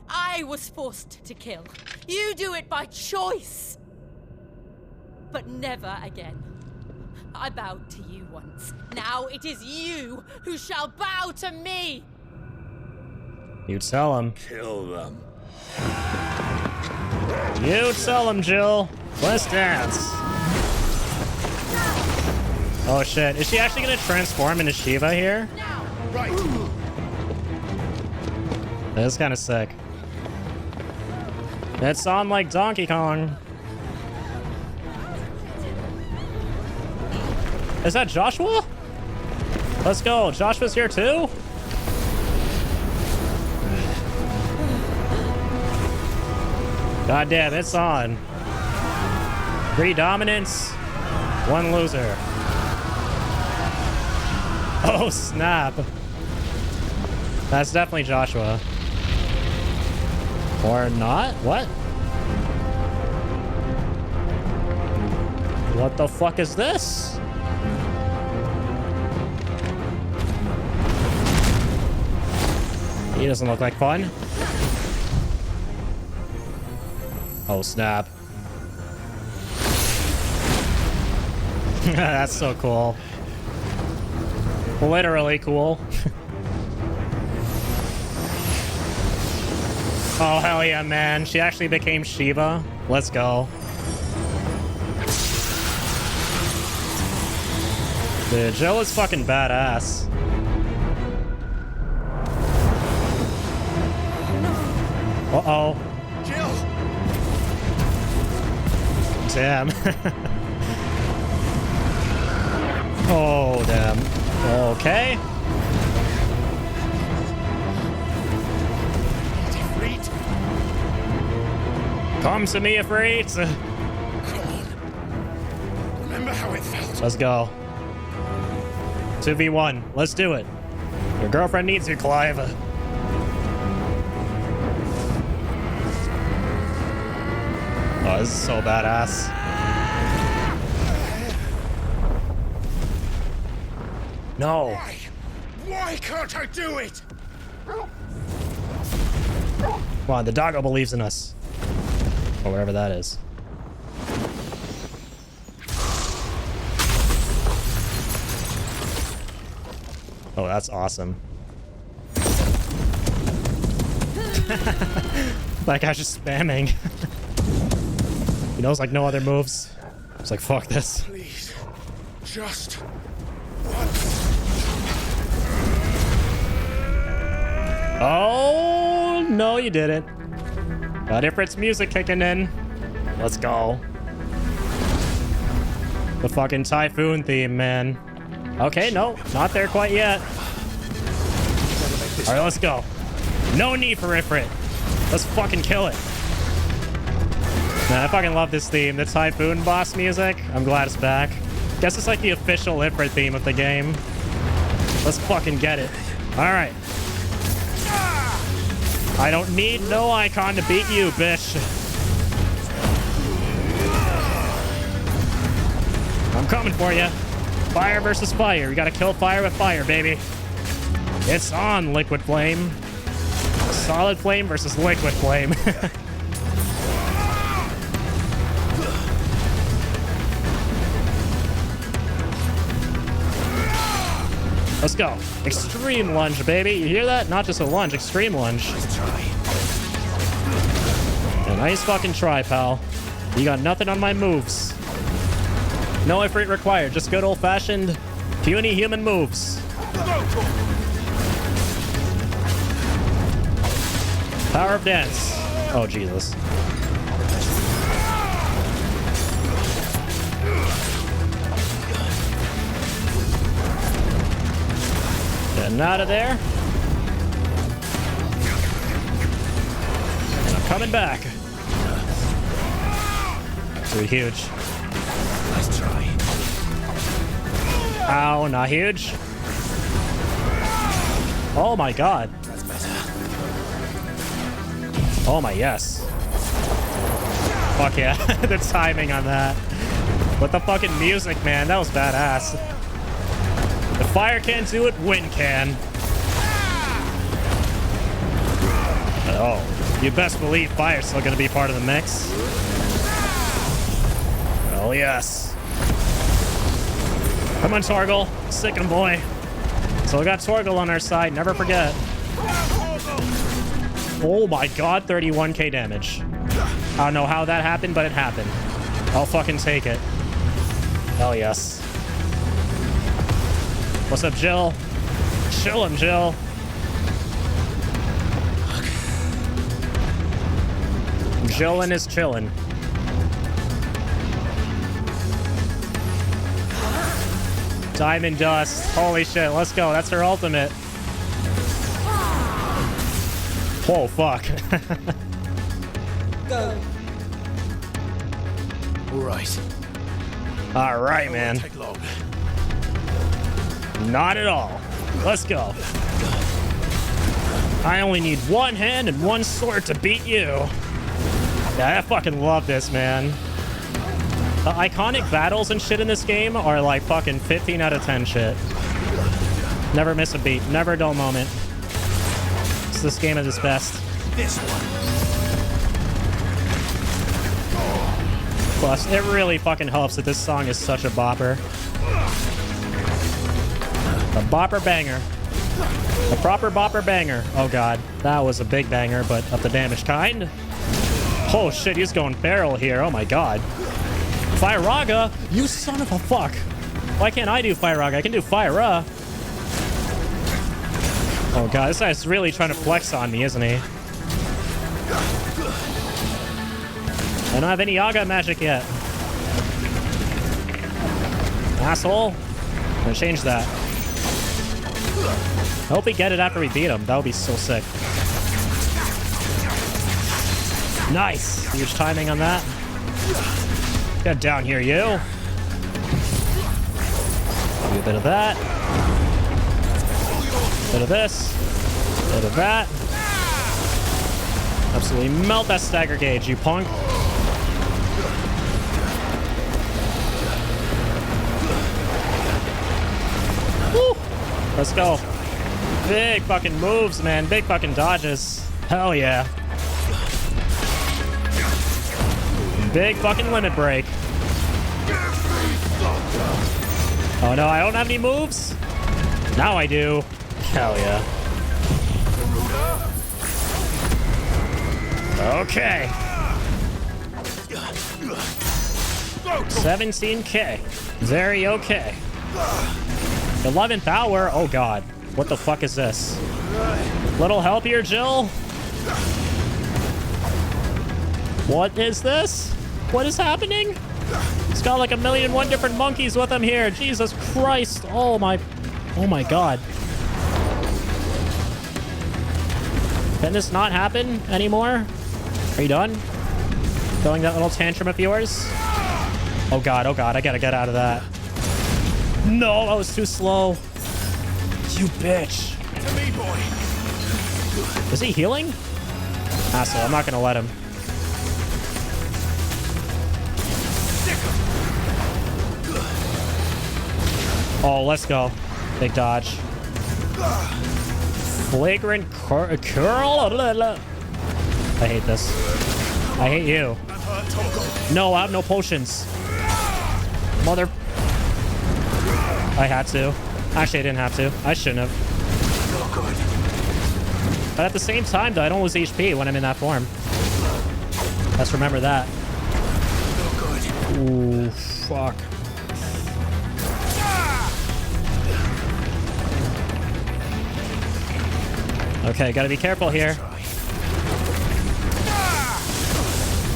I was forced to kill. You do it by choice. But never again. I bowed to you once. Now it is you who shall bow to me. You tell him. Kill them. You tell him, Jill. Let's dance. Oh shit, is she actually gonna transform into Shiva here? Right. That's kind of sick. It's on like Donkey Kong. Is that Joshua? Let's go. Joshua's here too? God damn, it's on. 3 dominants, 1 loser. Oh, snap. That's definitely Joshua. Or not? What? What the fuck is this? He doesn't look like fun. Oh, snap. That's so cool. Literally cool. Oh, hell yeah, man. She actually became Shiva. Let's go. Dude, Jill is fucking badass. Uh-oh. Jill! Damn. Oh, damn. Okay. Come to me, Ifrit. Come on. Remember how it felt? Let's go. 2v1. Let's do it. Your girlfriend needs you, Clive. Oh, this is so badass. No. Why can't I do it? Come on, the doggo believes in us. Or whatever that is. Oh, that's awesome. That guy's just spamming. He knows like no other moves. It's like, fuck this. Please, just Oh, no, you didn't. Got Ifrit's music kicking in. Let's go. The fucking Typhoon theme, man. Okay, no, not there quite yet. All right, let's go. No need for Ifrit. Let's fucking kill it. Man, I fucking love this theme. The Typhoon boss music. I'm glad it's back. Guess it's like the official Ifrit theme of the game. Let's fucking get it. All right. I don't need no icon to beat you, bitch. I'm coming for you. Fire versus fire. You gotta kill fire with fire, baby. It's on, Liquid Flame. Solid Flame versus Liquid Flame. Let's go. Extreme lunge, baby. You hear that? Not just a lunge, extreme lunge. A nice fucking try, pal. You got nothing on my moves. No Ifrit required, just good old-fashioned puny human moves. Power of dance. Oh, Jesus. Getting out of there. And I'm coming back. Too huge. Nice try. Ow, not huge. Oh my god. That's better. Oh my yes. Fuck yeah. The timing on that. With the fucking music, man. That was badass. If fire can't do it, wind can. Oh, you best believe fire's still gonna be part of the mix. Oh yes. Come on, Torgal. Sick him, boy. So we got Torgal on our side, never forget. Oh my god, 31k damage. I don't know how that happened, but it happened. I'll fucking take it. Hell yes. What's up, Jill? Chillin', Jill. Jillin' is chillin'. Diamond Dust. Holy shit, let's go. That's her ultimate. Oh, fuck. Go. Right. All right, man. Take long. Not at all. Let's go. I only need one hand and one sword to beat you. Yeah, I fucking love this, man. The iconic battles and shit in this game are like fucking 15 out of 10 shit. Never miss a beat. Never a dull moment. This game is its best. This one. Plus, it really fucking helps that this song is such a bopper. A bopper banger. A proper bopper banger. Oh god, that was a big banger, but of the damaged kind. Oh shit, he's going barrel here. Oh my god. Firaga, you son of a fuck. Why can't I do Firaga? I can do Fira. Oh god, this guy's really trying to flex on me, isn't he? I don't have any Yaga magic yet. Asshole. I'm gonna change that. I hope we get it after we beat him. That would be so sick. Nice. Huge timing on that. Get down here, you. Do a bit of that. Bit of this. Bit of that. Absolutely melt that stagger gauge, you punk. Let's go. Big fucking moves, man. Big fucking dodges. Hell yeah. Big fucking limit break. Oh no, I don't have any moves? Now I do. Hell yeah. Okay. 17k. Very okay. 11th hour? Oh god. What the fuck is this? Little help here, Jill? What is this? What is happening? He's got like 1,000,001 different monkeys with him here. Jesus Christ. Oh my god. Can this not happen anymore? Are you done? Throwing that little tantrum of yours? Oh god, I gotta get out of that. No, that was too slow. You bitch. To me, boy. Is he healing? Asshole, I'm not gonna let him. Oh, let's go. Big dodge. Flagrant curl. I hate this. I hate you. No, I have no potions. Mother. I had to. Actually, I didn't have to. I shouldn't have. But at the same time, though, I don't lose HP when I'm in that form. Let's remember that. Ooh, fuck. Okay, gotta be careful here.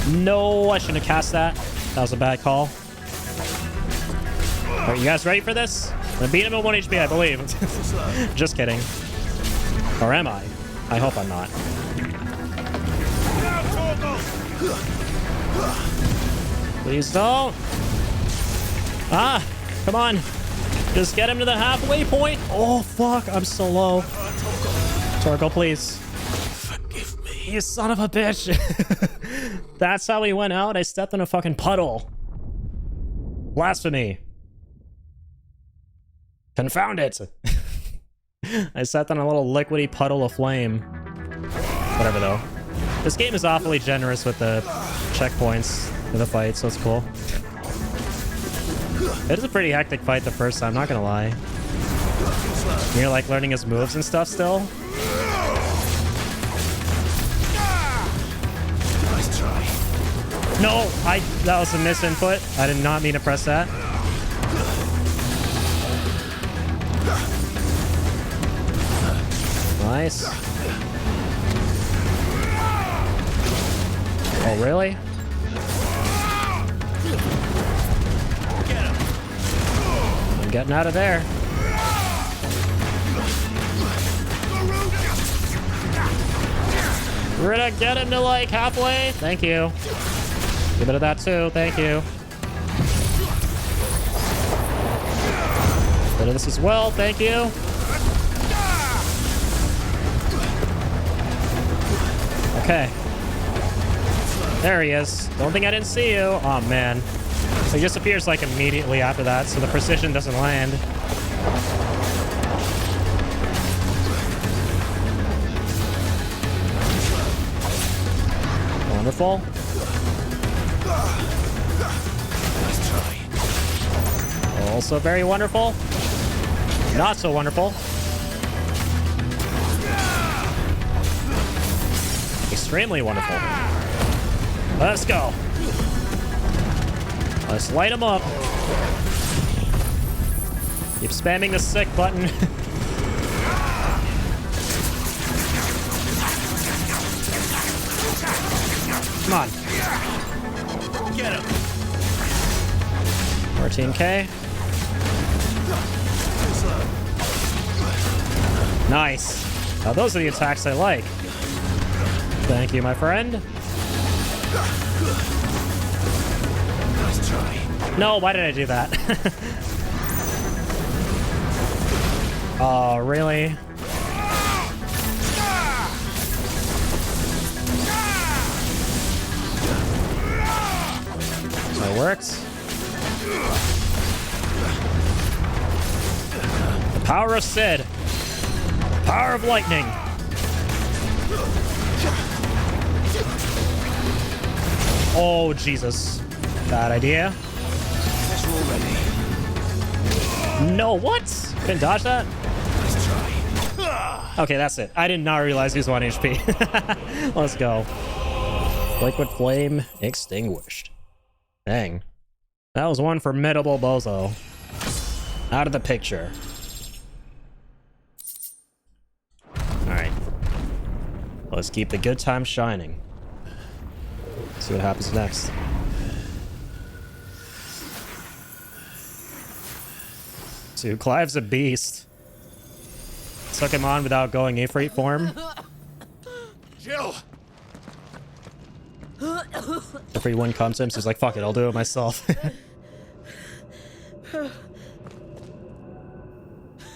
No, I shouldn't have cast that. That was a bad call. Are you guys ready for this? I'm gonna beat him at 1 HP, I believe. Just kidding. Or am I? I hope I'm not. Please don't. Ah, come on. Just get him to the halfway point. Oh, fuck. I'm so low. Torgal, please. Forgive me. You son of a bitch. That's how he went out. I stepped in a fucking puddle. Blasphemy. Confound it. I stepped on a little liquidy puddle of flame. Whatever, though. This game is awfully generous with the checkpoints in the fight, so it's cool. It was a pretty hectic fight the first time, not gonna lie. You're like learning his moves and stuff still. Nice try. No, that was a misinput. I did not mean to press that. Nice. Oh, really? I'm getting out of there. We're gonna get him to like halfway. Thank you. A bit of that too. Thank you. A bit of this as well. Thank you. Okay. There he is. Don't think I didn't see you. Oh, man. He just appears like immediately after that, so the precision doesn't land. Wonderful. Also very wonderful. Not so wonderful. Extremely wonderful. Let's go. Let's light him up. Keep spamming the sick button. Come on. Get him. 14k. Nice. Now those are the attacks I like. Thank you, my friend. Nice try. No, why did I do that? Oh, really? That works. Power of Sid. Power of lightning. Oh, Jesus. Bad idea. No, what? Couldn't dodge that? Okay, that's it. I did not realize he was 1 HP. Let's go. Liquid Flame extinguished. Dang. That was one formidable bozo. Out of the picture. Alright. Let's keep the good times shining. See what happens next. Dude, Clive's a beast. Took him on without going Ifrit form. Jill! Ifrit one comes to him, so he's like, fuck it, I'll do it myself.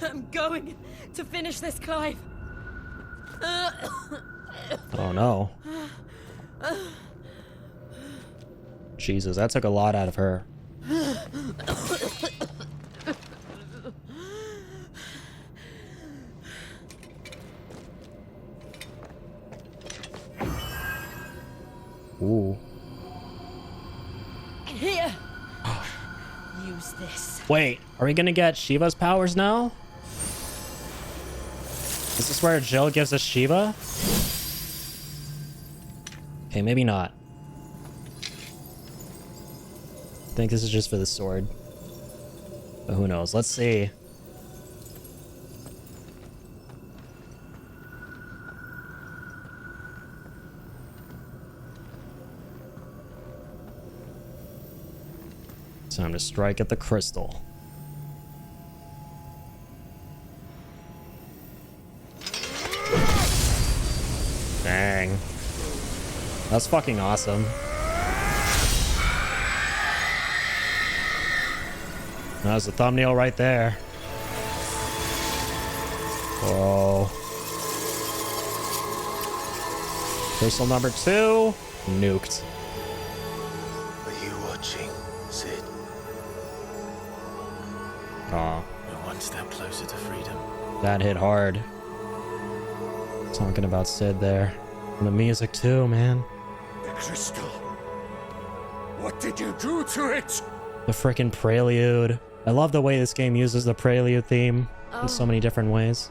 I'm going to finish this, Clive. Oh no. Jesus, that took a lot out of her. Ooh. Here. Use this. Wait, are we gonna get Shiva's powers now? Is this where Jill gives us Shiva? Okay, maybe not. I think this is just for the sword. But who knows? Let's see. Time to strike at the crystal. Dang. That's fucking awesome. That's the thumbnail right there. Whoa. Crystal number 2, nuked. Are you watching, Sid? Aw. We're one step closer to freedom. That hit hard. Talking about Sid there. And the music too, man. The crystal. What did you do to it? The frickin' prelude. I love the way this game uses the prelude theme in so many different ways.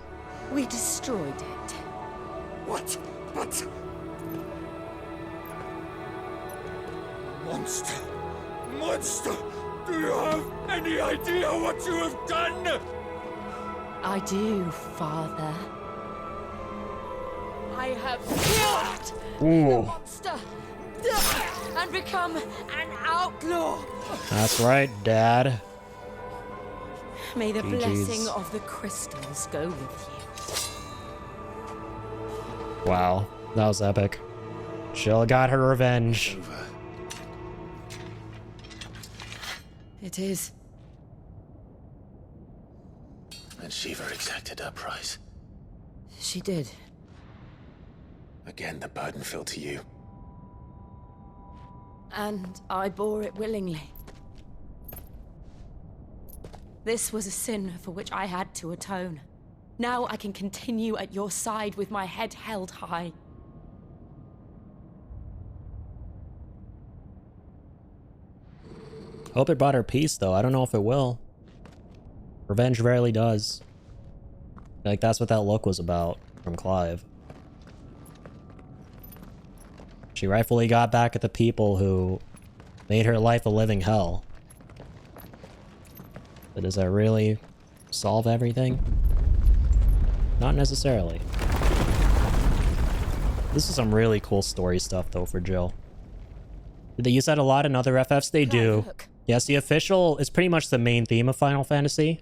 We destroyed it. What? But... Monster! Monster! Do you have any idea what you have done? I do, Father. I have killed the monster and become an outlaw. That's right, Dad. May the GG's. blessing of the crystals go with you. Wow, that was epic. Jill got her revenge. It is. And Shiva exacted her price. She did. Again, the burden fell to you. And I bore it willingly. This was a sin for which I had to atone. Now I can continue at your side with my head held high. Hope it brought her peace, though. I don't know if it will. Revenge rarely does. Like, that's what that look was about from Clive. She rightfully got back at the people who made her life a living hell. But does that really solve everything? Not necessarily. This is some really cool story stuff, though, for Jill. Did they use that a lot in other FFs? They do. Yes, the official is pretty much the main theme of Final Fantasy.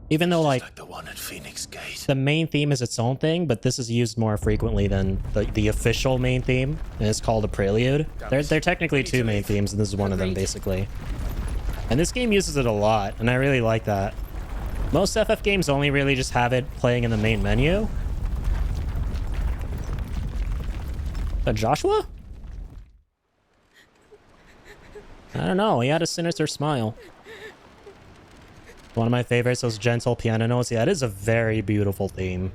Even though, like the one at Phoenix Gate. The main theme is its own thing, but this is used more frequently than the official main theme, and it's called a prelude. They're technically two main themes, and this is one of them, basically. And this game uses it a lot, and I really like that. Most FF games only really just have it playing in the main menu. Joshua? I don't know, he had a sinister smile. One of my favorites, those gentle piano notes. Yeah, it is a very beautiful theme.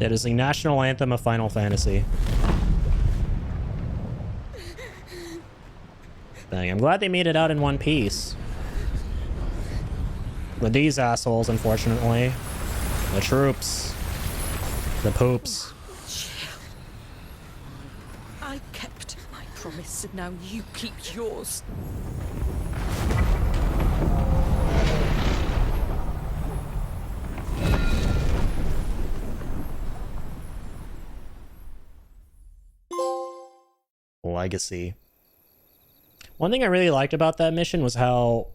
It is the national anthem of Final Fantasy. Dang, I'm glad they made it out in one piece. But these assholes, unfortunately. The troops. The poops. I kept my promise, and now you keep yours. Legacy. One thing I really liked about that mission was how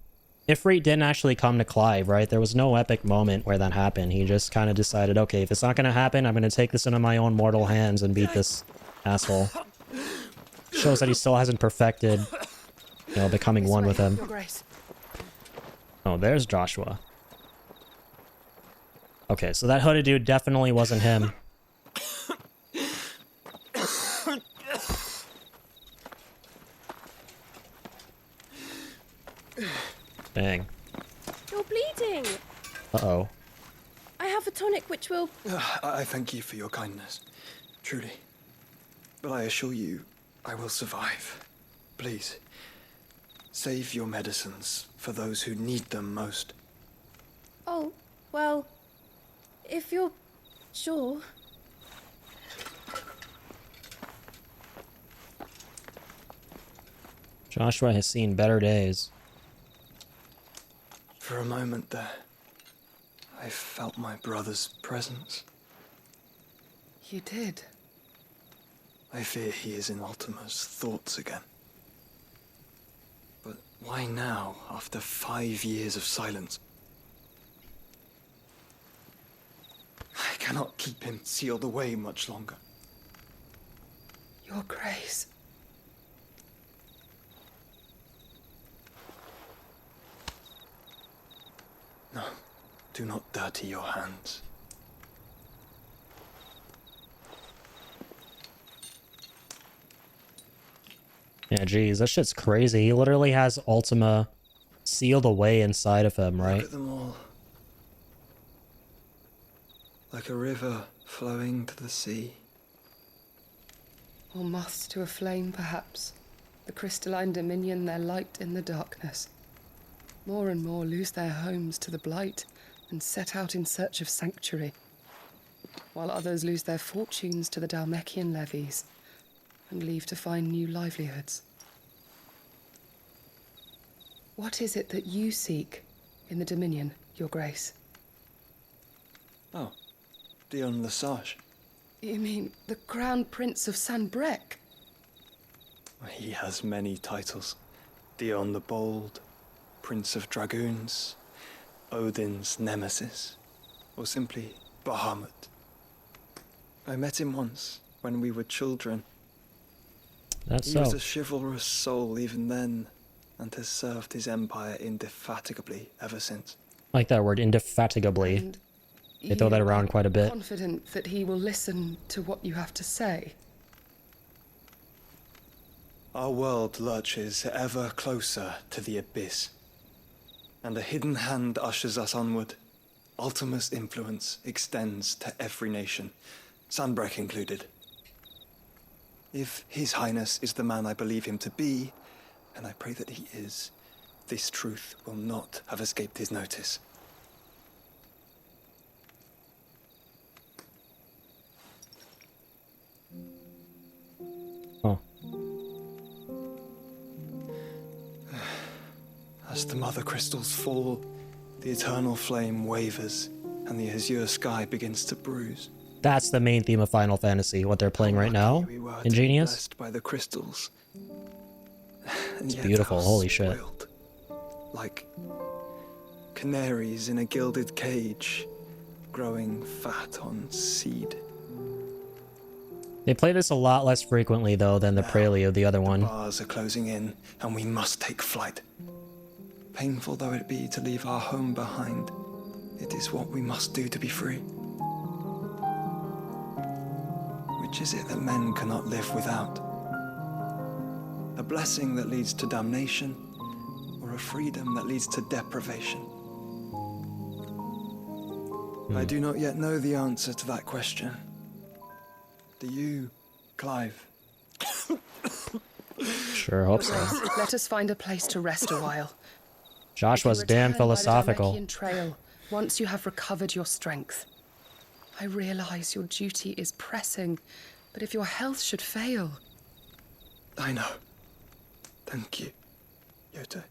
Ifrit didn't actually come to Clive, right? There was no epic moment where that happened. He just kind of decided, okay, if it's not going to happen, I'm going to take this into my own mortal hands and beat this asshole. Shows that he still hasn't perfected, you know, becoming one with him. Oh, there's Joshua. Okay, so that hooded dude definitely wasn't him. Dang. You're bleeding. Uh-oh. I have a tonic which will... I thank you for your kindness, truly. But I assure you, I will survive. Please, save your medicines for those who need them most. Oh, well, if you're sure. Joshua has seen better days. For a moment there, I felt my brother's presence. You did? I fear he is in Ultima's thoughts again. But why now, after 5 years of silence? I cannot keep him sealed away much longer. Your Grace. No, do not dirty your hands. Yeah, geez, that shit's crazy. He literally has Ultima sealed away inside of him, right? Look at them all. Like a river flowing to the sea. Or moths to a flame, perhaps. The crystalline dominion their light in the darkness. More and more lose their homes to the blight and set out in search of sanctuary, while others lose their fortunes to the Dhalmekian levies and leave to find new livelihoods. What is it that you seek in the Dominion, Your Grace? Oh, Dion Lesage. You mean the Crown Prince of Sanbreque? He has many titles. Dion the Bold, Prince of Dragoons, Odin's Nemesis, or simply Bahamut. I met him once, when we were children. He was a chivalrous soul even then, and has served his empire indefatigably ever since. I like that word, indefatigably. They throw that around quite a bit. Confident that he will listen to what you have to say? Our world lurches ever closer to the abyss, and a hidden hand ushers us onward. Ultima's influence extends to every nation, Sanbreque included. If His Highness is the man I believe him to be, and I pray that he is, this truth will not have escaped his notice. Oh. As the mother crystals fall, the eternal flame wavers, and the azure sky begins to bruise. That's the main theme of Final Fantasy, what they're playing right now. Ingenious. Blessed by the crystals. It's beautiful, holy shit. Like canaries in a gilded cage, growing fat on seed. They play this a lot less frequently, though, than the Prelude, the other one. Bars are closing in, and we must take flight. Painful though it be to leave our home behind, it is what we must do to be free. Which is it that men cannot live without? A blessing that leads to damnation, or or a freedom that leads to deprivation? I do not yet know the answer to that question. Do you, Clive? Sure hope so. Let us find a place to rest a while. Joshua's damn philosophical. Dharmekian Trail, once you have recovered your strength. I realize your duty is pressing, but if your health should fail... I know. Thank you, Yote.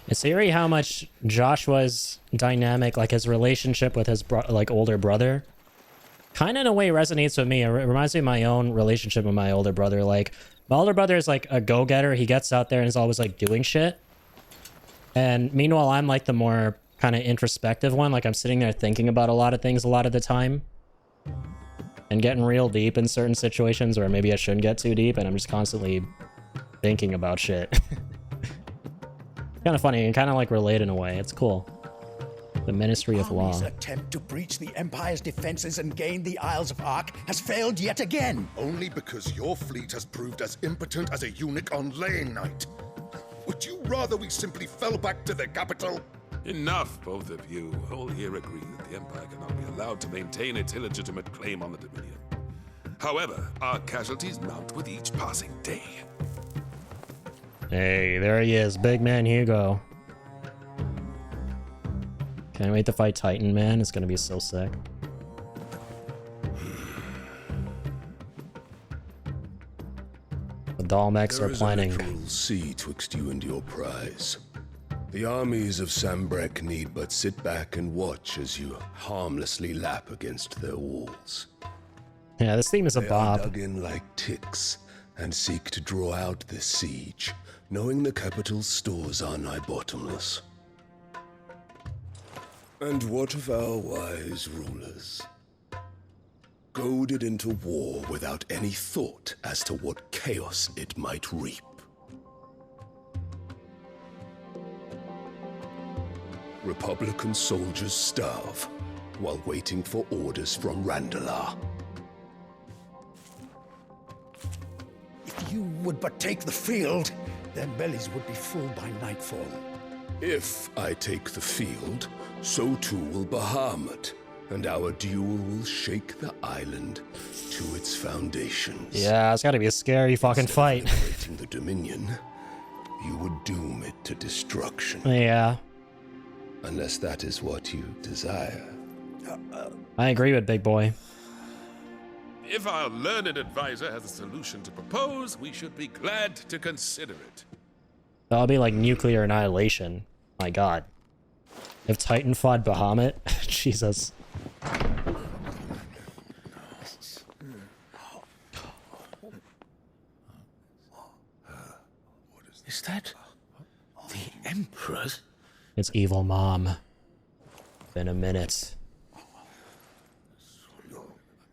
It's eerie how much Joshua's dynamic, like his relationship with his older brother, kind of in a way resonates with me. It reminds me of my own relationship with my older brother. Like, my older brother is like a go-getter. He gets out there and is always like doing shit. And meanwhile, I'm like the more kind of introspective one. Like, I'm sitting there thinking about a lot of things a lot of the time. And getting real deep in certain situations, or maybe I shouldn't get too deep, and I'm just constantly thinking about shit. Kind of funny and kind of like relate in a way. It's cool. The Ministry of Law. Army's attempt to breach the Empire's defenses and gain the Isles of Ark has failed yet again. Only because your fleet has proved as impotent as a eunuch on laying night. Would you rather we simply fell back to the capital? Enough, both of you. All here agree that the Empire cannot be allowed to maintain its illegitimate claim on the Dominion. However, our casualties mount with each passing day. Hey, there he is, big man Hugo. Can't wait to fight Titan, man. It's gonna be so sick. The Dalmecs are planning. There is a cruel sea twixt you and your prize. The armies of Sambrek need but sit back and watch as you harmlessly lap against their walls. Yeah, this theme is a They bop. are dug in like ticks and seek to draw out this siege, knowing the capital's stores are nigh bottomless. And what of our wise rulers? Goaded into war without any thought as to what chaos it might reap. Republican soldiers starve while waiting for orders from Randalar. If you would but take the field, their bellies would be full by nightfall. If I take the field, so too will Bahamut, and our duel will shake the island to its foundations. Yeah, it's gotta be a scary fucking fight. Liberating the Dominion, you would doom it to destruction. Yeah. Unless that is what you desire. I agree with Big Boy. If our learned advisor has a solution to propose, we should be glad to consider it. That'll be like nuclear annihilation. My god. If Titan fought Bahamut, Jesus. Is that the Emperor's? It's evil mom. Been a minute.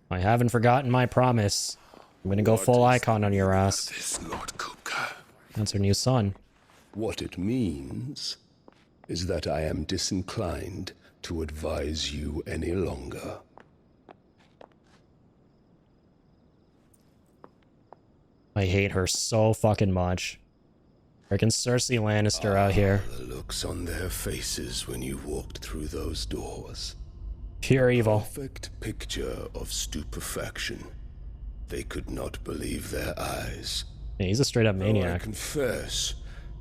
I haven't forgotten my promise. I'm gonna go full icon on your ass. This, Lord Kupka. That's her new son. What it means is that I am disinclined to advise you any longer. I hate her so fucking much. Freaking Cersei Lannister out here. The looks on their faces when you walked through those doors. Pure evil. Perfect picture of stupefaction. They could not believe their eyes. Yeah, he's a straight up Though maniac. I confess,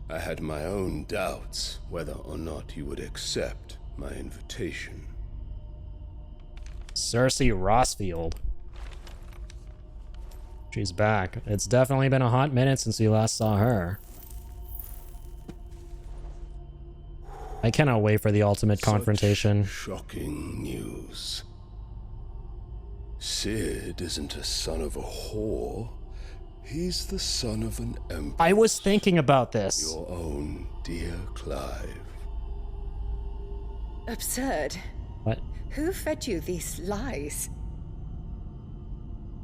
I had my own doubts whether or not you would accept my invitation. Cersei Rossfield. She's back. It's definitely been a hot minute since we last saw her. I cannot wait for the ultimate confrontation. Shocking news. Sid isn't a son of a whore. He's the son of an emperor. I was thinking about this. Your own dear Clive. Absurd. What? Who fed you these lies?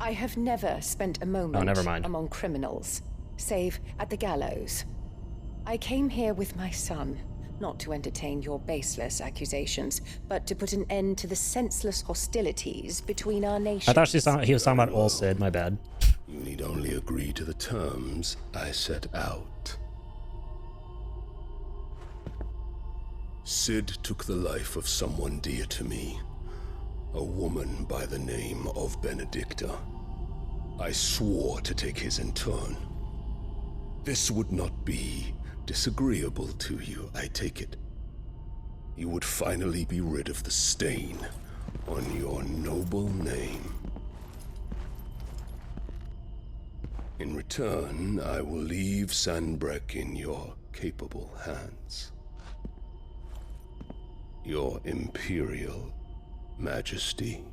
I have never spent a moment never mind. among criminals, save at the gallows. I came here with my son, not to entertain your baseless accusations, but to put an end to the senseless hostilities between our nations. I thought he was talking about Ulcid, my bad. You need only agree to the terms I set out. Cid took the life of someone dear to me, a woman by the name of Benedicta. I swore to take his in turn. This would not be disagreeable to you, I take it. You would finally be rid of the stain on your noble name. In return, I will leave Sanbreque in your capable hands. Your Imperial Majesty.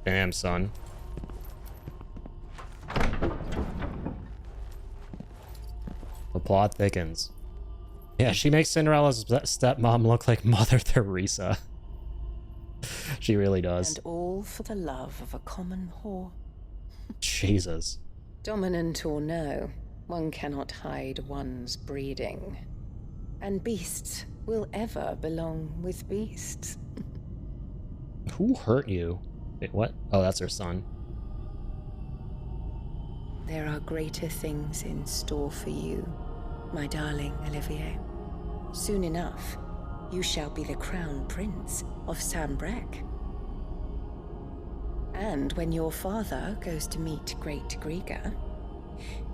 Damn, son. The plot thickens. Yeah, she makes Cinderella's stepmom look like Mother Teresa. She really does. And all for the love of a common whore. Jesus. Dominant or no, one cannot hide one's breeding. And beasts will ever belong with beasts. Who hurt you? Wait, what? Oh, that's her son. There are greater things in store for you, my darling Olivier. Soon enough, you shall be the crown prince of Sanbreque. And when your father goes to meet Great Griga,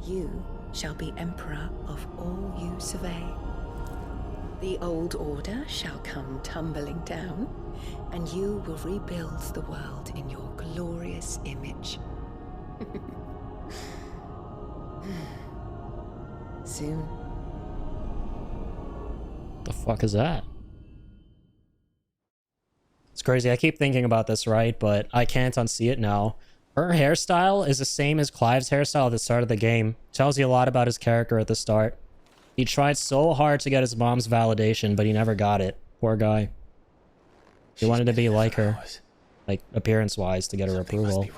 you shall be emperor of all you survey. The old order shall come tumbling down, and you will rebuild the world in your glorious image. Soon. The fuck is that? It's crazy. I keep thinking about this, right? But I can't unsee it now. Her hairstyle is the same as Clive's hairstyle at the start of the game. Tells you a lot about his character at the start. He tried so hard to get his mom's validation, but he never got it. Poor guy. He wanted to be like her. Like, appearance-wise, to get her approval.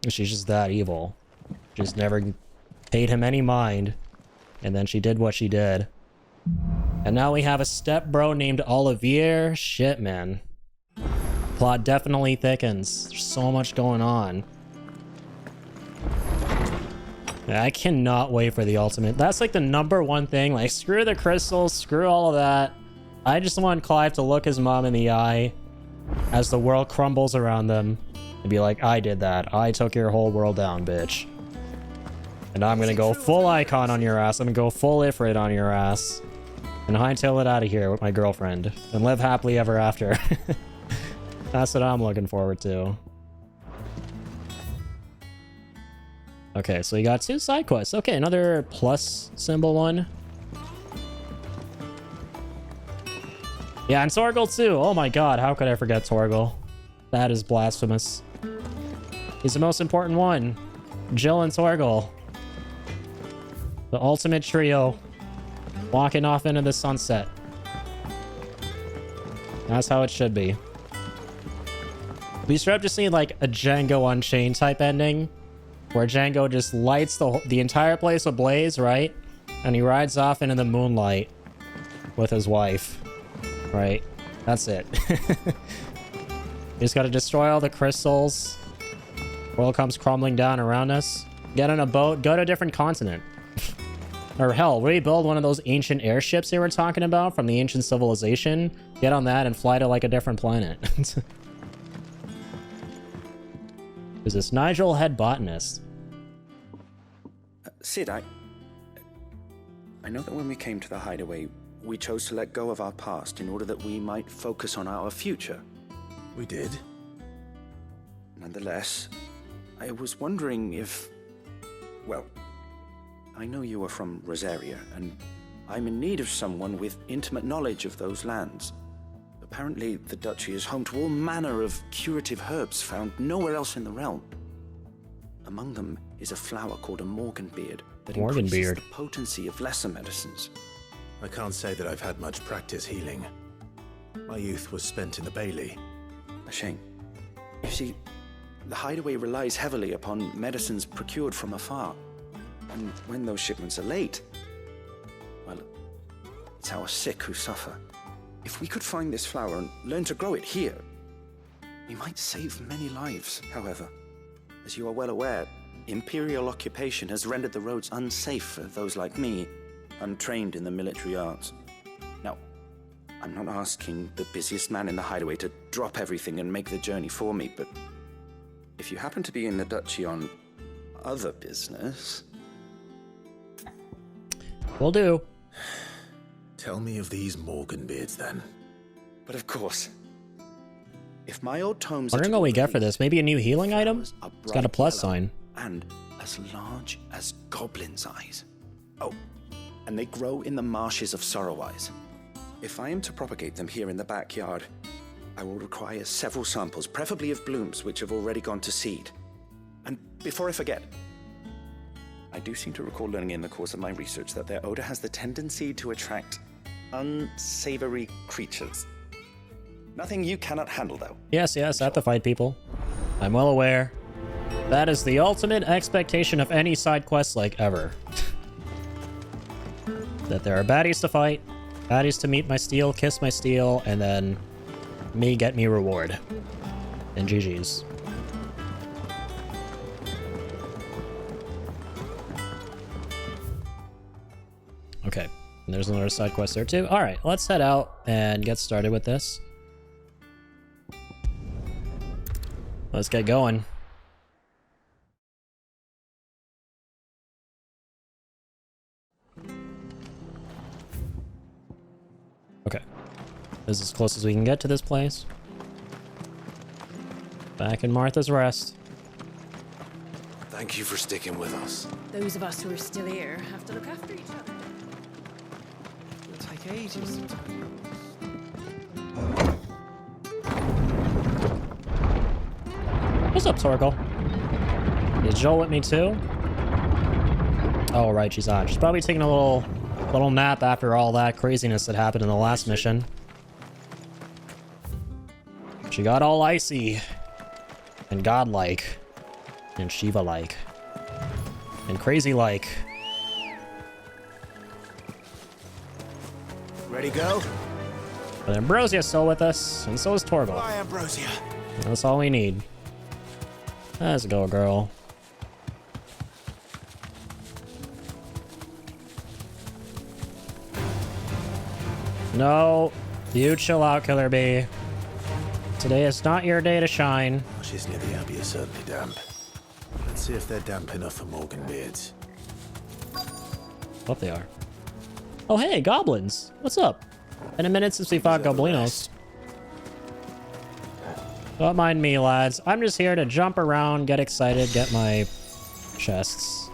She's just that evil. Just never paid him any mind. And then she did what she did. And now we have a step-bro named Olivier. Shit, man. Plot definitely thickens. There's so much going on. I cannot wait for the ultimate. That's like the #1 thing. Like, screw the crystals, screw all of that. I just want Clive to look his mom in the eye as the world crumbles around them and be like, I did that. I took your whole world down, bitch. And I'm gonna go full icon on your ass. I'm gonna go full Ifrit on your ass. And hightail it out of here with my girlfriend. And live happily ever after. That's what I'm looking forward to. Okay, so we got 2 side quests. Okay, another plus symbol one. Yeah, and Torgal too. Oh my god, how could I forget Torgal? That is blasphemous. He's the most important one. Jill and Torgal. The ultimate trio. Walking off into the sunset. That's how it should be. We should have just seen like a Django Unchained type ending. Where Django just lights the entire place ablaze, right? And he rides off into the moonlight with his wife. Right? That's it. You just gotta destroy all the crystals. World comes crumbling down around us. Get on a boat, go to a different continent. Or hell, rebuild one of those ancient airships they were talking about from the ancient civilization. Get on that and fly to like a different planet. Is this Nigel, head botanist? Cid, I know that when we came to the hideaway, we chose to let go of our past in order that we might focus on our future. We did. Nonetheless, I was wondering if... Well, I know you are from Rosaria, and I'm in need of someone with intimate knowledge of those lands. Apparently, the Duchy is home to all manner of curative herbs found nowhere else in the realm. Among them is a flower called a Morganbeard that increases the potency of lesser medicines. I can't say that I've had much practice healing. My youth was spent in the Bailey. A shame. You see, The hideaway relies heavily upon medicines procured from afar. And when those shipments are late, well, it's our sick who suffer. If we could find this flower and learn to grow it here, we might save many lives. However, as you are well aware, Imperial occupation has rendered the roads unsafe for those like me, untrained in the military arts. Now, I'm not asking the busiest man in the hideaway to drop everything and make the journey for me, but if you happen to be in the Duchy on other business... Will do. Tell me of these Morganbeards, then. But of course. If my old tomes I don't know what we get for this. Maybe a new healing item? It's got a plus sign. And as large as goblins' eyes. Oh, and they grow in the marshes of Sorrowwise. If I am to propagate them here in the backyard, I will require several samples, preferably of blooms which have already gone to seed. And before I forget, I do seem to recall learning in the course of my research that their odor has the tendency to attract unsavory creatures. Nothing you cannot handle, though. Yes, I have to fight people. I'm well aware. That is the ultimate expectation of any side quest like ever. That there are baddies to fight, baddies to meet my steel, kiss my steel, and then me get me reward. And GG's. Okay, and there's another side quest there too. Alright, let's head out and get started with this. Let's get going. Okay. This is as close as we can get to this place. Back in Martha's Rest. Thank you for sticking with us. Those of us who are still here have to look after each other. It'll take ages to What's up, Torgal? Is Joel with me too? Oh, right, she's on. She's probably taking a little nap after all that craziness that happened in the last mission. She got all icy and godlike and Shiva-like and crazy-like. Ready, go? But Ambrosia's still with us, and so is Torgal. Bye, Ambrosia. That's all we need. Let's go, girl. No, you chill out, Killer Bee. Today is not your day to shine. Marshes near the Abbey are certainly damp. Let's see if they're damp enough for Morganbeards. Hope they are. Oh, hey, goblins. What's up? Been a minute since we fought Goblinos. Don't mind me, lads. I'm just here to jump around, get excited, get my chests.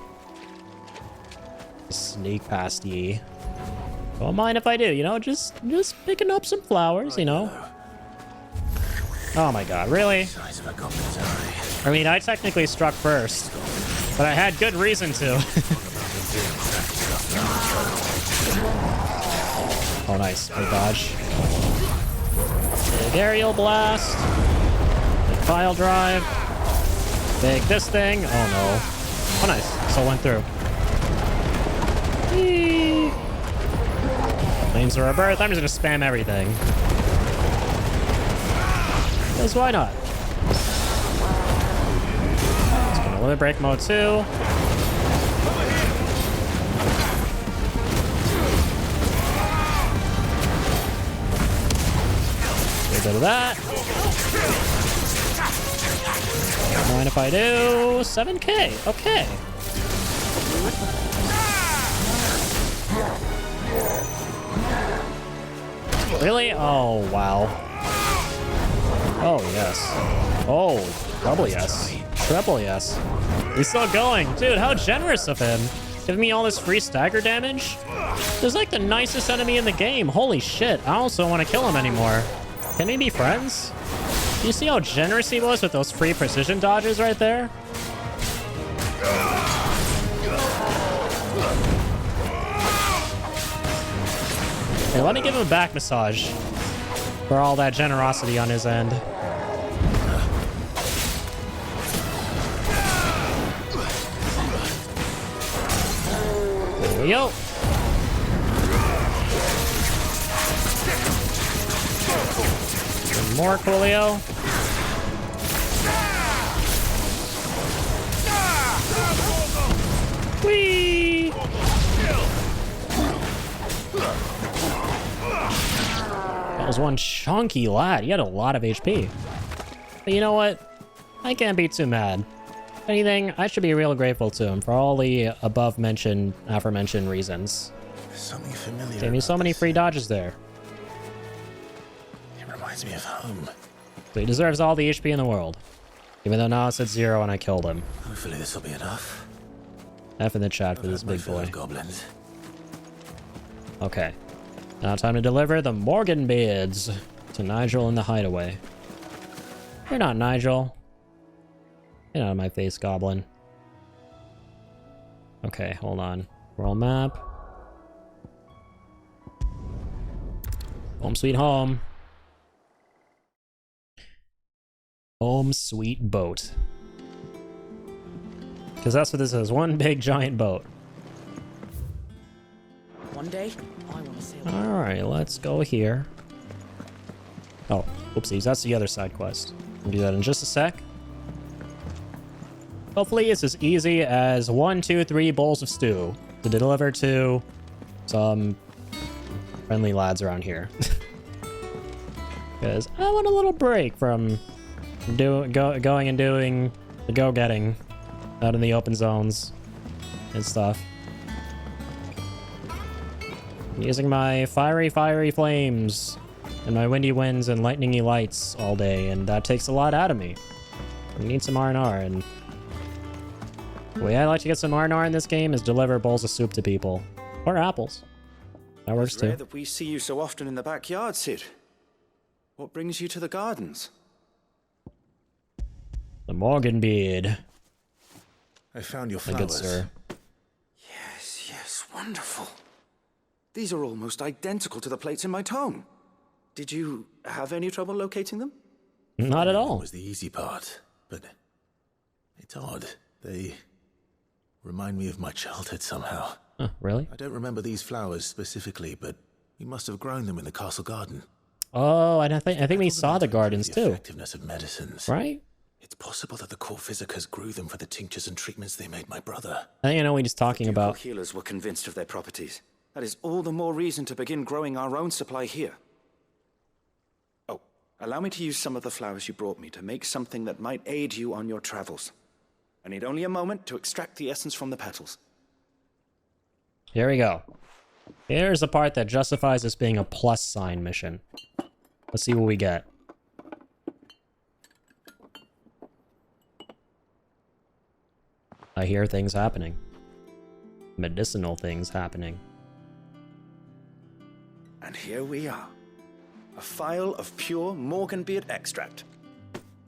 Sneak past ye. Don't mind if I do, you know, just picking up some flowers, you know. Oh my god, really? I mean, I technically struck first, but I had good reason to. Oh, nice. Big dodge. Big aerial blast. Big pile drive. Big this thing. Oh no. Oh, nice. So went through. Whee! Flames of Rebirth. I'm just gonna spam everything. Because why not? Let's go to limit break mode 2. A bit of that. Don't mind if I do. 7k. Okay. Really? Oh, wow. Oh, yes. Oh, double yes. Triple yes. He's still going. Dude, how generous of him. Giving me all this free stagger damage. He's like the nicest enemy in the game. Holy shit. I also don't want to kill him anymore. Can we be friends? Do you see how generous he was with those free precision dodges right there? Hey, let me give him a back massage for all that generosity on his end. Coolio. And more Coolio. Whee! That was one chunky lad. He had a lot of HP. But you know what? I can't be too mad. If anything, I should be real grateful to him for all the aforementioned reasons. Something familiar. Gave me so many free dodges there. It reminds me of home. So he deserves all the HP in the world. Even though now it's at 0 and I killed him. Hopefully this will be enough. F in the chat for this big boy. Goblins. Okay. Now time to deliver the Morgan beads to Nigel in the hideaway. You're not Nigel. Get out of my face, goblin. Okay, hold on. World map. Home sweet home. Home sweet boat. Because that's what this is. One big giant boat. One day, I want to sail. Alright, let's go here. Oh, oopsies. That's the other side quest. We'll do that in just a sec. Hopefully it's as easy as 1, 2, 3 bowls of stew to deliver to some friendly lads around here. Because I want a little break from going and doing the go-getting out in the open zones and stuff. I'm using my fiery flames and my windy winds and lightningy lights all day, and that takes a lot out of me. I need some R&R, and the way I like to get some R&R in this game is deliver bowls of soup to people. Or apples. That works It's rare too. that we see you so often in the backyard, Cid. What brings you to the gardens? The Morgan beard. I found your My flowers. good sir. Yes, wonderful. These are almost identical to the plates in my tome. Did you have any trouble locating them? Not at That all. was the easy part, but it's odd. They remind me of my childhood somehow. Huh, really? I don't remember these flowers specifically, but we must have grown them in the castle garden. Oh, and I think we saw the gardens The too. effectiveness of medicines. Right? It's possible that the core physicers grew them for the tinctures and treatments they made my brother. I think I know what he's talking Ducal about. healers were convinced of their properties. That is all the more reason to begin growing our own supply here. Oh, allow me to use some of the flowers you brought me to make something that might aid you on your travels. I need only a moment to extract the essence from the petals. Here we go. Here's the part that justifies this being a plus sign mission. Let's see what we get. I hear things happening. Medicinal things happening. And here we are. A phial of pure Morganbeard extract.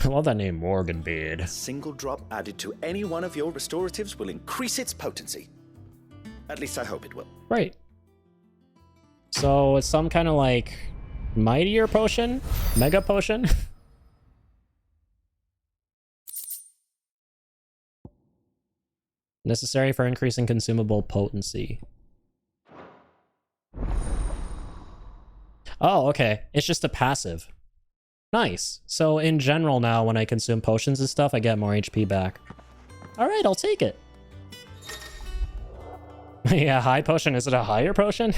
I love that name, Morganbeard. A single drop added to any one of your restoratives will increase its potency. At least I hope it will. Right. So it's some kind of like mightier potion? Mega potion? Necessary for increasing consumable potency. Oh, okay. It's just a passive. Nice. So in general now, when I consume potions and stuff, I get more HP back. Alright, I'll take it. Yeah, high potion. Is it a higher potion?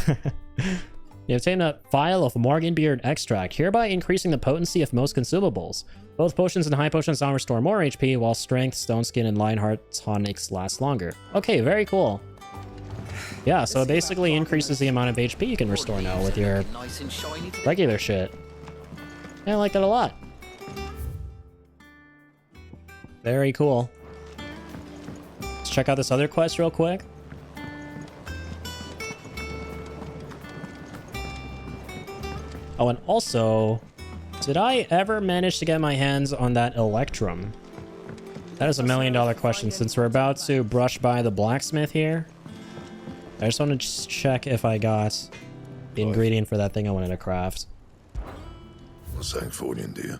You obtain a vial of Morganbeard extract, hereby increasing the potency of most consumables. Both potions and high potions now restore more HP, while strength, stone skin, and Lionheart tonics last longer. Okay, very cool. Yeah, so it basically increases the amount of HP you can restore now with your regular shit. Yeah, I like that a lot. Very cool. Let's check out this other quest real quick. Oh, and also, did I ever manage to get my hands on that Electrum? That is $1 million question, since we're about to brush by the blacksmith here. I just want to check if I got the ingredient for that thing I wanted to craft. What's that for you, dear?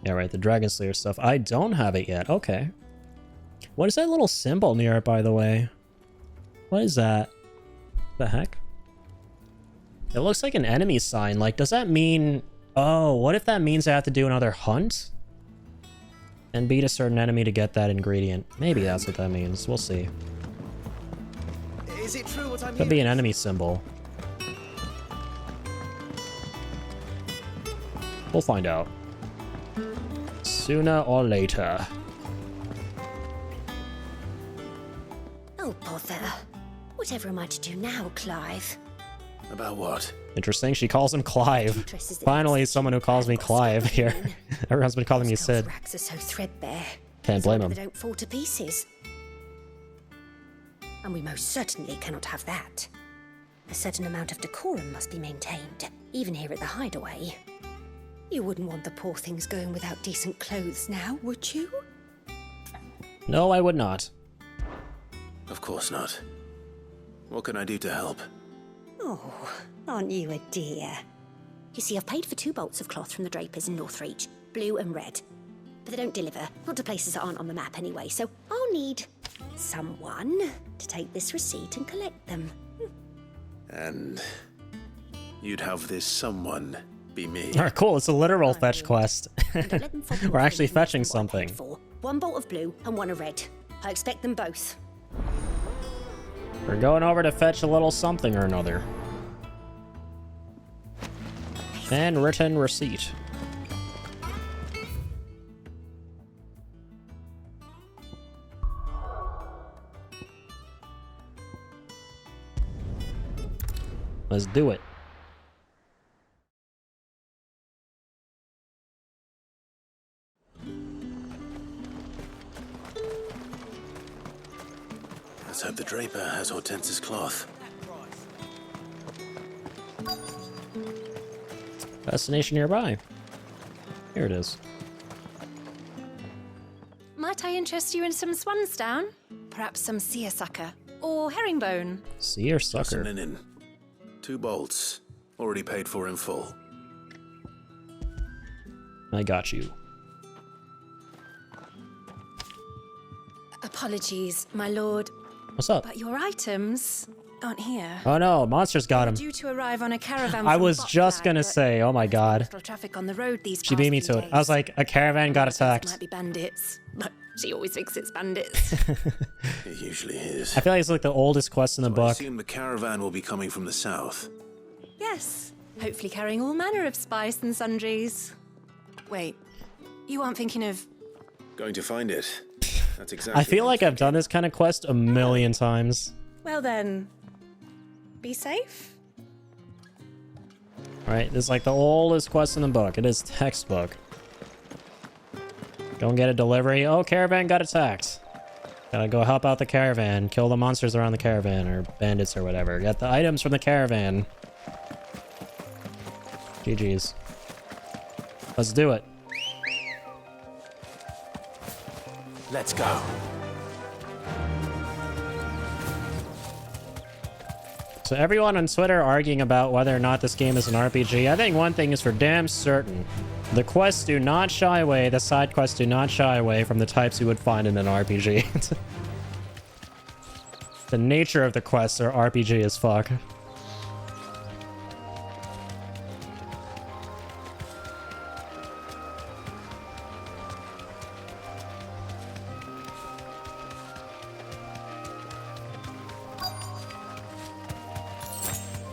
Yeah, right, the Dragon Slayer stuff. I don't have it yet. Okay. What is that little symbol near it, by the way? What is that? The heck? It looks like an enemy sign. Like, does that mean... Oh, what if that means I have to do another hunt? And beat a certain enemy to get that ingredient. Maybe that's what that means. We'll see. Is it true what I'm Could be an enemy symbol. We'll find out. Sooner or later. Oh, bother. Whatever am I to do now, Clive? About what? Interesting, she calls him Clive. Finally, someone who calls me Clive here. Everyone's been calling me Sid. Racks are so threadbare. Can't blame him. They don't fall to pieces. And we most certainly cannot have that. A certain amount of decorum must be maintained, even here at the Hideaway. You wouldn't want the poor things going without decent clothes now, would you? No, I would not. Of course not. What can I do to help? Oh, aren't you a dear? You see, I've paid for 2 bolts of cloth from the drapers in Northreach, blue and red. But they don't deliver, not to places that aren't on the map anyway, so I'll need someone to take this receipt and collect them. And you'd have this someone be me. Alright, cool, it's a literal fetch quest. We're actually fetching something. 1 bolt of blue and 1 of red. I expect them both. We're going over to fetch a little something or another. Handwritten receipt. Let's do it. Let's hope the draper has Hortense's cloth. Destination nearby. Here it is. Might I interest you in some swansdown? Perhaps some seersucker or herringbone? Seersucker. Linen. 2 bolts. Already paid for in full. I got you. Apologies, my lord. What's up? But your items aren't here. Oh no, monsters got him. Due to arrive on a caravan. I from was just Botlag, gonna but say, oh my god. little traffic on the road these She beat me to it. I was like, a caravan got attacked. Might be bandits, but she always thinks it's bandits. It usually is. I feel like it's like the oldest quest in the I book. assume the caravan will be coming from the south. Yes, hopefully carrying all manner of spice and sundries. Wait, you aren't thinking of... Going to find it. That's exactly. I feel like I've done this kind of quest a million times. Well then, be safe. Alright, this is like the oldest quest in the book. It is textbook. Go and get a delivery. Oh, caravan got attacked. Gotta go help out the caravan. Kill the monsters around the caravan, or bandits or whatever. Get the items from the caravan. GG's. Let's do it. Let's go. So everyone on Twitter arguing about whether or not this game is an RPG. I think one thing is for damn certain. The quests do not shy away, the side quests do not shy away from the types you would find in an RPG. The nature of the quests are RPG as fuck.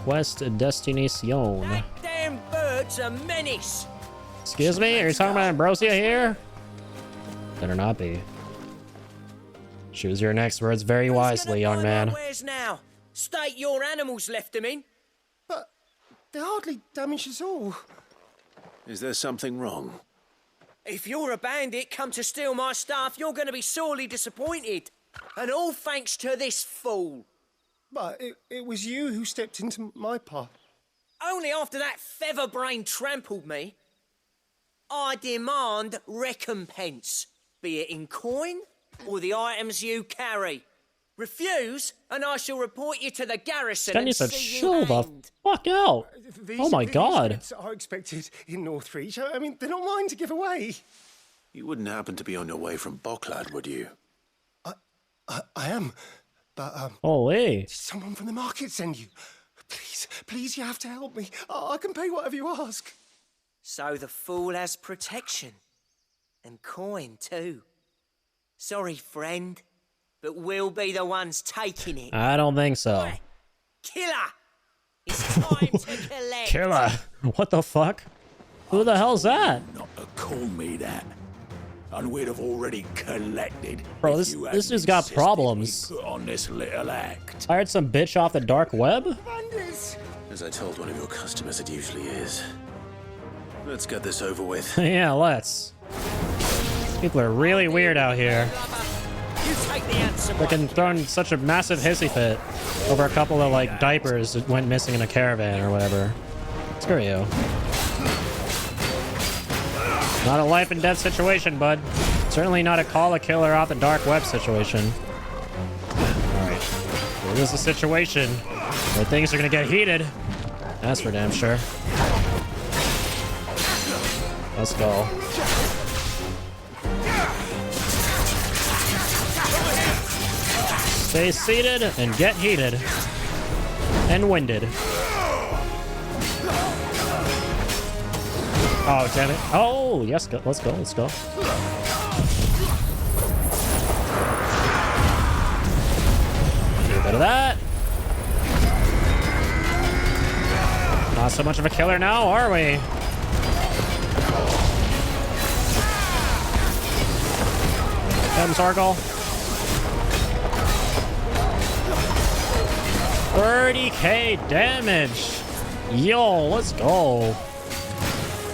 Quest Destination. Damn bird's a menace. Excuse me, are you talking about Ambrosia here? Better not be. Choose your next words very wisely, young man. Where's now? State your animals left them in. But they hardly damaged us all. Is there something wrong? If you're a bandit come to steal my stuff, you're going to be sorely disappointed. And all thanks to this fool. But it was you who stepped into my path. Only after that feather-brain trampled me. I demand recompense, be it in coin or the items you carry. Refuse, and I shall report you to the garrison Then you and said, see you chill the hanged. fuck out. Oh my god. These are expected in Northreach. I mean, they're not mine to give away. You wouldn't happen to be on your way from Botlag, would you? I am, but Holy. someone from the market send you. Please, you have to help me. I can pay whatever you ask. So the fool has protection. And coin, too. Sorry, friend, but we'll be the ones taking it. I don't think so. Killer! It's time to collect! Killer? What the fuck? Who the hell's that? Not to call me that. And we'd have already collected. Bro, this dude's got problems. Put on this little act. Hired some bitch off the dark web? As I told one of your customers, it usually is. Let's get this over with. Yeah, let's. People are really weird out here. You take the answer. Freaking throwing such a massive hissy fit over a couple of like diapers that went missing in a caravan or whatever. Screw you. Not a life and death situation, bud. Certainly not a call a killer off the dark web situation. Alright. Well, this is a situation where things are gonna get heated. That's for damn sure. Let's go. Stay seated and get heated. And winded. Oh, damn it. Oh, yes, go. Let's go, let's go. Do a bit of that. Not so much of a killer now, are we? Comes Argyle. 30k damage. Yo, let's go.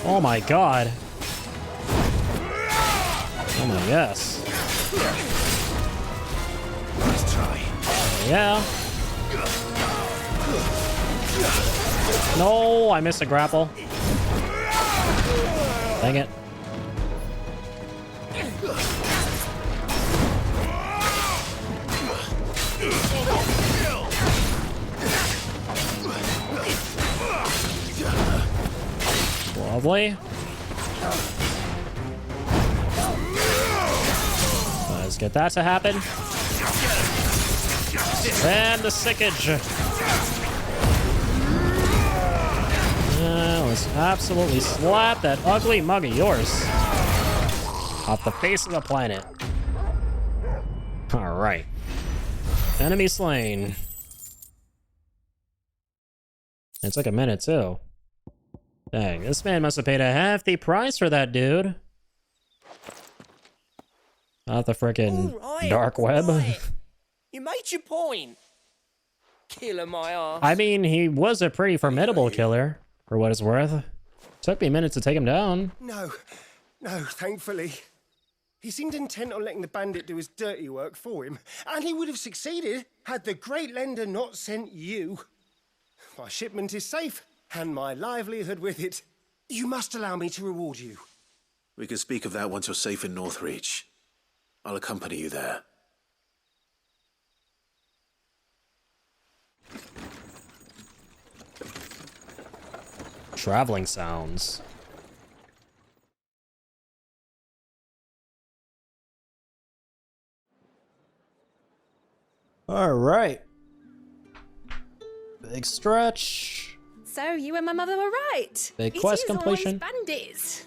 Oh my god. Oh my yes. Let's try. Yeah. No, I missed a grapple. Dang it. Lovely. Let's get that to happen. And the sickage. Let's absolutely slap that ugly mug of yours off the face of the planet. All right. Enemy slain. It took a minute too. Dang, this man must have paid a hefty price for that dude. Not the frickin' dark web. You made your point. Killer my ass. I mean, he was a pretty formidable killer, for what it's worth. Took me a minute to take him down. No, thankfully. He seemed intent on letting the bandit do his dirty work for him, and he would have succeeded had the Great Lender not sent you. My shipment is safe, and my livelihood with it. You must allow me to reward you. We can speak of that once you're safe in Northreach. I'll accompany you there. Traveling sounds. All right. Big stretch. So you and my mother were right. Big quest completion. Bandits.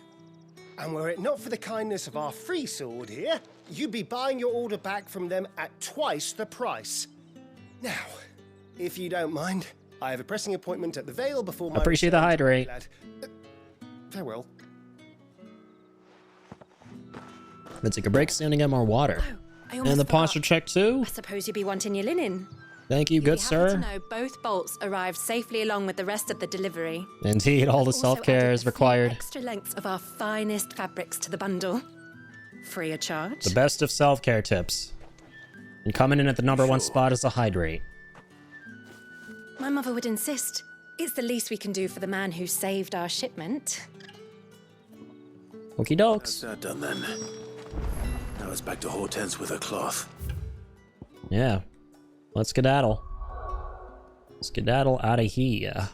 And were it not for the kindness of our free sword here, you'd be buying your order back from them at twice the price. Now, if you don't mind, I have a pressing appointment at the Vale before my... Appreciate the hydrate. Farewell. Let's take a break, soon to get more water. And the posture check too. I suppose you'd be wanting your linen. Thank you, good Happy to sir. know both bolts arrived safely along with the rest of the delivery. Indeed, all the Also self-care added is a few required. Extra lengths of our finest fabrics to the bundle. Free of charge. The best of self-care tips. And coming in at the number one spot is the hydrate. My mother would insist. It's the least we can do for the man who saved our shipment. Okie dokes. That's that done then. Now it's back to Hortense with her cloth. Yeah. Let's skedaddle. Skedaddle out of here. Now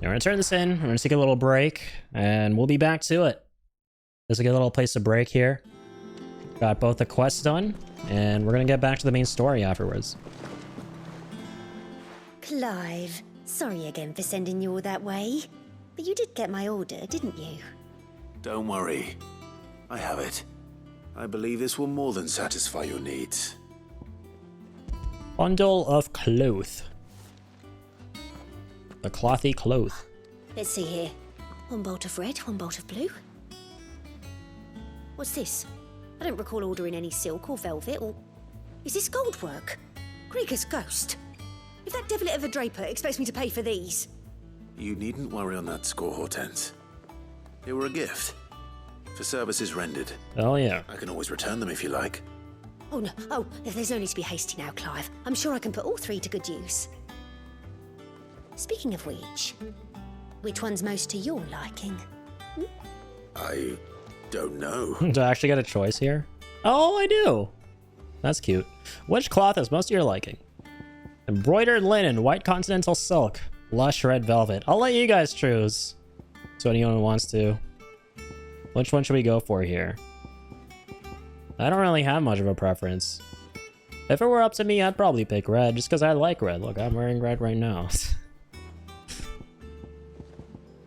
we're gonna turn this in. We're gonna take a little break, and we'll be back to it. There's like a little place to break here. got both the quests done, and we're gonna get back to the main story afterwards. Clive, sorry again for sending you all that way. But you did get my order, didn't you? Don't worry. I have it. I believe this will more than satisfy your needs. Bundle of cloth. The clothy cloth. Let's see here. One bolt of red, one bolt of blue. What's this? I don't recall ordering any silk or velvet or... Is this gold work? Grieger's ghost. If that devilet of a draper expects me to pay for these... You needn't worry on that score, Hortense. They were a gift. For services rendered. Oh, yeah. I can always return them if you like. Oh, no. Oh, there's no need to be hasty now, Clive. I'm sure I can put all three to good use. Speaking of which one's most to your liking? I don't know. Do I actually get a choice here? Oh, I do. That's cute. Which cloth is most to your liking? Embroidered linen, white continental silk, lush red velvet. I'll let you guys choose. So anyone wants to. Which one should we go for here? I don't really have much of a preference. If it were up to me, I'd probably pick red, just because I like red. Look, I'm wearing red right now.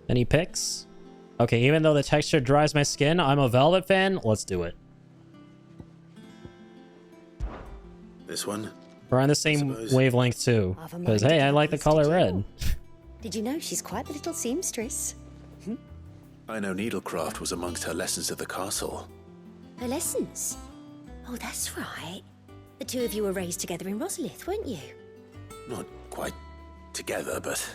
Any picks? Okay, even though the texture dries my skin, I'm a velvet fan. Let's do it. This one? We're on the same wavelength too. Because, hey, I like the color red. Did you know she's quite the little seamstress? I know needlecraft was amongst her lessons at the castle. Her lessons? Oh, that's right. The two of you were raised together in Rosalith, weren't you? Not quite together, but...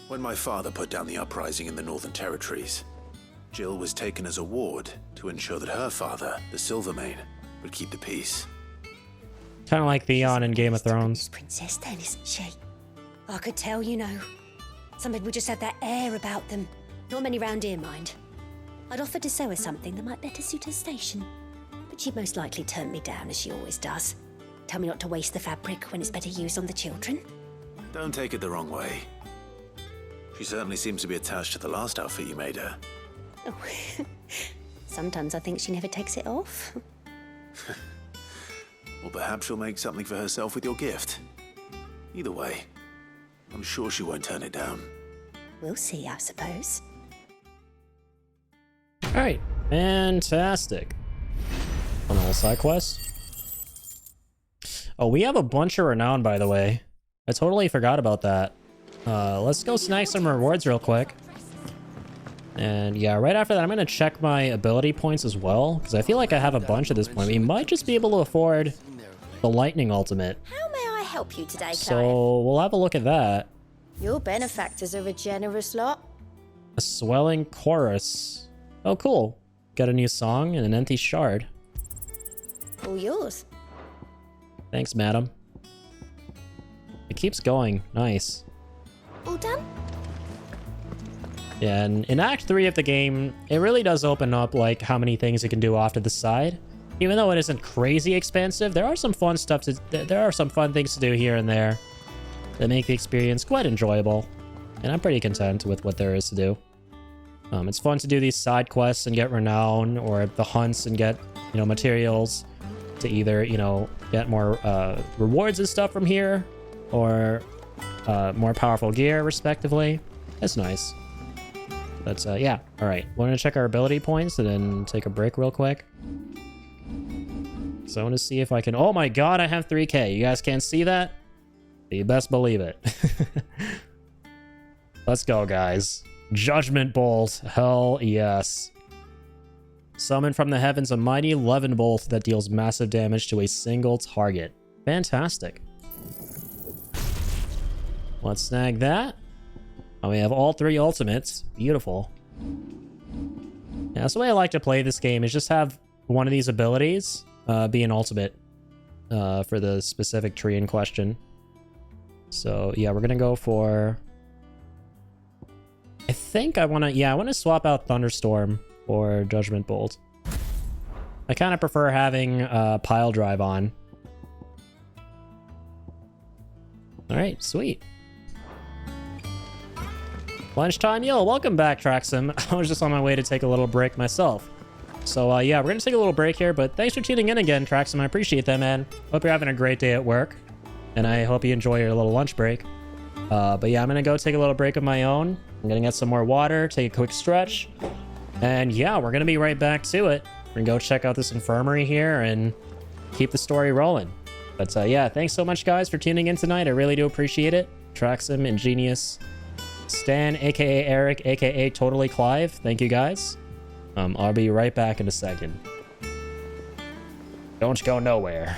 When my father put down the uprising in the Northern Territories, Jill was taken as a ward to ensure that her father, the Silvermane, would keep the peace. Kind of like Theon in Game of Thrones. Princess then, isn't she? I could tell, you know. Some people just have that air about them. Not many round here, mind. I'd offered to sew her something that might better suit her station. But she'd most likely turn me down, as she always does. Tell me not to waste the fabric when it's better used on the children. Don't take it the wrong way. She certainly seems to be attached to the last outfit you made her. Oh, sometimes I think she never takes it off. Or perhaps she'll make something for herself with your gift. Either way, I'm sure she won't turn it down. We'll see, I suppose. Alright, fantastic. Another side quest. Oh, we have a bunch of renown, by the way. I totally forgot about that. Let's go snag some rewards real quick. And yeah, right after that, I'm going to check my ability points as well, because I feel like I have a bunch at this point. We might just be able to afford the lightning ultimate. How may I help you today, Clive? So we'll have a look at that. Your benefactors are a generous lot. A swelling chorus. Oh, cool. Got a new song and an empty shard. All yours. Thanks, madam. It keeps going. Nice. All done? Yeah, and in Act 3 of the game, it really does open up, like, how many things you can do off to the side. Even though it isn't crazy expansive, there are some fun stuff there are some fun things to do here and there that make the experience quite enjoyable. And I'm pretty content with what there is to do. It's fun to do these side quests and get renown, or the hunts and get, you know, materials to either, you know, get more rewards and stuff from here, or more powerful gear, respectively. That's nice. But yeah, all right. We're gonna check our ability points and then take a break real quick. So I want to see if I can. Oh my god, I have 3K. You guys can't see that? You best believe it. Let's go, guys. Judgment Bolt. Hell yes. Summon from the heavens a mighty Levin Bolt that deals massive damage to a single target. Fantastic. Let's snag that. And we have all three ultimates. Beautiful. Yeah, that's the way I like to play this game, is just have one of these abilities be an ultimate for the specific tree in question. So yeah, we're gonna go for... I think I want to swap out Thunderstorm for Judgment Bolt. I kind of prefer having Pile Drive on. Alright, sweet. Lunchtime, yo, welcome back, Traxum. I was just on my way to take a little break myself. So yeah, we're gonna take a little break here, but thanks for tuning in again, Traxum. I appreciate that, man. Hope you're having a great day at work, and I hope you enjoy your little lunch break. But yeah, I'm gonna go take a little break of my own. I'm gonna get some more water, take a quick stretch, and yeah, we're gonna be right back to it. We're gonna go check out this infirmary here and keep the story rolling. But yeah, thanks so much, guys, for tuning in tonight. I really do appreciate it. Traxum, Ingenious, Stan, aka Eric, aka Totally Clive. Thank you, guys. I'll be right back in a second. Don't go nowhere.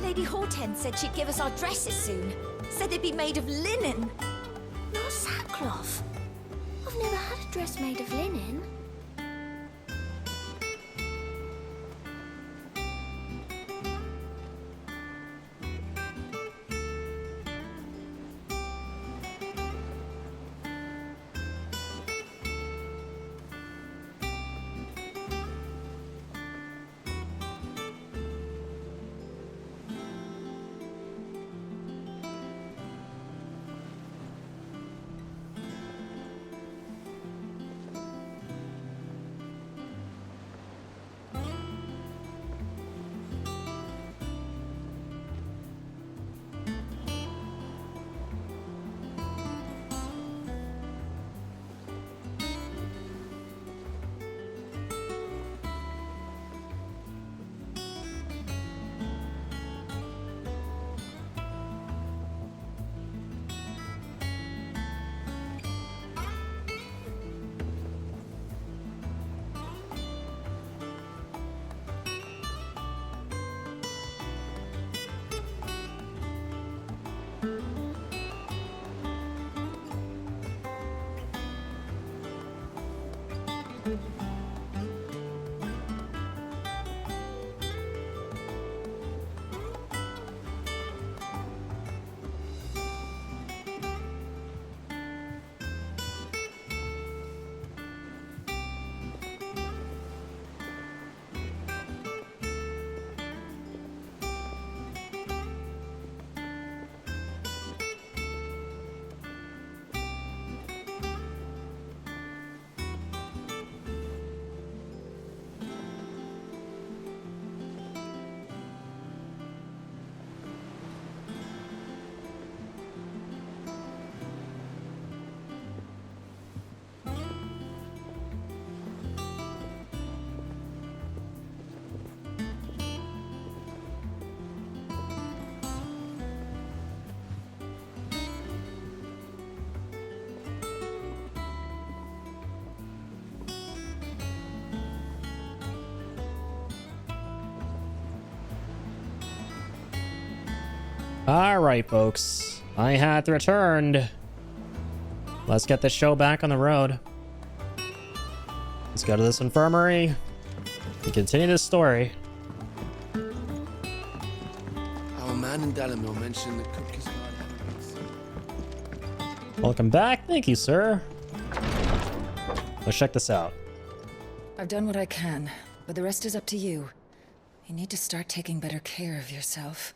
Lady Hortense said she'd give us our dresses soon. Said they'd be made of linen. Not sackcloth. I've never had a dress made of linen. Alright, folks. I hath returned. Let's get this show back on the road. Let's go to this infirmary and continue this story. Our man in Dalamil mentioned the cook is Welcome back. Thank you, sir. Let's check this out. I've done what I can, but the rest is up to you. You need to start taking better care of yourself.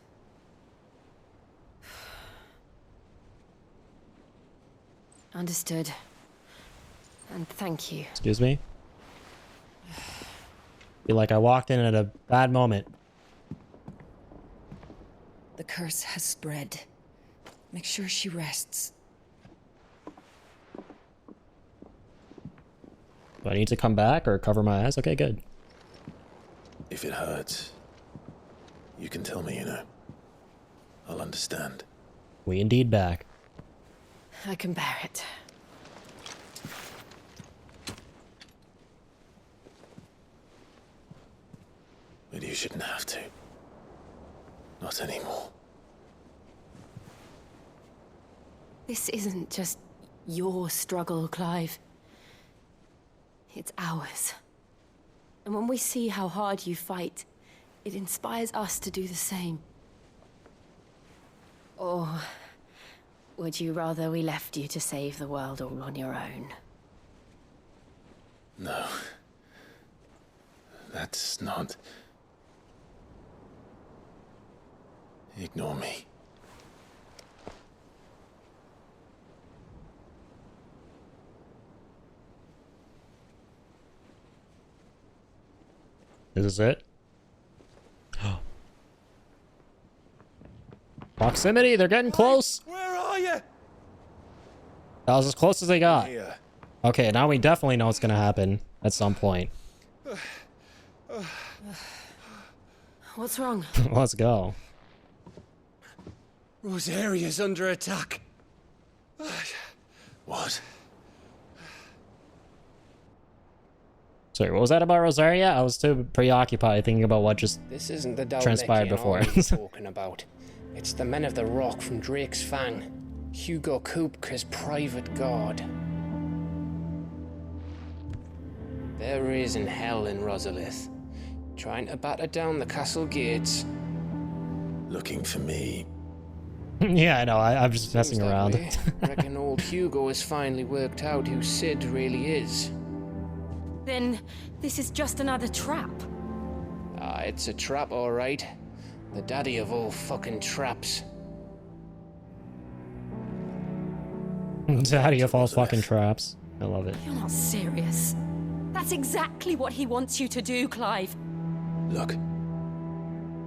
Understood. And thank you. Excuse me? Feel like I walked in at a bad moment. The curse has spread. Make sure she rests. Do I need to come back or cover my eyes? Okay, good. If it hurts, you can tell me, you know. I'll understand. We indeed back. I can bear it. But you shouldn't have to. Not anymore. This isn't just your struggle, Clive. It's ours. And when we see how hard you fight, it inspires us to do the same. Or would you rather we left you to save the world all on your own? No. That's not... Ignore me. This is it? Proximity, they're getting close. Where are you? That was as close as they got. Here. Okay, now we definitely know what's gonna happen at some point. What's wrong? Let's go. Rosaria's under attack. What? Sorry, what was that about Rosaria? I was too preoccupied thinking about what just This isn't the transpired before. army you're talking about. It's the men of the Rock from Drake's Fang. Hugo Kupka's private guard. There is in hell in Rosalith, trying to batter down the castle gates. Looking for me. Yeah, I know. I'm just messing Seems that around. way. Reckon old Hugo has finally worked out who Sid really is. Then this is just another trap. Ah, it's a trap, all right. The daddy of all fucking traps. Daddy of all fucking traps. I love it. You're not serious. That's exactly what he wants you to do, Clive. Look,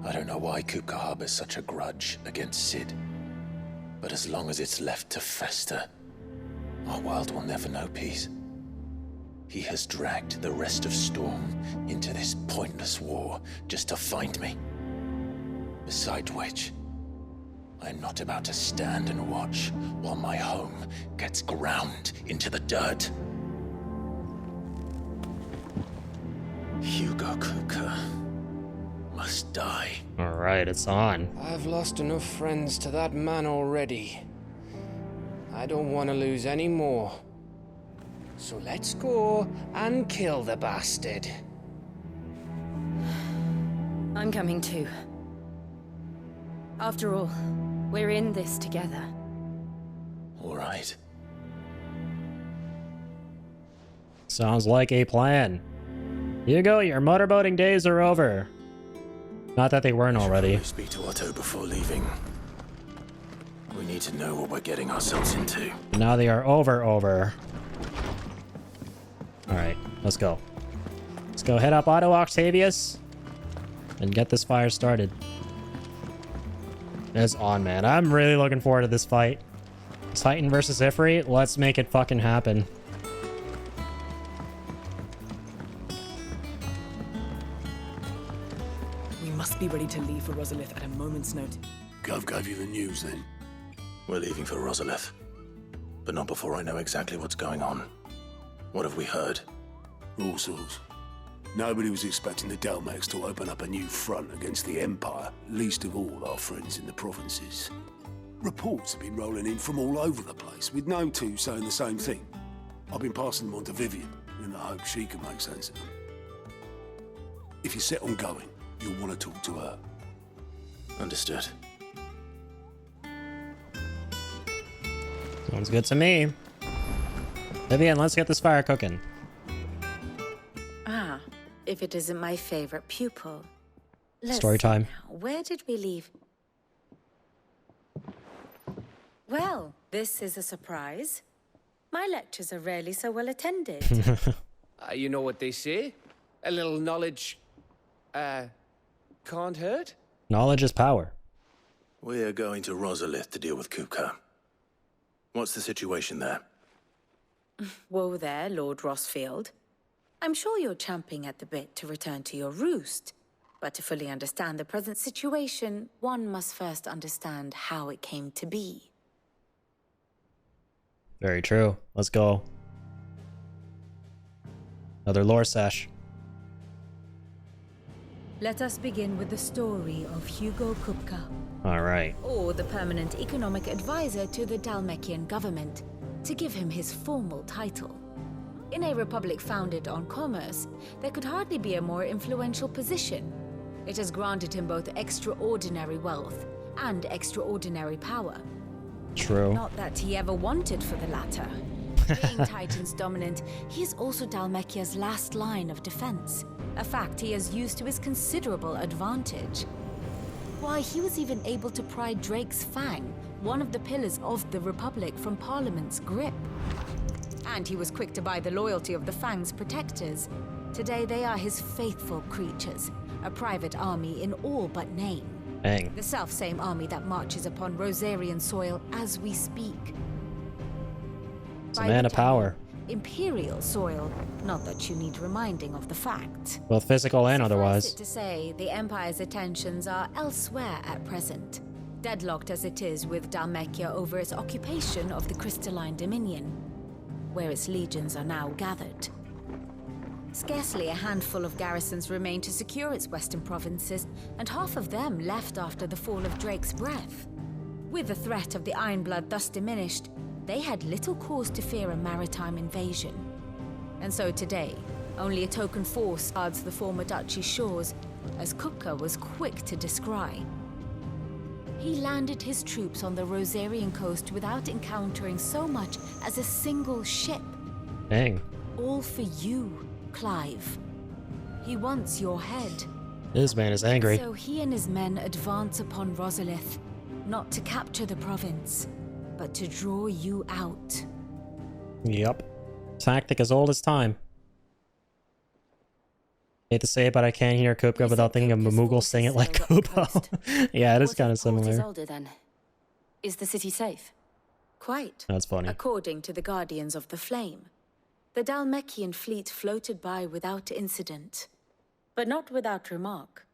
I don't know why Kupka harbors such a grudge against Sid, but as long as it's left to fester, our world will never know peace. He has dragged the rest of Storm into this pointless war just to find me. Besides which, I'm not about to stand and watch while my home gets ground into the dirt. Hugo Kupka must die. Alright, it's on. I've lost enough friends to that man already. I don't want to lose any more. So let's go and kill the bastard. I'm coming too. After all, we're in this together. All right. Sounds like a plan. Hugo, your motorboating days are over. Not that they weren't already. Speak to Otto before leaving. We need to know what we're getting ourselves into. Now they are over. Alright, let's go. Let's go head up Otto Octavius and get this fire started. It's on, man. I'm really looking forward to this fight. Titan versus Ifrit. Let's make it fucking happen. We must be ready to leave for Rosalith at a moment's notice. Gov gave you the news then? We're leaving for Rosalith, but not before I know exactly what's going on. What have we heard? All sorts. Nobody was expecting the Delmex to open up a new front against the Empire, least of all our friends in the provinces. Reports have been rolling in from all over the place, with no two saying the same thing. I've been passing them on to Vivian, in the hope she can make sense of them. If you're set on going, you'll want to talk to her. Understood. Sounds good to me. Vivian, let's get this fire cooking. Ah, if it isn't my favorite pupil. Let's Story time. see now. Where did we leave? Well, this is a surprise. My lectures are rarely so well attended. You know what they say? A little knowledge, can't hurt? Knowledge is power. We're going to Rosalith to deal with Kupka. What's the situation there? Whoa there, Lord Rossfield. I'm sure you're champing at the bit to return to your roost. But to fully understand the present situation, one must first understand how it came to be. Very true. Let's go. Another lore sesh. Let us begin with the story of Hugo Kupka. Alright. Or the permanent economic advisor to the Dhalmekian government, to give him his formal title. In a republic founded on commerce, there could hardly be a more influential position. It has granted him both extraordinary wealth and extraordinary power. True. Not that he ever wanted for the latter. Being Titan's dominant, he is also Dhalmekia's last line of defense, a fact he has used to his considerable advantage. Why, he was even able to pry Drake's Fang, one of the pillars of the Republic, from Parliament's grip. And he was quick to buy the loyalty of the Fang's protectors. Today they are his faithful creatures, a private army in all but name. Dang. The self-same army that marches upon Rosarian soil as we speak. It's a man of power. Imperial soil, not that you need reminding of the fact. Both physical and Suffice otherwise. it to say, the Empire's attentions are elsewhere at present, deadlocked as it is with Dhalmekia over its occupation of the Crystalline Dominion, where its legions are now gathered. Scarcely a handful of garrisons remained to secure its western provinces, and half of them left after the fall of Drake's breath. With the threat of the Ironblood thus diminished, they had little cause to fear a maritime invasion. And so today, only a token force guards the former duchy's shores, as Kupka was quick to descry. He landed his troops on the Rosarian coast without encountering so much as a single ship. Dang. All for you, Clive. He wants your head. This man is angry. So he and his men advance upon Rosalith, not to capture the province, but to draw you out. Yep. Tactic as old as time. Hate to say it, but I can't hear Kupka without thinking of Moogle saying it like Kupo. Yeah, it is kind of similar. Older then. Is the city safe? Quite. That's funny. According to the Guardians of the Flame, the Dhalmekian fleet floated by without incident, but not without remark.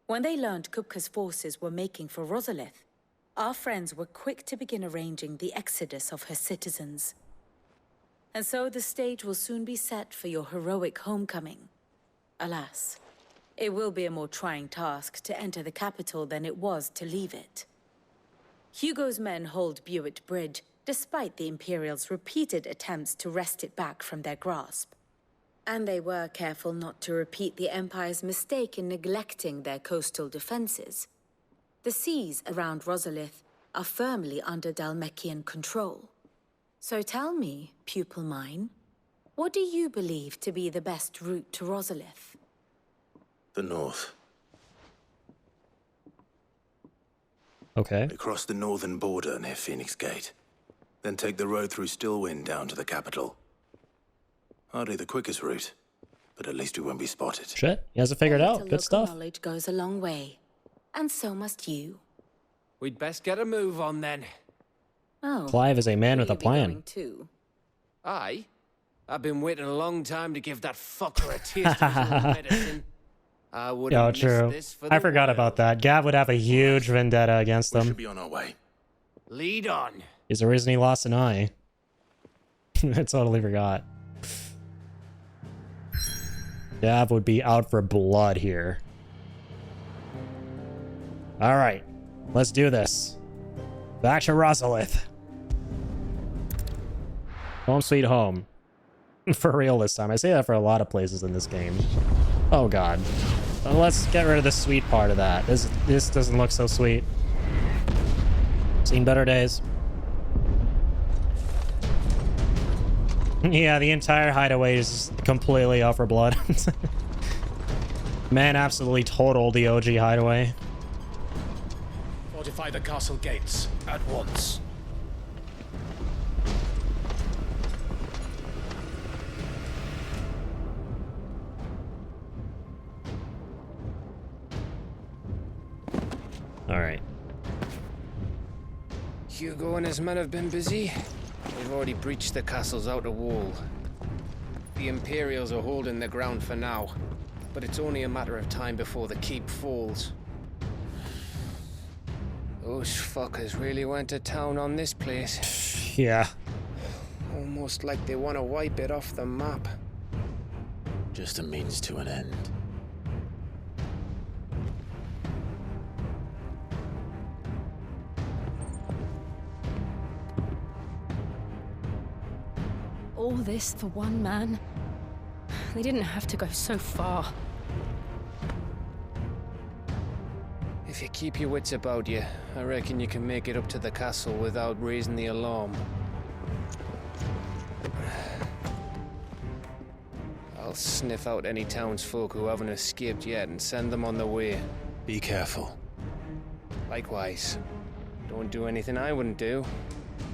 When they learned Kupka's forces were making for Rosalith, our friends were quick to begin arranging the exodus of her citizens. And so the stage will soon be set for your heroic homecoming. Alas, it will be a more trying task to enter the capital than it was to leave it. Hugo's men hold Buet Bridge, despite the Imperials' repeated attempts to wrest it back from their grasp. And they were careful not to repeat the Empire's mistake in neglecting their coastal defenses. The seas around Rosalith are firmly under Dhalmekian control. So tell me, pupil mine, what do you believe to be the best route to Rosalith? The north. Okay. Across the northern border near Phoenix Gate. Then take the road through Stillwind down to the capital. Hardly the quickest route, but at least we won't be spotted. Shit, he has it figured out. Good stuff. Knowledge goes a long way. And so must you. We'd best get a move on then. Oh. Clive is a man with a plan. Going too? Aye. I've been waiting a long time to give that fucker a taste of his own medicine. I wouldn't miss true. this for I the forgot world. about that. Gav would have a huge vendetta against We them. should be on our way. Lead on. He's the reason he lost an eye. I totally forgot. Gav would be out for blood here. Alright, let's do this. Back to Rosalith. Home sweet home. For real this time. I say that for a lot of places in this game. Oh god. Well, let's get rid of the sweet part of that. This doesn't look so sweet. Seen better days. Yeah, the entire hideaway is completely out for blood. Man absolutely totaled the OG hideaway. Fortify the castle gates at once. Alright. Hugo and his men have been busy. They've already breached the castle's outer wall. The Imperials are holding their ground for now, but it's only a matter of time before the keep falls. Those fuckers really went to town on this place. Yeah. Almost like they want to wipe it off the map. Just a means to an end. All this for one man? They didn't have to go so far. If you keep your wits about you, I reckon you can make it up to the castle without raising the alarm. I'll sniff out any townsfolk who haven't escaped yet and send them on their way. Be careful. Likewise. Don't do anything I wouldn't do.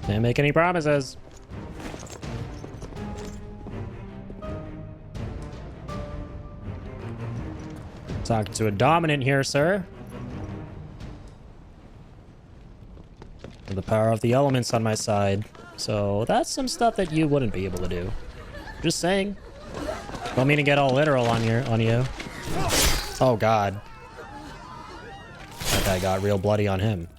Can't make any promises. Talking to a dominant here, sir. The power of the elements on my side. So that's some stuff that you wouldn't be able to do. Just saying. Don't mean to get all literal on you. Oh god. That guy got real bloody on him.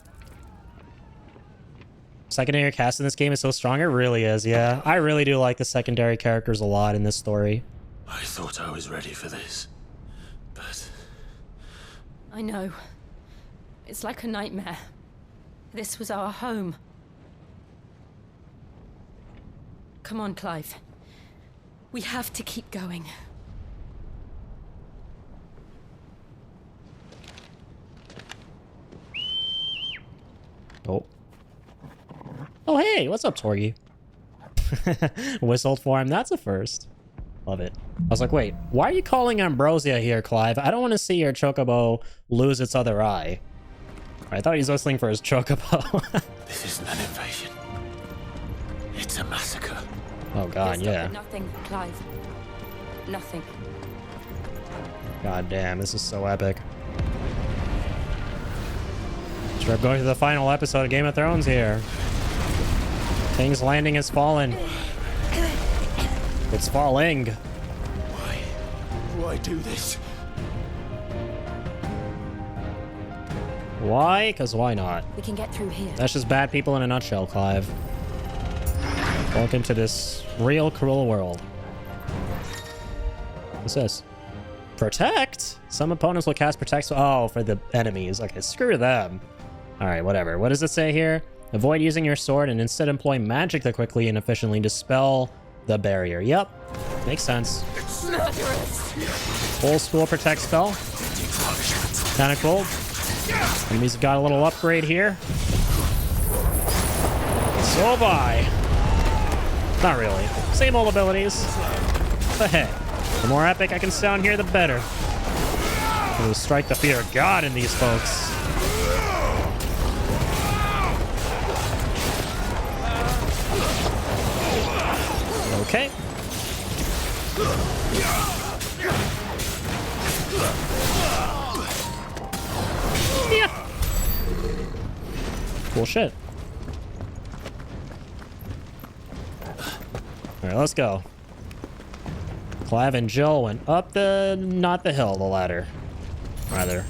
Secondary cast in this game is so strong. It really is, yeah. I really do like the secondary characters a lot in this story. I thought I was ready for this, but... I know. It's like a nightmare. This was our home. Come on, Clive. We have to keep going. Oh. Oh, hey, what's up, Torgi? Whistled for him. That's a first. Love it. I was like, wait, why are you calling Ambrosia here, Clive? I don't want to see your chocobo lose its other eye. I thought he was whistling for his chocobo. This isn't an invasion. It's a massacre. Oh, God, yeah. Nothing, Clive. Nothing. God damn, this is so epic. Sure, I'm going to the final episode of Game of Thrones here. King's Landing has fallen. It's falling. Why do I do this? Why? Because why not? We can get through here. That's just bad people in a nutshell, Clive. Welcome to this real cruel world. What's this? Protect? Some opponents will cast Protect. Oh, for the enemies. Okay, screw them. Alright, whatever. What does it say here? Avoid using your sword and instead employ magic to quickly and efficiently dispel the barrier. Yep. Makes sense. Full school Protect spell. Kinda cool. Enemies have got a little upgrade here. So have I. Not really. Same old abilities. But hey, the more epic I can sound here, the better. We'll strike the fear of God in these folks. Okay. Yeah. Cool shit. Alright, let's go. Clive and Jill went up the... not the hill, the ladder. Rather.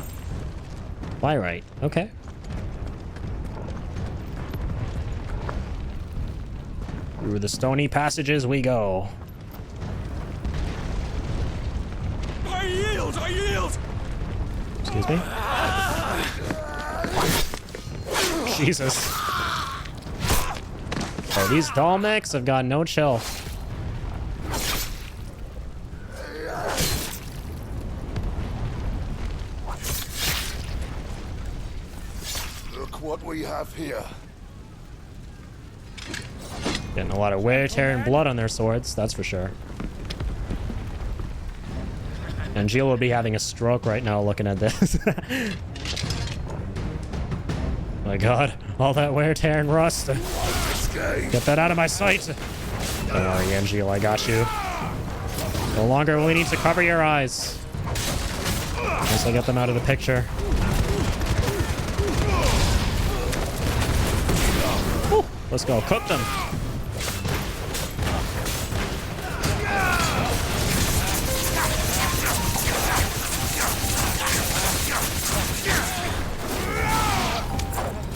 By right. Okay. Through the stony passages we go. I yield! I yield! Excuse me? Jesus. Oh, these Dalmecs have got no chill. Look what we have here. Getting a lot of wear, tear, and blood on their swords, that's for sure. And Jill will be having a stroke right now looking at this. My God, all that wear, tear, and rust. Get that out of my sight. Don't worry, Angeal, I got you. No longer will we need to cover your eyes. Once I get them out of the picture. Woo, let's go, cook them.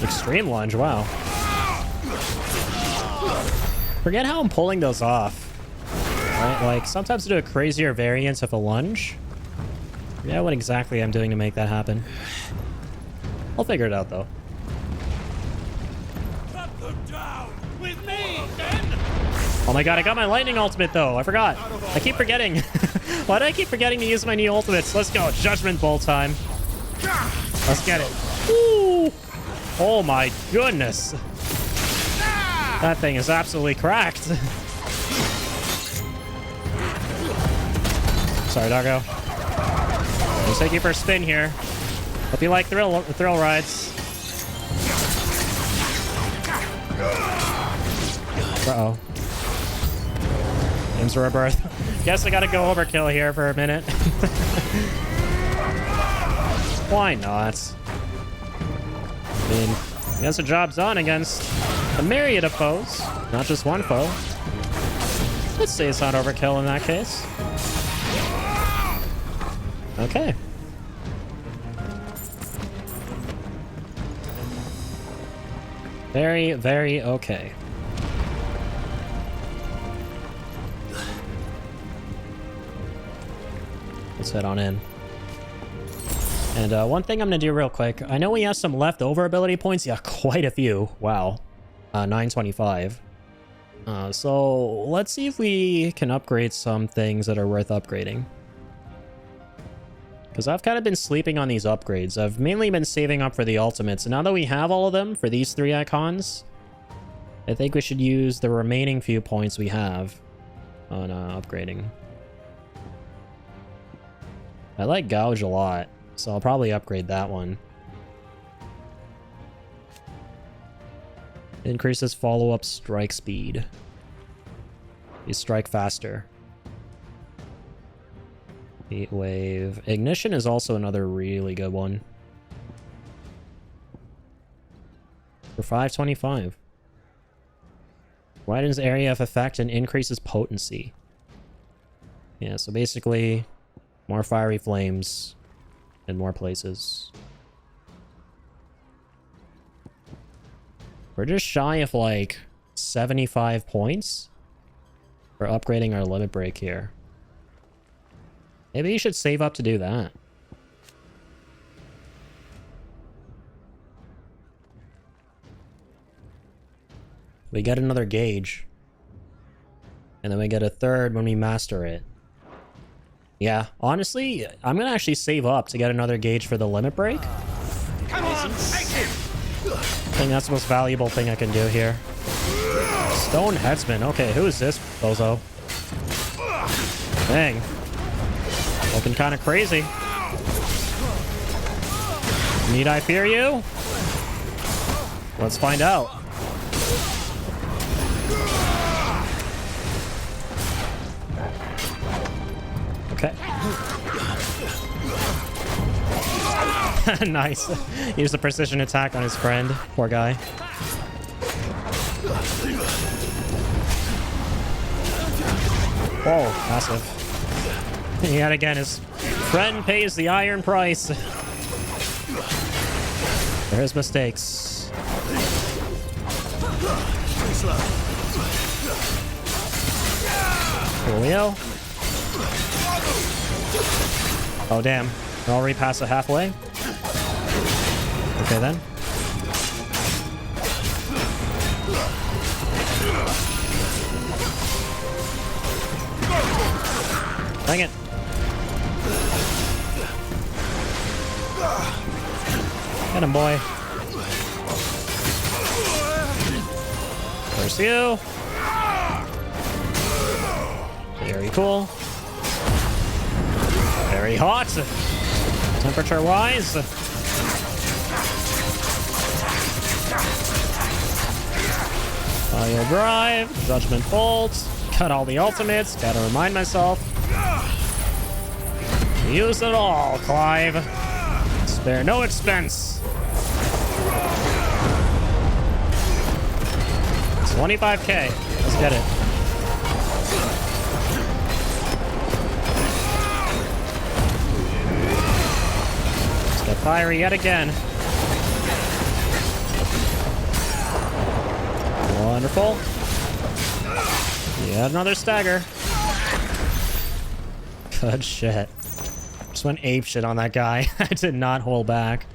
Extreme lunge, wow. Forget how I'm pulling those off. Right? Like, sometimes I do a crazier variant of a lunge. Yeah, what exactly I'm doing to make that happen. I'll figure it out, though. Cut them down! With me, then! Oh my God, I got my lightning ultimate, though. I forgot. I keep forgetting. Why do I keep forgetting to use my new ultimates? Let's go. Judgment Bolt time. Let's get it. Ooh. Oh my goodness. That thing is absolutely cracked. Sorry, doggo. I'll take you for a spin here. Hope you like thrill rides. Uh-oh. Games of Rebirth. Guess I gotta go overkill here for a minute. Why not? I mean, I guess the job's done against a myriad of foes, not just one foe. Let's say it's not overkill in that case. Okay. Very, very okay. let's head on in. And one thing I'm gonna do real quick. I know we have some leftover ability points. Yeah, quite a few. Wow. 925. So let's see if we can upgrade some things that are worth upgrading. Because I've kind of been sleeping on these upgrades. I've mainly been saving up for the ultimates. And now that we have all of them for these 3 icons, I think we should use the remaining few points we have on upgrading. I like Gouge a lot, so I'll probably upgrade that one. Increases follow-up strike speed. You strike faster. Heat wave. Ignition is also another really good one. For 525. Widens area of effect and increases potency. Yeah, so basically, more fiery flames in more places. We're just shy of like 75 points for upgrading our limit break here. Maybe you should save up to do that. We get another gauge. And then we get a third when we master it. Yeah, honestly, I'm gonna actually save up to get another gauge for the limit break. Come on, take him! I think that's the most valuable thing I can do here. Stone Headsman. Okay, who is this bozo? Dang. Looking kind of crazy. Need I fear you? Let's find out. Okay. Nice. Use a precision attack on his friend. Poor guy. Whoa, massive. Yet again, his friend pays the iron price for his mistakes. Coolio. Oh, damn. We're already past it halfway. Okay, then. Dang it. Get him, boy. There's you. Very cool. Very hot. Temperature-wise. Fire Drive. Judgment Bolt. Cut all the ultimates. Gotta remind myself. Use it all, Clive. Spare no expense. 25k. Let's get it. Let's get fiery yet again. Wonderful. Yet another stagger. Good shit. Just went ape shit on that guy. I did not hold back.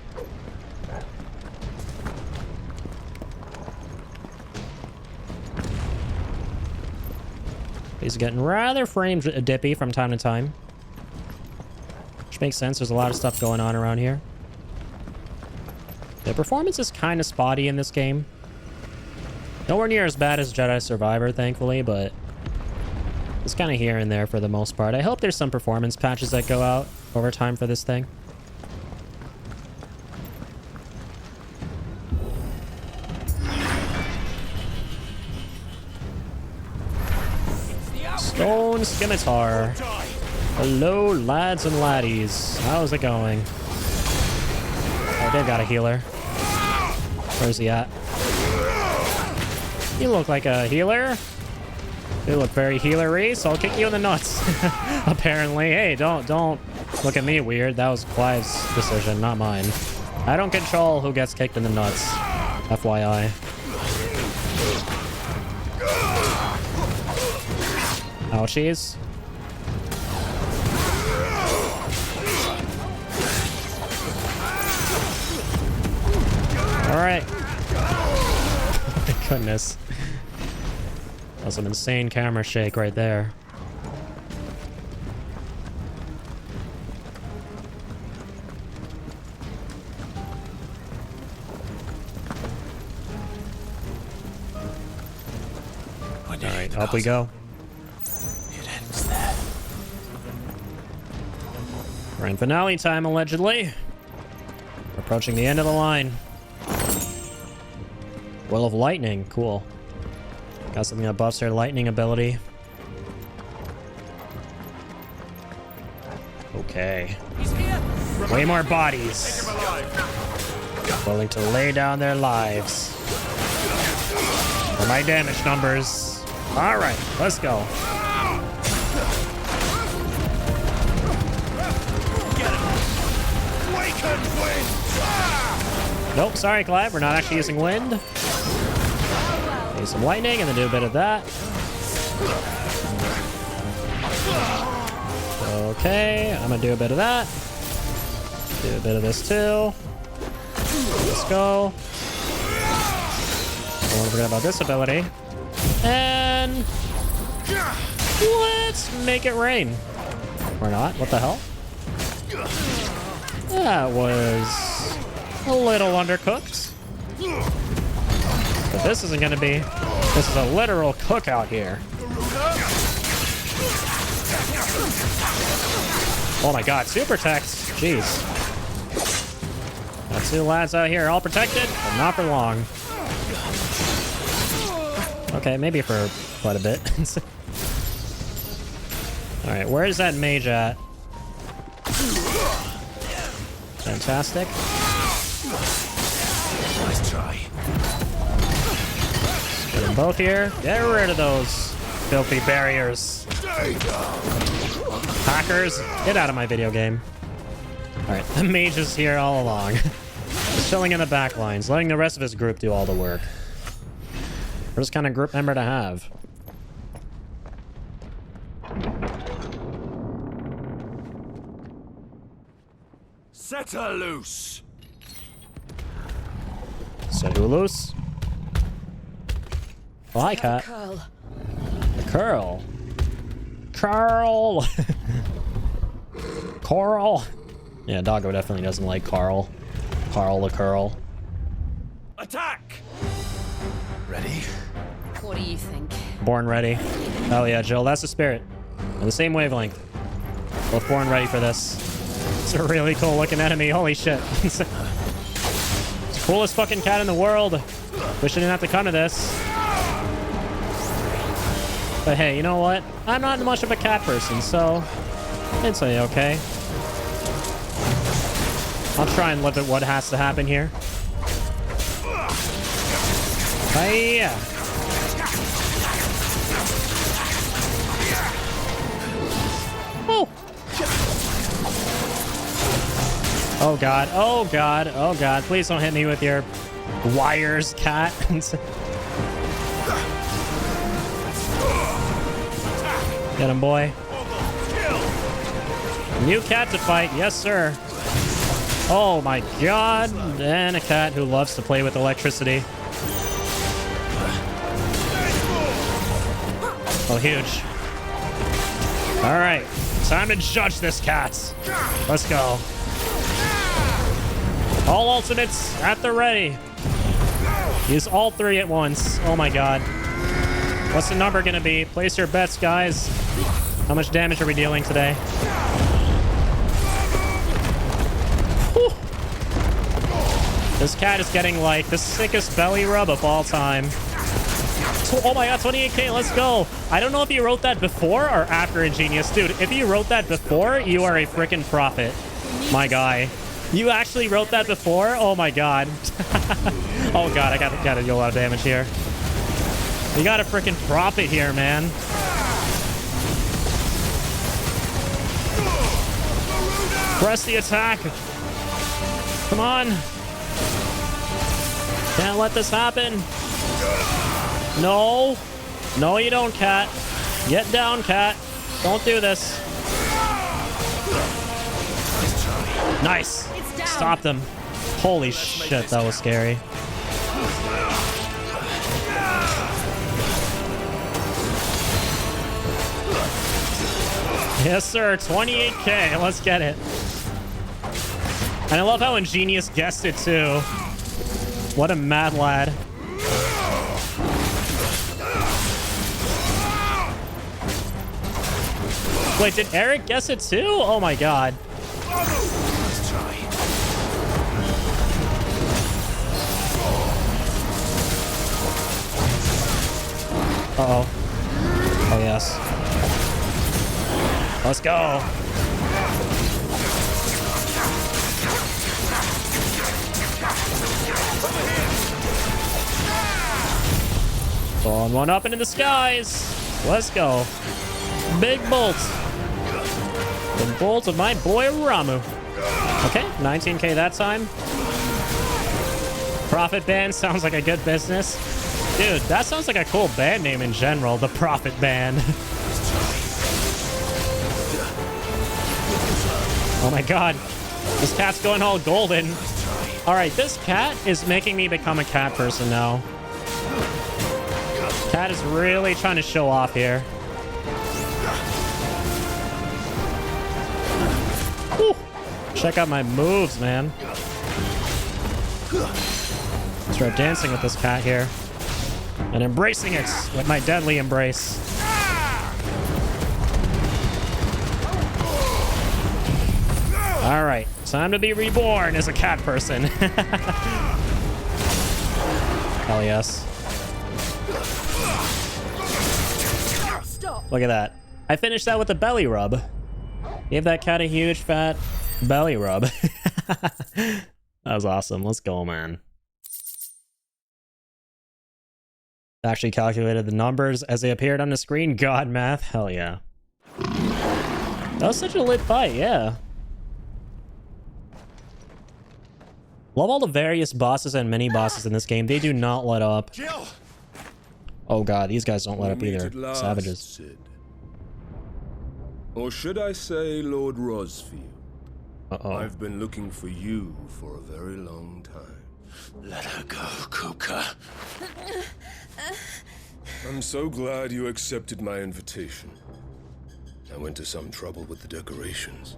He's getting rather frame dippy from time to time. Which makes sense. There's a lot of stuff going on around here. The performance is kind of spotty in this game. Nowhere near as bad as Jedi Survivor, thankfully, but it's kind of here and there for the most part. I hope there's some performance patches that go out over time for this thing. Stone Scimitar. Hello, lads and laddies. How's it going? Oh, they've got a healer. Where's he at? You look like a healer. You look very healery, so I'll kick you in the nuts. Apparently. Hey, don't look at me weird. That was Clive's decision, not mine. I don't control who gets kicked in the nuts. FYI. Ouchies. Alright. Oh my goodness. That was an insane camera shake right there. Alright, up we go. It ends there. Grand finale time, allegedly. We're approaching the end of the line. Well of Lightning, cool. Got something that buffs their lightning ability. Okay. Way more bodies. Willing to lay down their lives. For my damage numbers. Alright, let's go. Nope, sorry, Clive. We're not actually using wind. Use some lightning and then do a bit of that. Okay, I'm gonna do a bit of that. Do a bit of this too. Let's go. Don't want to forget about this ability. And let's make it rain. Or not. What the hell? That was a little undercooked. But this isn't gonna be. This is a literal cookout here. Oh my god, super text. Jeez. Got two lads out here all protected, but not for long. Okay, maybe for quite a bit. Alright, where is that mage at? Fantastic. Nice try. Get them both here. Get rid of those filthy barriers. Hackers, get out of my video game. Alright, the mage is here all along. Just chilling in the back lines, letting the rest of his group do all the work. Worst kind of group member to have. Set her loose. Set her loose. Oh, hi, cat. Curl. Curl. Carl. Carl. Yeah, Doggo definitely doesn't like Carl. Carl the Curl. Attack! Ready? What do you think? Born ready. Oh yeah, Jill, that's the spirit. On the same wavelength. Both born ready for this. It's a really cool looking enemy. Holy shit. It's the coolest fucking cat in the world. Wish I didn't have to come to this. But hey, you know what? I'm not much of a cat person, so it's okay. I'll try and live at what has to happen here. Hiya! Oh! Oh god, oh god, oh god. Please don't hit me with your wires, cat. Get him, boy. New cat to fight, yes sir. Oh my god, and a cat who loves to play with electricity. Oh, huge. Alright, time to judge this cat. Let's go. All ultimates at the ready. Use all three at once. Oh my god. What's the number gonna be? Place your bets, guys. How much damage are we dealing today? Whew. This cat is getting like the sickest belly rub of all time. Oh my god, 28k, let's go. I don't know if you wrote that before or after Ingenious. Dude, if you wrote that before, you are a freaking prophet. My guy. You actually wrote that before? Oh my god. Oh god, I gotta do a lot of damage here. You got a freaking prophet here, man. Press the attack. Come on. Can't let this happen. No. No, you don't, cat. Get down, cat. Don't do this. Nice. Stop them. Holy shit, that was scary. Yes, sir. 28k. Let's get it. And I love how Ingenious guessed it, too. What a mad lad. Wait, did Eric guess it, too? Oh, my God. Let's try. Uh-oh. Oh, yes. Let's go. Throwing one up into the skies. Let's go. Big bolt. The bolt of my boy Ramuh. Okay, 19k that time. Prophet Band sounds like a good business. Dude, that sounds like a cool band name in general, the Prophet Band. Oh my god. This cat's going all golden. Alright, this cat is making me become a cat person now. Cat is really trying to show off here. Whew. Check out my moves, man. Start dancing with this cat here. And embracing it with my deadly embrace. All right, time to be reborn as a cat person. Hell yes. Look at that. I finished that with a belly rub. Gave that cat a huge fat belly rub. That was awesome. Let's go, man. Actually calculated the numbers as they appeared on the screen. God, math. Hell yeah. That was such a lit fight, yeah. Love all the various bosses and mini bosses in this game. They do not let up. Jill! Oh god, these guys don't let up either. Last, Savages. Sid. Or should I say Lord Rosfield? Uh-oh. I've been looking for you for a very long time. Let her go, Kupka. I'm so glad you accepted my invitation. I went to some trouble with the decorations.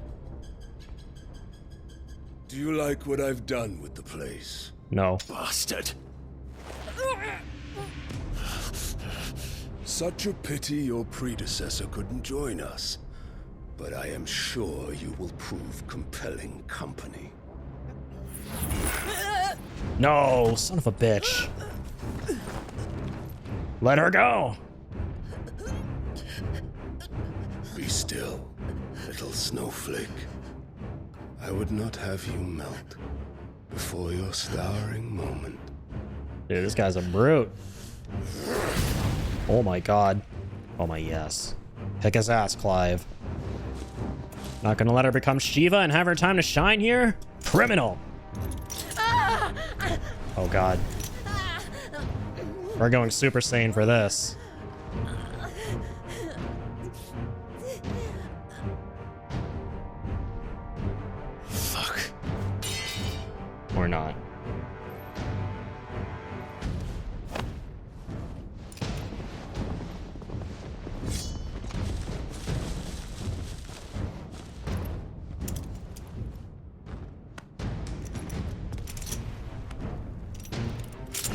Do you like what I've done with the place? No. Bastard. Such a pity your predecessor couldn't join us. But I am sure you will prove compelling company. No, son of a bitch. Let her go. Be still, little snowflake. I would not have you melt before your starring moment. Dude, this guy's a brute. Oh my god. Oh my yes. Kick his ass, Clive. Not gonna let her become Shiva and have her time to shine here? Criminal. Oh god. We're going Super Saiyan for this. Fuck. Or not.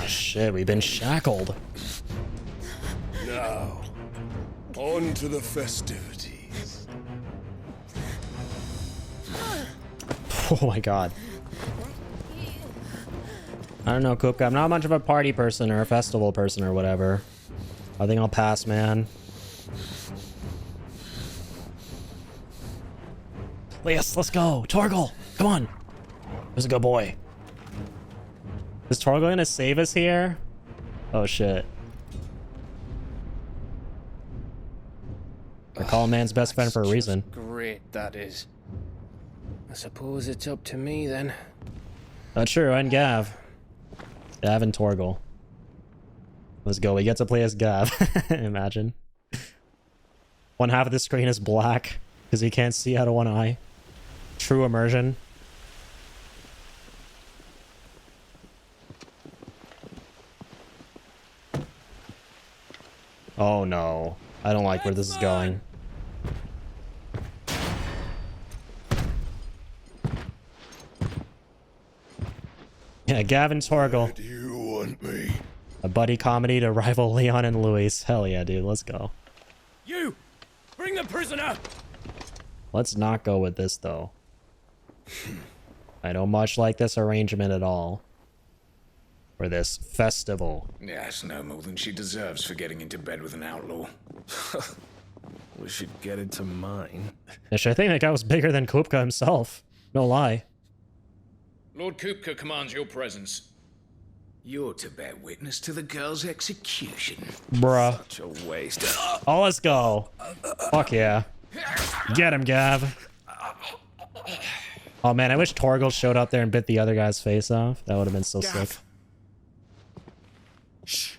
Shit, we've been shackled. Now, on to the festivities. Oh my god. I don't know, Kupka. I'm not much of a party person or a festival person or whatever. I think I'll pass, man. Yes, let's go. Torgal, come on. Who's a good boy? Is Torgal gonna save us here? Oh shit. I call a man's best friend for a reason. Great, that is. I suppose it's up to me then. That's true, and Gav. Gav and Torgal. Let's go, we get to play as Gav. Imagine. One half of the screen is black because he can't see out of one eye. True immersion. Oh no. I don't like where this is going. Yeah, Gavin Torgal. Do you want me? A buddy comedy to rival Leon and Louis. Hell yeah, dude. Let's go. You! Bring the prisoner! Let's not go with this, though. I don't much like this arrangement at all. For this festival. Yes, no more than she deserves for getting into bed with an outlaw. We should get into mine. Ish, I think that guy was bigger than Kupka himself. No lie. Lord Kupka commands your presence. You're to bear witness to the girl's execution. Bruh. Such a waste. Oh, let's go. Fuck yeah. Get him, Gav. Oh man, I wish Torgal showed up there and bit the other guy's face off. That would have been so Gav. sick. Shh.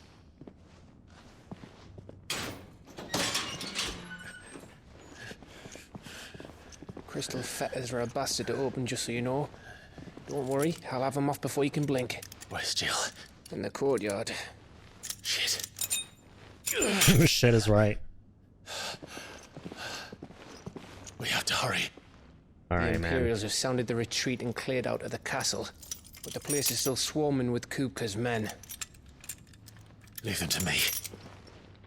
Crystal fetters are a bastard to open, just so you know. Don't worry, I'll have them off before you can blink. Where's Jill? In the courtyard. Shit. Shit is right. We have to hurry. Alright, The man. Imperials have sounded the retreat and cleared out of the castle. But the place is still swarming with Kupka's men. Leave them to me.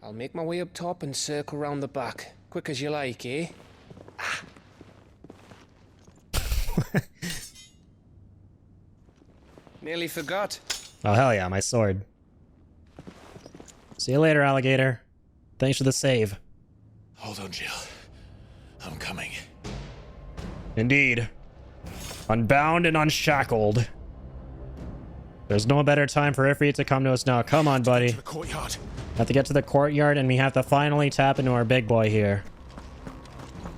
I'll make my way up top and circle round the back. Quick as you like, eh? Nearly forgot. Oh, hell yeah, my sword. See you later, alligator. Thanks for the save. Hold on, Jill. I'm coming. Indeed. Unbound and unshackled. There's no better time for Ifrit to come to us now. Come on, buddy. To the courtyard. Have to get to the courtyard, and we have to finally tap into our big boy here.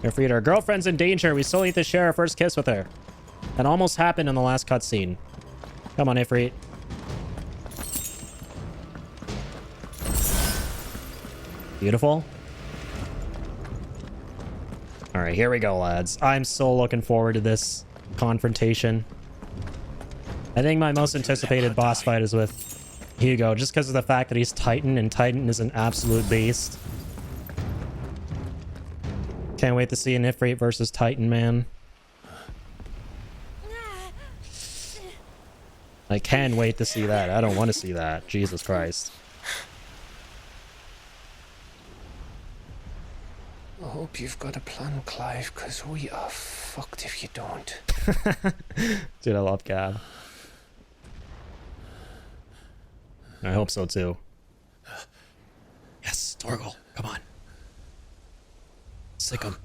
Ifrit, our girlfriend's in danger. We still need to share our first kiss with her. That almost happened in the last cutscene. Come on, Ifrit. Beautiful. Alright, here we go, lads. I'm so looking forward to this confrontation. I think my most anticipated boss fight is with Hugo, just because of the fact that he's Titan, and Titan is an absolute beast. Can't wait to see an Ifrit versus Titan, man. I can wait to see that. I don't want to see that. Jesus Christ. I hope you've got a plan, Clive, because we are fucked if you don't. Dude, I love Gab. I hope so too. Yes, Torgal, come on. Sick him.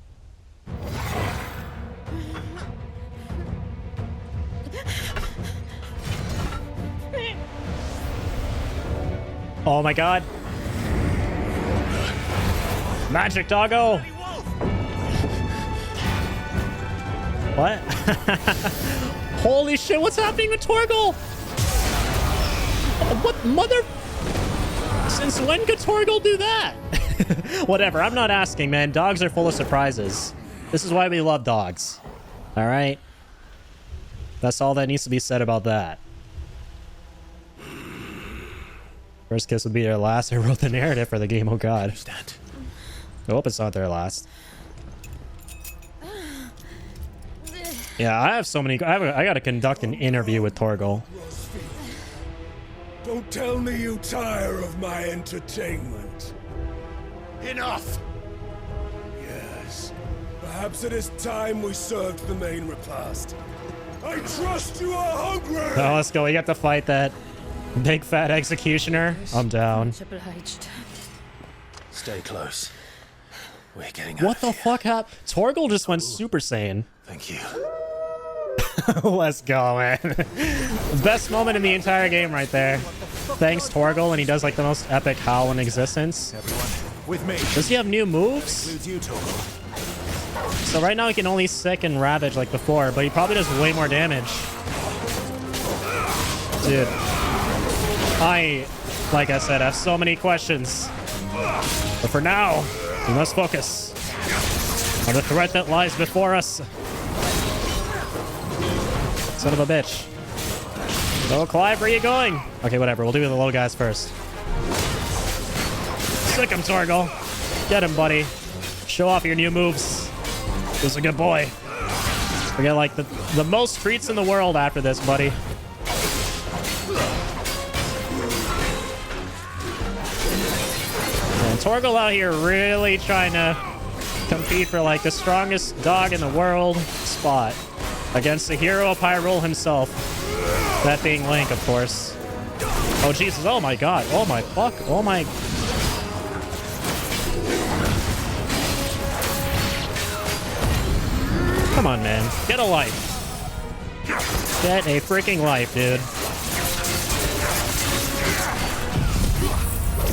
Oh my god. Magic doggo. What? Holy shit, what's happening with Torgal? What mother... Since when could Torgal do that? Whatever, I'm not asking, man. Dogs are full of surprises. This is why we love dogs. Alright? That's all that needs to be said about that. First kiss would be their last. I wrote the narrative for the game, oh god. I hope it's not their last. Yeah, I have so many... I gotta conduct an interview with Torgal. Don't tell me you tire of my entertainment. Enough! Yes. Perhaps it is time we served the main repast. I trust you are hungry! Oh, let's go. We got to fight that big fat executioner. I'm down. Obliged. Stay close. We're getting What the fuck happened? Torgal just went Super Saiyan. Thank you. Let's go, man. Best moment in the entire game right there. Thanks, Torgal, and he does like the most epic howl in existence. With me. Does he have new moves? Includes you, Torgal. So right now he can only sick and ravage like before, but he probably does way more damage. Dude. Like I said, I have so many questions. But for now, we must focus on the threat that lies before us. Son of a bitch. Oh, Clive, where are you going? Okay, whatever. We'll do the little guys first. Sick him, Torgal. Get him, buddy. Show off your new moves. He's a good boy. We get like the most treats in the world after this, buddy. And Torgal out here really trying to compete for like the strongest dog in the world spot against the hero of Hyrule himself. That being Link, of course. Oh Jesus! Oh my God! Oh my fuck! Oh my! Come on, man. Get a life. Get a freaking life, dude.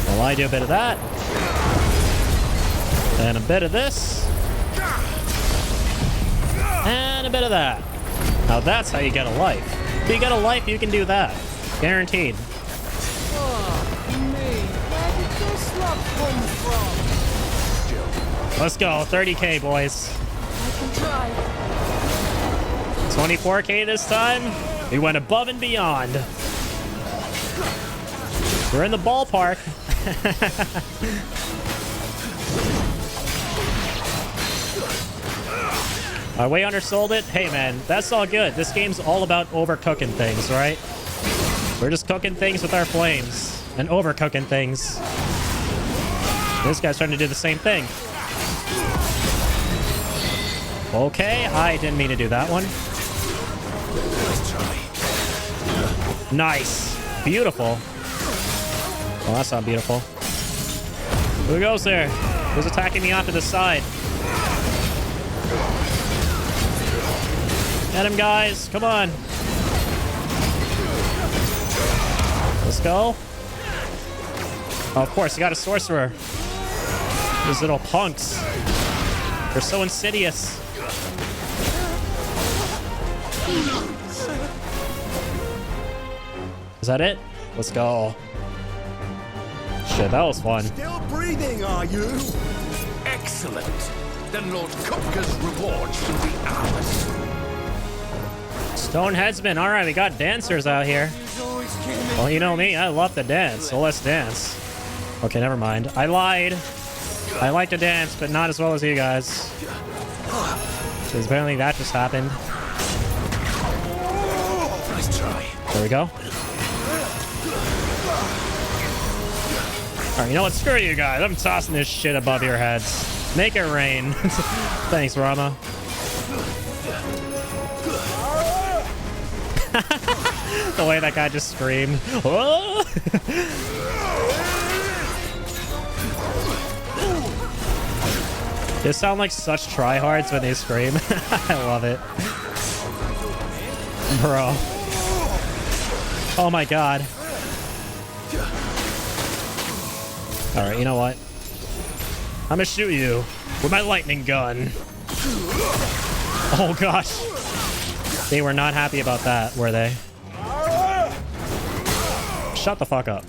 Well, I do a bit of that. And a bit of this. And a bit of that. Now that's how you get a life. If you get a life, you can do that. Guaranteed. Let's go. 30k, boys. 24k this time. We went above and beyond. We're in the ballpark. We undersold it. Hey, man, that's all good. This game's all about overcooking things, right? We're just cooking things with our flames and overcooking things. This guy's trying to do the same thing. Okay, I didn't mean to do that one. Nice. Beautiful. Well, that's not beautiful. Who goes there? Who's attacking me off to the side? Get him, guys. Come on. Let's go. Oh, of course, you got a sorcerer. These little punks. They're so insidious. Is that it? Let's go. Shit, that was fun. Still breathing, are you? Excellent. Then Lord Kupka's reward shall be ours. Stone Headsman. All right, we got dancers out here. Well, you know me. I love to dance, so let's dance. Okay, never mind. I lied. I like to dance, but not as well as you guys. Because apparently that just happened. Nice try. There we go. Alright, you know what? Screw you guys. I'm tossing this shit above your heads. Make it rain. Thanks, Rama. The way that guy just screamed. Whoa! They sound like such tryhards when they scream. I love it. Bro. Oh my God. Alright, you know what? I'm gonna shoot you with my lightning gun. Oh gosh. They were not happy about that, were they? Shut the fuck up.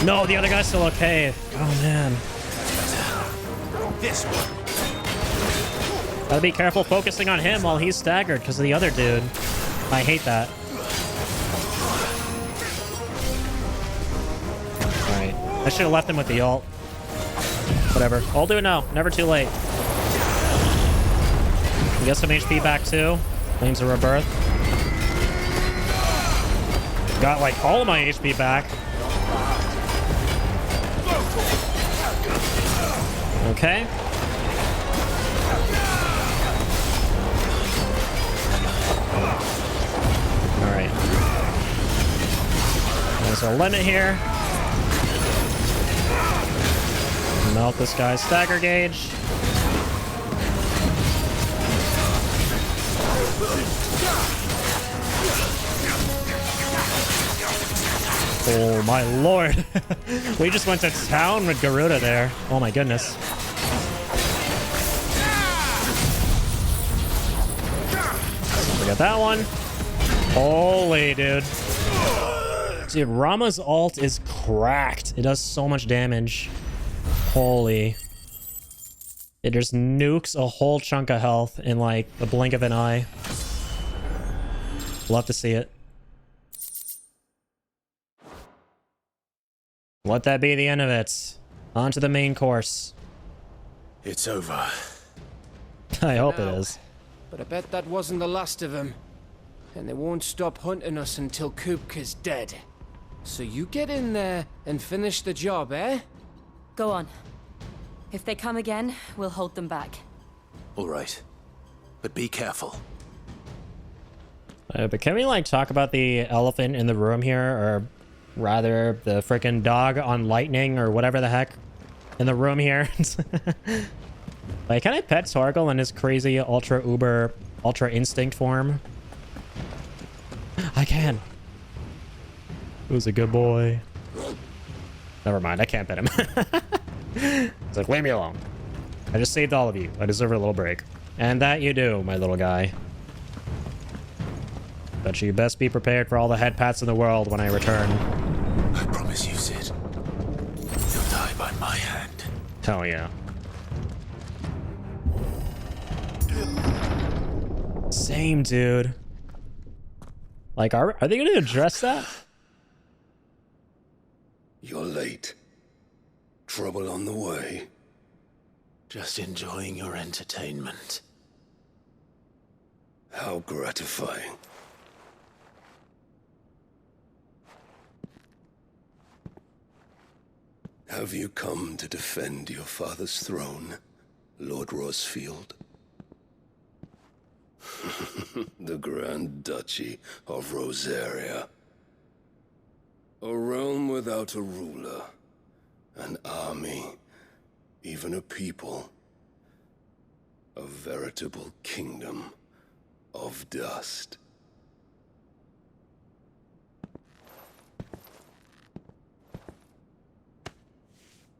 No, the other guy's still okay. Oh man. This one. Gotta be careful focusing on him while he's staggered because of the other dude. I hate that. Alright. I should have left him with the ult. Whatever. I'll do it now. Never too late. We got some HP back too. Flames of Rebirth. Got like all of my HP back. Okay. Alright. There's our limit here. Melt this guy's stagger gauge. Oh my lord. We just went to town with Garuda there. Oh my goodness. We got that one. Holy dude. Dude, Rama's ult is cracked. It does so much damage. Holy. It just nukes a whole chunk of health in like the blink of an eye. Love to see it. Let that be the end of it. On to the main course. It's over. I hope it is. But I bet that wasn't the last of them. And they won't stop hunting us until Kupka's dead. So you get in there and finish the job, eh? Go on. If they come again, we'll hold them back. All right. But be careful. But can we, like, talk about the elephant in the room here? Or rather, the frickin' dog on lightning or whatever the heck in the room here? Like, can I pet Torgal in his crazy ultra instinct form? I can. Who's a good boy? Never mind, I can't pet him. It's like, leave me alone. I just saved all of you. I deserve a little break. And that you do, my little guy. But you best be prepared for all the head pats in the world when I return. I promise you, Sid. You'll die by my hand. Hell yeah. Same, dude. Like, are they going to address that? You're late. Trouble on the way. Just enjoying your entertainment. How gratifying. Have you come to defend your father's throne, Lord Rosfield? The Grand Duchy of Rosaria. A realm without a ruler, an army, even a people. A veritable kingdom of dust.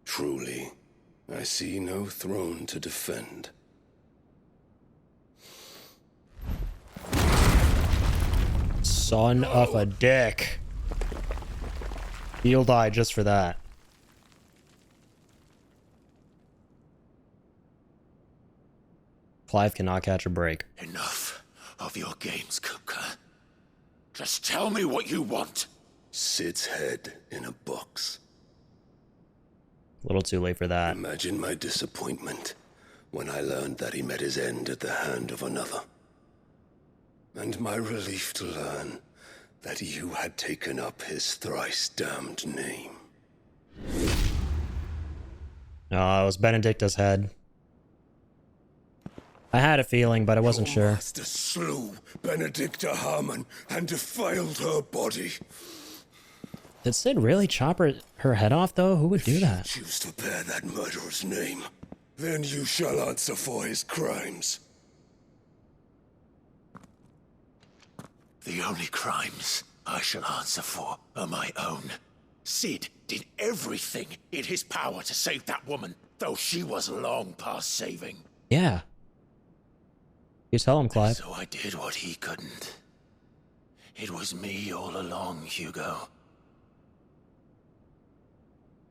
Truly, I see no throne to defend. Son of a dick. He'll die just for that. Clive cannot catch a break. Enough of your games, Kupka. Just tell me what you want. Sid's head in a box. A little too late for that. Imagine my disappointment when I learned that he met his end at the hand of another. And my relief to learn that you had taken up his thrice-damned name. Oh, it was Benedicta's head. I had a feeling, but I wasn't sure. Master slew Benedicta Harmon and defiled her body. Did Sid really chop her head off, though? Who would do that? Choose to bear that murderer's name, then you shall answer for his crimes. The only crimes I shall answer for are my own. Sid did everything in his power to save that woman, though she was long past saving. Yeah. You tell him, Clive. So I did what he couldn't. It was me all along, Hugo.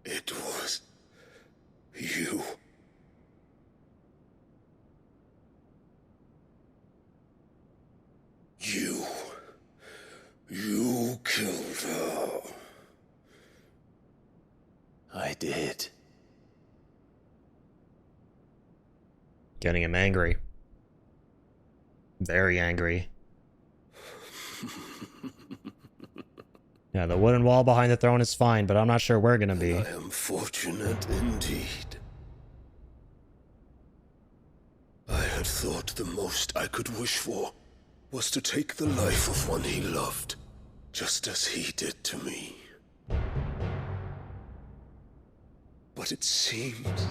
It was you. You killed her. I did. Getting him angry. Very angry. Yeah, the wooden wall behind the throne is fine, but I'm not sure we're gonna be. I am fortunate indeed. I had thought the most I could wish for was to take the life of one he loved, just as he did to me. But it seems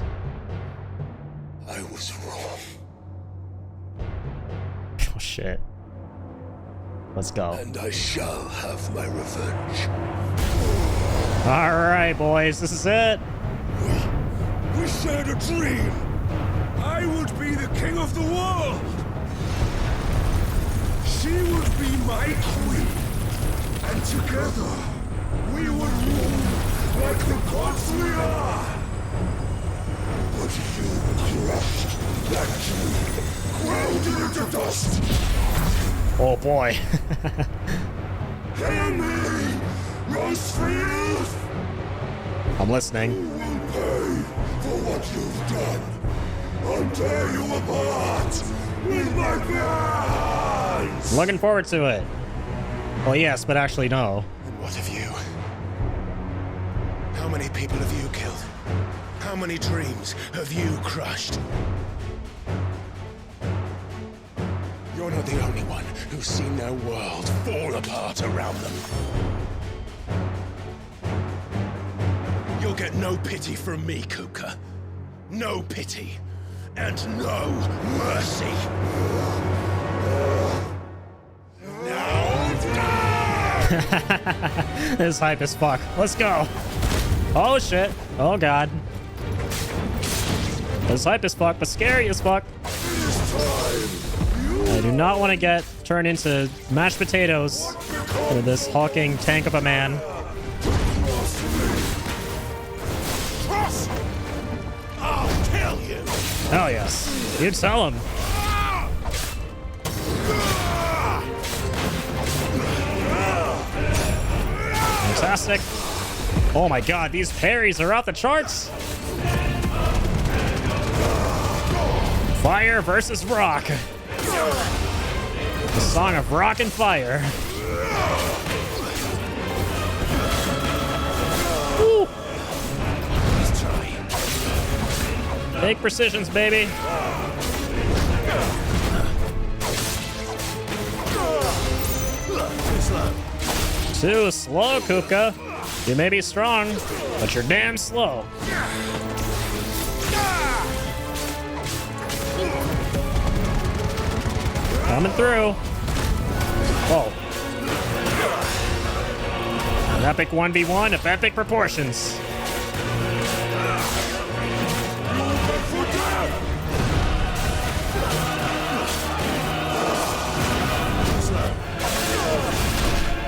I was wrong. Oh shit. Let's go. And I shall have my revenge. Alright, boys, this is it. We shared a dream. I would be the king of the world. She would be my queen. And together, we would rule like the gods we are. But you crushed that dream, ground it into dust. Oh boy. Hear me, Rosfield! I'm listening. You will pay for what you've done. I'll tear you apart with my hands. Looking forward to it. Well, yes, but actually no. And what of you? How many people have you killed? How many dreams have you crushed? You're not the only one who's seen their world fall apart around them. You'll get no pity from me, Kupka. No pity. And no mercy. This is hype as fuck. Let's go. Oh shit. Oh god. This is hype as fuck, but scary as fuck. I do not want to get turned into mashed potatoes with this hulking tank of a man. I'll tell you. Oh yes. You tell him. Fantastic. Oh my god, these parries are off the charts. Fire versus rock. The song of rock and fire. Woo. Big precisions, baby. Too slow, Kupka. You may be strong, but you're damn slow. Coming through. Whoa. An epic 1v1 of epic proportions.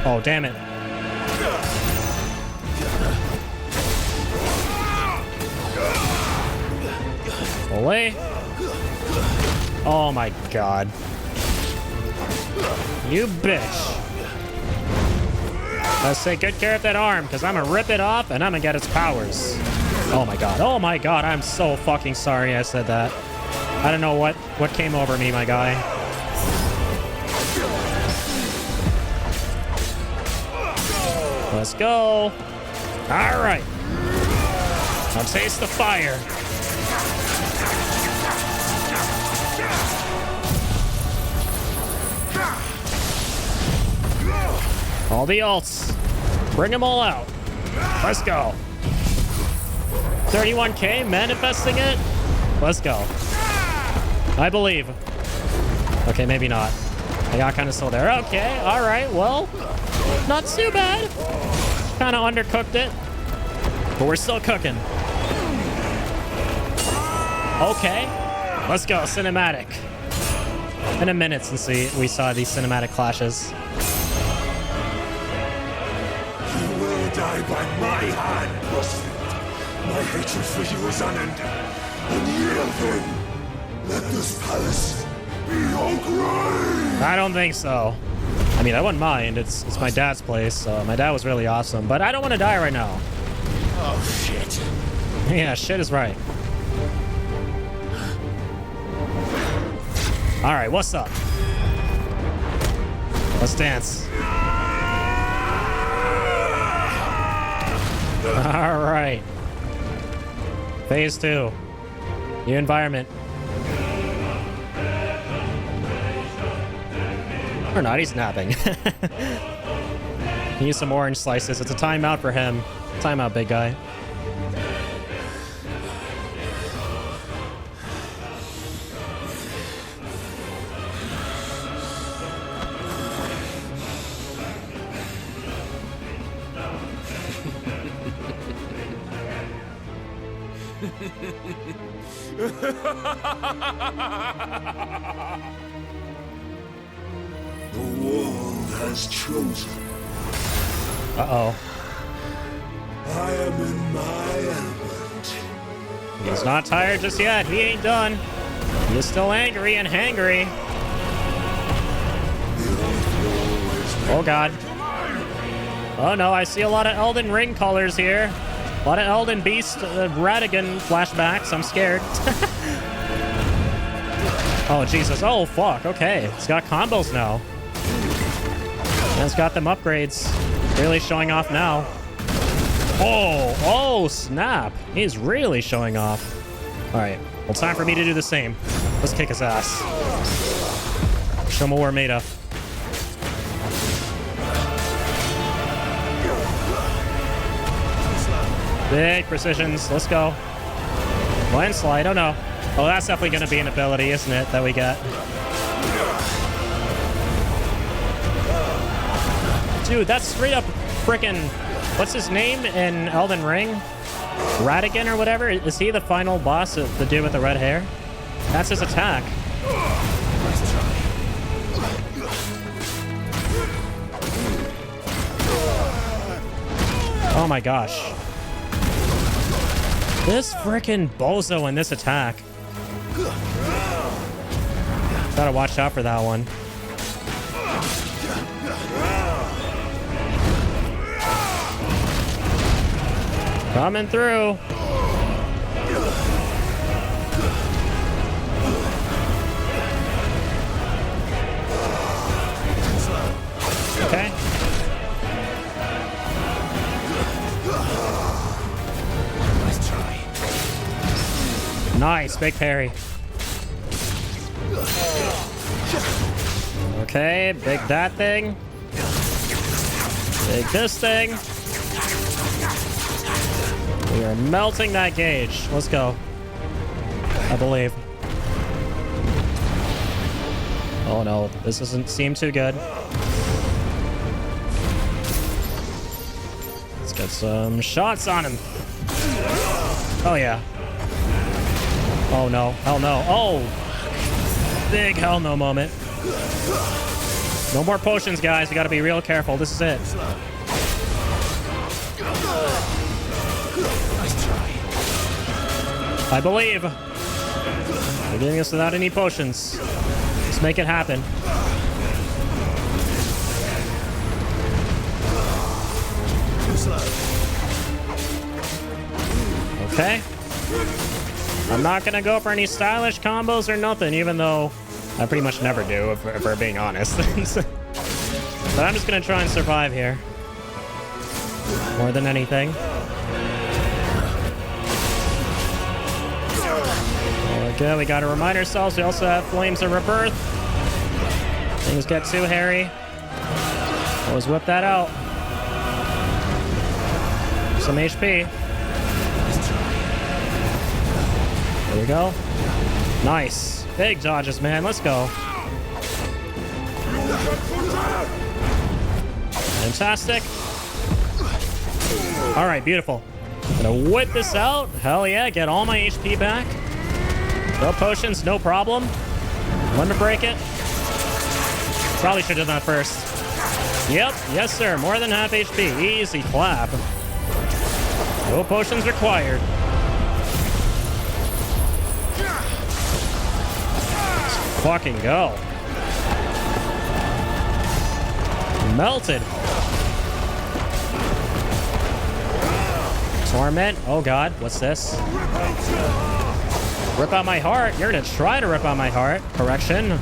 Oh, damn it. Away. Oh my god. You bitch. Let's take good care of that arm, because I'm gonna rip it off and I'm gonna get its powers. Oh my god. Oh my god. I'm so fucking sorry I said that. I don't know what came over me, my guy. Let's go. All right. Now taste the fire. All the ults. Bring them all out. Let's go. 31k, manifesting it. Let's go. I believe. Okay, maybe not. I got kind of slow there. Okay, all right, well, not too bad. Kind of undercooked it, but we're still cooking. Okay, let's go, cinematic. In a minute since we saw these cinematic clashes. You will die by my hand, Rosalind. My hatred for you is unending. Unyield then. Let this palace be your grave. I don't think so. I mean, I wouldn't mind. It's my dad's place, so my dad was really awesome. But I don't want to die right now. Oh, shit. Yeah, shit is right. All right, what's up? Let's dance. All right. Phase 2. New environment. Or not, he's napping. Use some orange slices. It's a timeout for him. Timeout, big guy. The world has chosen. Uh-oh. I am in my element. He's not tired just yet. He ain't done. He is still angry and hangry. Oh, God. Oh, no. I see a lot of Elden Ring colors here. A lot of Elden Beast Radigan flashbacks. I'm scared. Oh, Jesus. Oh, fuck. Okay. It's got combos now. And it's got them upgrades. Really showing off now. Oh, snap. He's really showing off. All right. Well, time for me to do the same. Let's kick his ass. Show him what we're made of. Big precisions. Let's go. Landslide. Oh, no. Oh, that's definitely going to be an ability, isn't it, that we get? Dude, that's straight up frickin'... What's his name in Elden Ring? Radigan or whatever? Is he the final boss, the dude with the red hair? That's his attack. Oh my gosh. This frickin' bozo in this attack. Gotta watch out for that one. Coming through. Okay. Let's try. Nice, big parry. Okay, big that thing. Big this thing. We are melting that gauge. Let's go. I believe. Oh no, this doesn't seem too good. Let's get some shots on him. Oh yeah. Oh no, hell no. Oh! Big hell no moment. No more potions, guys. We gotta be real careful. This is it. I believe. We're doing this without any potions. Let's make it happen. Okay. I'm not gonna go for any stylish combos or nothing, even though I pretty much never do, if we're being honest. But I'm just gonna try and survive here. More than anything. Okay, we gotta remind ourselves we also have Flames of Rebirth. Things get too hairy. Always whip that out. Some HP. There we go. Nice. Big dodges, man. Let's go. Fantastic. All right, beautiful. Gonna whip this out. Hell yeah, get all my HP back. No potions, no problem. Limit break it. Probably should have done that first. Yep, yes sir, more than half HP. Easy clap. No potions required. Let's fucking go. Melted. Torment. Oh god, what's this? Rip out my heart. You're gonna try to rip out my heart. Correction.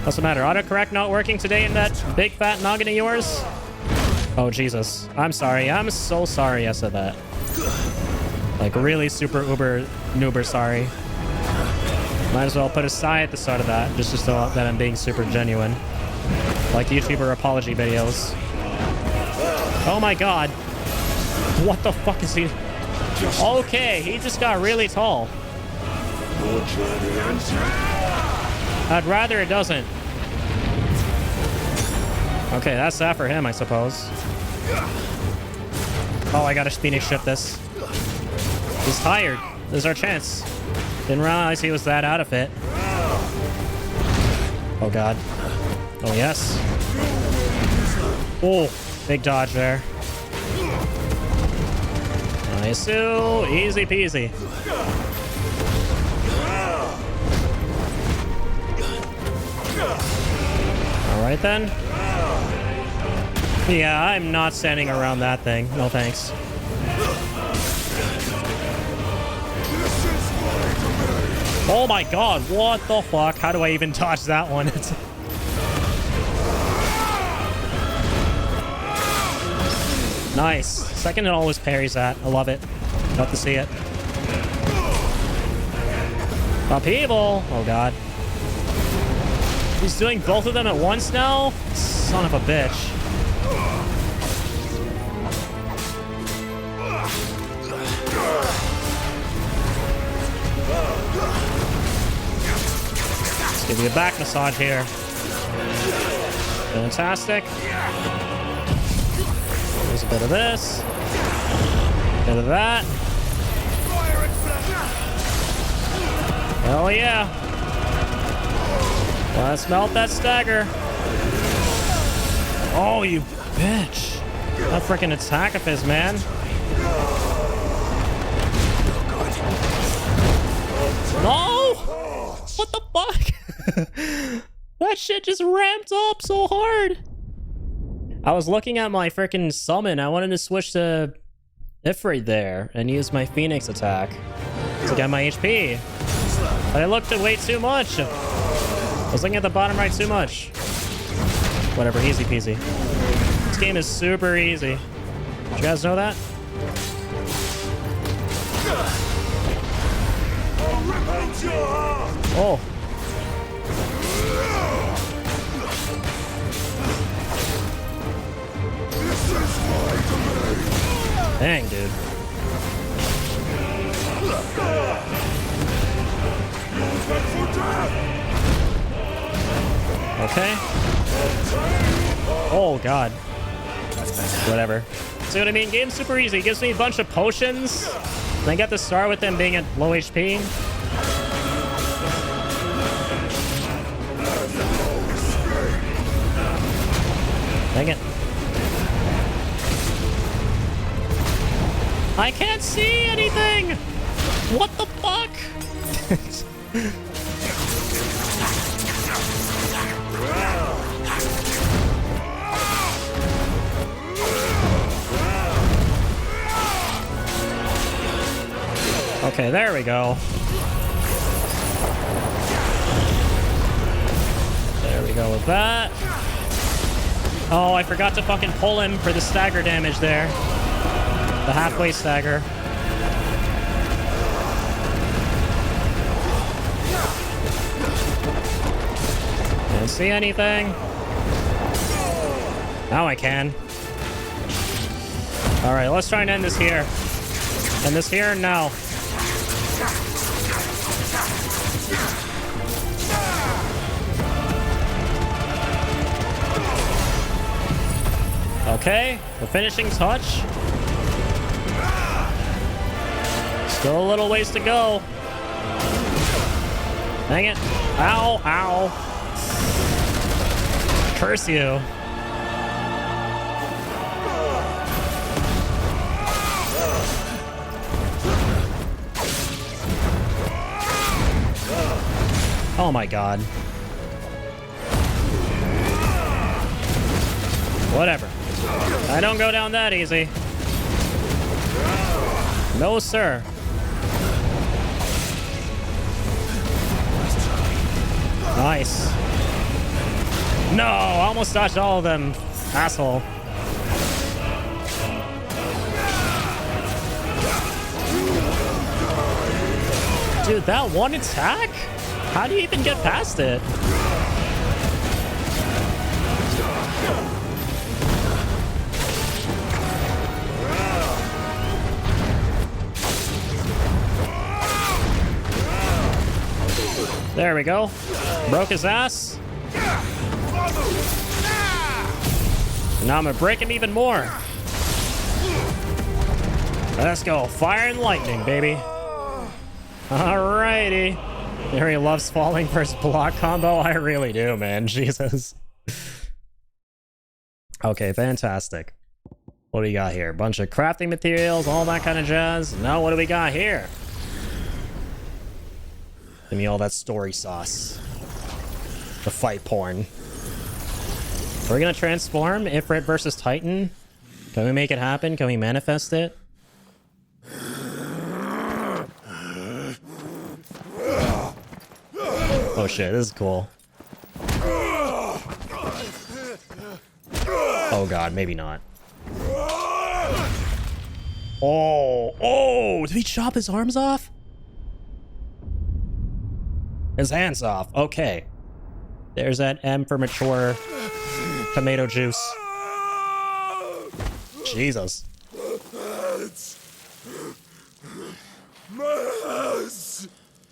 What's the matter? Autocorrect not working today in that big fat noggin of yours? Oh Jesus. I'm sorry. I'm so sorry I said that. Like really super uber noober sorry. Might as well put a sigh at the start of that, just to show that I'm being super genuine. Like YouTuber apology videos. Oh my god. What the fuck is he? Okay, he just got really tall. I'd rather it doesn't. Okay, that's that for him, I suppose. Oh, I gotta Phoenix shift this. He's tired. This is our chance. Didn't realize he was that out of it. Oh god. Oh yes. Oh, big dodge there. Nice, easy peasy. All right then. Yeah, I'm not standing around that thing. No thanks. Oh my god, what the fuck? How do I even dodge that one? Nice. Second it always parries that. I love it. Love to see it. Upheaval. Oh god. He's doing both of them at once now? Son of a bitch. Let's give you a back massage here. Fantastic. There's a bit of this. A bit of that. Hell yeah. Let's melt that stagger. Oh, you bitch. That freaking attack of his, man. No! What the fuck? That shit just ramped up so hard. I was looking at my freaking summon. I wanted to switch to Ifrit there and use my Phoenix attack to get my HP. But I looked at way too much. I was looking at the bottom right too much. Whatever, easy peasy. This game is super easy. Did you guys know that? Oh. Dang, dude. Okay. Oh, God. Whatever. See what I mean? Game's super easy. It gives me a bunch of potions. And I get to start with them being at low HP. Dang it. I can't see anything! What the fuck? Okay, there we go. There we go with that. Oh, I forgot to fucking pull him for the stagger damage there. The halfway stagger. Can't see anything. Now I can. Alright, let's try and end this here. End this here now. Okay, the finishing touch. Still a little ways to go. Dang it. Ow, ow. Curse you. Oh my god. Whatever. I don't go down that easy. No, sir. Nice. No, I almost dodged all of them. Asshole. Dude, that one attack? How do you even get past it? There we go. Broke his ass. Now I'm gonna break him even more. Let's go. Fire and lightning, baby. Alrighty. Harry loves falling for his block combo. I really do, man. Jesus. Okay, fantastic. What do we got here? Bunch of crafting materials, all that kind of jazz. Now what do we got here? Give me all that story sauce. The fight porn. We're gonna transform Ifrit versus Titan. Can we make it happen? Can we manifest it? Oh shit, this is cool. Oh god, maybe not. Oh, did he chop his arms off? His hands off. Okay. There's that M for mature tomato juice. Jesus.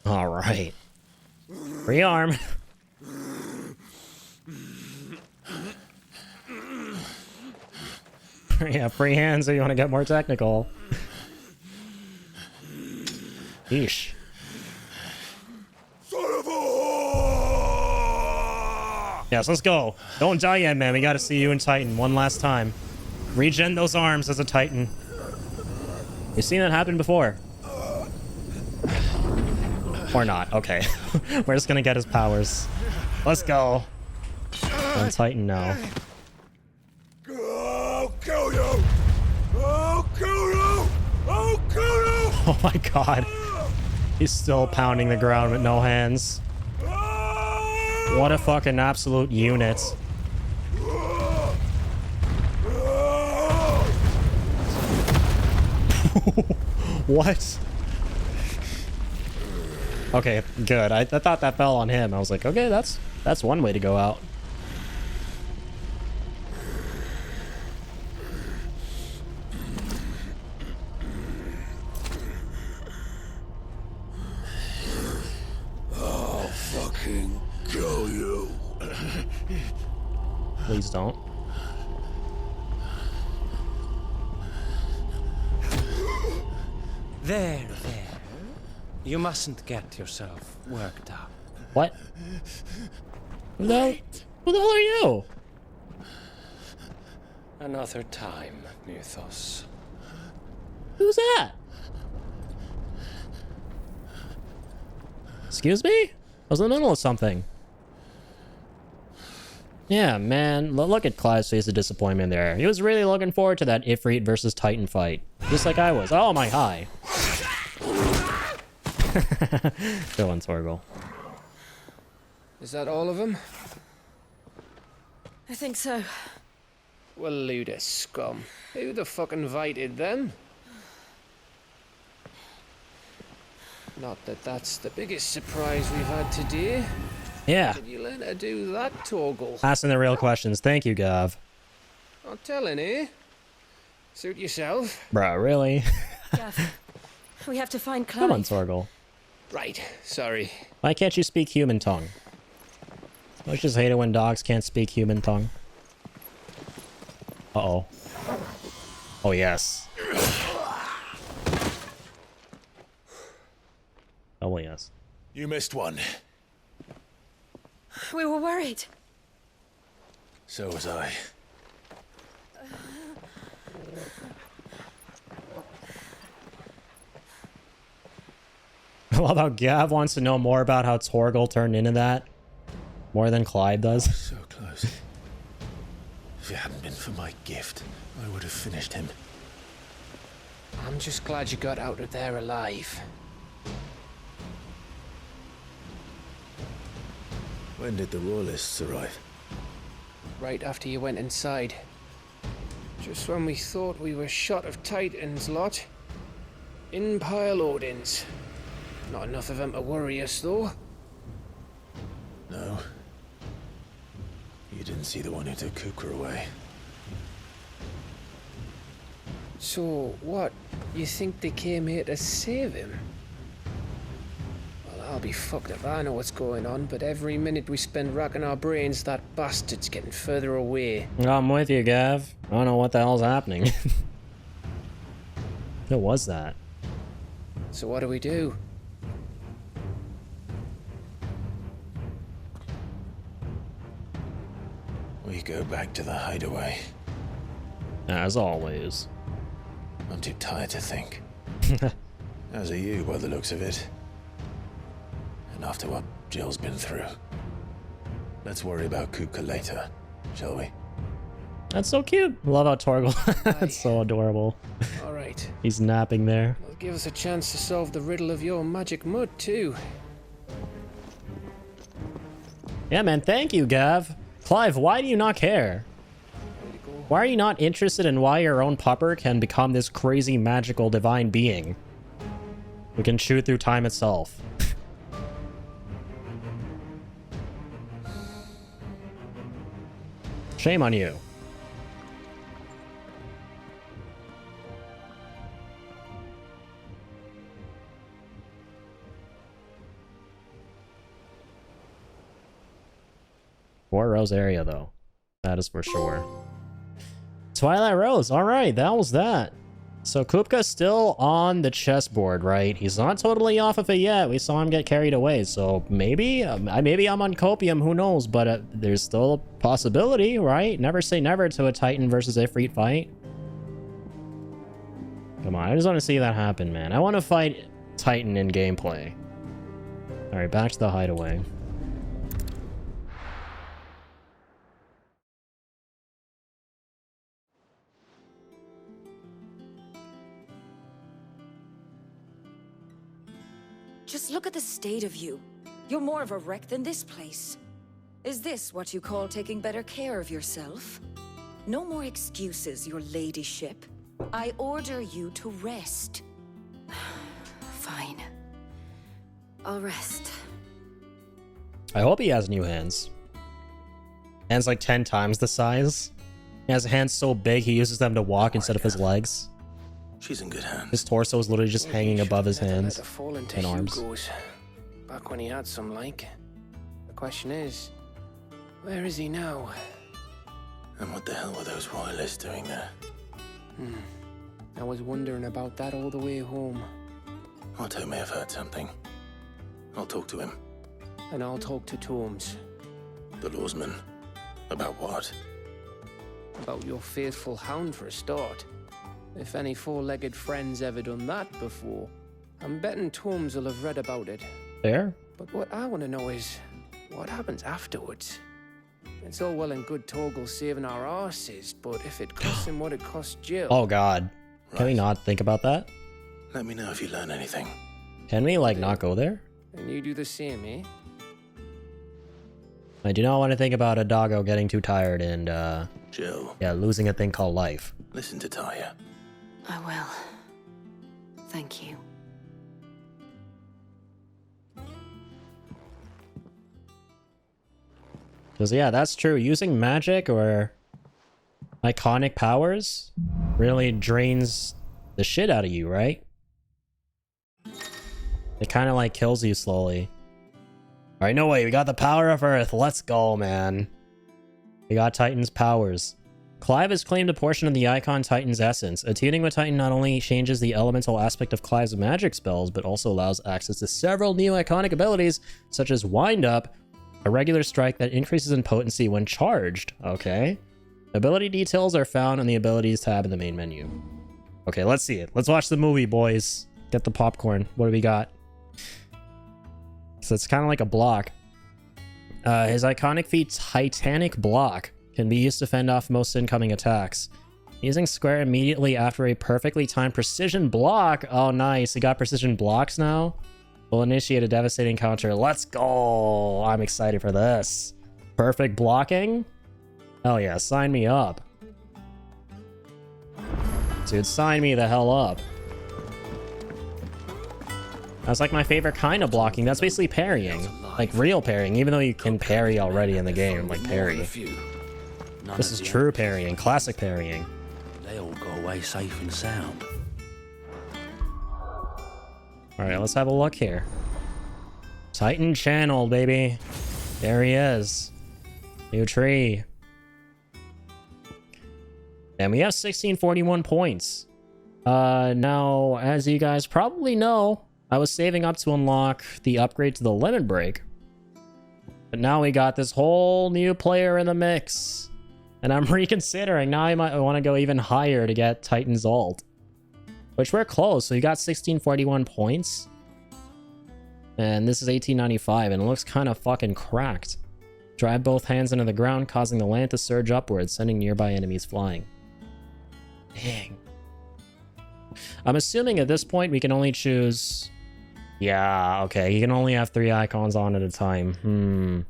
All right. Free arm. Yeah, free hands if you want to get more technical. Yeesh. Yes, let's go. Don't die yet, man. We gotta see you in Titan one last time. Regen those arms as a Titan. You've seen that happen before. Or not. Okay. We're just gonna get his powers. Let's go. On Titan now. I'll kill you! I'll kill you! I'll kill you! Oh my god. He's still pounding the ground with no hands. What a fucking absolute unit. What? Okay, good. I thought that fell on him. I was like, okay, that's one way to go out. I'll fucking kill you. Please don't. There. You mustn't get yourself worked up. What? Who the hell are you? Another time, Mythos. Who's that? Excuse me? I was in the middle of something. Yeah, man. Look at Clive's face of disappointment there. He was really looking forward to that Ifrit versus Titan fight. Just like I was. Oh, my high. Go on, Torgal. Is that all of them? I think so. Well, Luda scum. Who the fuck invited them? Not that that's the biggest surprise we've had today. Yeah. Did you let her do that, Torgal? Asking the real questions. Thank you, Gav. Not telling, eh? Suit yourself. Bruh, really? Gav, we have to find Clive. Come on, Torgal. Right, sorry. Why can't you speak human tongue? I just hate it when dogs can't speak human tongue. Uh-oh. Oh, yes. Oh, well, yes. You missed one. We were worried. So was I. I love how Gav wants to know more about how Torgal turned into that. More than Clive does. So close. If it hadn't been for my gift, I would have finished him. I'm just glad you got out of there alive. When did the Royalists arrive? Right after you went inside. Just when we thought we were shot of Titans lot. In pile Odins. Not enough of them to worry us, though. No. You didn't see the one who took Kupka away. So, what? You think they came here to save him? Well, I'll be fucked if I know what's going on, but every minute we spend racking our brains, that bastard's getting further away. I'm with you, Gav. I don't know what the hell's happening. What was that? So what do we do? We go back to the hideaway. As always. I'm too tired to think. As are you, by the looks of it. And after what Jill's been through. Let's worry about Kupka later, shall we? That's so cute. Love how Torgal. That's so adorable. Alright. He's napping there. It'll give us a chance to solve the riddle of your magic mud, too. Yeah, man, thank you, Gav. Clive, why do you not care? Why are you not interested in why your own pupper can become this crazy, magical, divine being who can chew through time itself? Shame on you. Four Rose area, though. That is for sure. Twilight Rose. All right, that was that. So Kupka's still on the chessboard, right? He's not totally off of it yet. We saw him get carried away. So maybe I'm on copium. Who knows? But there's still a possibility, right? Never say never to a Titan versus Ifrit fight. Come on, I just want to see that happen, man. I want to fight Titan in gameplay. All right, back to the hideaway. Just look at the state of you. You're more of a wreck than this place. Is this what you call taking better care of yourself? No more excuses, your ladyship. I order you to rest. Fine. I'll rest. I hope he has new hands. Hands like 10 times the size. He has hands so big he uses them to walk instead of his legs. She's in good hands. His torso is literally just hanging above his hands and arms. Hugo's. Back when he had some like. The question is, where is he now? And what the hell were those royalists doing there? I was wondering about that all the way home. Otto may have heard something. I'll talk to him. And I'll talk to Torms. The lawsman. About what? About your faithful hound for a start. If any four-legged friend's ever done that before, I'm betting Torms will have read about it. Fair. But what I want to know is, what happens afterwards? It's all well and good Torgal saving our arses, but if it costs him what it cost Jill... Oh god. Can we not think about that? Let me know if you learn anything. Can we, like, not go there? And you do the same, eh? I do not want to think about a doggo getting too tired and, Jill. Yeah, losing a thing called life. Listen to Taya. I will. Thank you. Because, yeah, that's true. Using magic or iconic powers really drains the shit out of you, right? It kind of, like, kills you slowly. Alright, no way. We got the power of Earth. Let's go, man. We got Titan's powers. Clive has claimed a portion of the Icon Titan's essence. Attuning with Titan not only changes the elemental aspect of Clive's magic spells, but also allows access to several new iconic abilities, such as Wind Up, a regular strike that increases in potency when charged. Okay. Ability details are found on the Abilities tab in the main menu. Okay, let's see it. Let's watch the movie, boys. Get the popcorn. What do we got? So it's kind of like a block. His iconic feat, Titanic Block, can be used to fend off most incoming attacks. Using square immediately after a perfectly timed precision block. Oh, nice. He got precision blocks now. Will initiate a devastating counter. Let's go. I'm excited for this. Perfect blocking. Hell yeah, sign me up. Dude, sign me the hell up. That's like my favorite kind of blocking. That's basically parrying. Like real parrying, even though you can parry already in the game, like parry. This is true parrying, classic parrying. They all go away safe and sound. Alright, let's have a look here. Titan channel, baby. There he is. New tree. And we have 1641 points. Now, as you guys probably know, I was saving up to unlock the upgrade to the Limit Break. But now we got this whole new player in the mix. And I'm reconsidering. Now I might want to go even higher to get Titan's ult. Which we're close. So you got 1641 points. And this is 1895. And it looks kind of fucking cracked. Drive both hands into the ground, causing the land to surge upwards, sending nearby enemies flying. Dang. I'm assuming at this point we can only choose... Yeah, okay. You can only have 3 icons on at a time.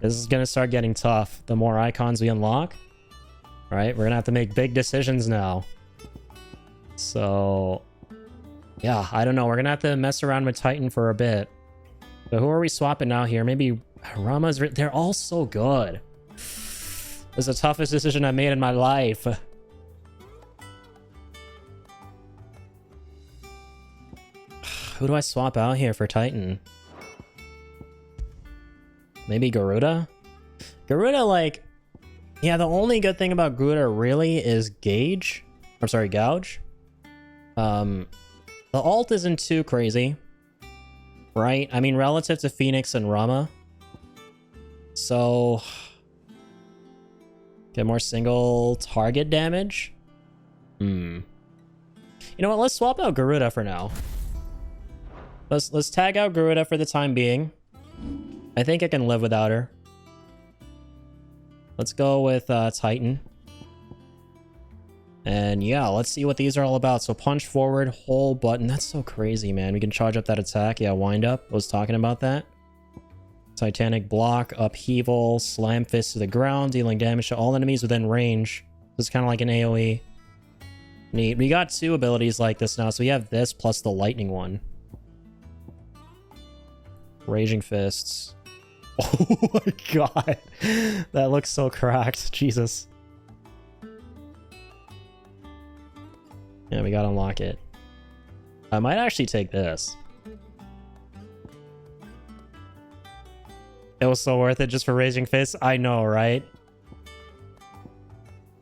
This is gonna start getting tough. The more icons we unlock, right? We're gonna have to make big decisions now. So, yeah, I don't know. We're gonna have to mess around with Titan for a bit. But who are we swapping out here? Maybe Rama's... They're all so good. It's the toughest decision I made in my life. Who do I swap out here for Titan? Maybe Garuda? Garuda, like... Yeah, the only good thing about Garuda really is Gauge. I'm sorry, Gouge. The ult isn't too crazy. Right? I mean, relative to Phoenix and Rama. So... Get more single target damage? You know what? Let's swap out Garuda for now. Let's tag out Garuda for the time being. I think I can live without her. Let's go with Titan. And yeah, let's see what these are all about. So punch forward, hold button. That's so crazy, man. We can charge up that attack. Yeah, wind up. I was talking about that. Titanic block, upheaval, slam fist to the ground, dealing damage to all enemies within range. It's kind of like an AoE. Neat. We got 2 abilities like this now. So we have this plus the lightning one. Raging fists. Oh my god. That looks so cracked. Jesus. Yeah, we gotta unlock it. I might actually take this. It was so worth it just for Raging Fists. I know, right?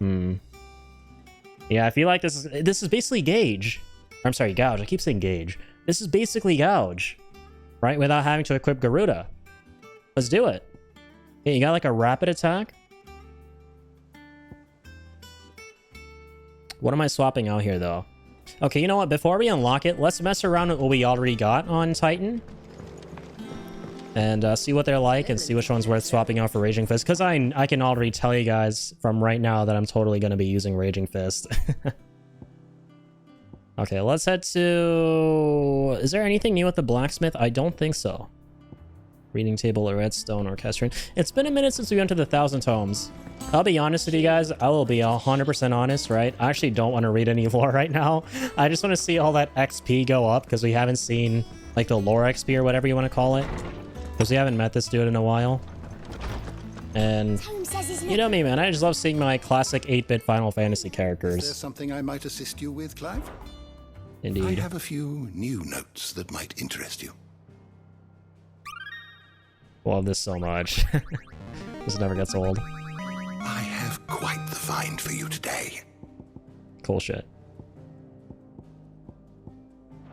Yeah, I feel like this is basically Gauge. I'm sorry, Gouge. I keep saying Gauge. This is basically Gouge. Right? Without having to equip Garuda. Let's do it. Yeah, you got like a rapid attack? What am I swapping out here, though? Okay, you know what? Before we unlock it, let's mess around with what we already got on Titan. And see what they're like and see which one's worth swapping out for Raging Fist. Because I can already tell you guys from right now that I'm totally going to be using Raging Fist. Okay, let's head to... Is there anything new with the blacksmith? I don't think so. Reading table, a redstone, orchestrion. It's been a minute since we went to the 1,000 tomes. I'll be honest with you guys. I will be 100% honest, right? I actually don't want to read any lore right now. I just want to see all that XP go up because we haven't seen like the lore XP or whatever you want to call it. Because we haven't met this dude in a while. And you know me, man. I just love seeing my classic 8-bit Final Fantasy characters. Is there something I might assist you with, Clive? Indeed. I have a few new notes that might interest you. Love this so much. This never gets old. I have quite the find for you today. Cool shit.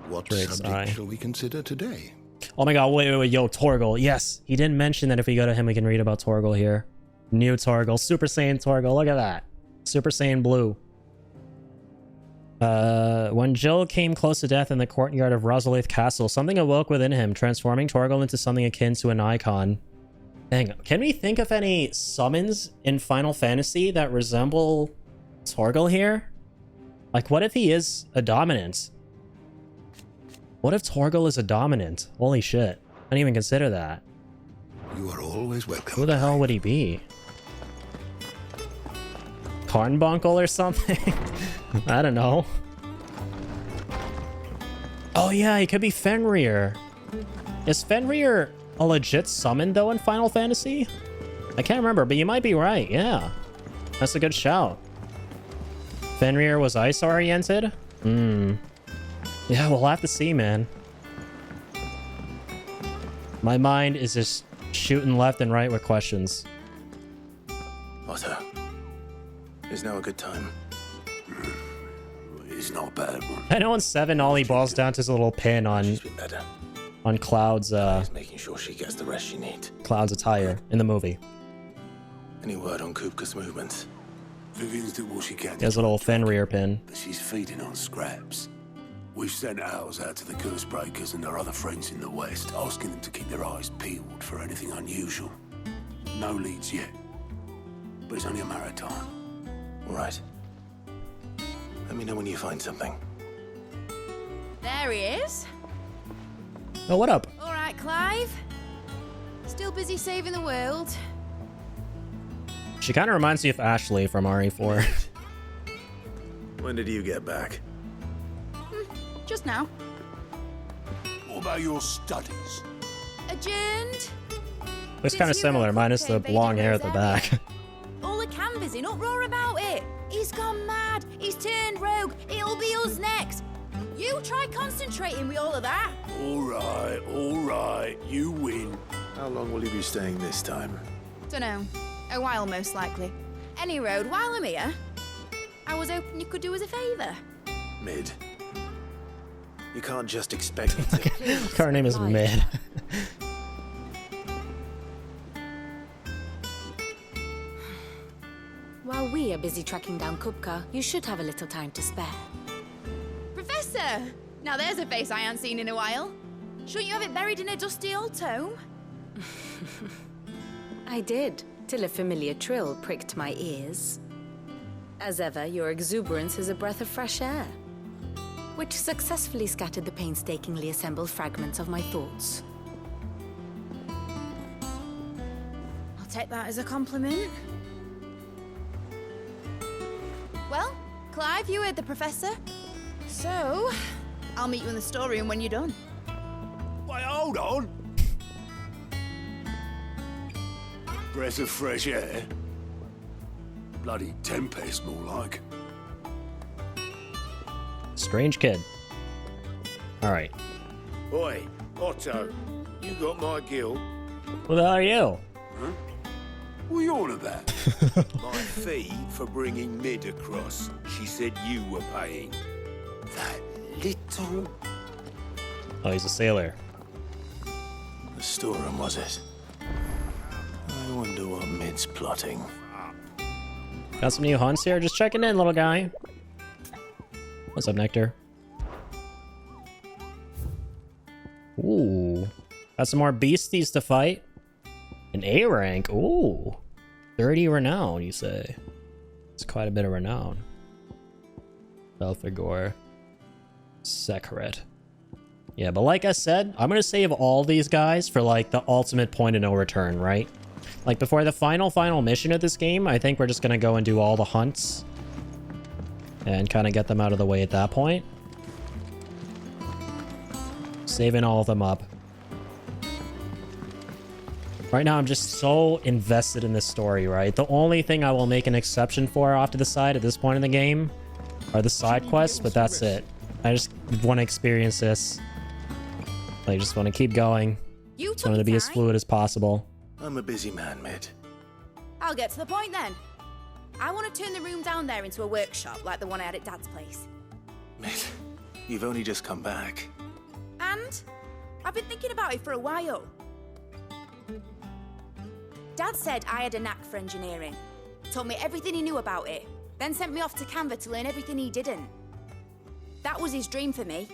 What subject shall we consider today? Oh my god, wait, yo, Torgal. Yes, he didn't mention that if we go to him, we can read about Torgal here. New Torgal, Super Saiyan Torgal, look at that. Super Saiyan Blue. When Jill came close to death in the courtyard of Rosalith Castle, something awoke within him, transforming Torgal into something akin to an icon. Dang, can we think of any summons in Final Fantasy that resemble Torgal here? Like, what if he is a dominant? What if Torgal is a dominant? Holy shit. I didn't even consider that. You are always welcome. Who the hell would he be? Carnbuncle or something? I don't know. Oh yeah, he could be Fenrir. Is Fenrir a legit summon though in Final Fantasy? I can't remember, but you might be right, yeah. That's a good shout. Fenrir was ice oriented? Yeah, we'll have to see, man. My mind is just shooting left and right with questions. Otto, is now a good time? It's not a bad one. I know in 7 all he boils down to his little pin on Cloud's making sure she gets the rest she needs. Cloud's attire in the movie. Any word on Kupka's movements? Vivian's did what she can. He has a little Fenrir pin. But she's feeding on scraps. We've sent ours out to the Curse Breakers and their other friends in the West, asking them to keep their eyes peeled for anything unusual. No leads yet. But it's only a matter of time. All right. Let me know when you find something. There he is. Oh, what up? All right, Clive. Still busy saving the world? She kind of reminds me of Ashley from RE4. When did you get back? Just now. What about your studies? Adjourned. Looks kind of similar, minus the long hair at the back. All the canvass in uproar about it. He's gone mad. He's turned rogue. It'll be us next. You try concentrating with all of that. All right. You win. How long will you be staying this time? Dunno. A while, most likely. Any road, while I'm here, I was hoping you could do us a favour. Mid. You can't just expect me to. Her name is Mid. While we are busy tracking down Kupka, you should have a little time to spare. Professor! Now there's a face I haven't seen in a while. Shouldn't you have it buried in a dusty old tome? I did, till a familiar trill pricked my ears. As ever, your exuberance is a breath of fresh air, which successfully scattered the painstakingly assembled fragments of my thoughts. I'll take that as a compliment. Well, Clive, you heard the professor. So, I'll meet you in the storeroom when you're done. Wait, hold on. Breath of fresh air? Bloody tempest, more like. Strange kid. Alright. Oi, Otto, you got my guilt. Who the hell are you? Huh? What are you on about? My fee for bringing Mid across. She said you were paying. That little... Oh, he's a sailor. The storeroom, was it? I wonder what Mid's plotting. Got some new hunts here? Just checking in, little guy. What's up, Nectar? Ooh. Got some more beasties to fight. An A rank. Ooh. 30 renown, you say. It's quite a bit of renown. Belphegor. Sekret. Yeah, but like I said, I'm gonna save all these guys for like the ultimate point of no return, right? Like before the final mission of this game, I think we're just gonna go and do all the hunts and kind of get them out of the way at that point. Saving all of them up. Right now, I'm just so invested in this story, right? The only thing I will make an exception for off to the side at this point in the game are the side quests, but that's it. I just want to experience this. I just want to keep going. Just want to be as fluid as possible. I'm a busy man, Mid. I'll get to the point then. I want to turn the room down there into a workshop like the one I had at Dad's place. Mid, you've only just come back. And I've been thinking about it for a while. Dad said I had a knack for engineering. Told me everything he knew about it. Then sent me off to Canva to learn everything he didn't. That was his dream for me.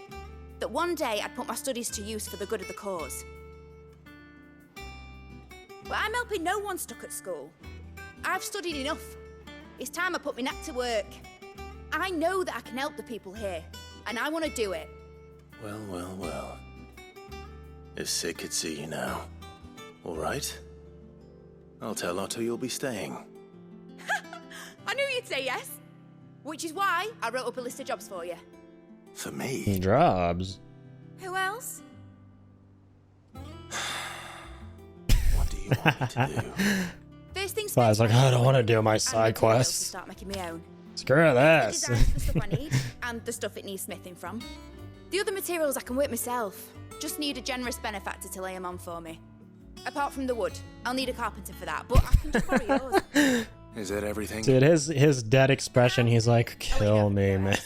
That one day I'd put my studies to use for the good of the cause. But I'm helping no one stuck at school. I've studied enough. It's time I put my knack to work. I know that I can help the people here, and I want to do it. Well. If Sid could see you now. All right? I'll tell Otto you'll be staying. I knew you'd say yes. Which is why I wrote up a list of jobs for you. For me? Jobs? Who else? What do you want me to do? First things So I was first, like, I don't want to do my side to quests. start making my own. Screw The this. designs for the stuff I need, and the stuff it needs smithing from. The other materials I can work myself. Just need a generous benefactor to lay them on for me. Apart from the wood, I'll need a carpenter for that, but I can just borrow yours. Is that everything? Dude, his dead expression, he's like, kill me, man.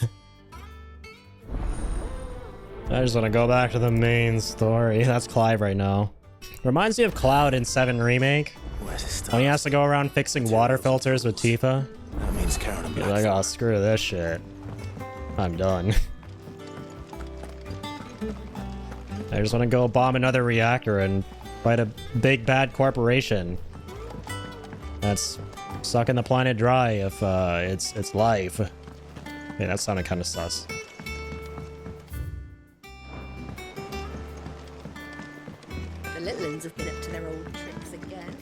I just want to go back to the main story. That's Clive right now. Reminds me of Cloud in 7 Remake. When he has to go around fixing water filters with Tifa. That means Karen and He's like, oh, screw this shit. I'm done. I just want to go bomb another reactor and fight a big bad corporation that's sucking the planet dry of its life. Yeah, that sounded kind of sus. The little ones have been up to their old tricks again.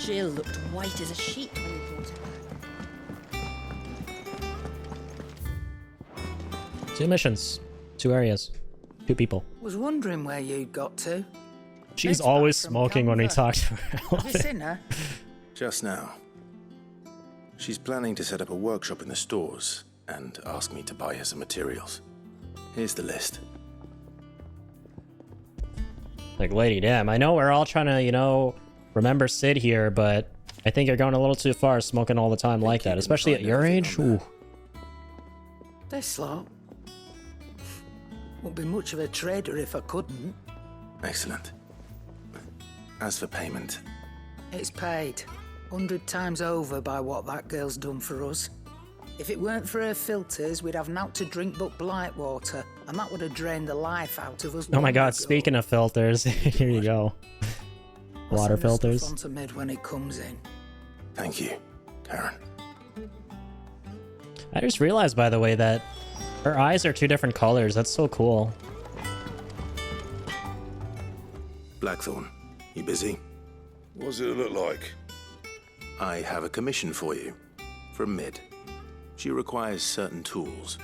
Jill looked white as a sheet when we brought her back. 2 missions, 2 areas, 2 people. Was wondering where you'd got to. She's always smoking when we talk to her. Have you seen her? Just now. She's planning to set up a workshop in the stores and ask me to buy her some materials. Here's the list. Like, lady, damn, I know we're all trying to, you know, remember Sid here, but I think you're going a little too far smoking all the time like that, especially at your age. Ooh. This lot. Won't be much of a trader if I couldn't. Excellent. As for payment... It's paid 100 times over by what that girl's done for us. If it weren't for her filters, we'd have naught to drink but blight water, and that would have drained the life out of us. Oh my god, speaking of filters, here you go. Water filters. Onto Mid when it comes in. Thank you, Karen. I just realized, by the way, that her eyes are 2 different colors. That's so cool. Blackthorn, you busy? What does it look like? I have a commission for you. From Mid. She requires certain tools.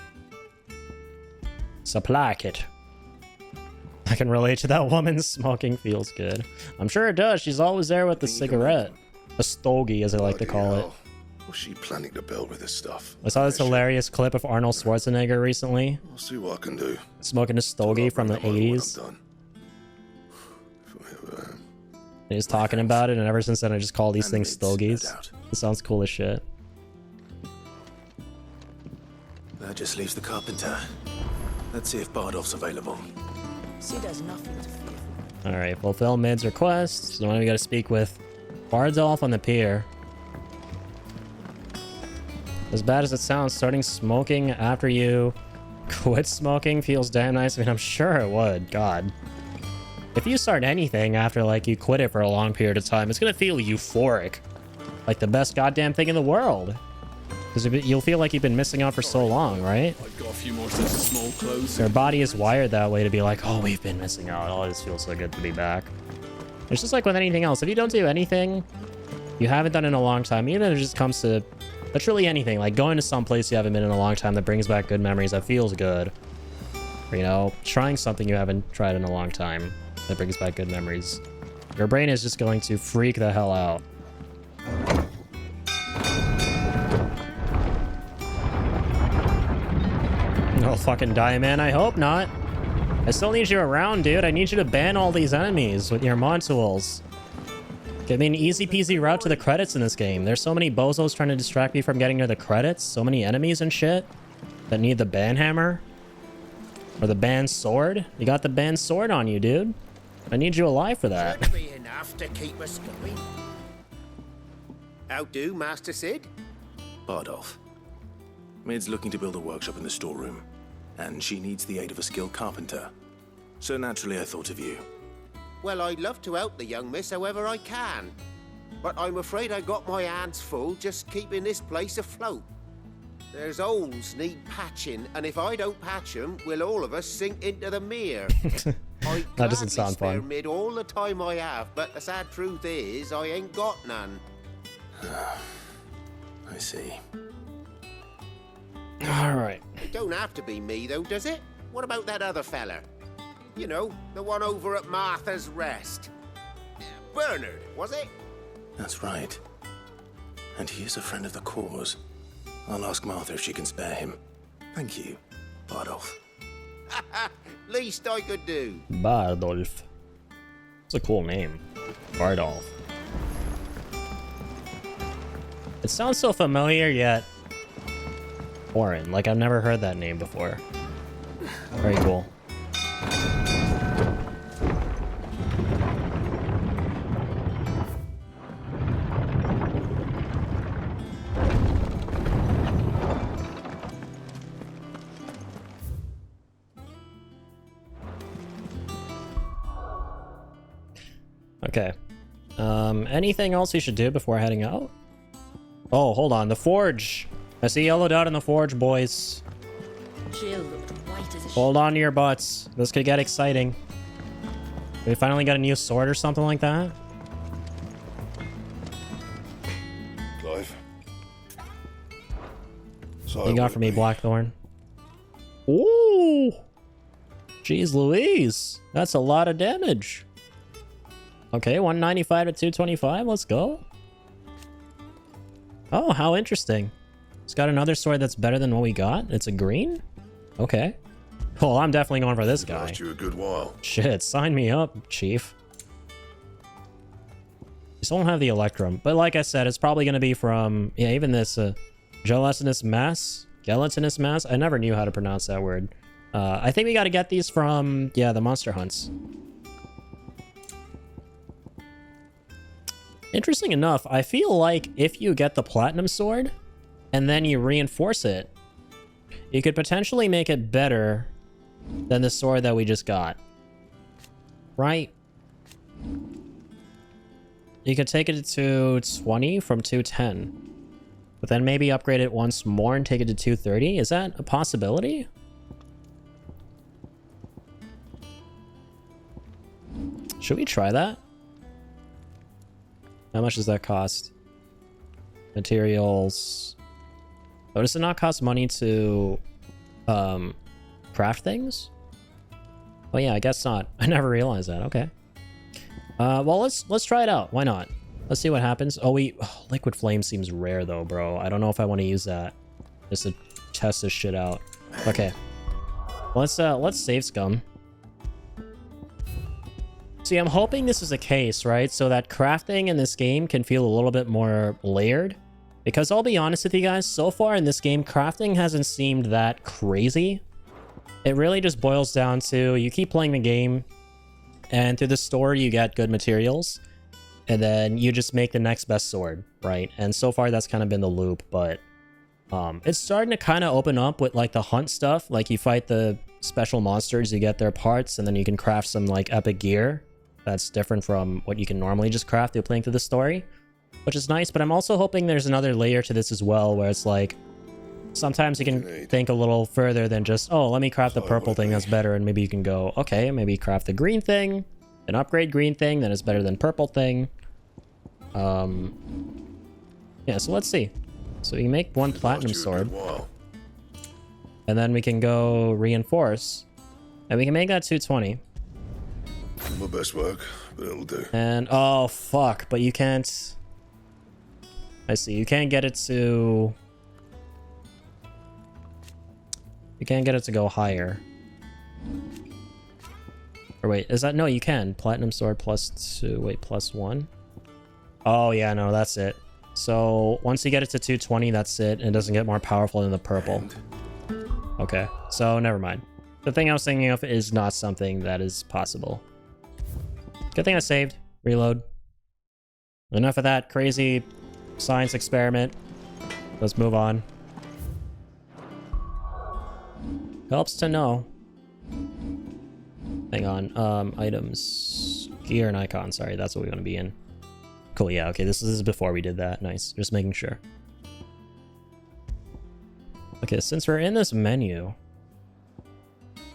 Supply kit. I can relate to that woman. Smoking feels good. I'm sure it does. She's always there with the cigarette. A stogie, as I like to call it. What's she planning to build with this stuff? I saw this hilarious clip of Arnold Schwarzenegger recently. I'll see what I can do. Smoking a stogie from the 80s. And he's talking about it, and ever since then I just call these things stogies. It sounds cool as shit. That just leaves the carpenter. Let's see if Bardolph's available. Sid has nothing to fear. Alright, fulfill Mid's request. So now we gotta speak with Bardolph on the pier. As bad as it sounds, starting smoking after you quit smoking feels damn nice. I mean, I'm sure it would. God. If you start anything after, like, you quit it for a long period of time, it's gonna feel euphoric. Like the best goddamn thing in the world. Because you'll feel like you've been missing out for so long, right? I've got a few more sets of small clothes. Your body is wired that way to be like, oh, we've been missing out. Oh, this feels so good to be back. It's just like with anything else. If you don't do anything you haven't done in a long time, even if it just comes to literally anything, like going to some place you haven't been in a long time that brings back good memories, that feels good. Or, you know, trying something you haven't tried in a long time that brings back good memories. Your brain is just going to freak the hell out. No fucking die, man. I hope not. I still need you around, dude. I need you to ban all these enemies with your mod tools. Give me an easy peasy route to the credits in this game. There's so many bozos trying to distract me from getting to the credits. So many enemies and shit that need the ban hammer. Or the ban sword. You got the ban sword on you, dude. I need you alive for that. Should be enough to keep us going. How do, Master Sid? Bardolph. Mid's looking to build a workshop in the storeroom, and she needs the aid of a skilled carpenter. So naturally I thought of you. Well, I'd love to help the young miss however I can. But I'm afraid I got my hands full just keeping this place afloat. There's holes need patching, and if I don't patch them, will all of us sink into the mere. That doesn't sound fun. Mid all the time I have, but the sad truth is I ain't got none. I see. Alright. It don't have to be me, though, does it? What about that other fella? You know, the one over at Martha's Rest. Bernard, was it? That's right. And he is a friend of the cause. I'll ask Martha if she can spare him. Thank you, Bardolph. Least I could do. Bardolph. It's a cool name. Bardolph. It sounds so familiar, yet foreign. Like, I've never heard that name before. Very cool. Okay. Anything else we should do before heading out? Oh, hold on. The forge. I see yellow dot in the forge, boys. Jill looked white as a Hold on to your butts. This could get exciting. We finally got a new sword or something like that? So you got for me, Blackthorn? Ooh! Jeez Louise! That's a lot of damage. Okay, 195 to 225, let's go. Oh, how interesting. It's got another sword that's better than what we got. It's a green? Okay. Well, I'm definitely going for this guy. Last you a good while. Shit, sign me up, Chief. You still don't have the Electrum, but like I said, it's probably going to be from, yeah, even this gelatinous mass? Gelatinous mass? I never knew how to pronounce that word. I think we got to get these from, yeah, the monster hunts. Interesting enough, I feel like if you get the platinum sword and then you reinforce it, you could potentially make it better than the sword that we just got. Right? You could take it to 220 from 210. But then maybe upgrade it once more and take it to 230? Is that a possibility? Should we try that? How much does that cost? Materials. Oh, does it not cost money to craft things? Oh yeah, I guess not. I never realized that. Okay. Well, let's try it out. Why not? Let's see what happens. Oh, Liquid Flame seems rare though, bro. I don't know if I want to use that just to test this shit out. Okay. Let's save scum. See, I'm hoping this is the case, right? So that crafting in this game can feel a little bit more layered. Because I'll be honest with you guys, so far in this game, crafting hasn't seemed that crazy. It really just boils down to you keep playing the game, and through the store you get good materials, and then you just make the next best sword, right? And so far that's kind of been the loop, but it's starting to kind of open up with like the hunt stuff. Like you fight the special monsters, you get their parts, and then you can craft some like epic gear that's different from what you can normally just craft through playing through the story, which is nice. But I'm also hoping there's another layer to this as well, where it's like sometimes you can think a little further than just, oh, let me craft the purple thing that's better, and maybe you can go, okay, maybe craft the green thing, an upgrade green thing that is better than purple thing. Yeah, so let's see. So we make one platinum sword, and then we can go reinforce, and we can make that 220. My best work, but it'll do. And oh fuck, but you can't. I see. You can't get it to. You can't get it to go higher. Or wait, is that no? You can platinum sword +2. Wait, +1. Oh yeah, no, that's it. So once you get it to 220, that's it. And it doesn't get more powerful than the purple. Okay, so never mind. The thing I was thinking of is not something that is possible. Good thing I saved. Reload. Enough of that crazy science experiment. Let's move on. Helps to know. Hang on. Items. Gear and icon. Sorry, that's what we want to be in. Cool, yeah, okay, this is before we did that. Nice. Just making sure. Okay, since we're in this menu.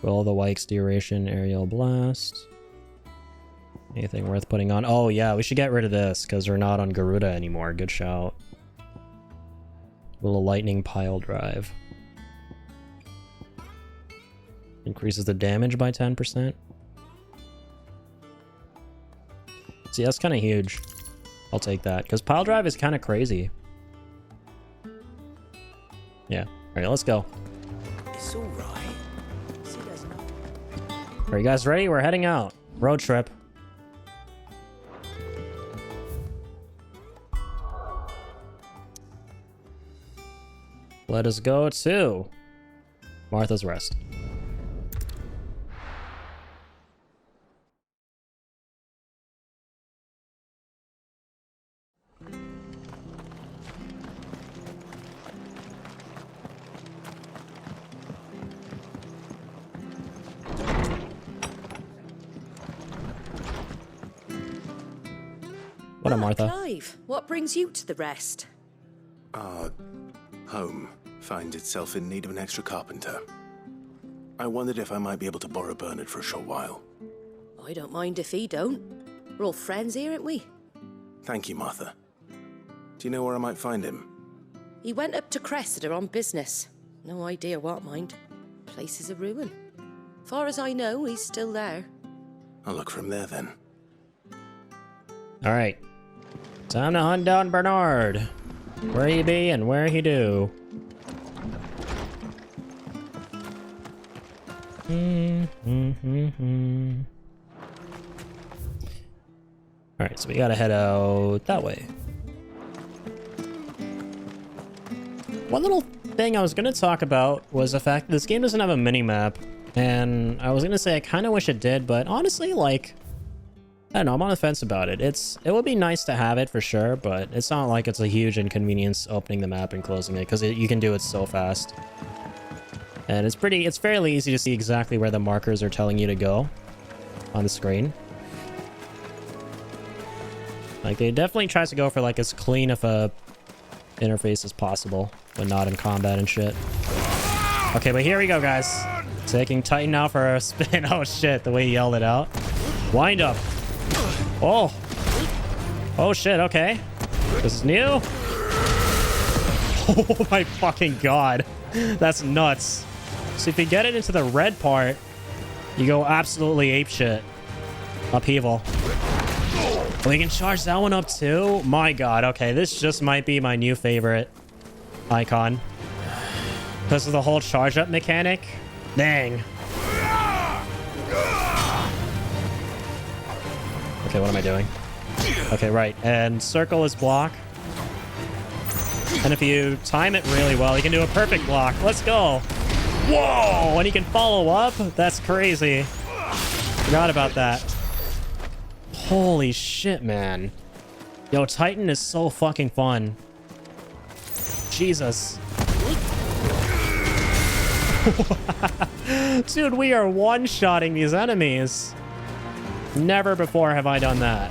Will the Wykes duration, aerial blast. Anything worth putting on? Oh yeah, we should get rid of this because we're not on Garuda anymore. Good shout. Little lightning pile drive. Increases the damage by 10%. See, that's kind of huge. I'll take that because pile drive is kind of crazy. Yeah. All right, let's go. It's all right. Are you guys ready? We're heading out. Road trip. Let us go to Martha's Rest. What up, Martha? Clive, what brings you to the Rest? Home finds itself in need of an extra carpenter. I wondered if I might be able to borrow Bernard for a short while. I don't mind if he don't. We're all friends here, aren't we? Thank you, Martha. Do you know where I might find him? He went up to Cressida on business. No idea what, mind. Place is a ruin. Far as I know, he's still there. I'll look from there then. Alright. Time to hunt down Bernard. Where he be and where he do. Alright, so we gotta head out that way. One little thing I was gonna talk about was the fact that this game doesn't have a mini-map. And I was gonna say I kinda wish it did, but honestly, like, I don't know, I'm on the fence about it. It would be nice to have it for sure, but it's not like it's a huge inconvenience opening the map and closing it, because you can do it so fast. And it's fairly easy to see exactly where the markers are telling you to go on the screen. Like, they definitely tries to go for like as clean of a interface as possible when not in combat and shit. Okay, but here we go, guys. Taking Titan out for a spin. Oh shit, the way he yelled it out. Wind up. Oh. Oh shit, okay. This is new. Oh my fucking god. That's nuts. So if you get it into the red part, you go absolutely apeshit. Upheaval. We can charge that one up too? My god, okay. This just might be my new favorite icon. Because of the whole charge up mechanic. Dang. Okay, what am I doing? Okay, right. And circle is block. And if you time it really well, you can do a perfect block. Let's go. Whoa! And he can follow up? That's crazy. Forgot about that. Holy shit, man. Yo, Titan is so fucking fun. Jesus. Dude, we are one-shotting these enemies. Never before have I done that.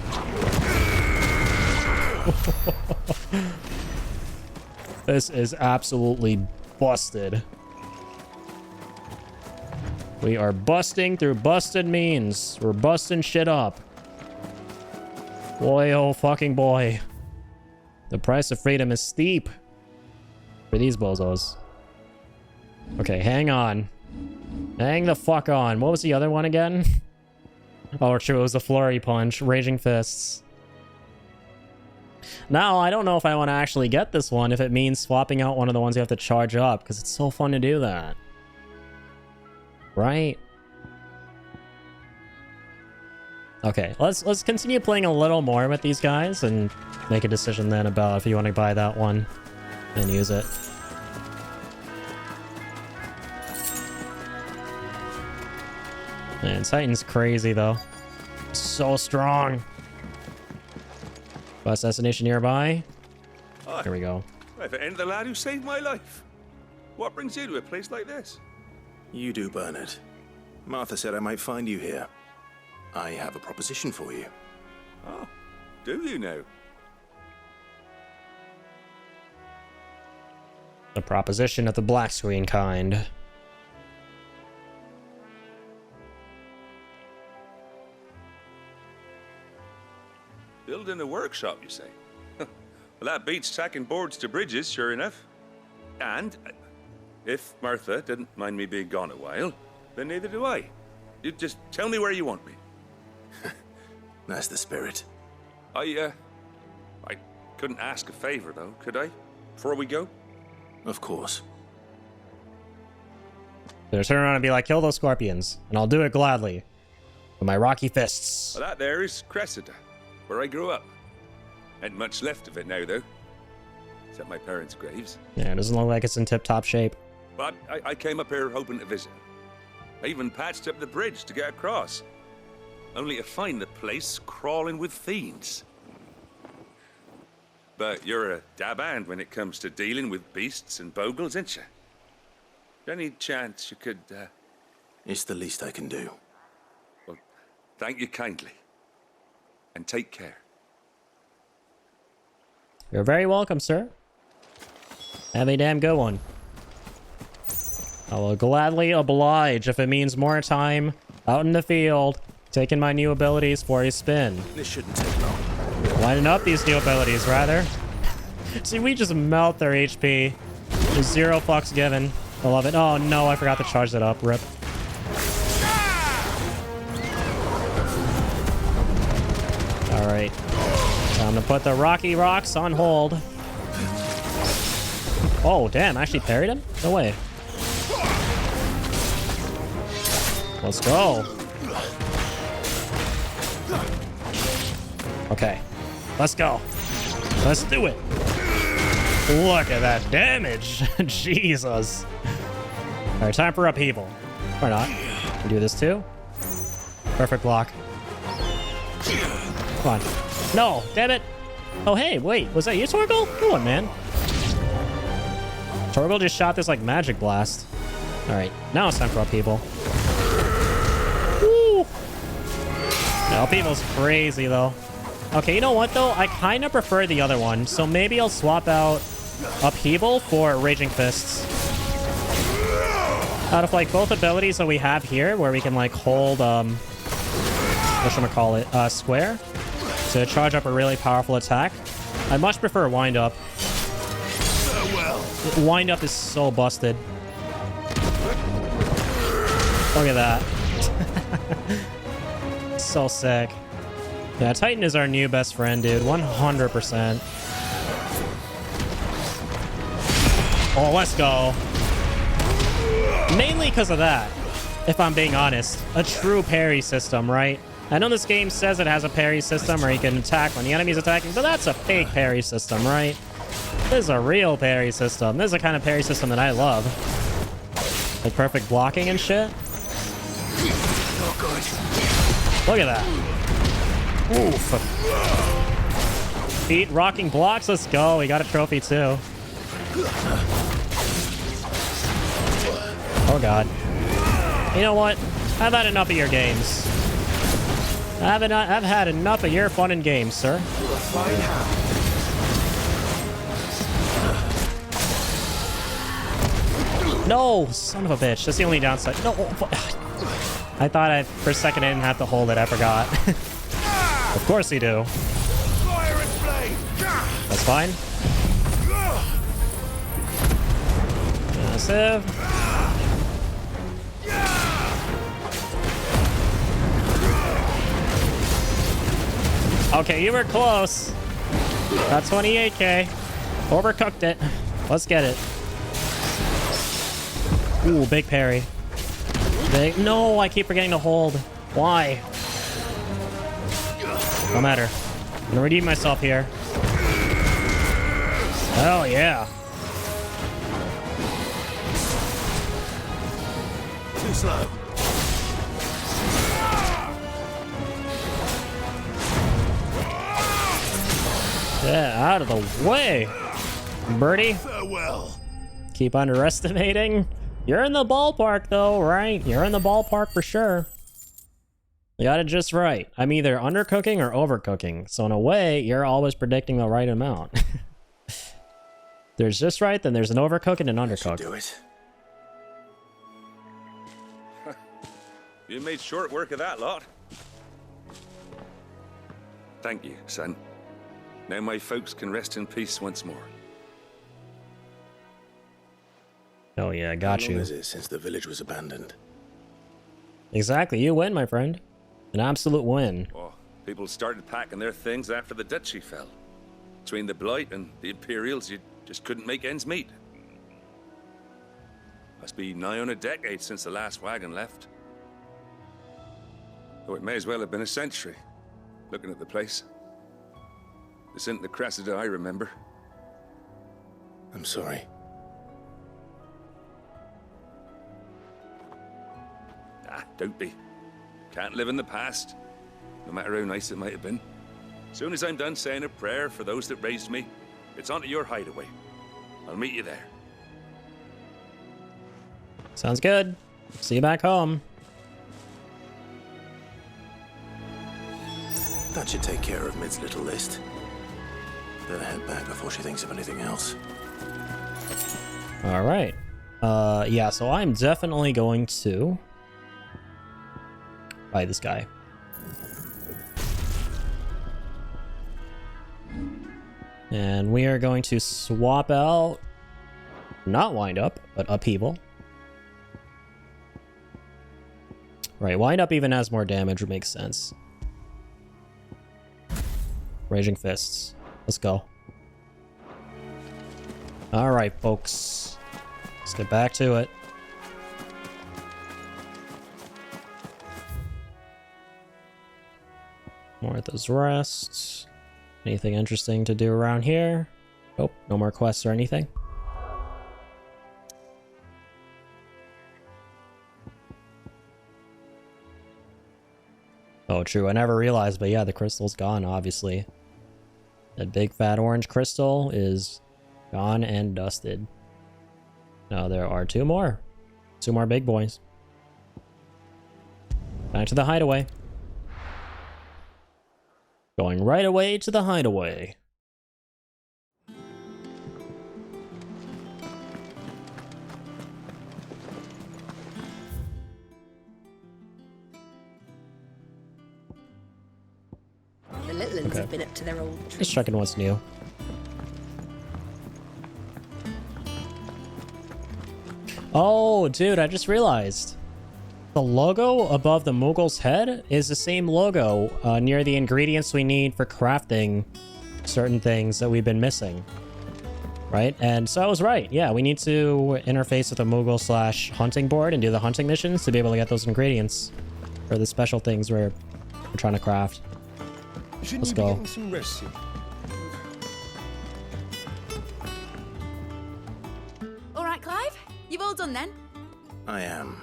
This is absolutely busted. We are busting through busted means. We're busting shit up. Boy, oh fucking boy. The price of freedom is steep for these bozos. Okay, hang on. Hang the fuck on. What was the other one again? Oh, true. It was the Flurry Punch. Raging Fists. Now, I don't know if I want to actually get this one if it means swapping out one of the ones you have to charge up, because it's so fun to do that. Right? Okay, let's continue playing a little more with these guys and make a decision then about if you want to buy that one and use it. Man, Titan's crazy though. So strong. Assassination nearby. Hi. Here we go. If it ain't the lad who saved my life. What brings you to a place like this? You do, Bernard. Martha said I might find you here. I have a proposition for you. Oh, do you now? A proposition of the black screen kind. Building a workshop, you say? Well, that beats tacking boards to bridges, sure enough. And if Martha didn't mind me being gone a while, then neither do I. You just tell me where you want me. That's the spirit. I couldn't ask a favor, though, could I? Before we go? Of course. They'll turn around and be like, kill those scorpions. And I'll do it gladly. With my rocky fists. Well, that there is Cressida, where I grew up. Ain't much left of it now, though. Except my parents' graves. Yeah, it doesn't look like it's in tip-top shape. But I came up here hoping to visit. I even patched up the bridge to get across. Only to find the place crawling with fiends. But you're a dab hand when it comes to dealing with beasts and bogles, ain't you? Any chance you could, It's the least I can do. Well, thank you kindly. And take care. You're very welcome, sir. Have a damn good one. I will gladly oblige if it means more time out in the field, taking my new abilities for a spin. This shouldn't take long. Lining up these new abilities, rather. See, we just melt their HP. There's 0 fucks given. I love it. Oh no, I forgot to charge that up. Rip. Alright. Time to put the Rocky Rocks on hold. Oh, damn. I actually parried him? No way. Let's go. Okay. Let's go. Let's do it. Look at that damage. Jesus. Alright, time for upheaval. Or not. We do this too. Perfect block. Come on. No, damn it. Oh, hey, wait. Was that you, Torgal? Come on, man. Torgal just shot this like magic blast. Alright, now it's time for upheaval. Woo! No, upheaval's crazy, though. Okay, you know what, though? I kind of prefer the other one, so maybe I'll swap out upheaval for Raging Fists. Out of, like, both abilities that we have here, where we can, like, hold, whatchamacallit, square, to charge up a really powerful attack. I much prefer Wind Up. Wind Up is so busted. Look at that. So sick. Yeah, Titan is our new best friend, dude. 100%. Oh, let's go. Mainly because of that, if I'm being honest. A true parry system, right? I know this game says it has a parry system where you can attack when the enemy's attacking, but that's a fake parry system, right? This is a real parry system. This is the kind of parry system that I love. Like perfect blocking and shit. Look at that. Oof. Feet rocking blocks. Let's go. We got a trophy too. Oh god. You know what? I've had enough of your games. I've had enough of your fun and games, sir. No, son of a bitch. That's the only downside. No. I thought for a second I didn't have to hold it. I forgot. Of course you do. That's fine. Massive. Okay, you were close. Got 28k. Overcooked it. Let's get it. Ooh, big parry. Big. No, I keep forgetting to hold. Why? No matter. I'm gonna redeem myself here. Hell yeah. Too slow. Yeah, out of the way. Birdie. Farewell. Keep underestimating. You're in the ballpark, though, right? You're in the ballpark for sure. You got it just right. I'm either undercooking or overcooking. So in a way, you're always predicting the right amount. There's just right, then there's an overcook and an undercook. Do it. You made short work of that lot. Thank you, son. Now my folks can rest in peace once more. Oh yeah, got How you. long is it since the village was abandoned? Exactly, you win, my friend. An absolute win. Oh, people started packing their things after the duchy fell. Between the Blight and the Imperials, you just couldn't make ends meet. Must be nigh on a decade since the last wagon left. Oh, it may as well have been a century, looking at the place. This isn't the Cressida I remember. I'm sorry. Ah, don't be. Can't live in the past, no matter how nice it might have been. Soon as I'm done saying a prayer for those that raised me, it's onto your hideaway. I'll meet you there. Sounds good. See you back home. That should take care of Mid's little list. Better head back before she thinks of anything else. All right. Yeah, so I'm definitely going to buy this guy. And we are going to swap out, not Wind Up, but Upheaval. Right, Wind Up even has more damage, which makes sense. Raging Fists. Let's go. Alright, folks. Let's get back to it. Martha's Rest. Anything interesting to do around here? Nope, no more quests or anything. Oh, true. I never realized, but yeah, the crystal's gone, obviously. That big fat orange crystal is gone and dusted. Now there are two more. Two more big boys. Back to the hideaway. Going right away to the hideaway. The little ones have been up to their old tricks. Just checking what's new. Oh, dude, I just realized. The logo above the Moogle's head is the same logo near the ingredients we need for crafting certain things that we've been missing. Right? And so I was right. Yeah, we need to interface with the Moogle / hunting board and do the hunting missions to be able to get those ingredients for the special things we're trying to craft. Let's go. Getting some rest soon? All right, Clive. You've all done then? I am.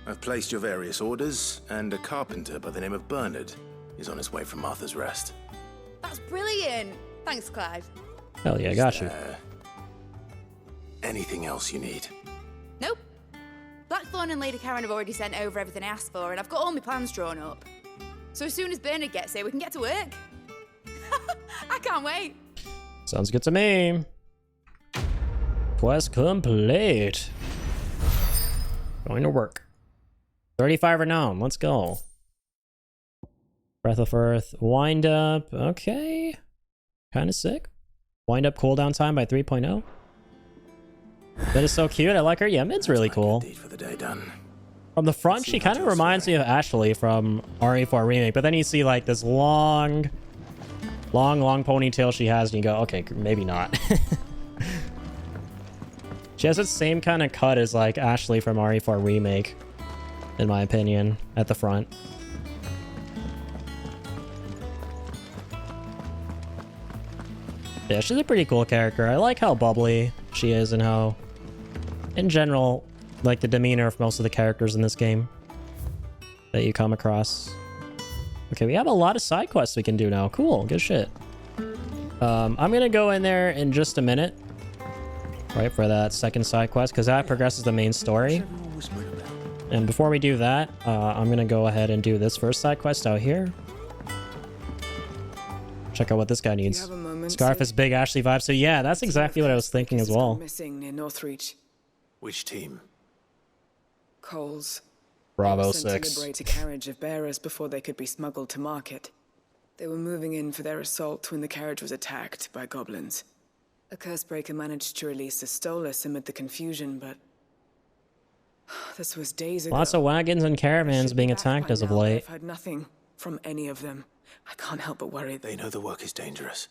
I've placed your various orders, and a carpenter by the name of Bernard is on his way from Martha's Rest. That's brilliant. Thanks, Clive. Hell yeah, I got you. Anything else you need? Nope. Blackthorn and Lady Karen have already sent over everything I asked for, and I've got all my plans drawn up. So as soon as Bernard gets here, we can get to work. I can't wait. Sounds good to me. Quest complete. Going to work. 35 renown. Let's go. Breath of Earth. Wind Up. Okay. Kind of sick. Wind Up cooldown time by 3.0. That is so cute. I like her. Yeah, Mid's really cool. For the day done. From the front, she kind of reminds me of Ashley from RE4 Remake, but then you see like this long ponytail she has, and you go, okay, maybe not. She has the same kind of cut as like Ashley from RE4 Remake, in my opinion, at the front. Yeah, she's a pretty cool character. I like how bubbly she is and how, in general, like the demeanor of most of the characters in this game that you come across. Okay, we have a lot of side quests we can do now. Cool, good shit. I'm gonna go in there in just a minute, right, for that second side quest, because that progresses the main story. And before we do that, I'm gonna go ahead and do this first side quest out here. Check out what this guy needs. Scarf is big Ashley vibe. So yeah, that's exactly what I was thinking as well. Missing near Northreach. Which team? Coles. Bravo Sent 6. to liberate a carriage of bearers before they could be smuggled to market. They were moving in for their assault when the carriage was attacked by goblins. A Cursebreaker managed to release a Stolas amid the confusion, but this was days ago. Lots of wagons and caravans being attacked as of late. I've heard nothing from any of them. I can't help but worry. They know the work is dangerous,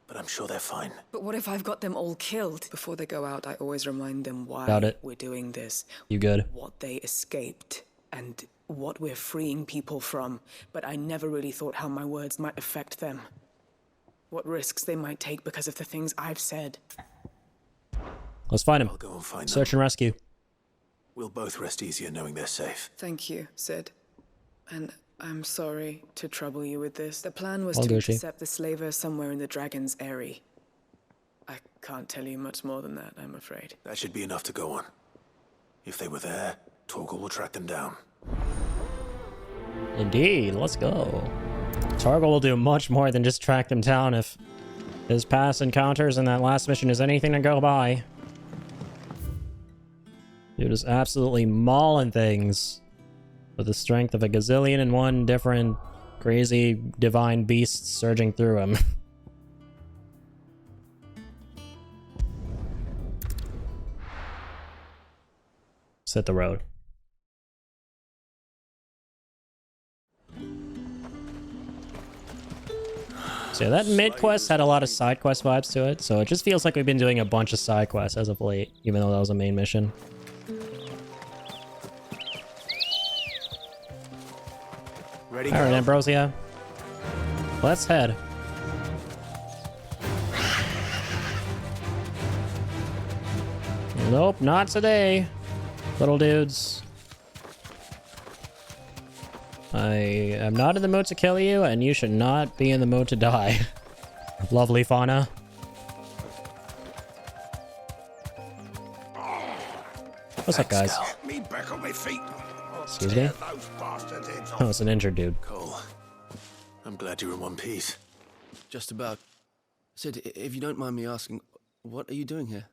but I'm sure they're fine. But what if I've got them all killed? Before they go out, I always remind them why Doubt it. we're doing this. You good? What they escaped, and what we're freeing people from. But I never really thought how my words might affect them. What risks they might take because of the things I've said. Let's find him. I'll go and find them. Search and rescue. We'll both rest easier knowing they're safe. Thank you, Sid. And I'm sorry to trouble you with this. The plan was All to good, she. intercept the slaver somewhere in the Dragon's Eyrie. I can't tell you much more than that, I'm afraid. That should be enough to go on. If they were there, Torgal will track them down. Indeed, let's go. Torgal will do much more than just track them down if his past encounters in that last mission is anything to go by. Dude is absolutely mauling things with the strength of a gazillion and one different crazy divine beasts surging through him. Let's hit the road. So yeah, that mid quest had a lot of side quest vibes to it, so it just feels like we've been doing a bunch of side quests as of late, even though that was a main mission. Ready? All right, Ambrosia. Let's head. Nope, not today, little dudes. I am not in the mood to kill you, and you should not be in the mood to die. Lovely fauna. What's up, guys? Me back on my feet. Excuse me? Oh, it's an injured dude. Cole, I'm glad you're in one piece. Just about. Sid, if you don't mind me asking, what are you doing here?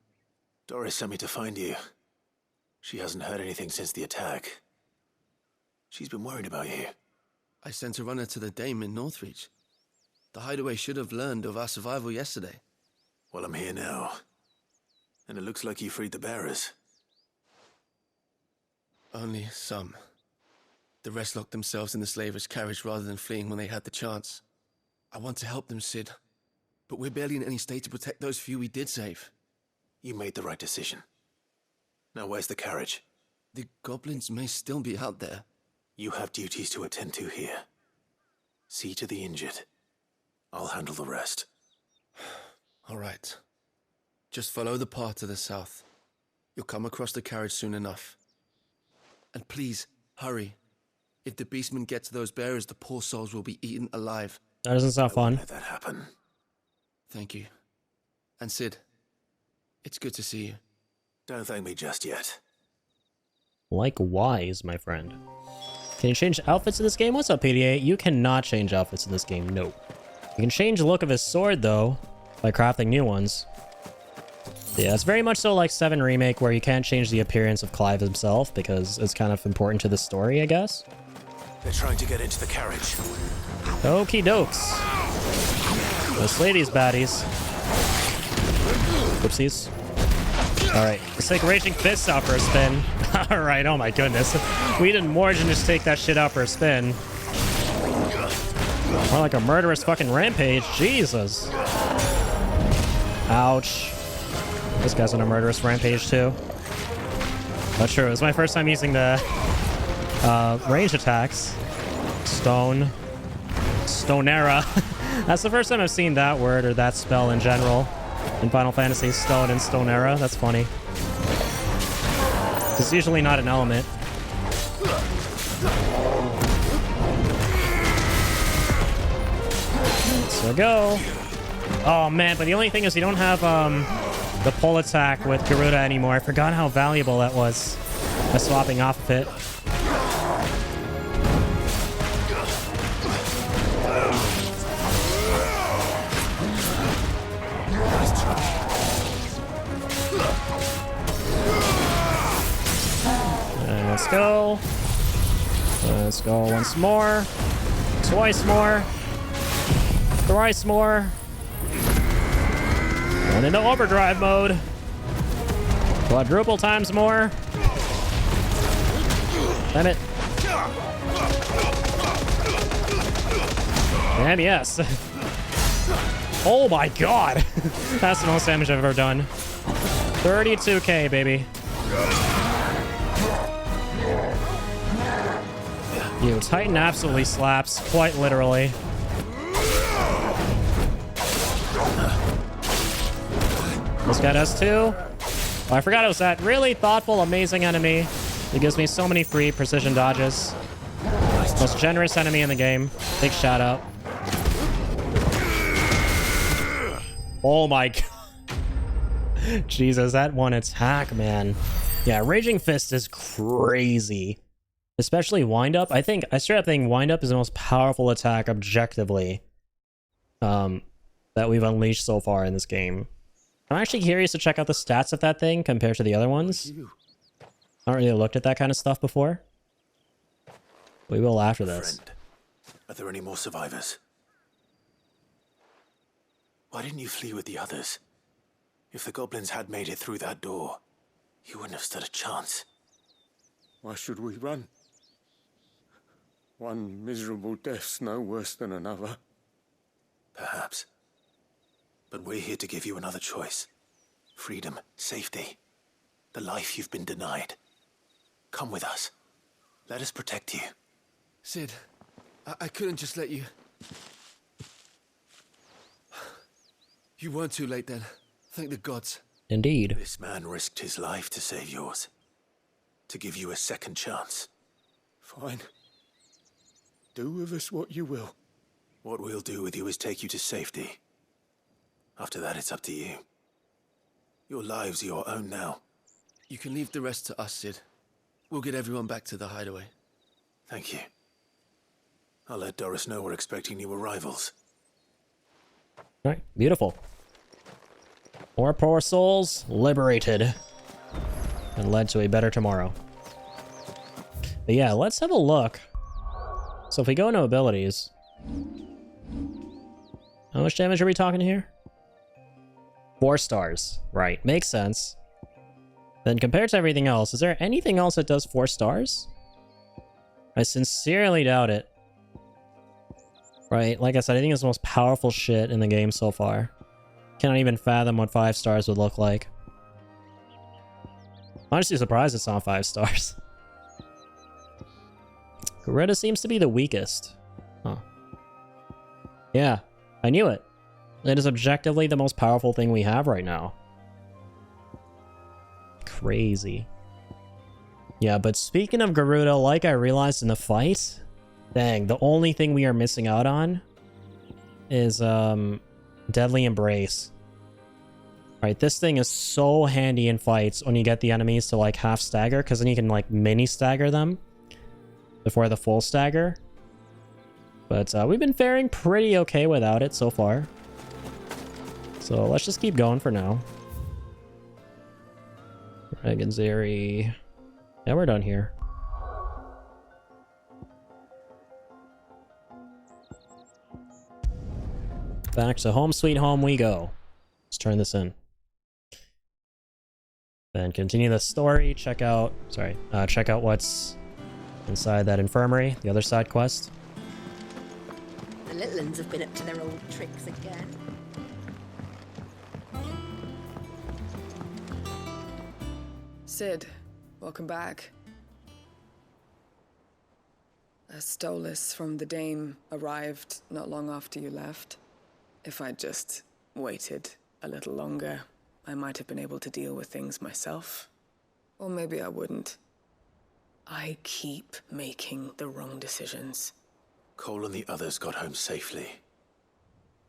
Doris sent me to find you. She hasn't heard anything since the attack. She's been worried about you. I sent a runner to the Dame in Northreach. The hideaway should have learned of our survival yesterday. Well, I'm here now. And it looks like you freed the bearers. Only some. The rest locked themselves in the slaver's carriage rather than fleeing when they had the chance. I want to help them, Sid. But we're barely in any state to protect those few we did save. You made the right decision. Now where's the carriage? The goblins may still be out there. You have duties to attend to here. See to the injured. I'll handle the rest. All right. Just follow the path to the south. You'll come across the carriage soon enough. And please, hurry. If the beastmen get to those bearers, the poor souls will be eaten alive. That doesn't sound fun. Let that happen. Thank you. And Sid, it's good to see you. Don't thank me just yet. Likewise, my friend. Can you change outfits in this game? What's up, PDA? You cannot change outfits in this game. No. You can change the look of his sword, though, by crafting new ones. Yeah, it's very much so like 7 Remake, where you can't change the appearance of Clive himself, because it's kind of important to the story, I guess. They're trying to get into the carriage. Okie dokes. Let's slay these baddies. Oopsies. Alright, let's take Raging Fists out for a spin. Alright, oh my goodness. We did more than just take that shit out for a spin. More like a murderous fucking rampage. Jesus. Ouch. This guy's on a murderous rampage too. Not sure. It was my first time using the range attacks. Stonera. That's the first time I've seen that word or that spell in general in Final Fantasy. Stone and Stonera. That's funny. It's usually not an element. So go. Oh man, but the only thing is you don't have the pull attack with Garuda anymore. I forgot how valuable that was by swapping off of it. And let's go. Let's go once more. Twice more. Thrice more. Going into overdrive mode. Quadruple times more. Damn it. Damn yes. Oh my god. That's the most damage I've ever done. 32k, baby. You, Titan absolutely slaps, quite literally. This guy does too. Oh, I forgot it was that really thoughtful, amazing enemy. He gives me so many free precision dodges. Most generous enemy in the game. Big shout out. Oh my god. Jesus, that one attack, man. Yeah, Raging Fist is crazy. Especially Wind Up. I straight up think Wind Up is the most powerful attack objectively that we've unleashed so far in this game. I'm actually curious to check out the stats of that thing compared to the other ones. I haven't really looked at that kind of stuff before. We will after this. Friend, are there any more survivors? Why didn't you flee with the others? If the goblins had made it through that door, you wouldn't have stood a chance. Why should we run? One miserable death's no worse than another. Perhaps. But we're here to give you another choice. Freedom, safety, the life you've been denied. Come with us. Let us protect you. Sid, I couldn't just let you... You weren't too late then. Thank the gods. Indeed. This man risked his life to save yours. To give you a second chance. Fine. Do with us what you will. What we'll do with you is take you to safety. After that, it's up to you. Your lives are your own now. You can leave the rest to us, Sid. We'll get everyone back to the hideaway. Thank you. I'll let Doris know we're expecting new arrivals. Alright, beautiful. More poor souls liberated. And led to a better tomorrow. But yeah, let's have a look. So if we go into abilities... How much damage are we talking here? 4 stars. Right, makes sense. Then compared to everything else, is there anything else that does 4 stars? I sincerely doubt it. Right, like I said, I think it's the most powerful shit in the game so far. Cannot even fathom what 5 stars would look like. Honestly surprised it's not 5 stars. Greta seems to be the weakest. Huh. Yeah, I knew it. It is objectively the most powerful thing we have right now. Crazy. Yeah, but speaking of Garuda, like I realized in the fight, dang, the only thing we are missing out on is Deadly Embrace. Right, this thing is so handy in fights when you get the enemies to like half stagger, because then you can like mini stagger them before the full stagger. But we've been faring pretty okay without it so far. So let's just keep going for now. Dragonzeri. Yeah, we're done here. Back to home sweet home we go. Let's turn this in. Then continue the story, check out what's inside that infirmary, the other side quest. The little uns have been up to their old tricks again. Sid, welcome back. A Stolas from the Dame arrived not long after you left. If I'd just waited a little longer, I might have been able to deal with things myself. Or maybe I wouldn't. I keep making the wrong decisions. Cole and the others got home safely.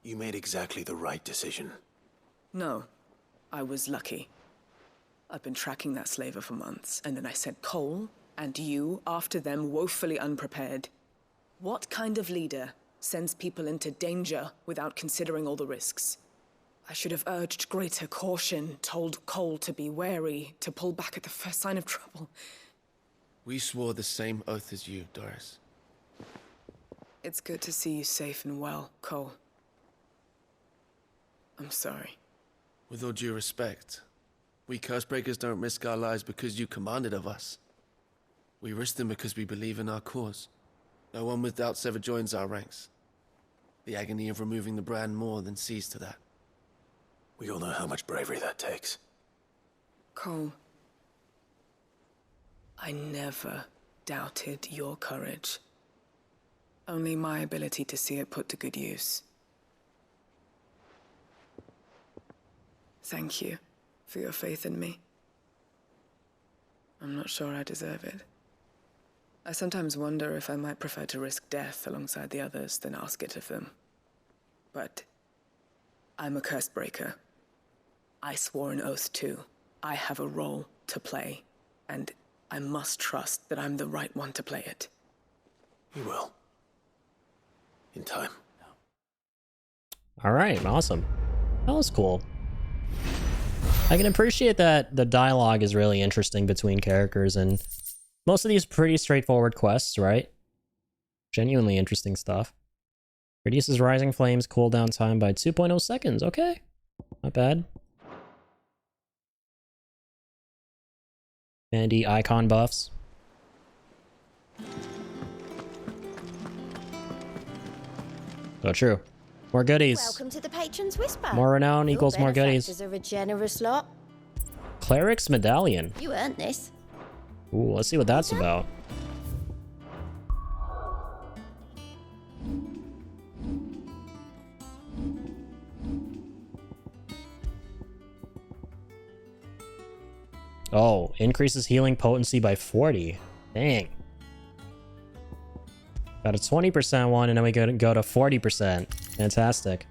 You made exactly the right decision. No, I was lucky. I've been tracking that slaver for months, and then I sent Cole and you after them woefully unprepared. What kind of leader sends people into danger without considering all the risks? I should have urged greater caution, told Cole to be wary, to pull back at the first sign of trouble. We swore the same oath as you, Doris. It's good to see you safe and well, Cole. I'm sorry. With all due respect, we Cursebreakers don't risk our lives because you commanded of us. We risk them because we believe in our cause. No one with doubts ever joins our ranks. The agony of removing the brand more than sees to that. We all know how much bravery that takes. Cole, I never doubted your courage. Only my ability to see it put to good use. Thank you for your faith in me. I'm not sure I deserve it. I sometimes wonder if I might prefer to risk death alongside the others than ask it of them. But I'm a Cursebreaker. I swore an oath too. I have a role to play, and I must trust that I'm the right one to play it. You will. In time. Alright, awesome. That was cool. I can appreciate that the dialogue is really interesting between characters, and most of these pretty straightforward quests, right? Genuinely interesting stuff. Reduces Rising Flames cooldown time by 2.0 seconds. Okay. Not bad. Handy icon buffs. So true. More goodies. Welcome to the Patron's Whisper. More renown Your equals more goodies. benefactors are a generous lot. Cleric's Medallion. You earned this. Ooh, let's see what that's about. Oh, increases healing potency by 40. Dang. Got a 20% one, and then we go to 40%. Fantastic.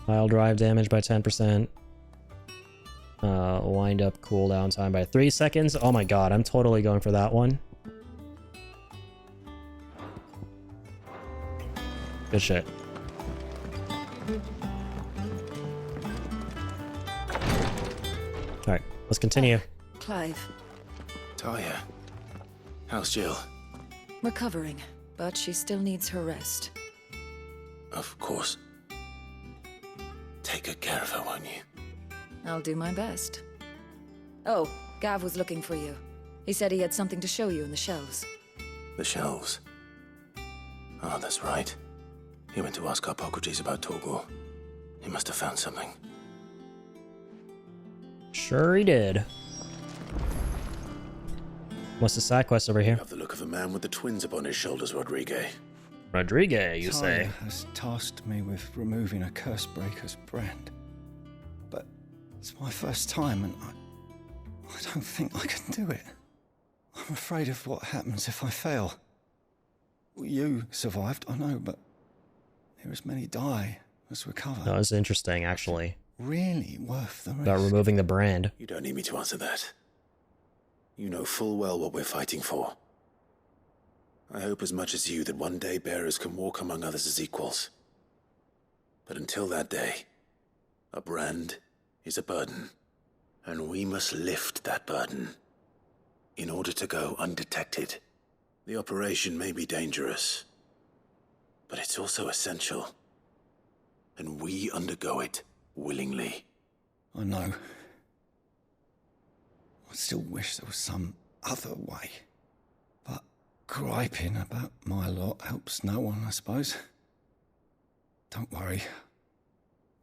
Pile drive damage by 10%. Wind up cooldown time by 3 seconds. Oh my god, I'm totally going for that one. Good shit. Alright, let's continue. Clive. Talia. How's Jill? Recovering, but she still needs her rest. Of course. Take good care of her, won't you? I'll do my best. Oh, Gav was looking for you. He said he had something to show you in the shelves. The shelves? Oh, that's right. He went to ask Harpocrates about Torgor. He must have found something. Sure he did. What's the side quest over here? You have the look of a man with the twins upon his shoulders, Rodrigue. Rodrigue, you say? Talia has tasked me with removing a Cursebreaker's brand. But it's my first time, and I don't think I can do it. I'm afraid of what happens if I fail. You survived, I know, but here as many die as recover. No, it's interesting, actually. Really worth the risk. About removing the brand. You don't need me to answer that. You know full well what we're fighting for. I hope as much as you that one day bearers can walk among others as equals. But until that day, a brand is a burden, and we must lift that burden in order to go undetected. The operation may be dangerous, but it's also essential, and we undergo it willingly. I know. I still wish there was some other way. But griping about my lot helps no one, I suppose. Don't worry.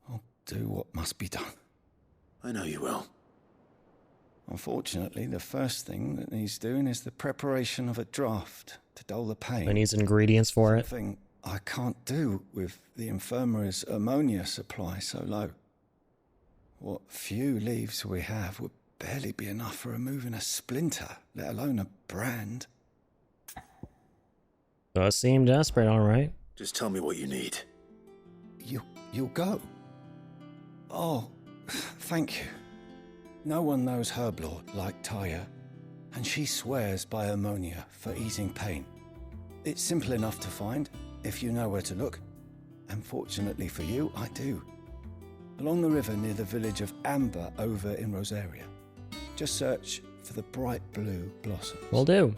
I'll do what must be done. I know you will. Unfortunately, the first thing that needs doing is the preparation of a draft to dull the pain. I need ingredients for it. Something I can't do with the infirmary's ammonia supply so low. What few leaves we have would barely be enough for removing a splinter, let alone a brand. Does seem desperate, alright. Just tell me what you need. You'll go. Oh, thank you. No one knows Herblord like Talia, and she swears by ammonia for easing pain. It's simple enough to find, if you know where to look. And fortunately for you, I do. Along the river near the village of Amber over in Rosaria. Just search for the bright blue blossoms. Will do.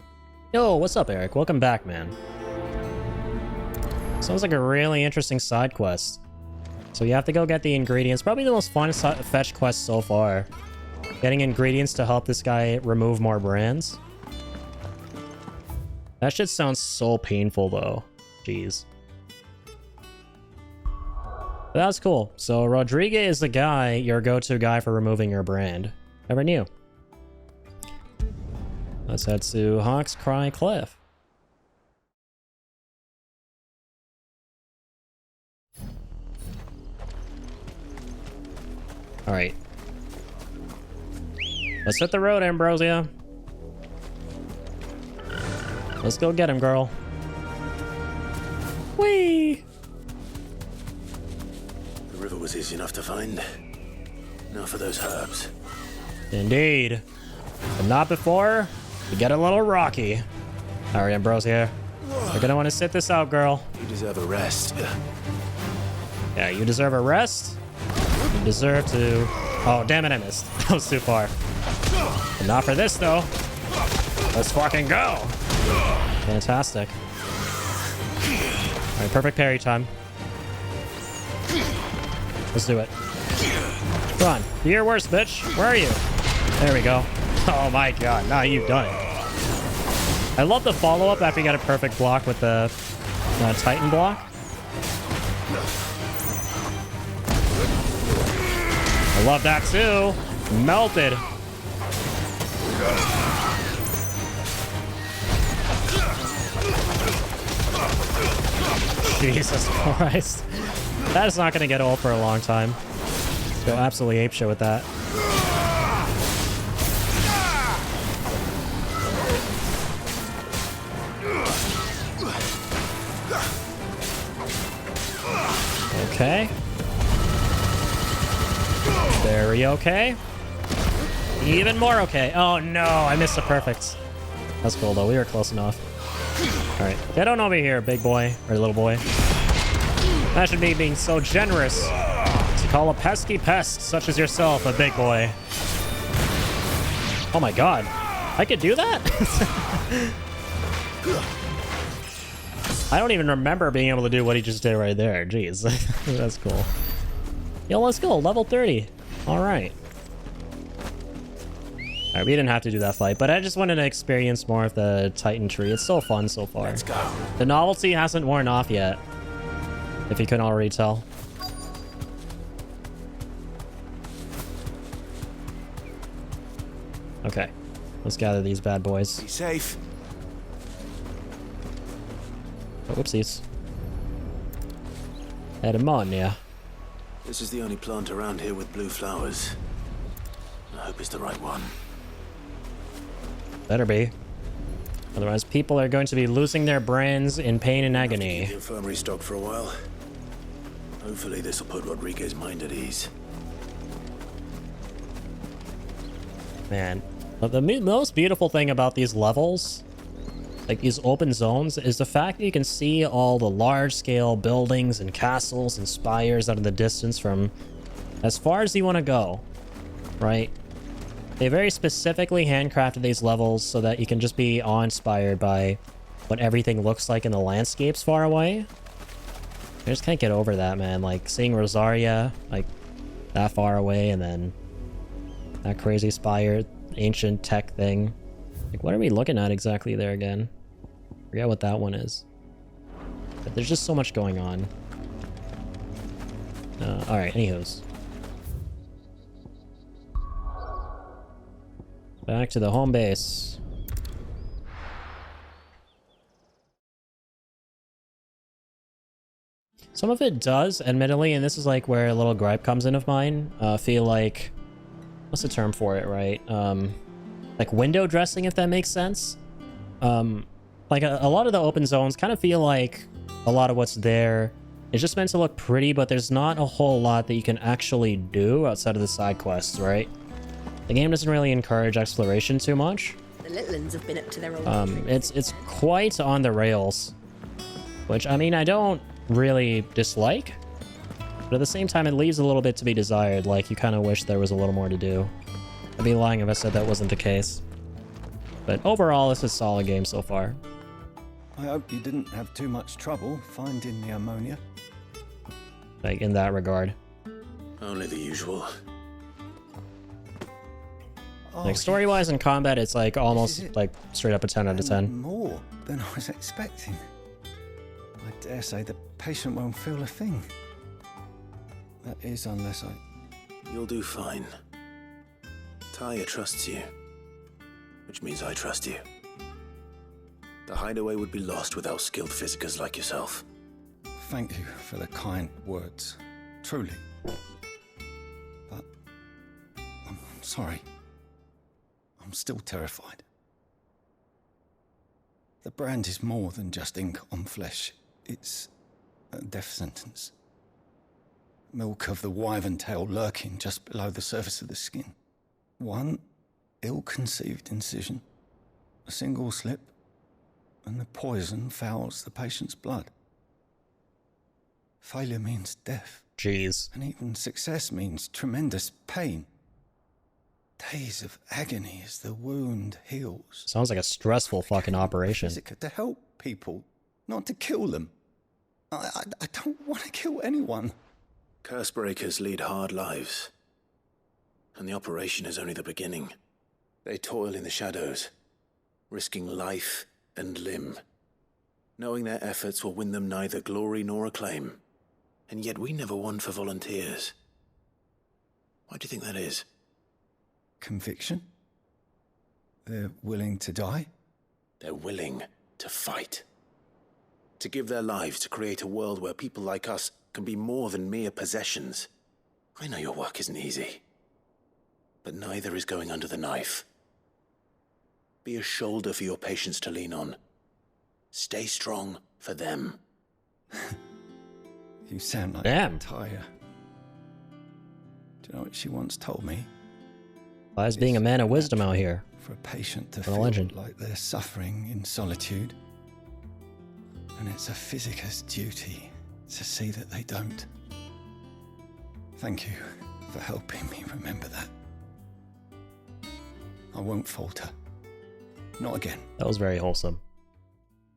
Yo, what's up, Eric? Welcome back, man. Sounds like a really interesting side quest. So you have to go get the ingredients. Probably the most fun fetch quest so far. Getting ingredients to help this guy remove more brands. That shit sounds so painful, though. Jeez. But that's cool. So Rodrigue is the guy, your go-to guy for removing your brand. Never knew. Let's head to Hawk's Cry Cliff. Alright. Let's hit the road, Ambrosia. Let's go get him, girl. Whee! The river was easy enough to find. Now for those herbs. Indeed. But not before we get a little rocky. Alright, Ambrosia. You're gonna want to sit this out, girl. You deserve a rest. Yeah, you deserve a rest. You deserve to... Oh, damn it, I missed. That was too far. But not for this, though. Let's fucking go. Fantastic. Alright, perfect parry time. Let's do it. Come on. Do your worst, bitch. Where are you? There we go. Oh my god, now you've done it. I love the follow-up after you got a perfect block with the Titan block. I love that too. Melted. Jesus Christ. That is not going to get old for a long time. Go absolutely apeshit with that. Okay. Very okay. Even more okay. Oh no, I missed the perfect. That's cool though, we were close enough. Alright, get on over here, big boy, or little boy. Imagine me being so generous to call a pesky pest such as yourself a big boy. Oh my god, I could do that? I don't even remember being able to do what he just did right there. Jeez, that's cool. Yo, let's go, level 30. Alright. Alright, we didn't have to do that fight, but I just wanted to experience more of the Titan tree. It's so fun so far. Let's go. The novelty hasn't worn off yet, if you couldn't already tell. Okay, let's gather these bad boys. Be safe. Oh, whoopsies. Had him on, yeah. This is the only plant around here with blue flowers. I hope it's the right one. Better be. Otherwise, people are going to be losing their brains in pain and agony. Keep the infirmary stocked for a while. Hopefully, this will put Rodriguez's mind at ease. Man, the most beautiful thing about these levels, like these open zones, is the fact that you can see all the large-scale buildings and castles and spires out in the distance from as far as you want to go, right? They very specifically handcrafted these levels so that you can just be awe-inspired by what everything looks like in the landscapes far away. I just can't get over that, man. Like, seeing Rosaria, like, that far away, and then that crazy spire, ancient tech thing. Like, what are we looking at exactly there again? Forget what that one is. But there's just so much going on. Alright, anywho's. Back to the home base. Some of it does, admittedly, and this is like where a little gripe comes in of mine. Feel like, what's the term for it, right? Like window dressing, if that makes sense. Like a lot of the open zones kind of feel like a lot of what's there is just meant to look pretty, but there's not a whole lot that you can actually do outside of the side quests, right? The game doesn't really encourage exploration too much. The little ones have been up to their own It's quite on the rails, which, I mean, I don't really dislike, but at the same time, it leaves a little bit to be desired. Like, you kind of wish there was a little more to do. I'd be lying if I said that wasn't the case. But overall, this is a solid game so far. I hope you didn't have too much trouble finding the ammonia. Like, in that regard. Only the usual. Like, story-wise and combat, it's like almost like straight up a 10 out of 10. More than I was expecting. I dare say the patient won't feel a thing. That is, unless I... You'll do fine. Talia trusts you, which means I trust you. The hideaway would be lost without skilled physicers like yourself. Thank you for the kind words. Truly. But... I'm sorry. I'm still terrified. The brand is more than just ink on flesh. It's a death sentence. Milk of the wyvern tail lurking just below the surface of the skin. One ill-conceived incision, a single slip, and the poison fouls the patient's blood. Failure means death. Jeez. And even success means tremendous pain. Days of agony as the wound heals. Sounds like a stressful fucking operation. To help people, not to kill them. I don't want to kill anyone. Curse breakers lead hard lives. And the operation is only the beginning. They toil in the shadows, risking life and limb, knowing their efforts will win them neither glory nor acclaim. And yet we never won for volunteers. Why do you think that is? Conviction? They're willing to die? They're willing to fight. To give their lives to create a world where people like us can be more than mere possessions. I know your work isn't easy, but neither is going under the knife. Be a shoulder for your patients to lean on. Stay strong for them. You sound like Damn. Tyre. Do you know what she once told me? Why is being a man of wisdom out here? For a patient to For a feel legend. like they're suffering in solitude. And it's a physicist's duty to see that they don't. Thank you for helping me remember that. I won't falter. Not again. That was very wholesome.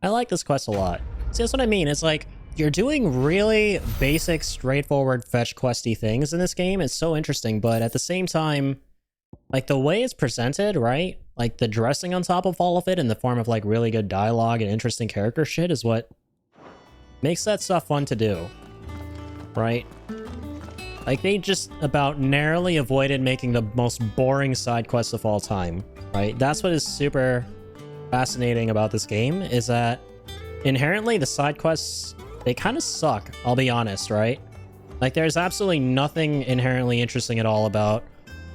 I like this quest a lot. See, that's what I mean. It's like, you're doing really basic, straightforward fetch questy things in this game. It's so interesting, but at the same time, like the way it's presented, right? Like the dressing on top of all of it in the form of like really good dialogue and interesting character shit is what makes that stuff fun to do, right? Like they just about narrowly avoided making the most boring side quests of all time, right? That's what is super fascinating about this game, is that inherently the side quests, they kind of suck, I'll be honest, right? Like there's absolutely nothing inherently interesting at all about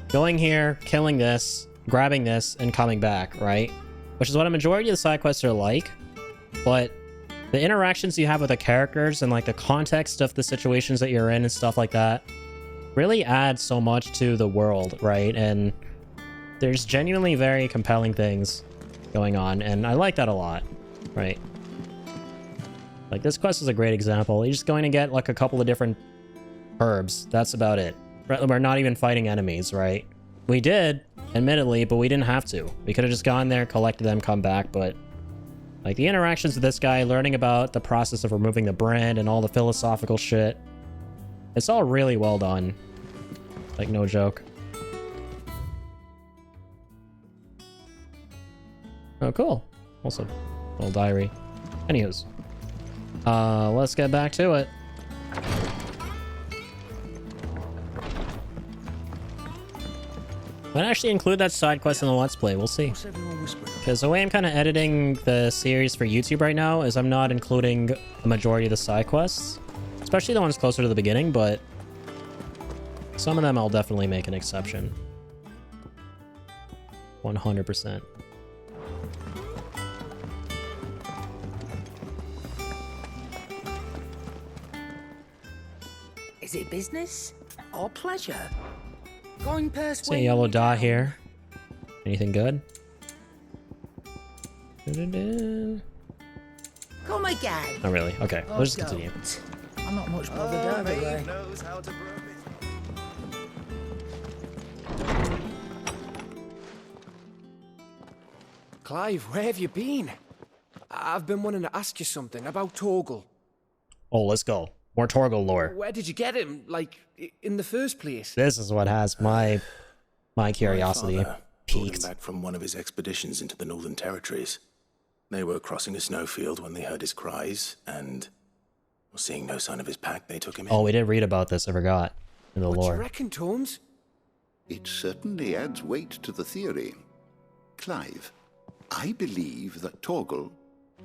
going here, killing this, grabbing this, and coming back, right? Which is what a majority of the side quests are like. But the interactions you have with the characters and like the context of the situations that you're in and stuff like that really add so much to the world, right? And there's genuinely very compelling things going on, and I like that a lot, right? Like this quest is a great example. You're just going to get like a couple of different herbs. That's about it. We're not even fighting enemies, right? We did, admittedly, but we didn't have to. We could have just gone there, collected them, come back, but like the interactions with this guy, learning about the process of removing the brand and all the philosophical shit, it's all really well done. Like, no joke. Oh, cool. Also, little diary. Anywho's. Let's get back to it. Might actually include that side quest in the Let's Play, we'll see. Because the way I'm kind of editing the series for YouTube right now is I'm not including the majority of the side quests. Especially the ones closer to the beginning, but some of them I'll definitely make an exception. 100%. Is it business or pleasure? Going past See a yellow dot here. Anything good? Da-da-da. Come again. Not really. Okay, Oh, let's just continue. don't. I'm not much bothered either way. knows how to broom it. Clive, where have you been? I've been wanting to ask you something about Torgal. Oh, let's go. More Torgal lore. Where did you get him, like, in the first place? This is what has my curiosity My father pulled him peaked. back from one of his expeditions into the Northern Territories. They were crossing a snowfield when they heard his cries, and seeing no sign of his pack, they took him in. Oh, we did read about this, I forgot. In the What do you lore. reckon, Tomes? It certainly adds weight to the theory. Clive, I believe that Torgal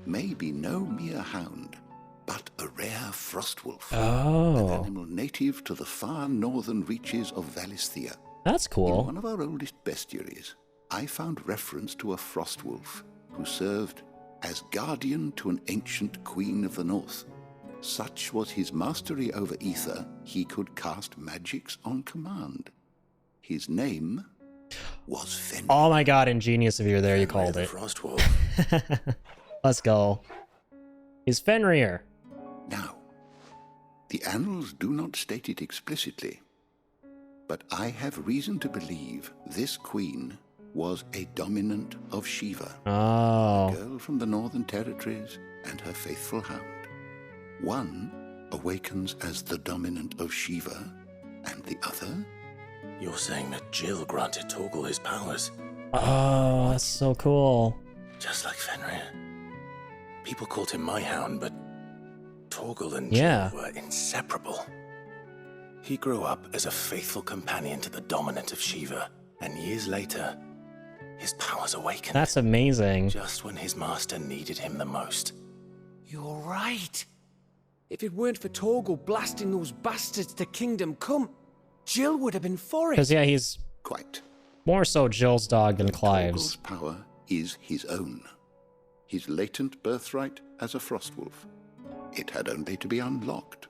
may be no mere hound, but a rare frostwolf. Oh. An animal native to the far northern reaches of Valisthea. That's cool. In one of our oldest bestiaries, I found reference to a frostwolf who served as guardian to an ancient queen of the north. Such was his mastery over ether, he could cast magics on command. His name was Fenrir. Oh my god, ingenious of you there, you called it. Frostwolf. Let's go. He's Fenrir. Now, the annals do not state it explicitly, but I have reason to believe this queen was a dominant of Shiva. Oh. A girl from the Northern Territories and her faithful hound. One awakens as the dominant of Shiva, and the other... You're saying that Jill granted Torgal his powers? Oh, that's so cool. Just like Fenrir. People called him my hound, but Torgal and Yeah. Jill were inseparable. He grew up as a faithful companion to the dominant of Shiva, and years later, his powers awakened. That's amazing. Just when his master needed him the most. You're right. If it weren't for Torgal blasting those bastards to Kingdom Come, Jill would have been for it. Because, yeah, he's quite more so Jill's dog than Torgal's Clive's. power is his own. His latent birthright as a Frostwolf. It had only to be unlocked.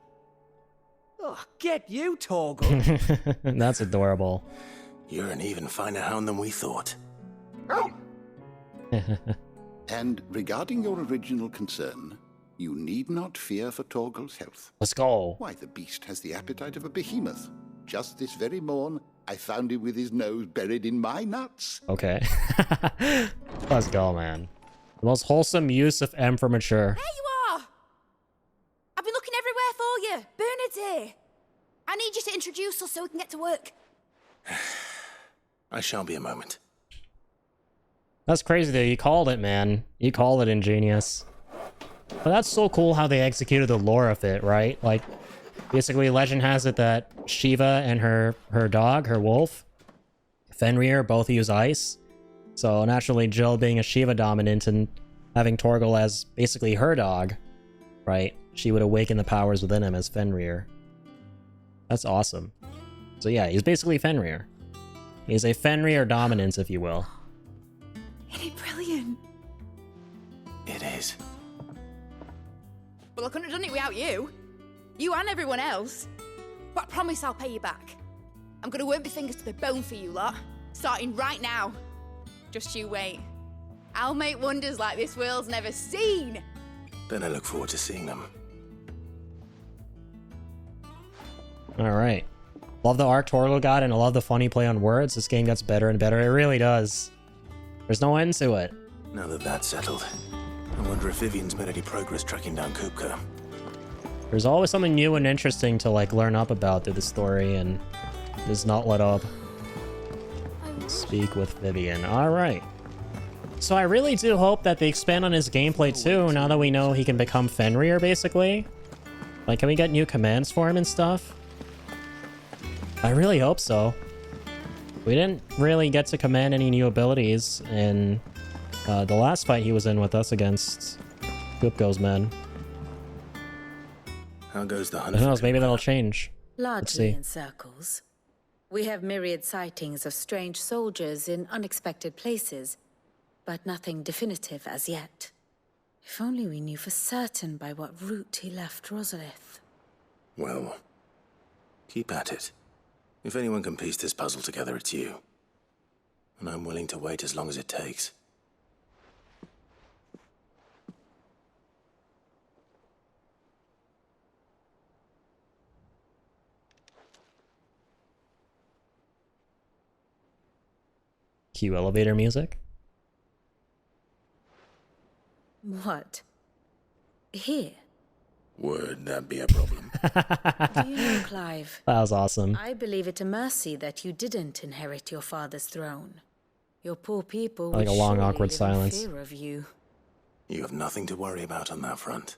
Oh, get you, Torgal. That's adorable. You're an even finer hound than we thought. And regarding your original concern, you need not fear for Torgal's health. Let's go. Why, the beast has the appetite of a behemoth. Just this very morn, I found him with his nose buried in my nuts. Okay. Let's go, man. The most wholesome use of M for mature. There you are! I've been looking everywhere for you. Bernard's here. I need you to introduce us so we can get to work. I shall be a moment. That's crazy though. You called it, man. You called it ingenious. But that's so cool how they executed the lore of it, right? Like, basically, legend has it that Shiva and her dog, her wolf, Fenrir, both use ice. So naturally, Jill being a Shiva dominant and having Torgal as basically her dog, right? She would awaken the powers within him as Fenrir. That's awesome. So yeah, he's basically Fenrir. He's a Fenrir dominance, if you will. Isn't it brilliant? It is. Well, I couldn't have done it without you. You and everyone else. But I promise I'll pay you back. I'm gonna work my fingers to the bone for you lot. Starting right now. Just you wait. I'll make wonders like this world's never seen. Then I look forward to seeing them. Alright. Love the arc Torgal got, and I love the funny play on words. This game gets better and better. It really does. There's no end to it. Now that that's settled, I wonder if Vivian's made any progress tracking down Kupka. There's always something new and interesting to like learn up about through the story, and does not let up. Speak with Vivian. Alright. So I really do hope that they expand on his gameplay too, now that we know he can become Fenrir, basically. Like, can we get new commands for him and stuff? I really hope so. We didn't really get to command any new abilities in the last fight he was in with us against Kupko's men. How goes the hunt? Who knows, maybe that'll change. Let's Largely see. in circles. We have myriad sightings of strange soldiers in unexpected places, but nothing definitive as yet. If only we knew for certain by what route he left Rosalith. Well, keep at it. If anyone can piece this puzzle together, it's you. And I'm willing to wait as long as it takes. Cue elevator music. What? Here? Would that be a problem? Do you know, Clive? That was awesome. I believe it a mercy that you didn't inherit your father's throne. Your poor people Like would a long, surely awkward live in silence. fear of you. You have nothing to worry about on that front.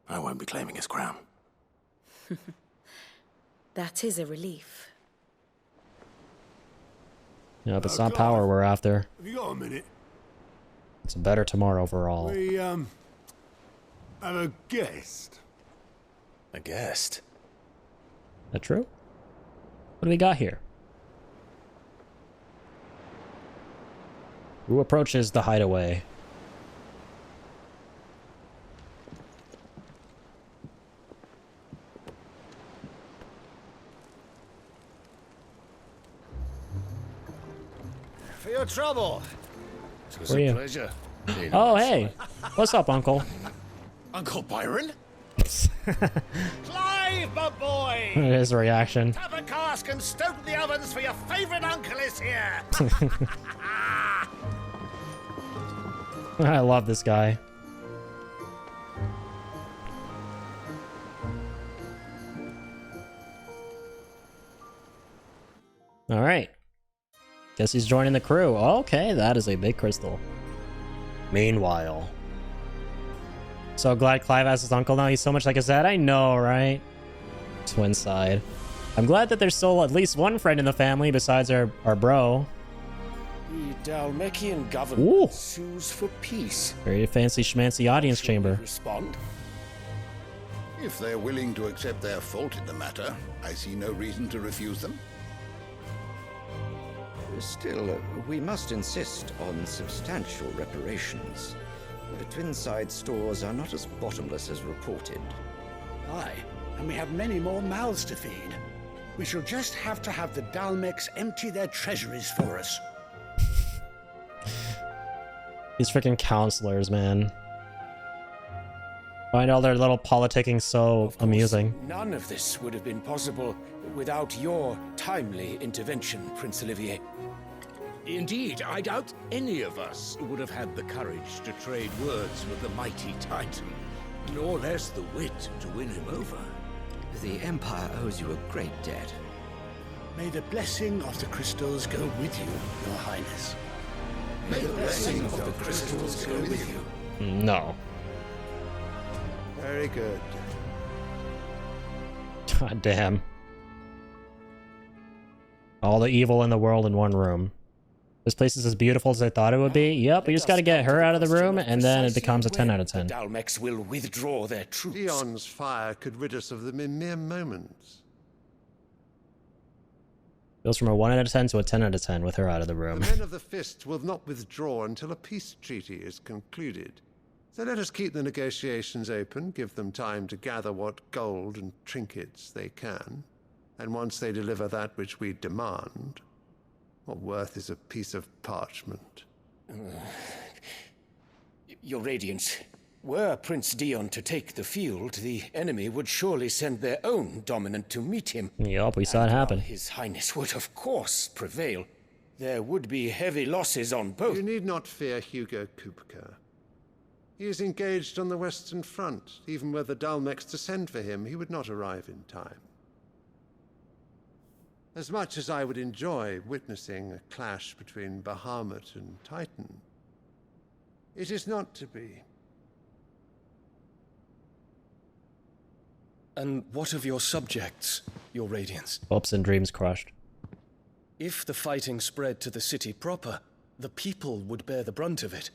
I won't be claiming his crown. That is a relief. Yeah, but it's not power we're after. Have you got a minute? It's a better tomorrow overall. We, have a guest. A guest? That true? What do we got here? Who approaches the hideaway? For your trouble. It was Who are a you? pleasure. Oh, hey. What's up, Uncle? Uncle Byron? Clive, my boy! His reaction. Tap a cask and stoke the ovens for your favourite uncle is here! I love this guy. All right. Guess he's joining the crew. Okay, that is a big crystal. Meanwhile. So glad Clive has his uncle now. He's so much like his dad. I know, right? Twin side. I'm glad that there's still at least one friend in the family besides our bro. The Dhalmekian government sues for peace. Very fancy schmancy audience chamber. Respond? If they're willing to accept their fault in the matter, I see no reason to refuse them. Still, we must insist on substantial reparations. The Twinside stores are not as bottomless as reported. Aye, and we have many more mouths to feed. We shall just have to have the Dhalmex empty their treasuries for us. These freaking counselors, man. Find all their little politicking so amusing. None of this would have been possible without your timely intervention, Prince Olivier. Indeed, I doubt any of us would have had the courage to trade words with the mighty Titan, nor less the wit to win him over. The Empire owes you a great debt. May the blessing of the crystals go with you, Your Highness. May the blessing of the crystals go with you. No. Very good. God damn. All the evil in the world in one room. This place is as beautiful as I thought it would be. Yep, we just gotta get her out of the room, and then it becomes a 10 out of 10. Dhalmex will withdraw their troops. Dion's fire could rid us of them in mere moments. Goes from a 1 out of 10 to a 10 out of 10 with her out of the room. The men of the Fist will not withdraw until a peace treaty is concluded. So let us keep the negotiations open, give them time to gather what gold and trinkets they can, and once they deliver that which we demand, what worth is a piece of parchment? Your Radiance, were Prince Dion to take the field, the enemy would surely send their own dominant to meet him. Yup, we saw it happen. His Highness would, of course, prevail. There would be heavy losses on both. You need not fear Hugo Kupka. He is engaged on the Western Front. Even were the Dhalmex to send for him, he would not arrive in time. As much as I would enjoy witnessing a clash between Bahamut and Titan, it is not to be. And what of your subjects, Your Radiance? Hopes and dreams crushed. If the fighting spread to the city proper, the people would bear the brunt of it.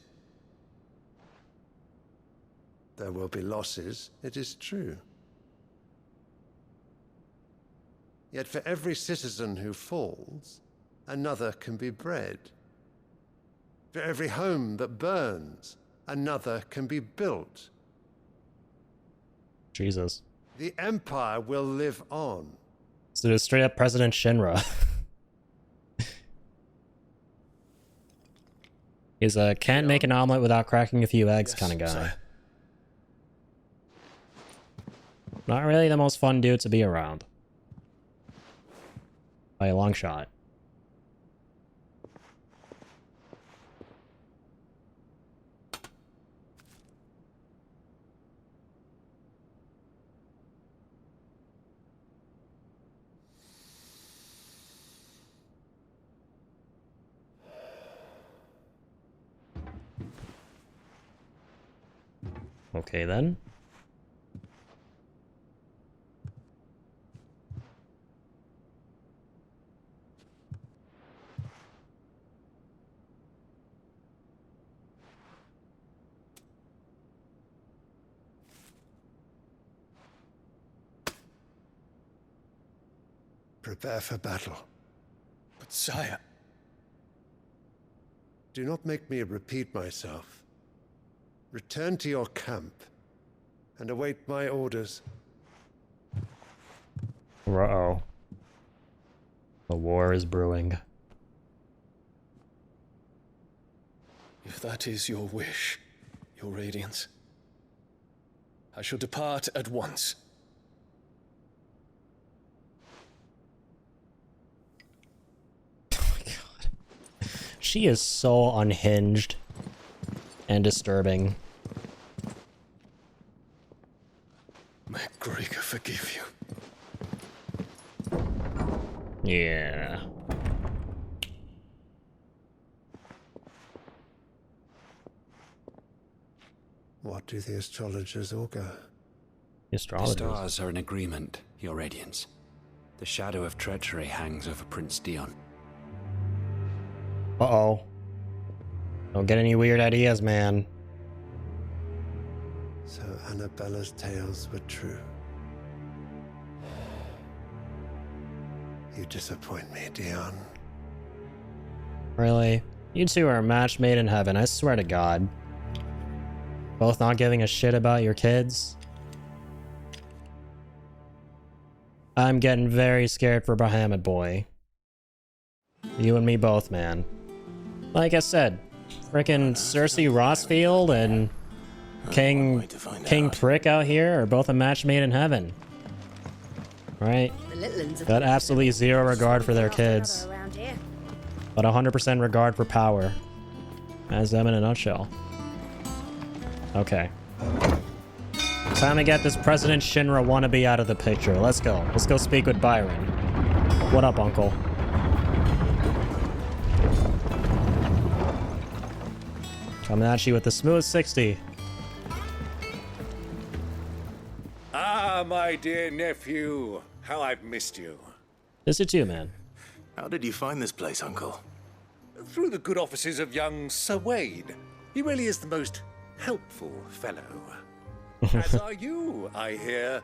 There will be losses, it is true. Yet for every citizen who falls, another can be bred. For every home that burns, another can be built. Jesus. The Empire will live on. So it's straight up President Shinra. He's a can't make an omelet without cracking a few eggs kind of guy. Sire. Not really the most fun dude to be around. By a long shot. Okay then. Prepare for battle. But sire... Do not make me repeat myself. Return to your camp and await my orders. Uh-oh. The war is brewing. If that is your wish, Your Radiance, I shall depart at once. She is so unhinged and disturbing. May Greager forgive you. Yeah. What do the astrologers augur? The astrologers? The stars are in agreement, Your Radiance. The shadow of treachery hangs over Prince Dion. Uh-oh. Don't get any weird ideas, man. So Annabella's tales were true. You disappoint me, Dion. Really? You two are a match made in heaven, I swear to God. Both not giving a shit about your kids? I'm getting very scared for Bahamut Boy. You and me both, man. Like I said, frickin' Cersei Rossfield and King Prick out here are both a match made in heaven. Right? Got absolutely zero regard for their kids. But 100% regard for power. As them in a nutshell. Okay. Time to get this President Shinra wannabe out of the picture. Let's go. Let's go speak with Byron. What up, Uncle? Coming at you with the smooth 60. Ah, my dear nephew. How I've missed you. Miss you too, man. How did you find this place, Uncle? Through the good offices of young Sir Wade. He really is the most helpful fellow. As are you, I hear.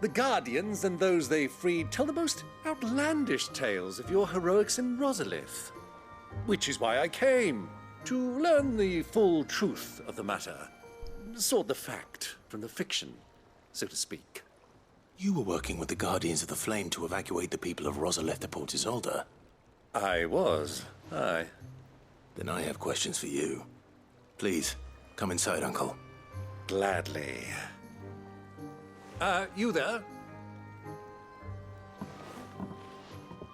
The Guardians and those they freed tell the most outlandish tales of your heroics in Rosalith. Which is why I came, to learn the full truth of the matter. Sort the fact from the fiction, so to speak. You were working with the Guardians of the Flame to evacuate the people of Rosalith to Port Isolde. I was, aye. Then I have questions for you. Please, come inside, Uncle. Gladly. You there?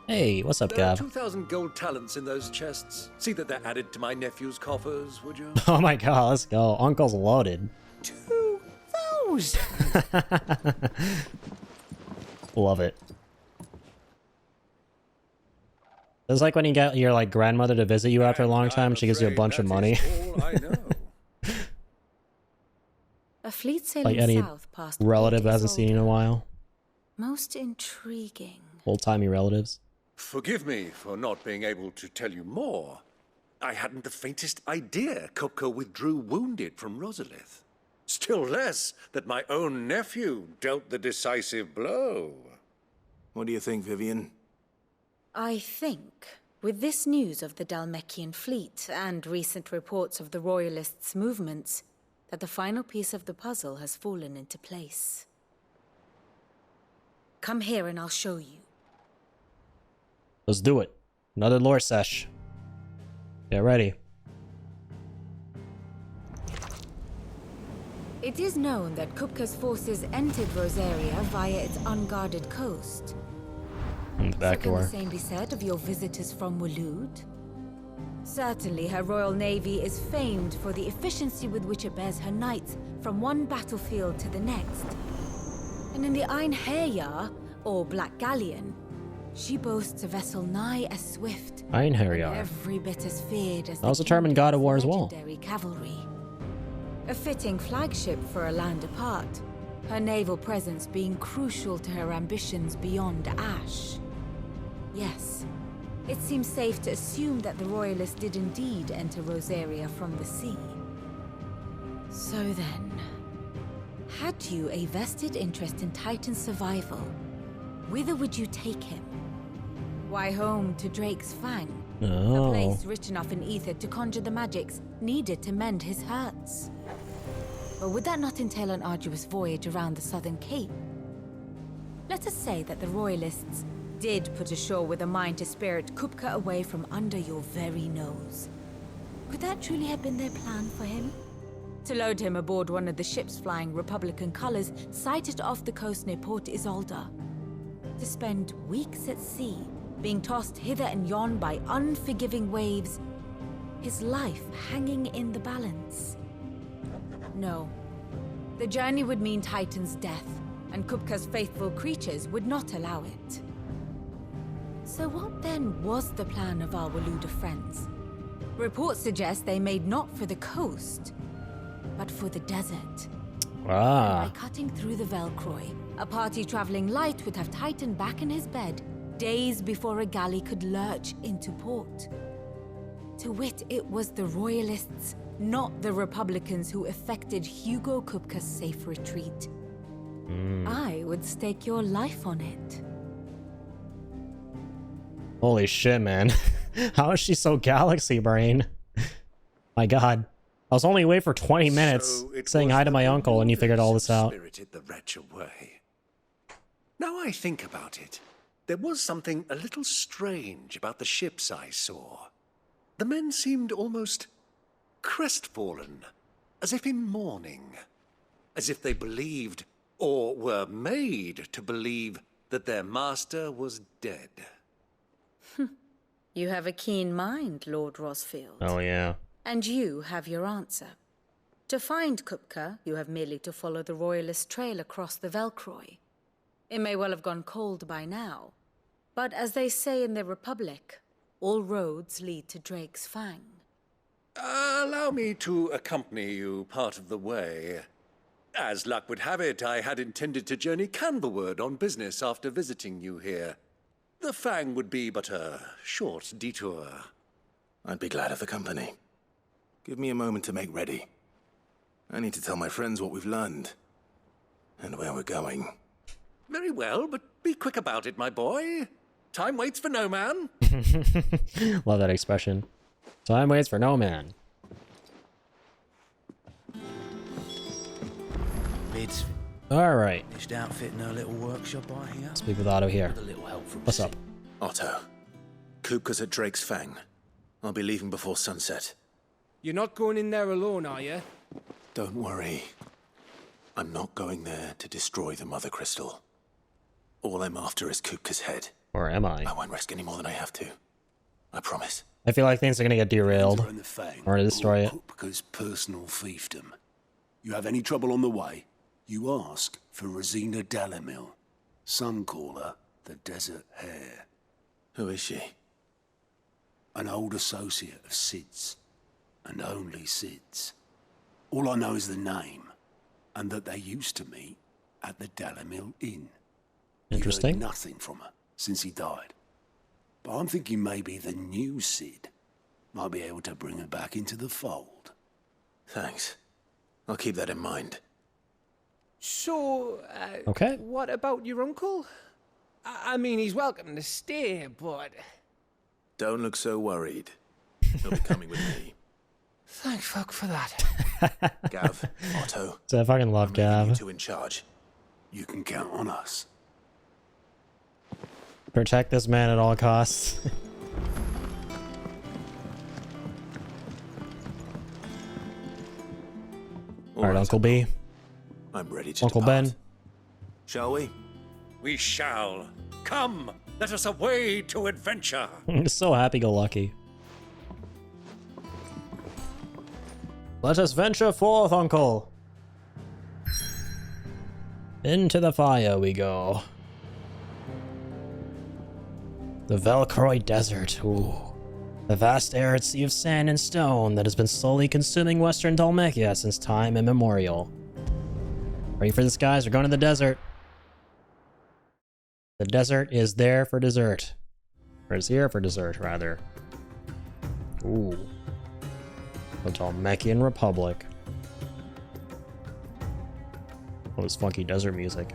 Hey, what's up, There are Gav? 2,000 gold talents in those chests. See that they're added to my nephew's coffers, would you? Oh my god, let's go. Uncle's loaded. 2,000! Love it. It's like when you get your like grandmother to visit you after a long time, she gives you a bunch of money. A fleet sailing Like any south past relative Port hasn't seen you in a while. Most intriguing. Old-timey relatives. Forgive me for not being able to tell you more. I hadn't the faintest idea Kupka withdrew wounded from Rosalith. Still less that my own nephew dealt the decisive blow. What do you think, Vivian? I think, with this news of the Dhalmekian fleet and recent reports of the Royalists' movements, that the final piece of the puzzle has fallen into place. Come here and I'll show you. Let's do it. Another lore sesh. Get ready. It is known that Kupka's forces entered Rosaria via its unguarded coast. In the back So can door. the same be said of your visitors from Waloed? Certainly, her royal navy is famed for the efficiency with which it bears her knights from one battlefield to the next. And in the Einherjar, or Black Galleon, she boasts a vessel nigh as swift, Einherjar. and every bit as feared as That was the a term in God of War as well. legendary cavalry. A fitting flagship for a land apart, her naval presence being crucial to her ambitions beyond Ash. Yes, it seems safe to assume that the Royalists did indeed enter Rosaria from the sea. So then, had you a vested interest in Titan's survival, whither would you take him? Why, home to Drake's Fang, Oh. a place rich enough in ether to conjure the magics needed to mend his hurts. But would that not entail an arduous voyage around the southern cape? Let us say that the Royalists did put ashore with a mind to spirit Kupka away from under your very nose. Could that truly have been their plan for him? To load him aboard one of the ships flying Republican colors sighted off the coast near Port Isolde? To spend weeks at sea, being tossed hither and yon by unforgiving waves, his life hanging in the balance? No. The journey would mean Titan's death, and Kupka's faithful creatures would not allow it. So what then was the plan of our Waluda friends? Reports suggest they made not for the coast, but for the desert. Ah. By cutting through the Velcroy, a party traveling light would have Titan back in his bed days before a galley could lurch into port. To wit, it was the Royalists, not the Republicans, who effected Hugo Kupka's safe retreat. I would stake your life on it. Holy shit, man. How is she so galaxy brain? My god. I was only away for 20 minutes saying hi to my uncle and you figured all this out. Spirited the wretch away. Now I think about it, there was something a little strange about the ships I saw. The men seemed almost crestfallen, as if in mourning, as if they believed, or were made to believe, that their master was dead. You have a keen mind, Lord Rosfield. Oh, yeah. And you have your answer. To find Kupka, you have merely to follow the Royalist trail across the Velcroy. It may well have gone cold by now, but as they say in the Republic, all roads lead to Drake's Fang. Allow me to accompany you part of the way. As luck would have it, I had intended to journey Canverward on business after visiting you here. The Fang would be but a short detour. I'd be glad of the company. Give me a moment to make ready. I need to tell my friends what we've learned. And where we're going. Very well, but be quick about it, my boy. Time waits for no man. Love that expression. Time waits for no man. Bids. Alright. Finished outfitting her little workshop, I hear. Speak with Otto here. With a little help from What's up? Otto. Kupka's at Drake's Fang. I'll be leaving before sunset. You're not going in there alone, are you? Don't worry. I'm not going there to destroy the Mother Crystal. All I'm after is Kupka's head. Or am I? I won't risk any more than I have to. I promise. I feel like things are gonna get derailed. Or destroy it. Kupka's personal fiefdom. You have any trouble on the way, you ask for Rosina Dalimil. Some call her the Desert Hare. Who is she? An old associate of Sid's. And only Sid's. All I know is the name, and that they used to meet at the Dalimil Inn. Interesting. You've heard nothing from her since he died. But I'm thinking maybe the new Sid might be able to bring her back into the fold. Thanks. I'll keep that in mind. So, okay. What about your uncle? I mean, he's welcome to stay, but... Don't look so worried. He'll be coming with me. Thank fuck for that. Gav, Otto. So I fucking love Gav. You two in charge. You can count on us. Protect this man at all costs. Alright, Uncle B. I'm ready to Uncle depart. Ben. Shall we? We shall. Come, let us away to adventure. So happy-go-lucky. Let us venture forth, Uncle. Into the fire we go. The Velcroy Desert. Ooh. The vast arid sea of sand and stone that has been slowly consuming western Dhalmekia since time immemorial. Ready for this, guys? We're going to the desert. The desert is there for dessert. Or is here for dessert, rather. Ooh. The Dhalmekian Republic. Oh, this funky desert music.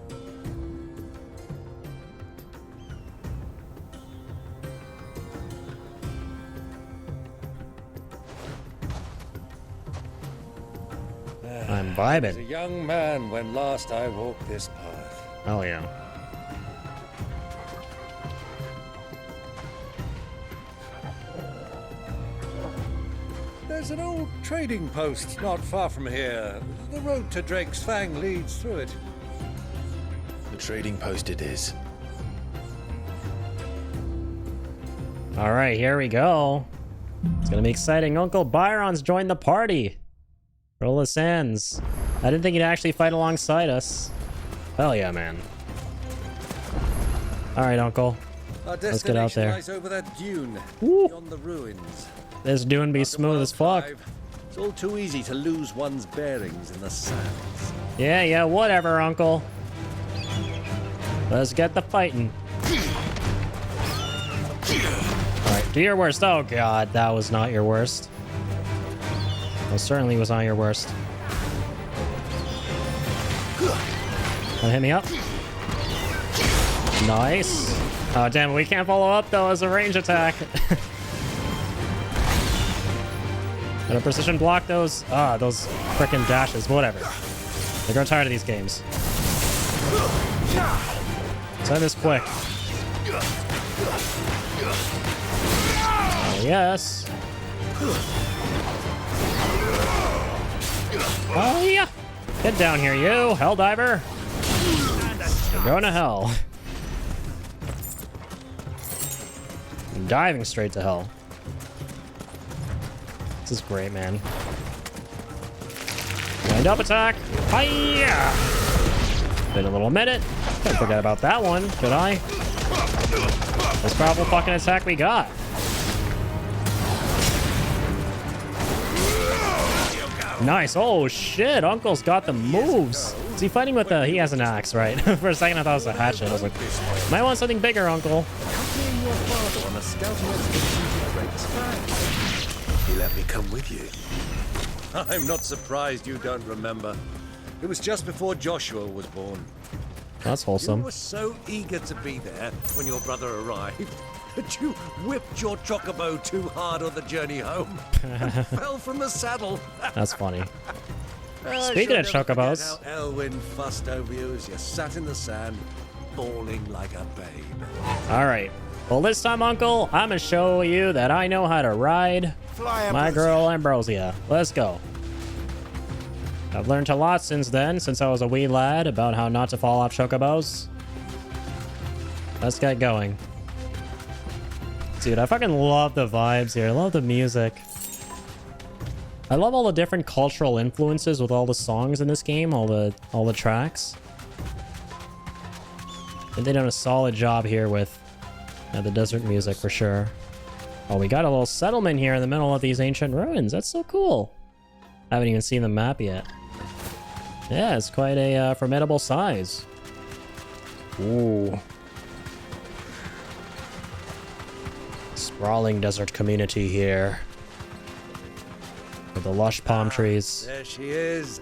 I'm I was vibing. a young man when last I walked this path. Oh yeah. There's an old trading post not far from here. The road to Drake's Fang leads through it. The trading post it is. Alright, here we go. It's gonna be exciting. Uncle Byron's joined the party. Roll the sands. I didn't think he'd actually fight alongside us. Hell yeah, man. Alright, Uncle. Our Let's get out destination there. lies over that dune, beyond the ruins. This dune be smooth as fuck. It's all too easy to lose one's bearings in the sands. Yeah, whatever, Uncle. Let's get the fighting. Alright, do your worst. Oh god, that was not your worst. Well, certainly was not your worst. Wanna hit me up? Nice. Oh damn it, we can't follow up though as a range attack. Gotta precision block those those frickin' dashes, whatever. I grow tired of these games. Let's end this quick. Oh yes. Oh yeah. Get down here, you Helldiver. You're going to hell. I'm diving straight to hell. This is great, man. Wind up attack. Hiya! Been a little minute. Couldn't forget about that one, could I? Most powerful fucking attack we got. Nice. Oh shit, Uncle's got the moves. Is he fighting with he has an axe, right? For a second I thought it was a hatchet. I was like, might want something bigger, Uncle. Accompanying your father on a scouting expedition to Drake's. He let me come with you. I'm not surprised you don't remember. It was just before Joshua was born. That's wholesome. You were so eager to be there when your brother arrived that you whipped your chocobo too hard on the journey home and fell from the saddle. That's funny. Speaking of chocobos, how Elwyn fussed over you as you sat in the sand, bawling like a babe. all right. Well, this time, Uncle, I'm gonna show you that I know how to ride my girl Ambrosia. Let's go. I've learned a lot since then, since I was a wee lad, about how not to fall off chocobos. Let's get going. Dude, I fucking love the vibes here. I love the music. I love all the different cultural influences with all the songs in this game, all the tracks. And they've done a solid job here with the desert music for sure. Oh, we got a little settlement here in the middle of these ancient ruins. That's so cool. I haven't even seen the map yet. Yeah, it's quite a formidable size. Ooh. Sprawling desert community here. With the lush palm trees. There she is,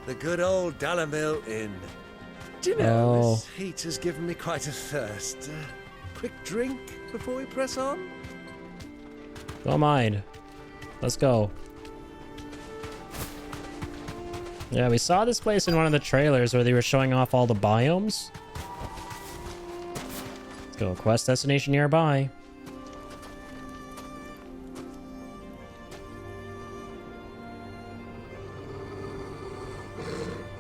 the good old Dalamil Inn. Do you know, this heat has given me quite a thirst. Quick drink before we press on? Don't mind. Let's go. Yeah, we saw this place in one of the trailers where they were showing off all the biomes. Let's go. Quest destination nearby.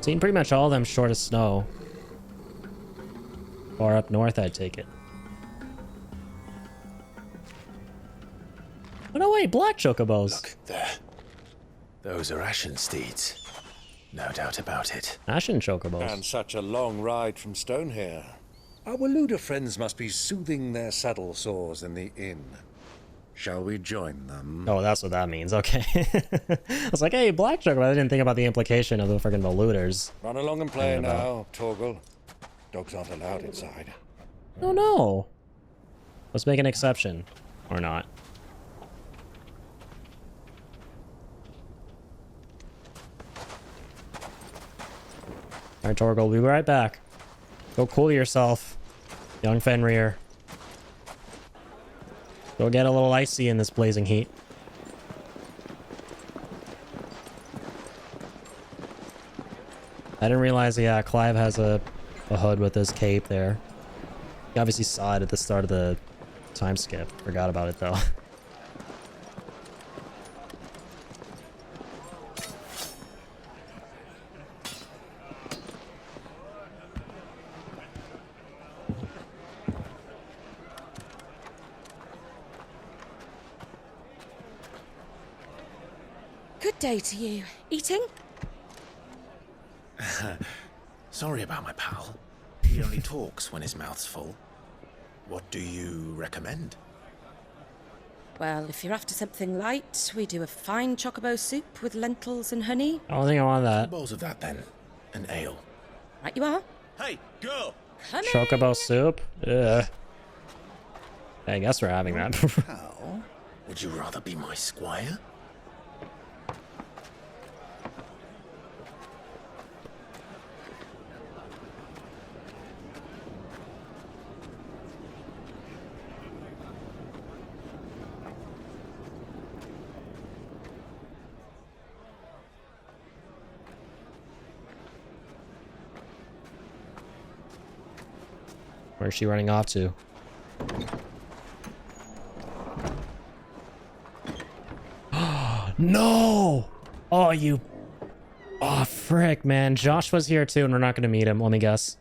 Seen pretty much all of them short of snow. Far up north, I'd take it. Oh no, wait, black chocobos. Look, there. Those are Ashen steeds. No doubt about it. Ashen chocobos. And such a long ride from Stonehair. Our Waluda friends must be soothing their saddle sores in the inn. Shall we join them? Oh, that's what that means. Okay. I was like, hey, black chocobo. I didn't think about the implication of the friggin' Valuders. Run along and play now, Torgal. Dogs aren't allowed inside. Oh no. Let's make an exception. Or not. Alright, Torgal, we'll be right back. Go cool yourself, young Fenrir. Go get a little icy in this blazing heat. I didn't realize, yeah, Clive has a hood with his cape there. You obviously saw it at the start of the time skip. Forgot about it, though. Good day to you. Eating? Sorry about my pal. He only talks when his mouth's full. What do you recommend? Well, if you're after something light, we do a fine chocobo soup with lentils and honey. I don't think I want that. 2 bowls of that then. An ale. Right you are. Hey, girl! Come in. Chocobo soup? Ugh. I guess we're having that. How? Would you rather be my squire? Where's she running off to? No! Oh, you... Oh, frick, man. Josh was here too, and we're not going to meet him. Let me guess.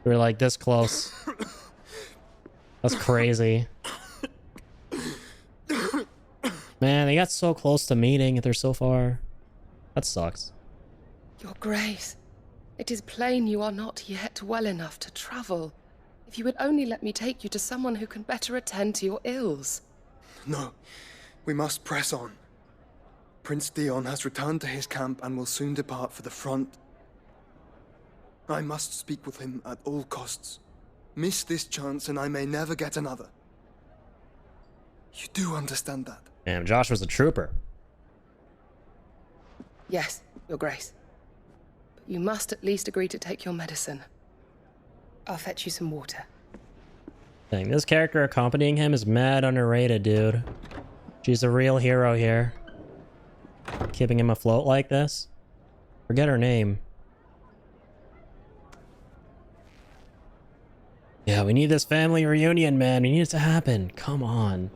We were like this close. That's crazy. Man, they got so close to meeting, they're so far. That sucks. Your Grace, it is plain you are not yet well enough to travel. If you would only let me take you to someone who can better attend to your ills. No, we must press on. Prince Theon has returned to his camp and will soon depart for the front. I must speak with him at all costs. Miss this chance and I may never get another. You do understand that? Damn, Josh was a trooper. Yes, Your Grace. But you must at least agree to take your medicine. I'll fetch you some water. Dang, this character accompanying him is mad underrated, dude. She's a real hero here. Keeping him afloat like this. Forget her name. Yeah, we need this family reunion, man. We need it to happen. Come on.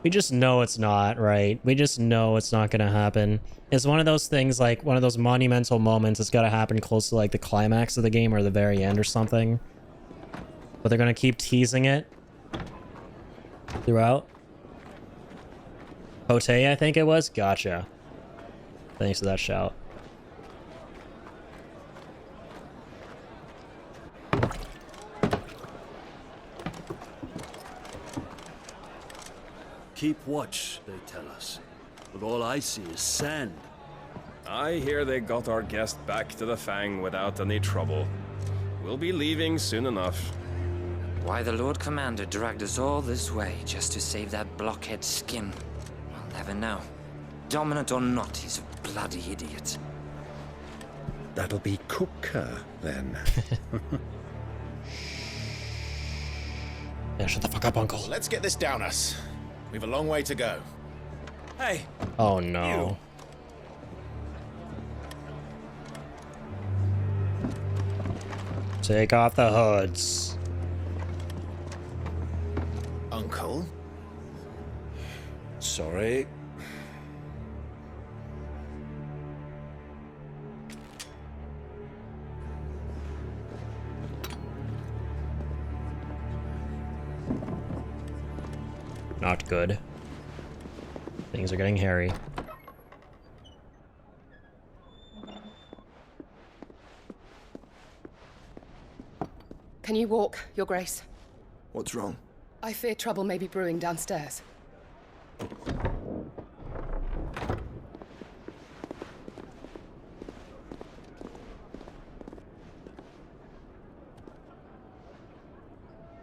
We just know it's not, right? We just know it's not gonna happen. It's one of those things, like, one of those monumental moments. It's gotta happen close to, like, the climax of the game or the very end or something. But they're gonna keep teasing it throughout. Hote, I think it was? Gotcha. Thanks for that shout. Keep watch, they tell us. But all I see is sand. I hear they got our guest back to the Fang without any trouble. We'll be leaving soon enough. Why the Lord Commander dragged us all this way just to save that blockhead Skim, I'll never know. Dominant or not, he's a bloody idiot. That'll be Cooker, then. Yeah, shut the fuck up, Uncle. Let's get this down us. We've a long way to go. Hey. Oh no. Take off the hoods. Uncle? Sorry. Not good. Things are getting hairy. Can you walk, Your Grace? What's wrong? I fear trouble may be brewing downstairs.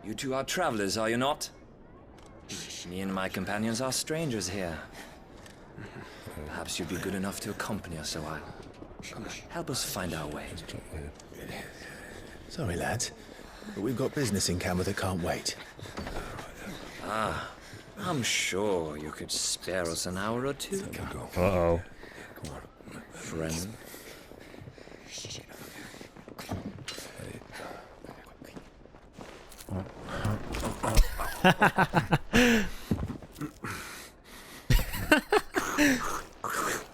You two are travelers, are you not? Me and my companions are strangers here. Perhaps you'd be good enough to accompany us a while. Help us find our way. Sorry, lads, but we've got business in Camber that can't wait. Ah, I'm sure you could spare us an hour or two. Uh-oh. Friend.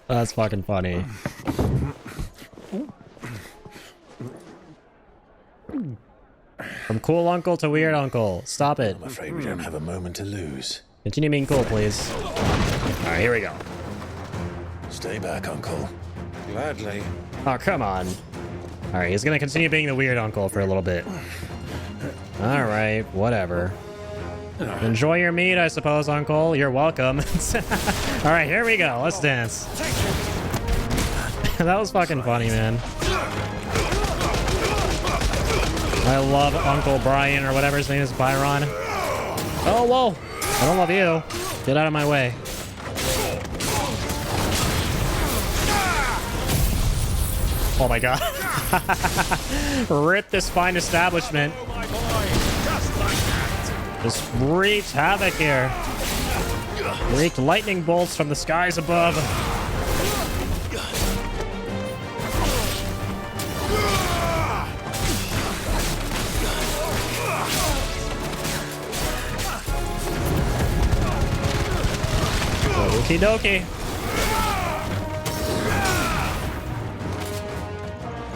That's fucking funny. From cool uncle to weird uncle. Stop it. I'm afraid we don't have a moment to lose. Continue being cool, please. Alright, here we go. Stay back, Uncle. Gladly. Oh, come on. Alright, he's gonna continue being the weird uncle for a little bit. Alright, whatever. Enjoy your meat, I suppose, Uncle. You're welcome. Alright, here we go. Let's dance. That was fucking funny, man. I love Uncle Brian, or whatever his name is, Byron. Oh, whoa. I don't love you. Get out of my way. Oh my god. Rip this fine establishment. Just wreaked havoc here. Wreaked lightning bolts from the skies above. Okie dokie.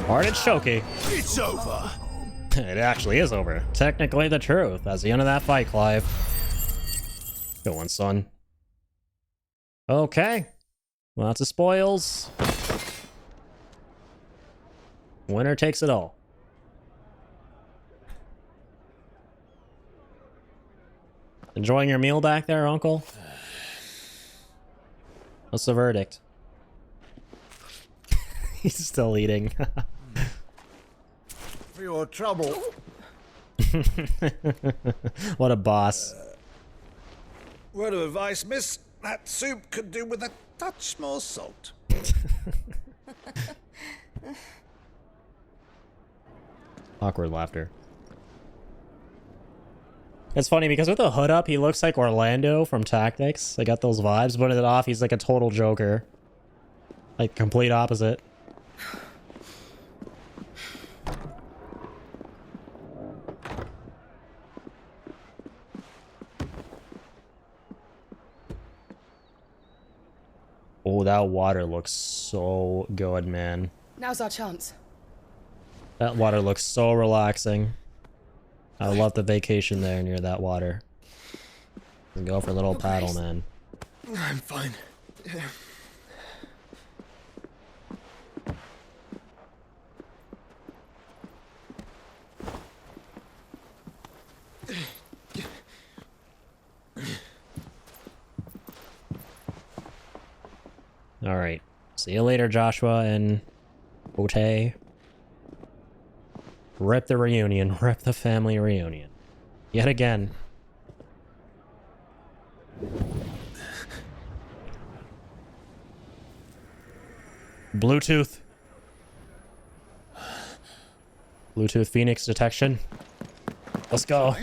Artichoke. It's over. It actually is over. Technically the truth. That's the end of that fight, Clive. Go on, son. Okay. Lots of spoils. Winner takes it all. Enjoying your meal back there, Uncle? What's the verdict? He's still eating. For your trouble. What a boss. Word of advice, miss. That soup could do with a touch more salt. Awkward laughter. It's funny because with the hood up, he looks like Orlando from Tactics. I got those vibes, but with it off, he's like a total Joker. Like, complete opposite. Oh, that water looks so good, man. Now's our chance. That water looks so relaxing. I love the vacation there near that water. And go for a little paddle, man. I'm fine. Alright. See you later, Joshua and Ote. Rip the reunion. Rip the family reunion. Yet again. Bluetooth. Bluetooth Phoenix detection. Let's go.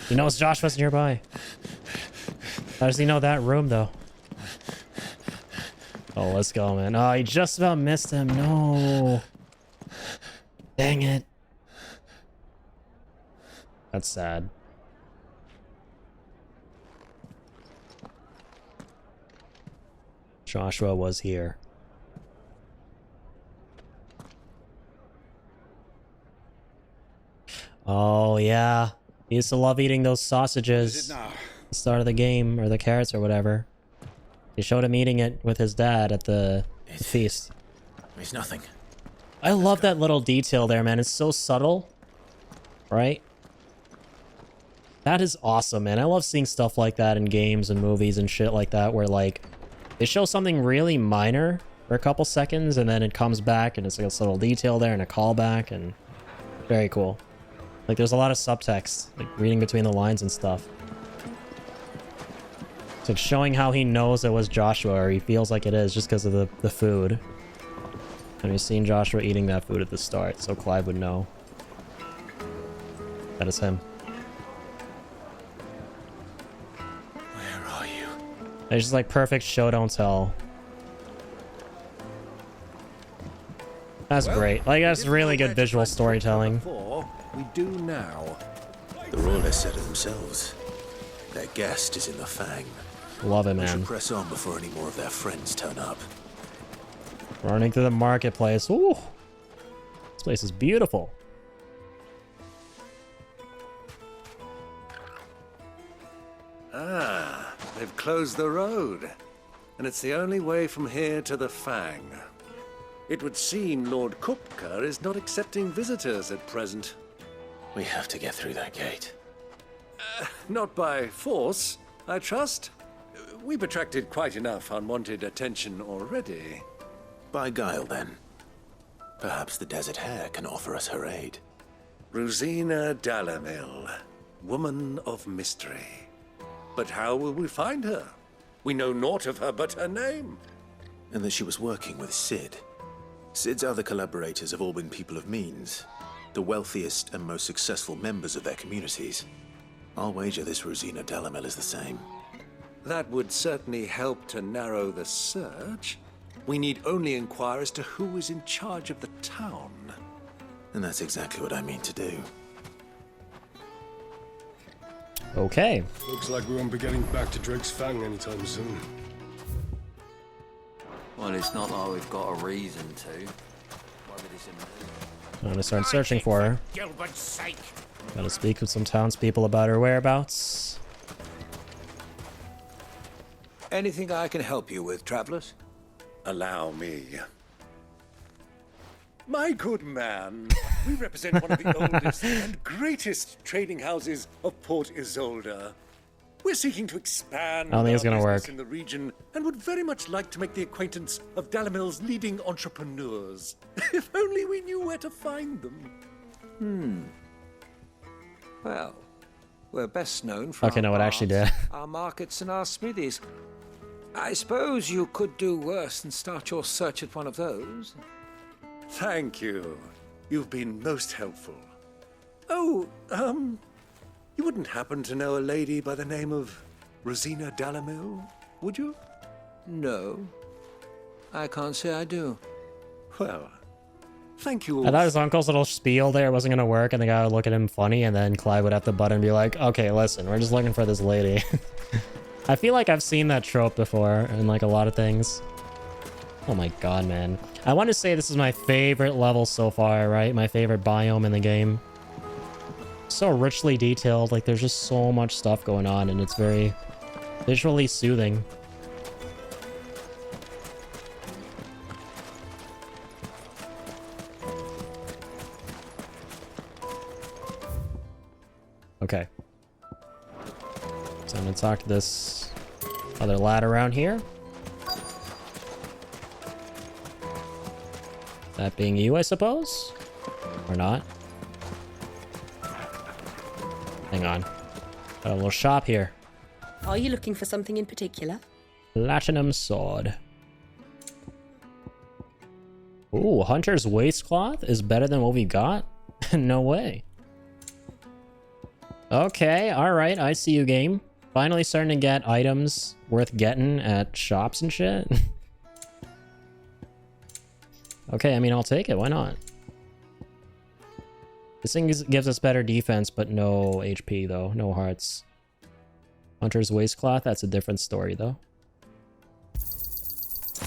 He knows Joshua's nearby. How does he know that room, though? Oh, let's go, man. Oh, he just about missed him. No. Dang it. That's sad. Joshua was here. Oh, yeah. He used to love eating those sausages. At the start of the game, or the carrots or whatever. He showed him eating it with his dad at the feast. It's nothing. I love that little detail there, man. It's so subtle. Right? That is awesome, man. I love seeing stuff like that in games and movies and shit like that, where, like, they show something really minor for a couple seconds, and then it comes back, and it's like a subtle detail there, and a callback, and very cool. Like, there's a lot of subtext, like, reading between the lines and stuff. It's like showing how he knows it was Joshua, or he feels like it is, just because of the food. And we've seen Joshua eating that food at the start, so Clive would know. That is him. Where are you? It's just like perfect show don't tell. That's great. Like, that's really good visual storytelling. We do now. The Royalists said it themselves. Their guest is in the Fang. Love it, We should man. press on before any more of their friends turn up. Running through the marketplace. Ooh. This place is beautiful. Ah, they've closed the road. And it's the only way from here to the Fang. It would seem Lord Kupka is not accepting visitors at present. We have to get through that gate. Not by force, I trust. We've attracted quite enough unwanted attention already. By guile, then. Perhaps the Desert Hare can offer us her aid. Rosina Dalamil, woman of mystery. But how will we find her? We know naught of her but her name. And that she was working with Cid. Cid's other collaborators have all been people of means, the wealthiest and most successful members of their communities. I'll wager this Rosina Dalamil is the same. That would certainly help to narrow the search. We need only inquire as to who is in charge of the town. And that's exactly what I mean to do. Okay. Looks like we won't be getting back to Drake's Fang anytime soon. Well, it's not like we've got a reason to. I'm gonna start searching for her. Gilbert's sake. Gotta speak with some townspeople about her whereabouts. Anything I can help you with, travelers? Allow me. My good man, we represent one of the oldest and greatest trading houses of Port Isolde. We're seeking to expand I don't think it's gonna our business work. in the region and would very much like to make the acquaintance of Dalamil's leading entrepreneurs. If only we knew where to find them. Well, we're best known for Okay, no, it actually did. our markets and our smithies. I suppose you could do worse than start your search at one of those. Thank you. You've been most helpful. Oh, you wouldn't happen to know a lady by the name of Rosina Dalamil, would you? No. I can't say I do. Well, thank you all. I thought his uncle's little spiel there wasn't gonna work, and the guy would look at him funny, and then Clyde would have to butt in and be like, okay, listen, we're just looking for this lady. I feel like I've seen that trope before in like a lot of things. Oh my god, man. I want to say this is my favorite level so far, right? My favorite biome in the game. So richly detailed, like there's just so much stuff going on, and it's very visually soothing. Okay. So I'm gonna talk to this other lad around here. That being you, I suppose? Or not? Hang on. Got a little shop here. Are you looking for something in particular? Platinum sword. Ooh, Hunter's waistcloth is better than what we got? No way. Okay, alright, I see you, game. Finally starting to get items worth getting at shops and shit. Okay, I mean, I'll take it. Why not? This thing gives us better defense, but no HP, though. No hearts. Hunter's waistcloth, that's a different story, though.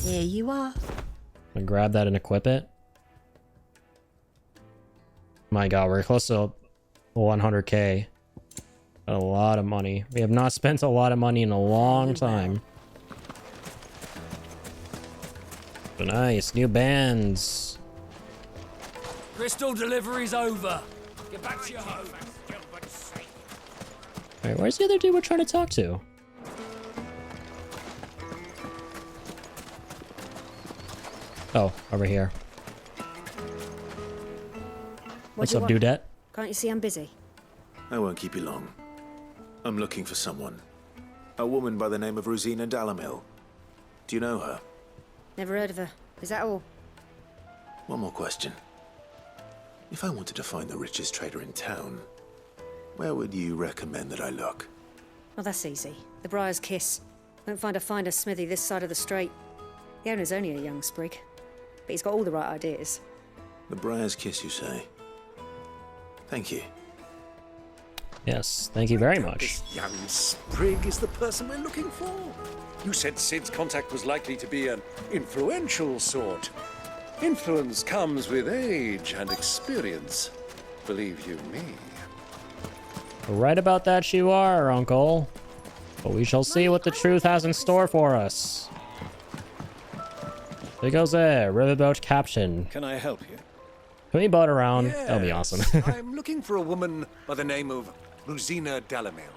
Here you are. I'm gonna grab that and equip it. My god, we're close to 100k. A lot of money. We have not spent a lot of money in a long time. But nice, new bands. Crystal delivery's over. Get back to your home. Alright, where's the other dude we're trying to talk to? Oh, over here. What's up, dudette? Can't you see I'm busy? I won't keep you long. I'm looking for someone. A woman by the name of Rosina Dalamil. Do you know her? Never heard of her. Is that all? One more question. If I wanted to find the richest trader in town, where would you recommend that I look? Well, that's easy. The Briar's Kiss. Won't find a finer smithy this side of the strait. The owner's only a young sprig, but he's got all the right ideas. The Briar's Kiss, you say? Thank you. Yes, thank you very much. This young sprig is the person we're looking for. You said Cid's contact was likely to be an influential sort. Influence comes with age and experience. Believe you me. Right about that you are, Uncle. But we shall see what the truth has in store for us. There goes there, riverboat captain. Can I help you? Can we boat around? Yes, That'll be awesome. I'm looking for a woman by the name of Rosina Dalamil.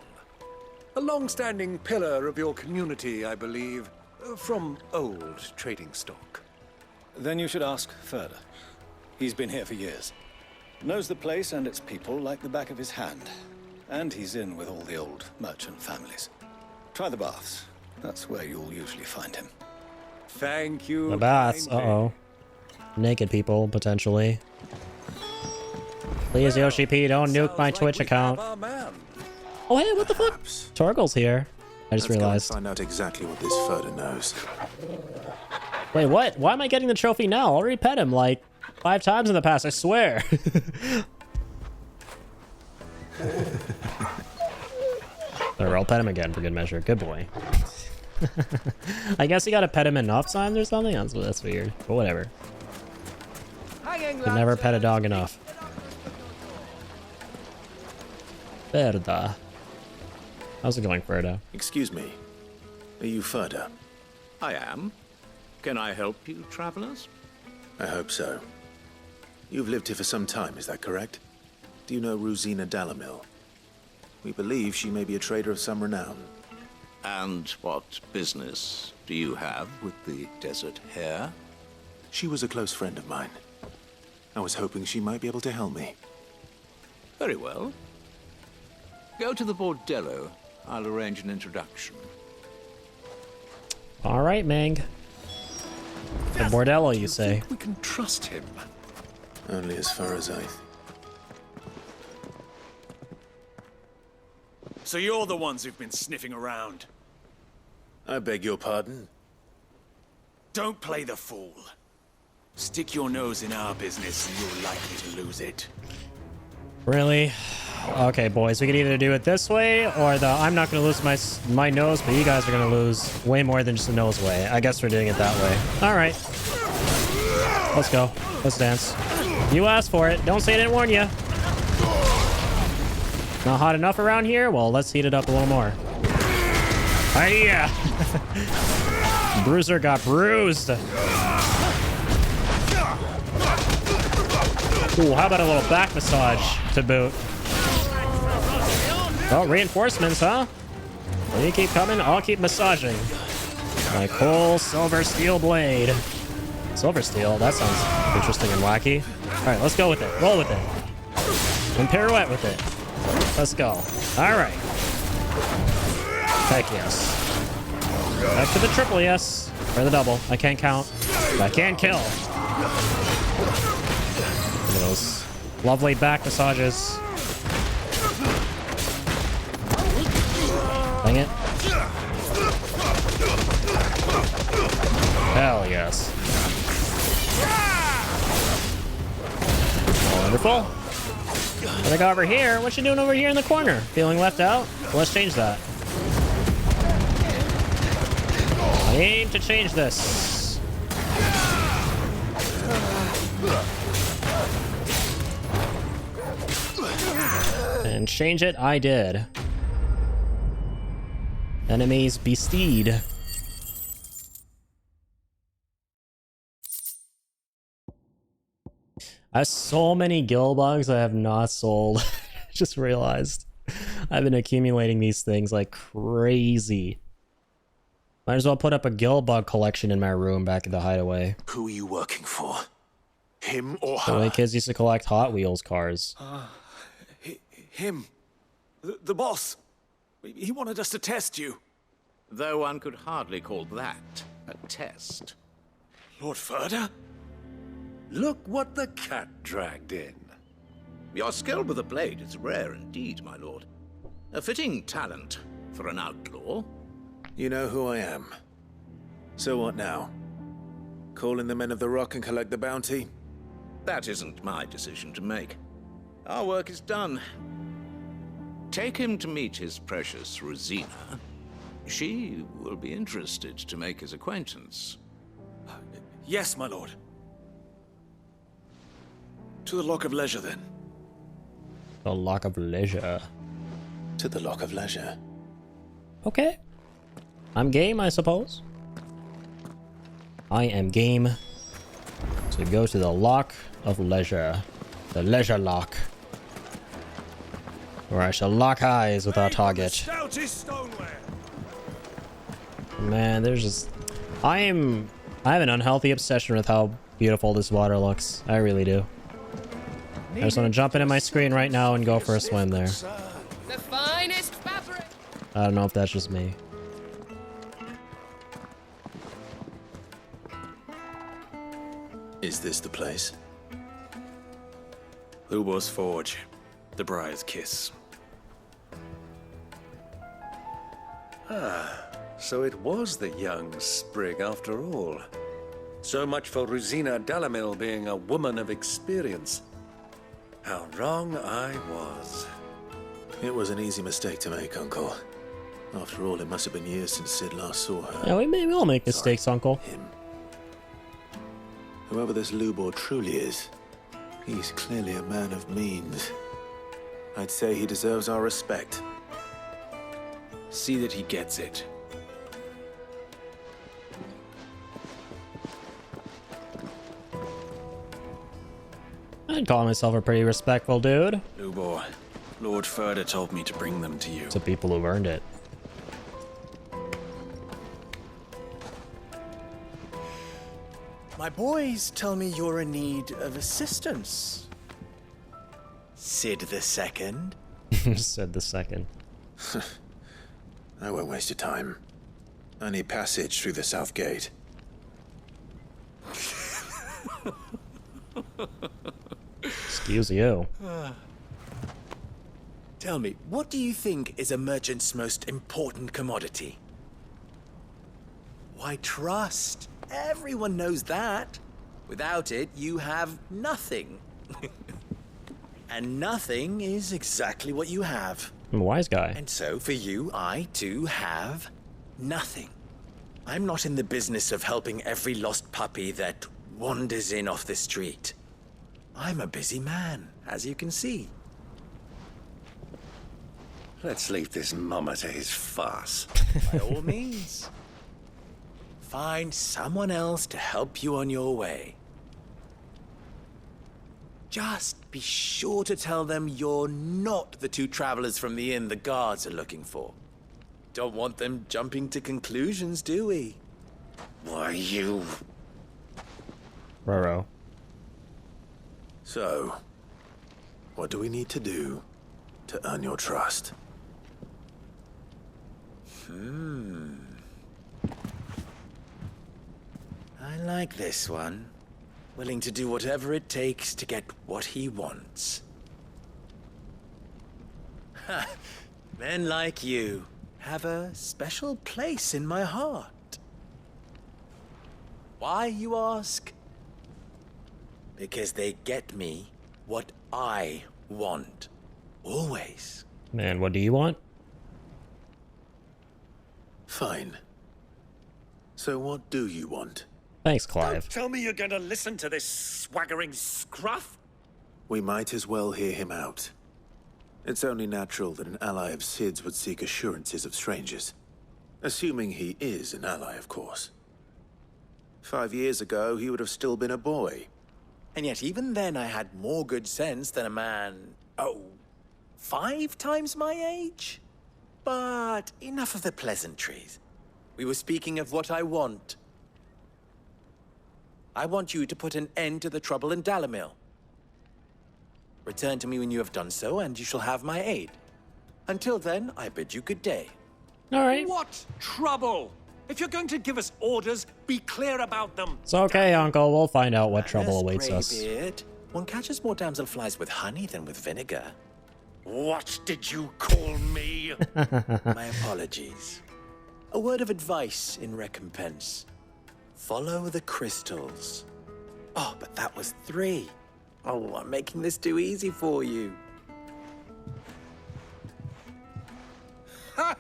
A long-standing pillar of your community, I believe, from old trading stock. Then you should ask Ferda. He's been here for years. Knows the place and its people like the back of his hand. And he's in with all the old merchant families. Try the baths. That's where you'll usually find him. Thank you. The baths. Uh-oh. Naked people, potentially. Please, Yoshi P, don't nuke my Twitch account. Oh, hey, what the fuck? Torgal's here. I just realized. Let's go and find out exactly what this Ferda knows. Wait, what? Why am I getting the trophy now? I already pet him like 5 times in the past, I swear. Or I'll pet him again for good measure. Good boy. I guess you gotta pet him enough times or something? That's weird. But whatever. Could never pet a dog enough. Ferda. How's it going, Ferda? Excuse me. Are you Ferda? I am. Can I help you, travelers? I hope so. You've lived here for some time, is that correct? Do you know Rosina Dalamil? We believe she may be a trader of some renown. And what business do you have with the Desert Hare? She was a close friend of mine. I was hoping she might be able to help me. Very well. Go to the Bordello. I'll arrange an introduction. All right, Mang. The Bordello, you say? We can trust him. Only as far as I... So you're the ones who've been sniffing around. I beg your pardon? Don't play the fool. Stick your nose in our business and you're likely to lose it. Really? Okay, boys, we can either do it this way or the I'm not going to lose my nose, but you guys are going to lose way more than just the nose way. I guess we're doing it that way. All right. Let's go. Let's dance. You asked for it. Don't say I didn't warn you. Not hot enough around here? Well, let's heat it up a little more. Hiya! Bruiser got bruised. Ooh, how about a little back massage to boot? Oh, reinforcements, huh? Well, you keep coming, I'll keep massaging. My cool silver steel blade. Silver steel? That sounds interesting and wacky. Alright, let's go with it. Roll with it. And pirouette with it. Let's go. Alright. Heck yes. Back to the triple yes. Or the double. I can't count. But I can kill. Those lovely back massages. Dang it. Hell yes. Wonderful. What I got over here? What you doing over here in the corner? Feeling left out? Well, let's change that. I aim to change this. And change it I did. Enemies besteed. I have so many gill bugs I have not sold. Just realized. I've been accumulating these things like crazy. Might as well put up a gill bug collection in my room back at the hideaway. Who are you working for? Him or The her? way kids used to collect Hot Wheels cars. Him. The boss. He wanted us to test you. Though one could hardly call that a test. Lord Ferda? Look what the cat dragged in. Your skill with the blade is rare indeed, my lord. A fitting talent for an outlaw. You know who I am. So what now? Call in the Men of the Rock and collect the bounty? That isn't my decision to make. Our work is done. Take him to meet his precious Rosina. She will be interested to make his acquaintance. Yes, my lord. To the Lock of Leisure, then. The Lock of Leisure. To the Lock of Leisure. Okay. I'm game, I suppose. I am game to go to the Lock of Leisure. The Leisure Lock. Or I shall lock eyes with our target. Stoutest stoneware. Man, there's just... I have an unhealthy obsession with how beautiful this water looks. I really do. I just want to jump into my screen right now and go for a swim there. The finest fabric. I don't know if that's just me. Is this the place? Lubor's Forge. The Briar's Kiss. Ah, so it was the young sprig after all. So much for Rosina Dalamil being a woman of experience. How wrong I was. It was an easy mistake to make, Uncle. After all, it must have been years since Sid last saw her. Yeah, we all make mistakes, Uncle. Whoever this Lubor truly is, he's clearly a man of means. I'd say he deserves our respect. See that he gets it. I'd call myself a pretty respectful dude. Lubor, Lord Furder told me to bring them to you. To people who've earned it. My boys tell me you're in need of assistance. Sid the Second. Said the second. I won't waste your time. I need passage through the south gate. Excuse you. Tell me, what do you think is a merchant's most important commodity? Why, trust. Everyone knows that. Without it, you have nothing. And nothing is exactly what you have. I'm a wise guy. And so, for you, I too have nothing. I'm not in the business of helping every lost puppy that wanders in off the street. I'm a busy man, as you can see. Let's leave this mummer to his farce. By all means. Find someone else to help you on your way. Just be sure to tell them you're not the two travelers from the inn the guards are looking for. Don't want them jumping to conclusions, do we? Why, you... Roro. So, what do we need to do to earn your trust? I like this one. Willing to do whatever it takes to get what he wants. Ha! Men like you have a special place in my heart. Why, you ask? Because they get me what I want. Always. Man, what do you want? Fine. So what do you want? Thanks, Clive. Don't tell me you're going to listen to this swaggering scruff? We might as well hear him out. It's only natural that an ally of Sid's would seek assurances of strangers. Assuming he is an ally, of course. 5 years ago, he would have still been a boy. And yet even then I had more good sense than a man, 5 times my age? But enough of the pleasantries. We were speaking of what I want. I want you to put an end to the trouble in Dalamil. Return to me when you have done so, and you shall have my aid. Until then, I bid you good day. All right. What trouble? If you're going to give us orders, be clear about them. It's okay, Uncle. We'll find out what trouble awaits us. Greybeard, one catches more damselflies with honey than with vinegar. What did you call me? My apologies. A word of advice in recompense. Follow the crystals. Oh, but that was 3. Oh, I'm making this too easy for you. Ha!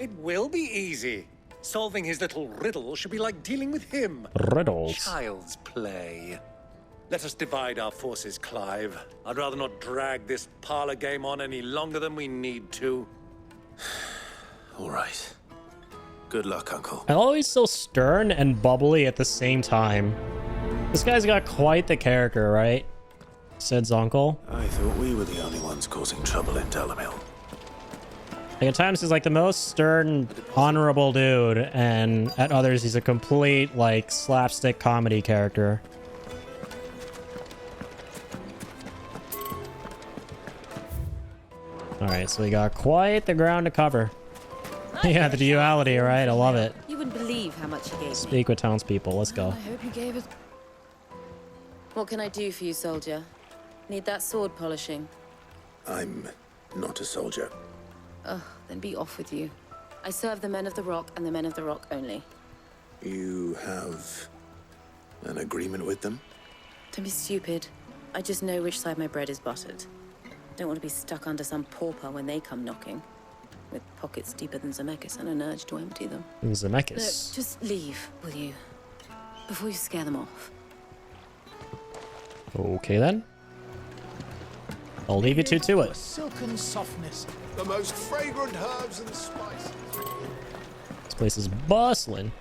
It will be easy. Solving his little riddle should be like dealing with him. Riddles? Child's play. Let us divide our forces, Clive. I'd rather not drag this parlor game on any longer than we need to. All right. Good luck, Uncle. I'm always so stern and bubbly at the same time. This guy's got quite the character, right? Sid's uncle. I thought we were the only ones causing trouble in Dalamil. Like at times he's like the most stern, honorable dude, and at others he's a complete like slapstick comedy character. Alright, so we got quite the ground to cover. Yeah, the duality, right? I love it. You wouldn't believe how much he gave me. Speak with townspeople. Let's go. I hope you gave it. What can I do for you, soldier? Need that sword polishing? I'm not a soldier. Ugh, then be off with you. I serve the men of the Rock and the men of the Rock only. You have an agreement with them? Don't be stupid. I just know which side my bread is buttered. Don't want to be stuck under some pauper when they come knocking. With pockets deeper than Zemeckis and an urge to empty them. Zemeckis. Look, just leave, will you? Before you scare them off. Okay then. I'll leave you two to it. Silken softness, the most fragrant herbs and spices. This place is bustling.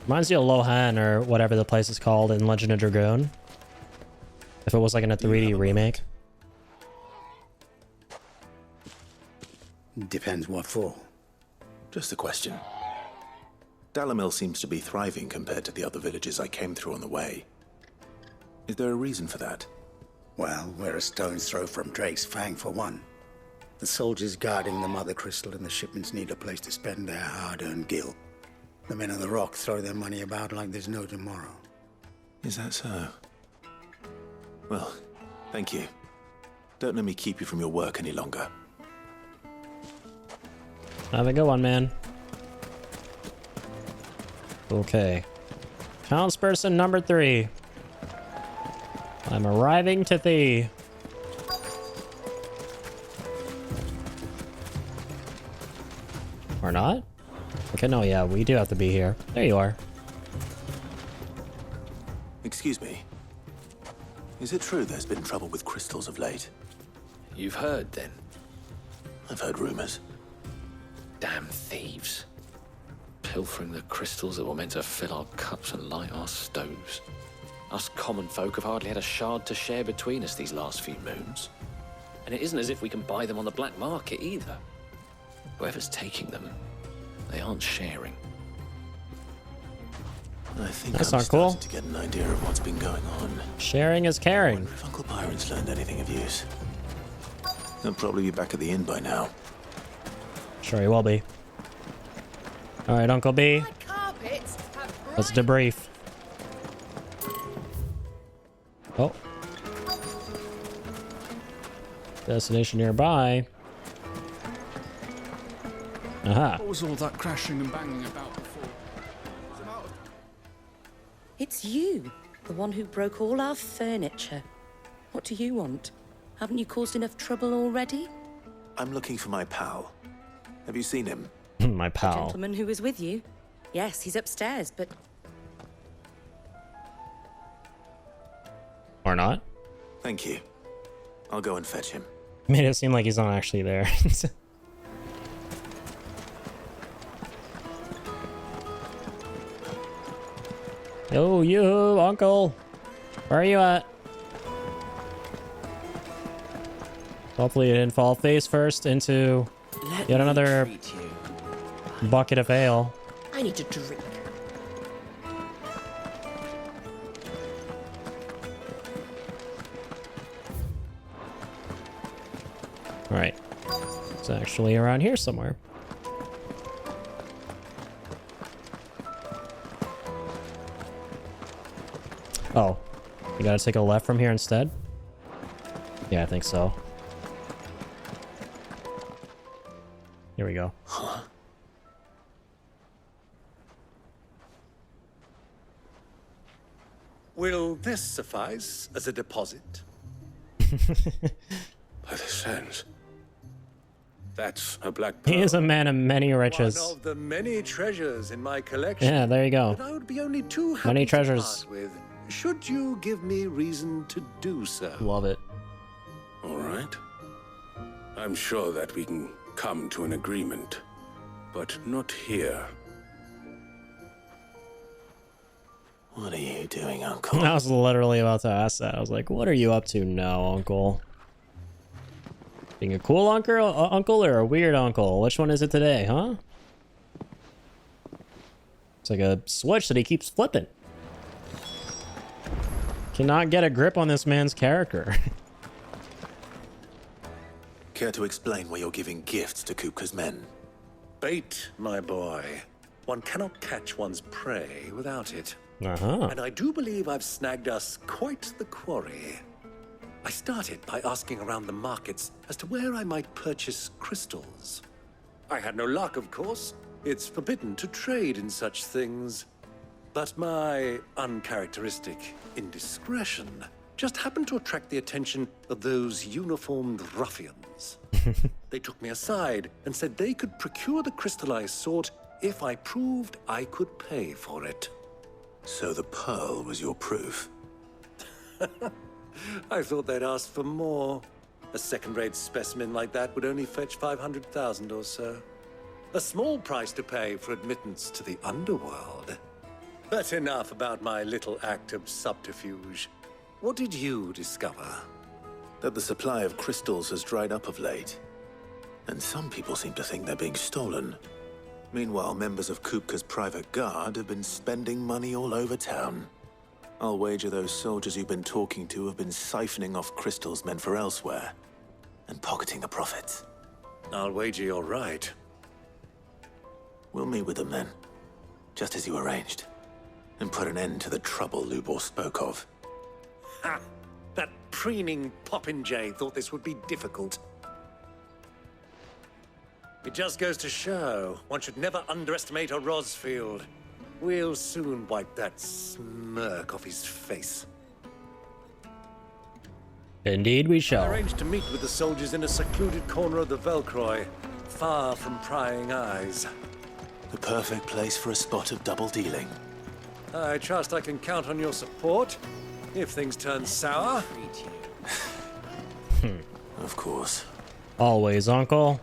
Reminds you of Lohan or whatever the place is called in Legend of Dragoon. If it was like in a 3D remake. Depends what for. Just a question. Dalamil seems to be thriving compared to the other villages I came through on the way. Is there a reason for that? Well, we're a stone's throw from Drake's Fang for one. The soldiers guarding the Mother Crystal and the shipments need a place to spend their hard-earned gil. The men of the Rock throw their money about like there's no tomorrow. Is that so? Well, thank you. Don't let me keep you from your work any longer. Have a good one, man. Okay. Townsperson number 3. I'm arriving to thee. Or not? Okay, no, yeah, we do have to be here. There you are. Excuse me. Is it true there's been trouble with crystals of late? You've heard, then? I've heard rumors. Damn thieves. Pilfering the crystals that were meant to fill our cups and light our stoves. Us common folk have hardly had a shard to share between us these last few moons. And it isn't as if we can buy them on the black market either. Whoever's taking them, they aren't sharing. I think That's I'm not cool. starting to get an idea of what's been going on. Sharing is caring. If Uncle Byron's learned anything of use. He'll probably be back at the inn by now. Sure he will be. Alright, Uncle B. Let's debrief. Oh. Destination nearby. Aha. What was all that crashing and banging about before? It's you, the one who broke all our furniture. What do you want? Haven't you caused enough trouble already? I'm looking for my pal. Have you seen him? My The pal. gentleman who was with you? Yes, he's upstairs, but Or not. Thank you. I'll go and fetch him. Made it seem like he's not actually there. Yo, you, Uncle. Where are you at? Hopefully you didn't fall face first into yet another bucket of ale. I need to drink. Alright. It's actually around here somewhere. Oh. You gotta take a left from here instead? Yeah, I think so. Here we go. Huh? Will this suffice as a deposit? By the sands. That's a black pearl. He is a man of many riches. One of the many treasures in my collection. Yeah, there you go. That I would be only too happy Many to treasures. part with, should you give me reason to do so. Love it. All right. I'm sure that we can come to an agreement, but not here. What are you doing, Uncle? I was literally about to ask that. I was like, what are you up to now, Uncle? Being a cool uncle or a weird uncle? Which one is it today, huh? It's like a switch that he keeps flipping. Cannot get a grip on this man's character. Care to explain why you're giving gifts to Kupka's men? Bait, my boy. One cannot catch one's prey without it. Uh-huh. And I do believe I've snagged us quite the quarry. I started by asking around the markets as to where I might purchase crystals. I had no luck, of course. It's forbidden to trade in such things. But my uncharacteristic indiscretion just happened to attract the attention of those uniformed ruffians. They took me aside and said they could procure the crystal I sought if I proved I could pay for it. So the pearl was your proof? I thought they'd ask for more. A second-rate specimen like that would only fetch 500,000 or so. A small price to pay for admittance to the underworld. But enough about my little act of subterfuge. What did you discover? That the supply of crystals has dried up of late. And some people seem to think they're being stolen. Meanwhile, members of Kupka's private guard have been spending money all over town. I'll wager those soldiers you've been talking to have been siphoning off crystals meant for elsewhere, and pocketing the profits. I'll wager you're right. We'll meet with them then, just as you arranged, and put an end to the trouble Lubor spoke of. Ha! That preening popinjay thought this would be difficult. It just goes to show, one should never underestimate a Rosfield. We'll soon wipe that smirk off his face. Indeed we shall. I arranged to meet with the soldiers in a secluded corner of the Velcroy, far from prying eyes. The perfect place for a spot of double dealing. I trust I can count on your support, if things turn sour. Of course. Always, uncle.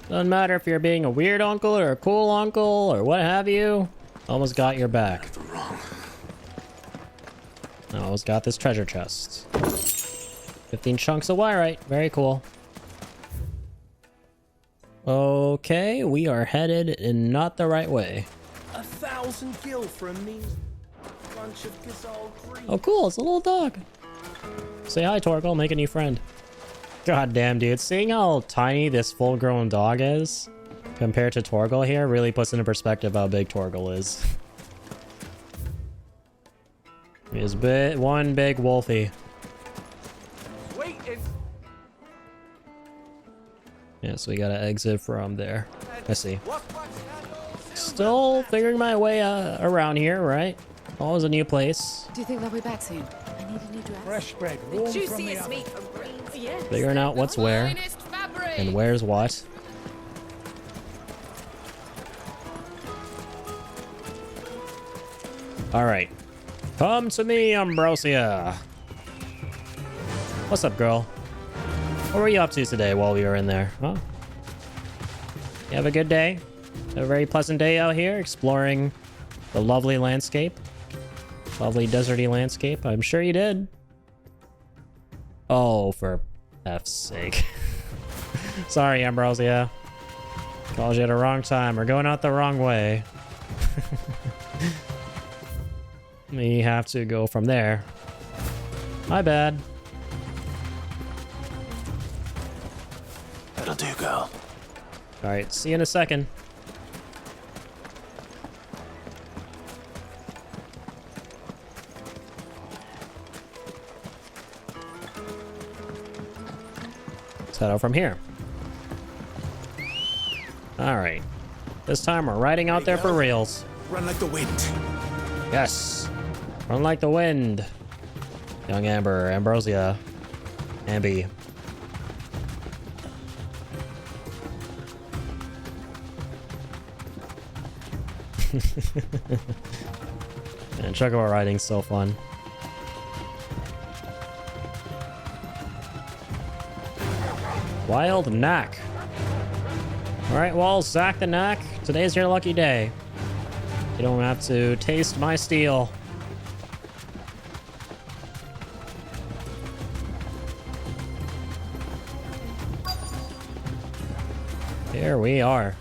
Doesn't matter if you're being a weird uncle or a cool uncle or what have you. Almost got your back. Almost got this treasure chest. 15 chunks of wyrite. Very cool. Okay, we are headed in not the right way. 1,000 gil for a mean bunch of Gazal green. Oh, cool. It's a little dog. Say hi, Torgal. Make a new friend. God damn, dude. Seeing how tiny this full-grown dog is compared to Torgal here really puts into perspective how big Torgal is. He is one big wolfie. Waiting. Yeah, so we gotta exit from there. I see. Still figuring my way around here, right? Always a new place. Do you think they'll be back soon? I need a new dress. Fresh bread, The warm from the juiciest oven. meat from Greens. Yes. Figuring out what's where and where's what. Alright. Come to me, Ambrosia. What's up, girl? What were you up to today while we were in there? Huh? You have a good day? A very pleasant day out here exploring the lovely landscape? Lovely deserty landscape? I'm sure you did. Oh, for F's sake. Sorry, Ambrosia. Called you at the wrong time. We're going out the wrong way. We have to go from there. My bad. That'll do, girl. Alright, see you in a second. Let's head out from here. Alright. This time we're riding out there for reals. Run like the wind. Yes. Run like the wind. Young Amber, Ambrosia, Ambi. And Chocobo riding's so fun. Wild Knack. Alright, well, Zack the Knack, today's your lucky day. You don't have to taste my steel. Here we are.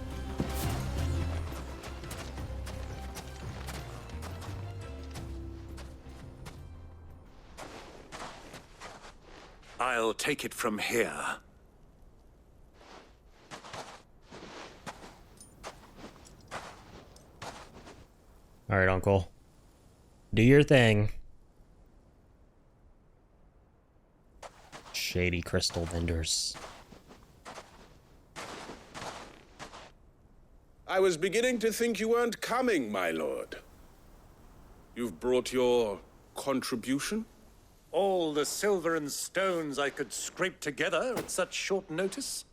I'll take it from here. All right, Uncle. Do your thing. Shady crystal vendors. I was beginning to think you weren't coming, my lord. You've brought your contribution? All the silver and stones I could scrape together at such short notice?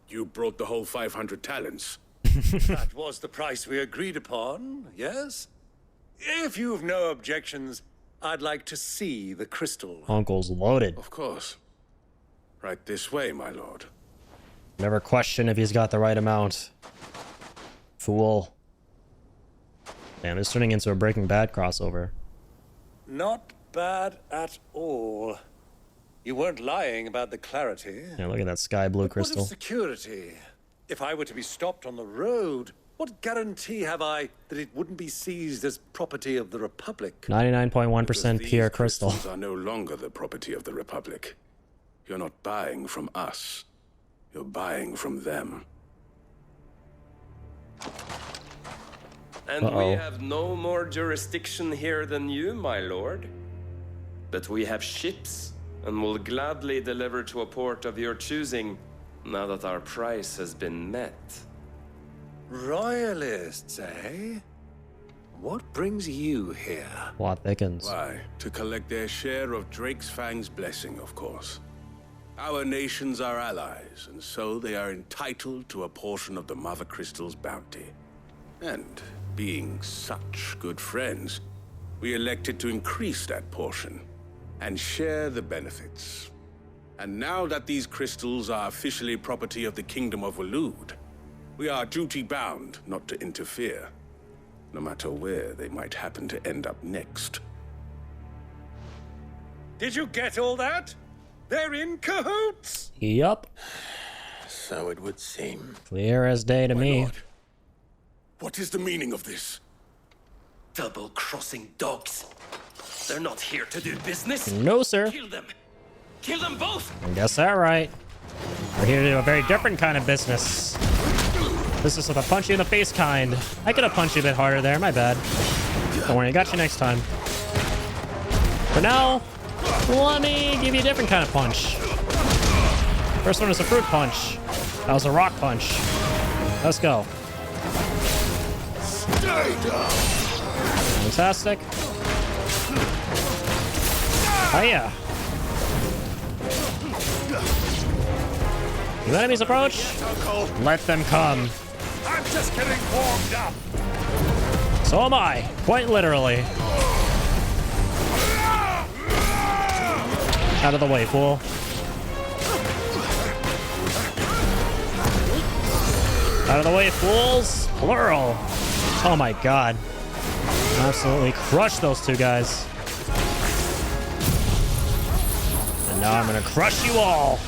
You brought the whole 500 talents. That was the price we agreed upon, yes? If you've no objections, I'd like to see the crystal. Uncle's loaded. Of course. Right this way, my lord. Never question if he's got the right amount. Fool. Damn, it's turning into a Breaking Bad crossover. Not bad at all. You weren't lying about the clarity. Yeah, look at that sky blue But crystal. what of security? If I were to be stopped on the road, what guarantee have I that it wouldn't be seized as property of the Republic? 99.1% pure These crystal. crystals are no longer the property of the Republic. You're not buying from us. You're buying from them. And we have no more jurisdiction here than you, my lord. But we have ships, and will gladly deliver to a port of your choosing, now that our price has been met. Royalists, eh? What brings you here? Plot thickens. Why? To collect their share of Drake's Fang's blessing, of course. Our nations are allies, and so they are entitled to a portion of the Mother Crystal's bounty. And being such good friends, we elected to increase that portion and share the benefits. And now that these crystals are officially property of the Kingdom of Waloed, we are duty-bound not to interfere, no matter where they might happen to end up next. Did you get all that? They're in cahoots! Yup. So it would seem. Clear as day to me. Lord, what is the meaning of this? Double-crossing dogs. They're not here to do business. No, sir. Kill them. Kill them both. I guess that right. We're here to do a very different kind of business. This is the punch you in the face kind. I could have punched you a bit harder there, my bad. Don't worry, I got you next time. For now, let me give you a different kind of punch. First one is a fruit punch. That was a rock punch. Let's go. Fantastic. Oh yeah. New enemies approach. Let them come. I'm just getting warmed up. So am I, quite literally. Out of the way, fool. Out of the way, fools. Plural. Oh my god. Absolutely crush those two guys. And now I'm gonna crush you all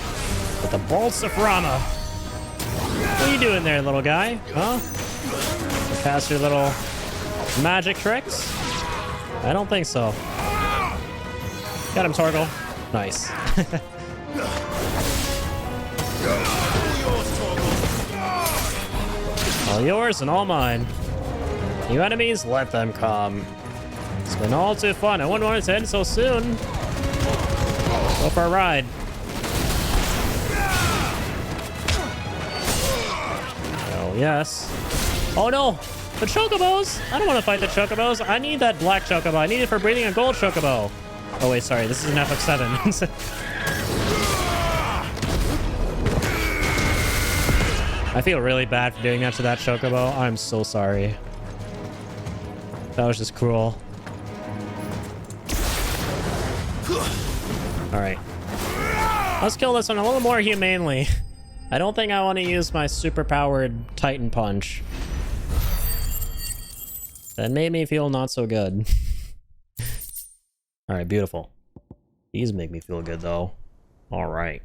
with the bolts of Rama. What are you doing there, little guy? Huh? Pass your little magic tricks? I don't think so. Got him, Torgal. Nice. All yours and all mine. New enemies, let them come. It's been all too fun. I wouldn't want it to end so soon. Go for a ride. Oh, yes. Oh, no. The chocobos. I don't want to fight the chocobos. I need that black chocobo. I need it for breeding a gold chocobo. Oh, wait, sorry. This is an FF7. I feel really bad for doing that to that chocobo. I'm so sorry. That was just cruel. Alright. Let's kill this one a little more humanely. I don't think I want to use my super-powered Titan Punch. That made me feel not so good. Alright, beautiful. These make me feel good, though. Alright.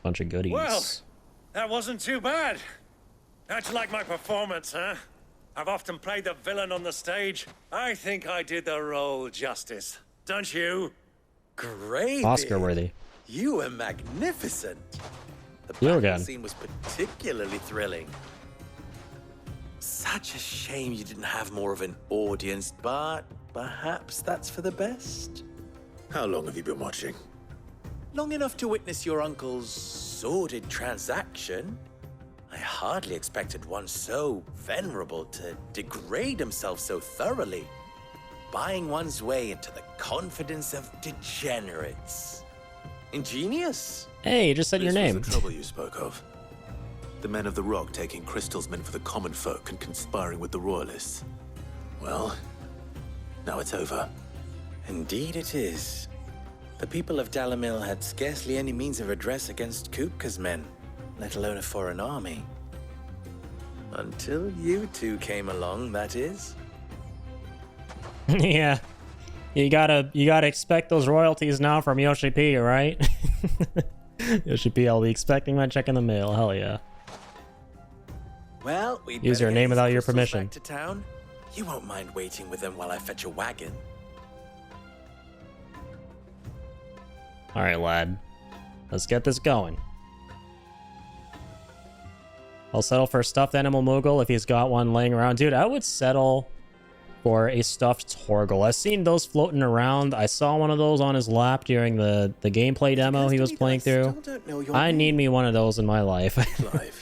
Bunch of goodies. Well, That wasn't too bad. How'd you like my performance, huh? I've often played the villain on the stage. I think I did the role justice. Don't you? Great. Oscar worthy. You were magnificent. The You battle again. scene was particularly thrilling. Such a shame you didn't have more of an audience, but perhaps that's for the best. How long have you been watching? Long enough to witness your uncle's sordid transaction. I hardly expected one so venerable to degrade himself so thoroughly, buying one's way into the confidence of degenerates. Ingenious. Hey, you just said your This was name. the trouble you spoke of. The men of the Rock taking crystals meant for the common folk and conspiring with the Royalists. Well, now it's over. Indeed it is. The people of Dalamil had scarcely any means of redress against Kupka's men, let alone a foreign army. Until you two came along, that is. Yeah. You gotta expect those royalties now from Yoshi P, right? Yoshi P, I'll be expecting my check in the mail. Hell yeah. Well, we'd Use better your get name these without your crystals permission. back to town. You won't mind waiting with them while I fetch a wagon. All right, lad. Let's get this going. I'll settle for a stuffed animal Moogle if he's got one laying around. Dude, I would settle for a stuffed Torgal. I've seen those floating around. I saw one of those on his lap during the gameplay demo he was playing through. I need me one of those in my life. Clive.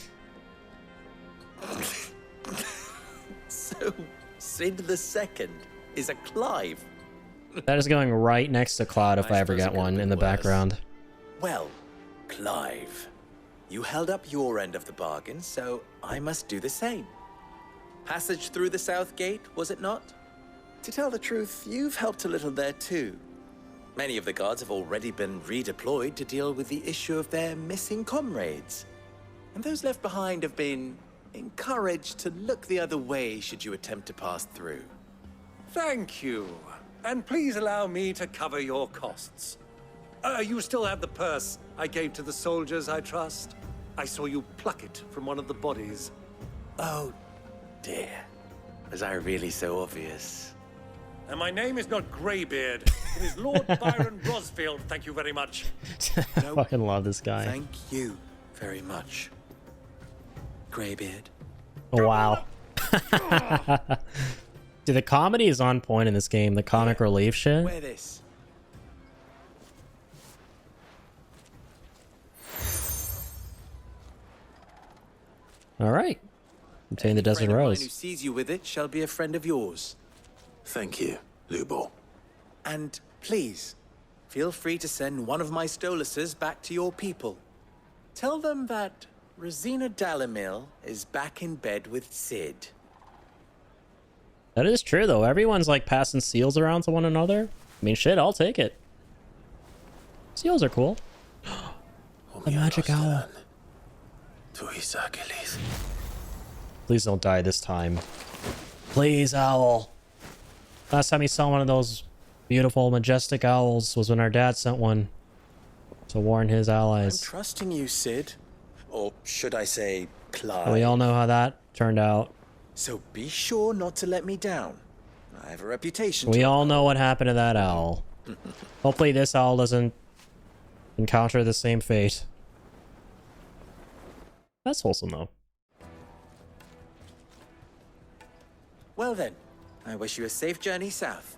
So, Sid the Second is a Clive. That is going right next to Cloud if I ever get one in the background. Well, Clive, you held up your end of the bargain, so I must do the same. Passage through the South Gate, was it not? To tell the truth, you've helped a little there too. Many of the guards have already been redeployed to deal with the issue of their missing comrades. And those left behind have been encouraged to look the other way should you attempt to pass through. Thank you. And please allow me to cover your costs. You still have the purse I gave to the soldiers, I trust? I saw you pluck it from one of the bodies. Oh, dear. Was I really so obvious? And my name is not Greybeard. It is Lord Byron Rosfield, thank you very much. I fucking love this guy. Thank you very much, Greybeard. Oh, wow. Dude, the comedy is on point in this game. The comic relief shit. Wear this. All right. Obtain the Desert Friend of mine Rose. who sees you with it shall be a friend of yours. Thank you, Lubor. And please, feel free to send one of my Stoluses back to your people. Tell them that Rosina Dalamil is back in bed with Sid. That is true, though. Everyone's like passing seals around to one another. I mean, shit, I'll take it. Seals are cool. The magic owl. Please don't die this time. Please, owl. Last time he saw one of those beautiful, majestic owls was when our dad sent one to warn his I'm allies. trusting you, Sid. Or should I say, Clive. We all know how that turned out. So be sure not to let me down. I have a reputation We to all know what happened to that owl. Hopefully this owl doesn't encounter the same fate. That's wholesome, though. Well then, I wish you a safe journey south.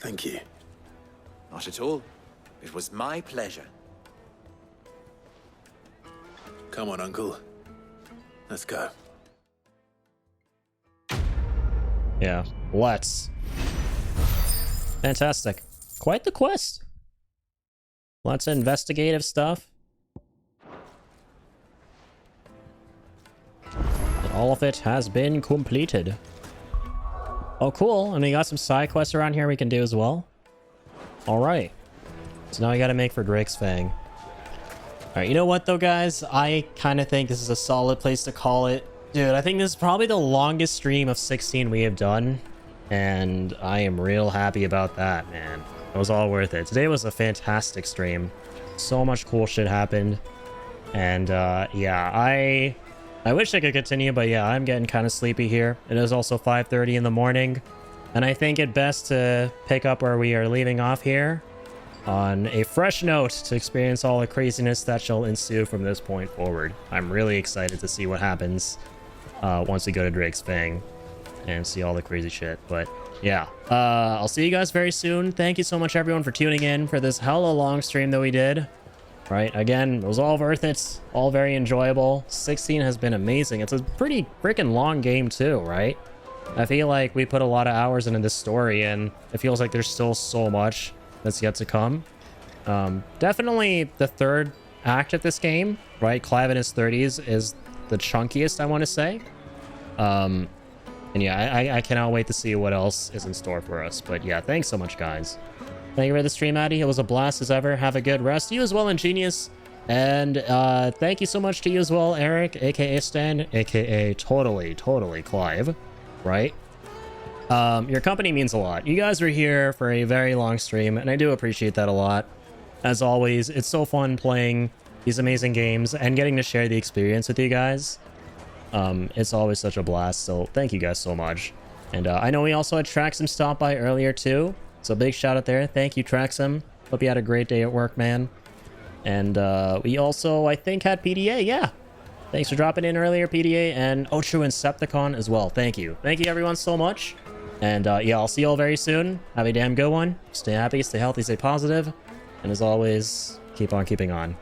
Thank you. Not at all. It was my pleasure. Come on, Uncle. Let's go. Yeah, let's. Fantastic. Quite the quest. Lots of investigative stuff. And all of it has been completed. Oh, cool. And we got some side quests around here we can do as well. Alright. So now we gotta make for Drake's Fang. Alright, you know what though, guys? I kind of think this is a solid place to call it. Dude, I think this is probably the longest stream of 16 we have done. And I am real happy about that, man. It was all worth it. Today was a fantastic stream. So much cool shit happened. And yeah, I wish I could continue, but yeah, I'm getting kind of sleepy here. It is also 5:30 in the morning, and I think it best to pick up where we are leaving off here on a fresh note to experience all the craziness that shall ensue from this point forward. I'm really excited to see what happens once we go to Drake's Fang and see all the crazy shit. But yeah, I'll see you guys very soon. Thank you so much, everyone, for tuning in for this hella long stream that we did. Right, again, it was all worth it, all very enjoyable. 16 has been amazing. It's a pretty freaking long game too, right? I feel like we put a lot of hours into this story, and it feels like there's still so much that's yet to come. Definitely the third act of this game, right? Clive in his 30s is the chunkiest, I want to say. And yeah, I cannot wait to see what else is in store for us. But yeah, thanks so much, guys. Thank you for the stream, Addy. It was a blast as ever. Have a good rest. You as well, Ingenious. And thank you so much to you as well, Eric, aka Stan, aka totally Clive, right? Your company means a lot. You guys were here for a very long stream, and I do appreciate that a lot. As always, it's so fun playing these amazing games and getting to share the experience with you guys. It's always such a blast, so thank you guys so much. And I know we also had Traxum stop by earlier too. So big shout out there. Thank you, Traxum. Hope you had a great day at work, man. And we also, I think, had PDA. Yeah. Thanks for dropping in earlier, PDA. And Ocho Incepticon as well. Thank you. Thank you, everyone, so much. And yeah, I'll see you all very soon. Have a damn good one. Stay happy, stay healthy, stay positive. And as always, keep on keeping on.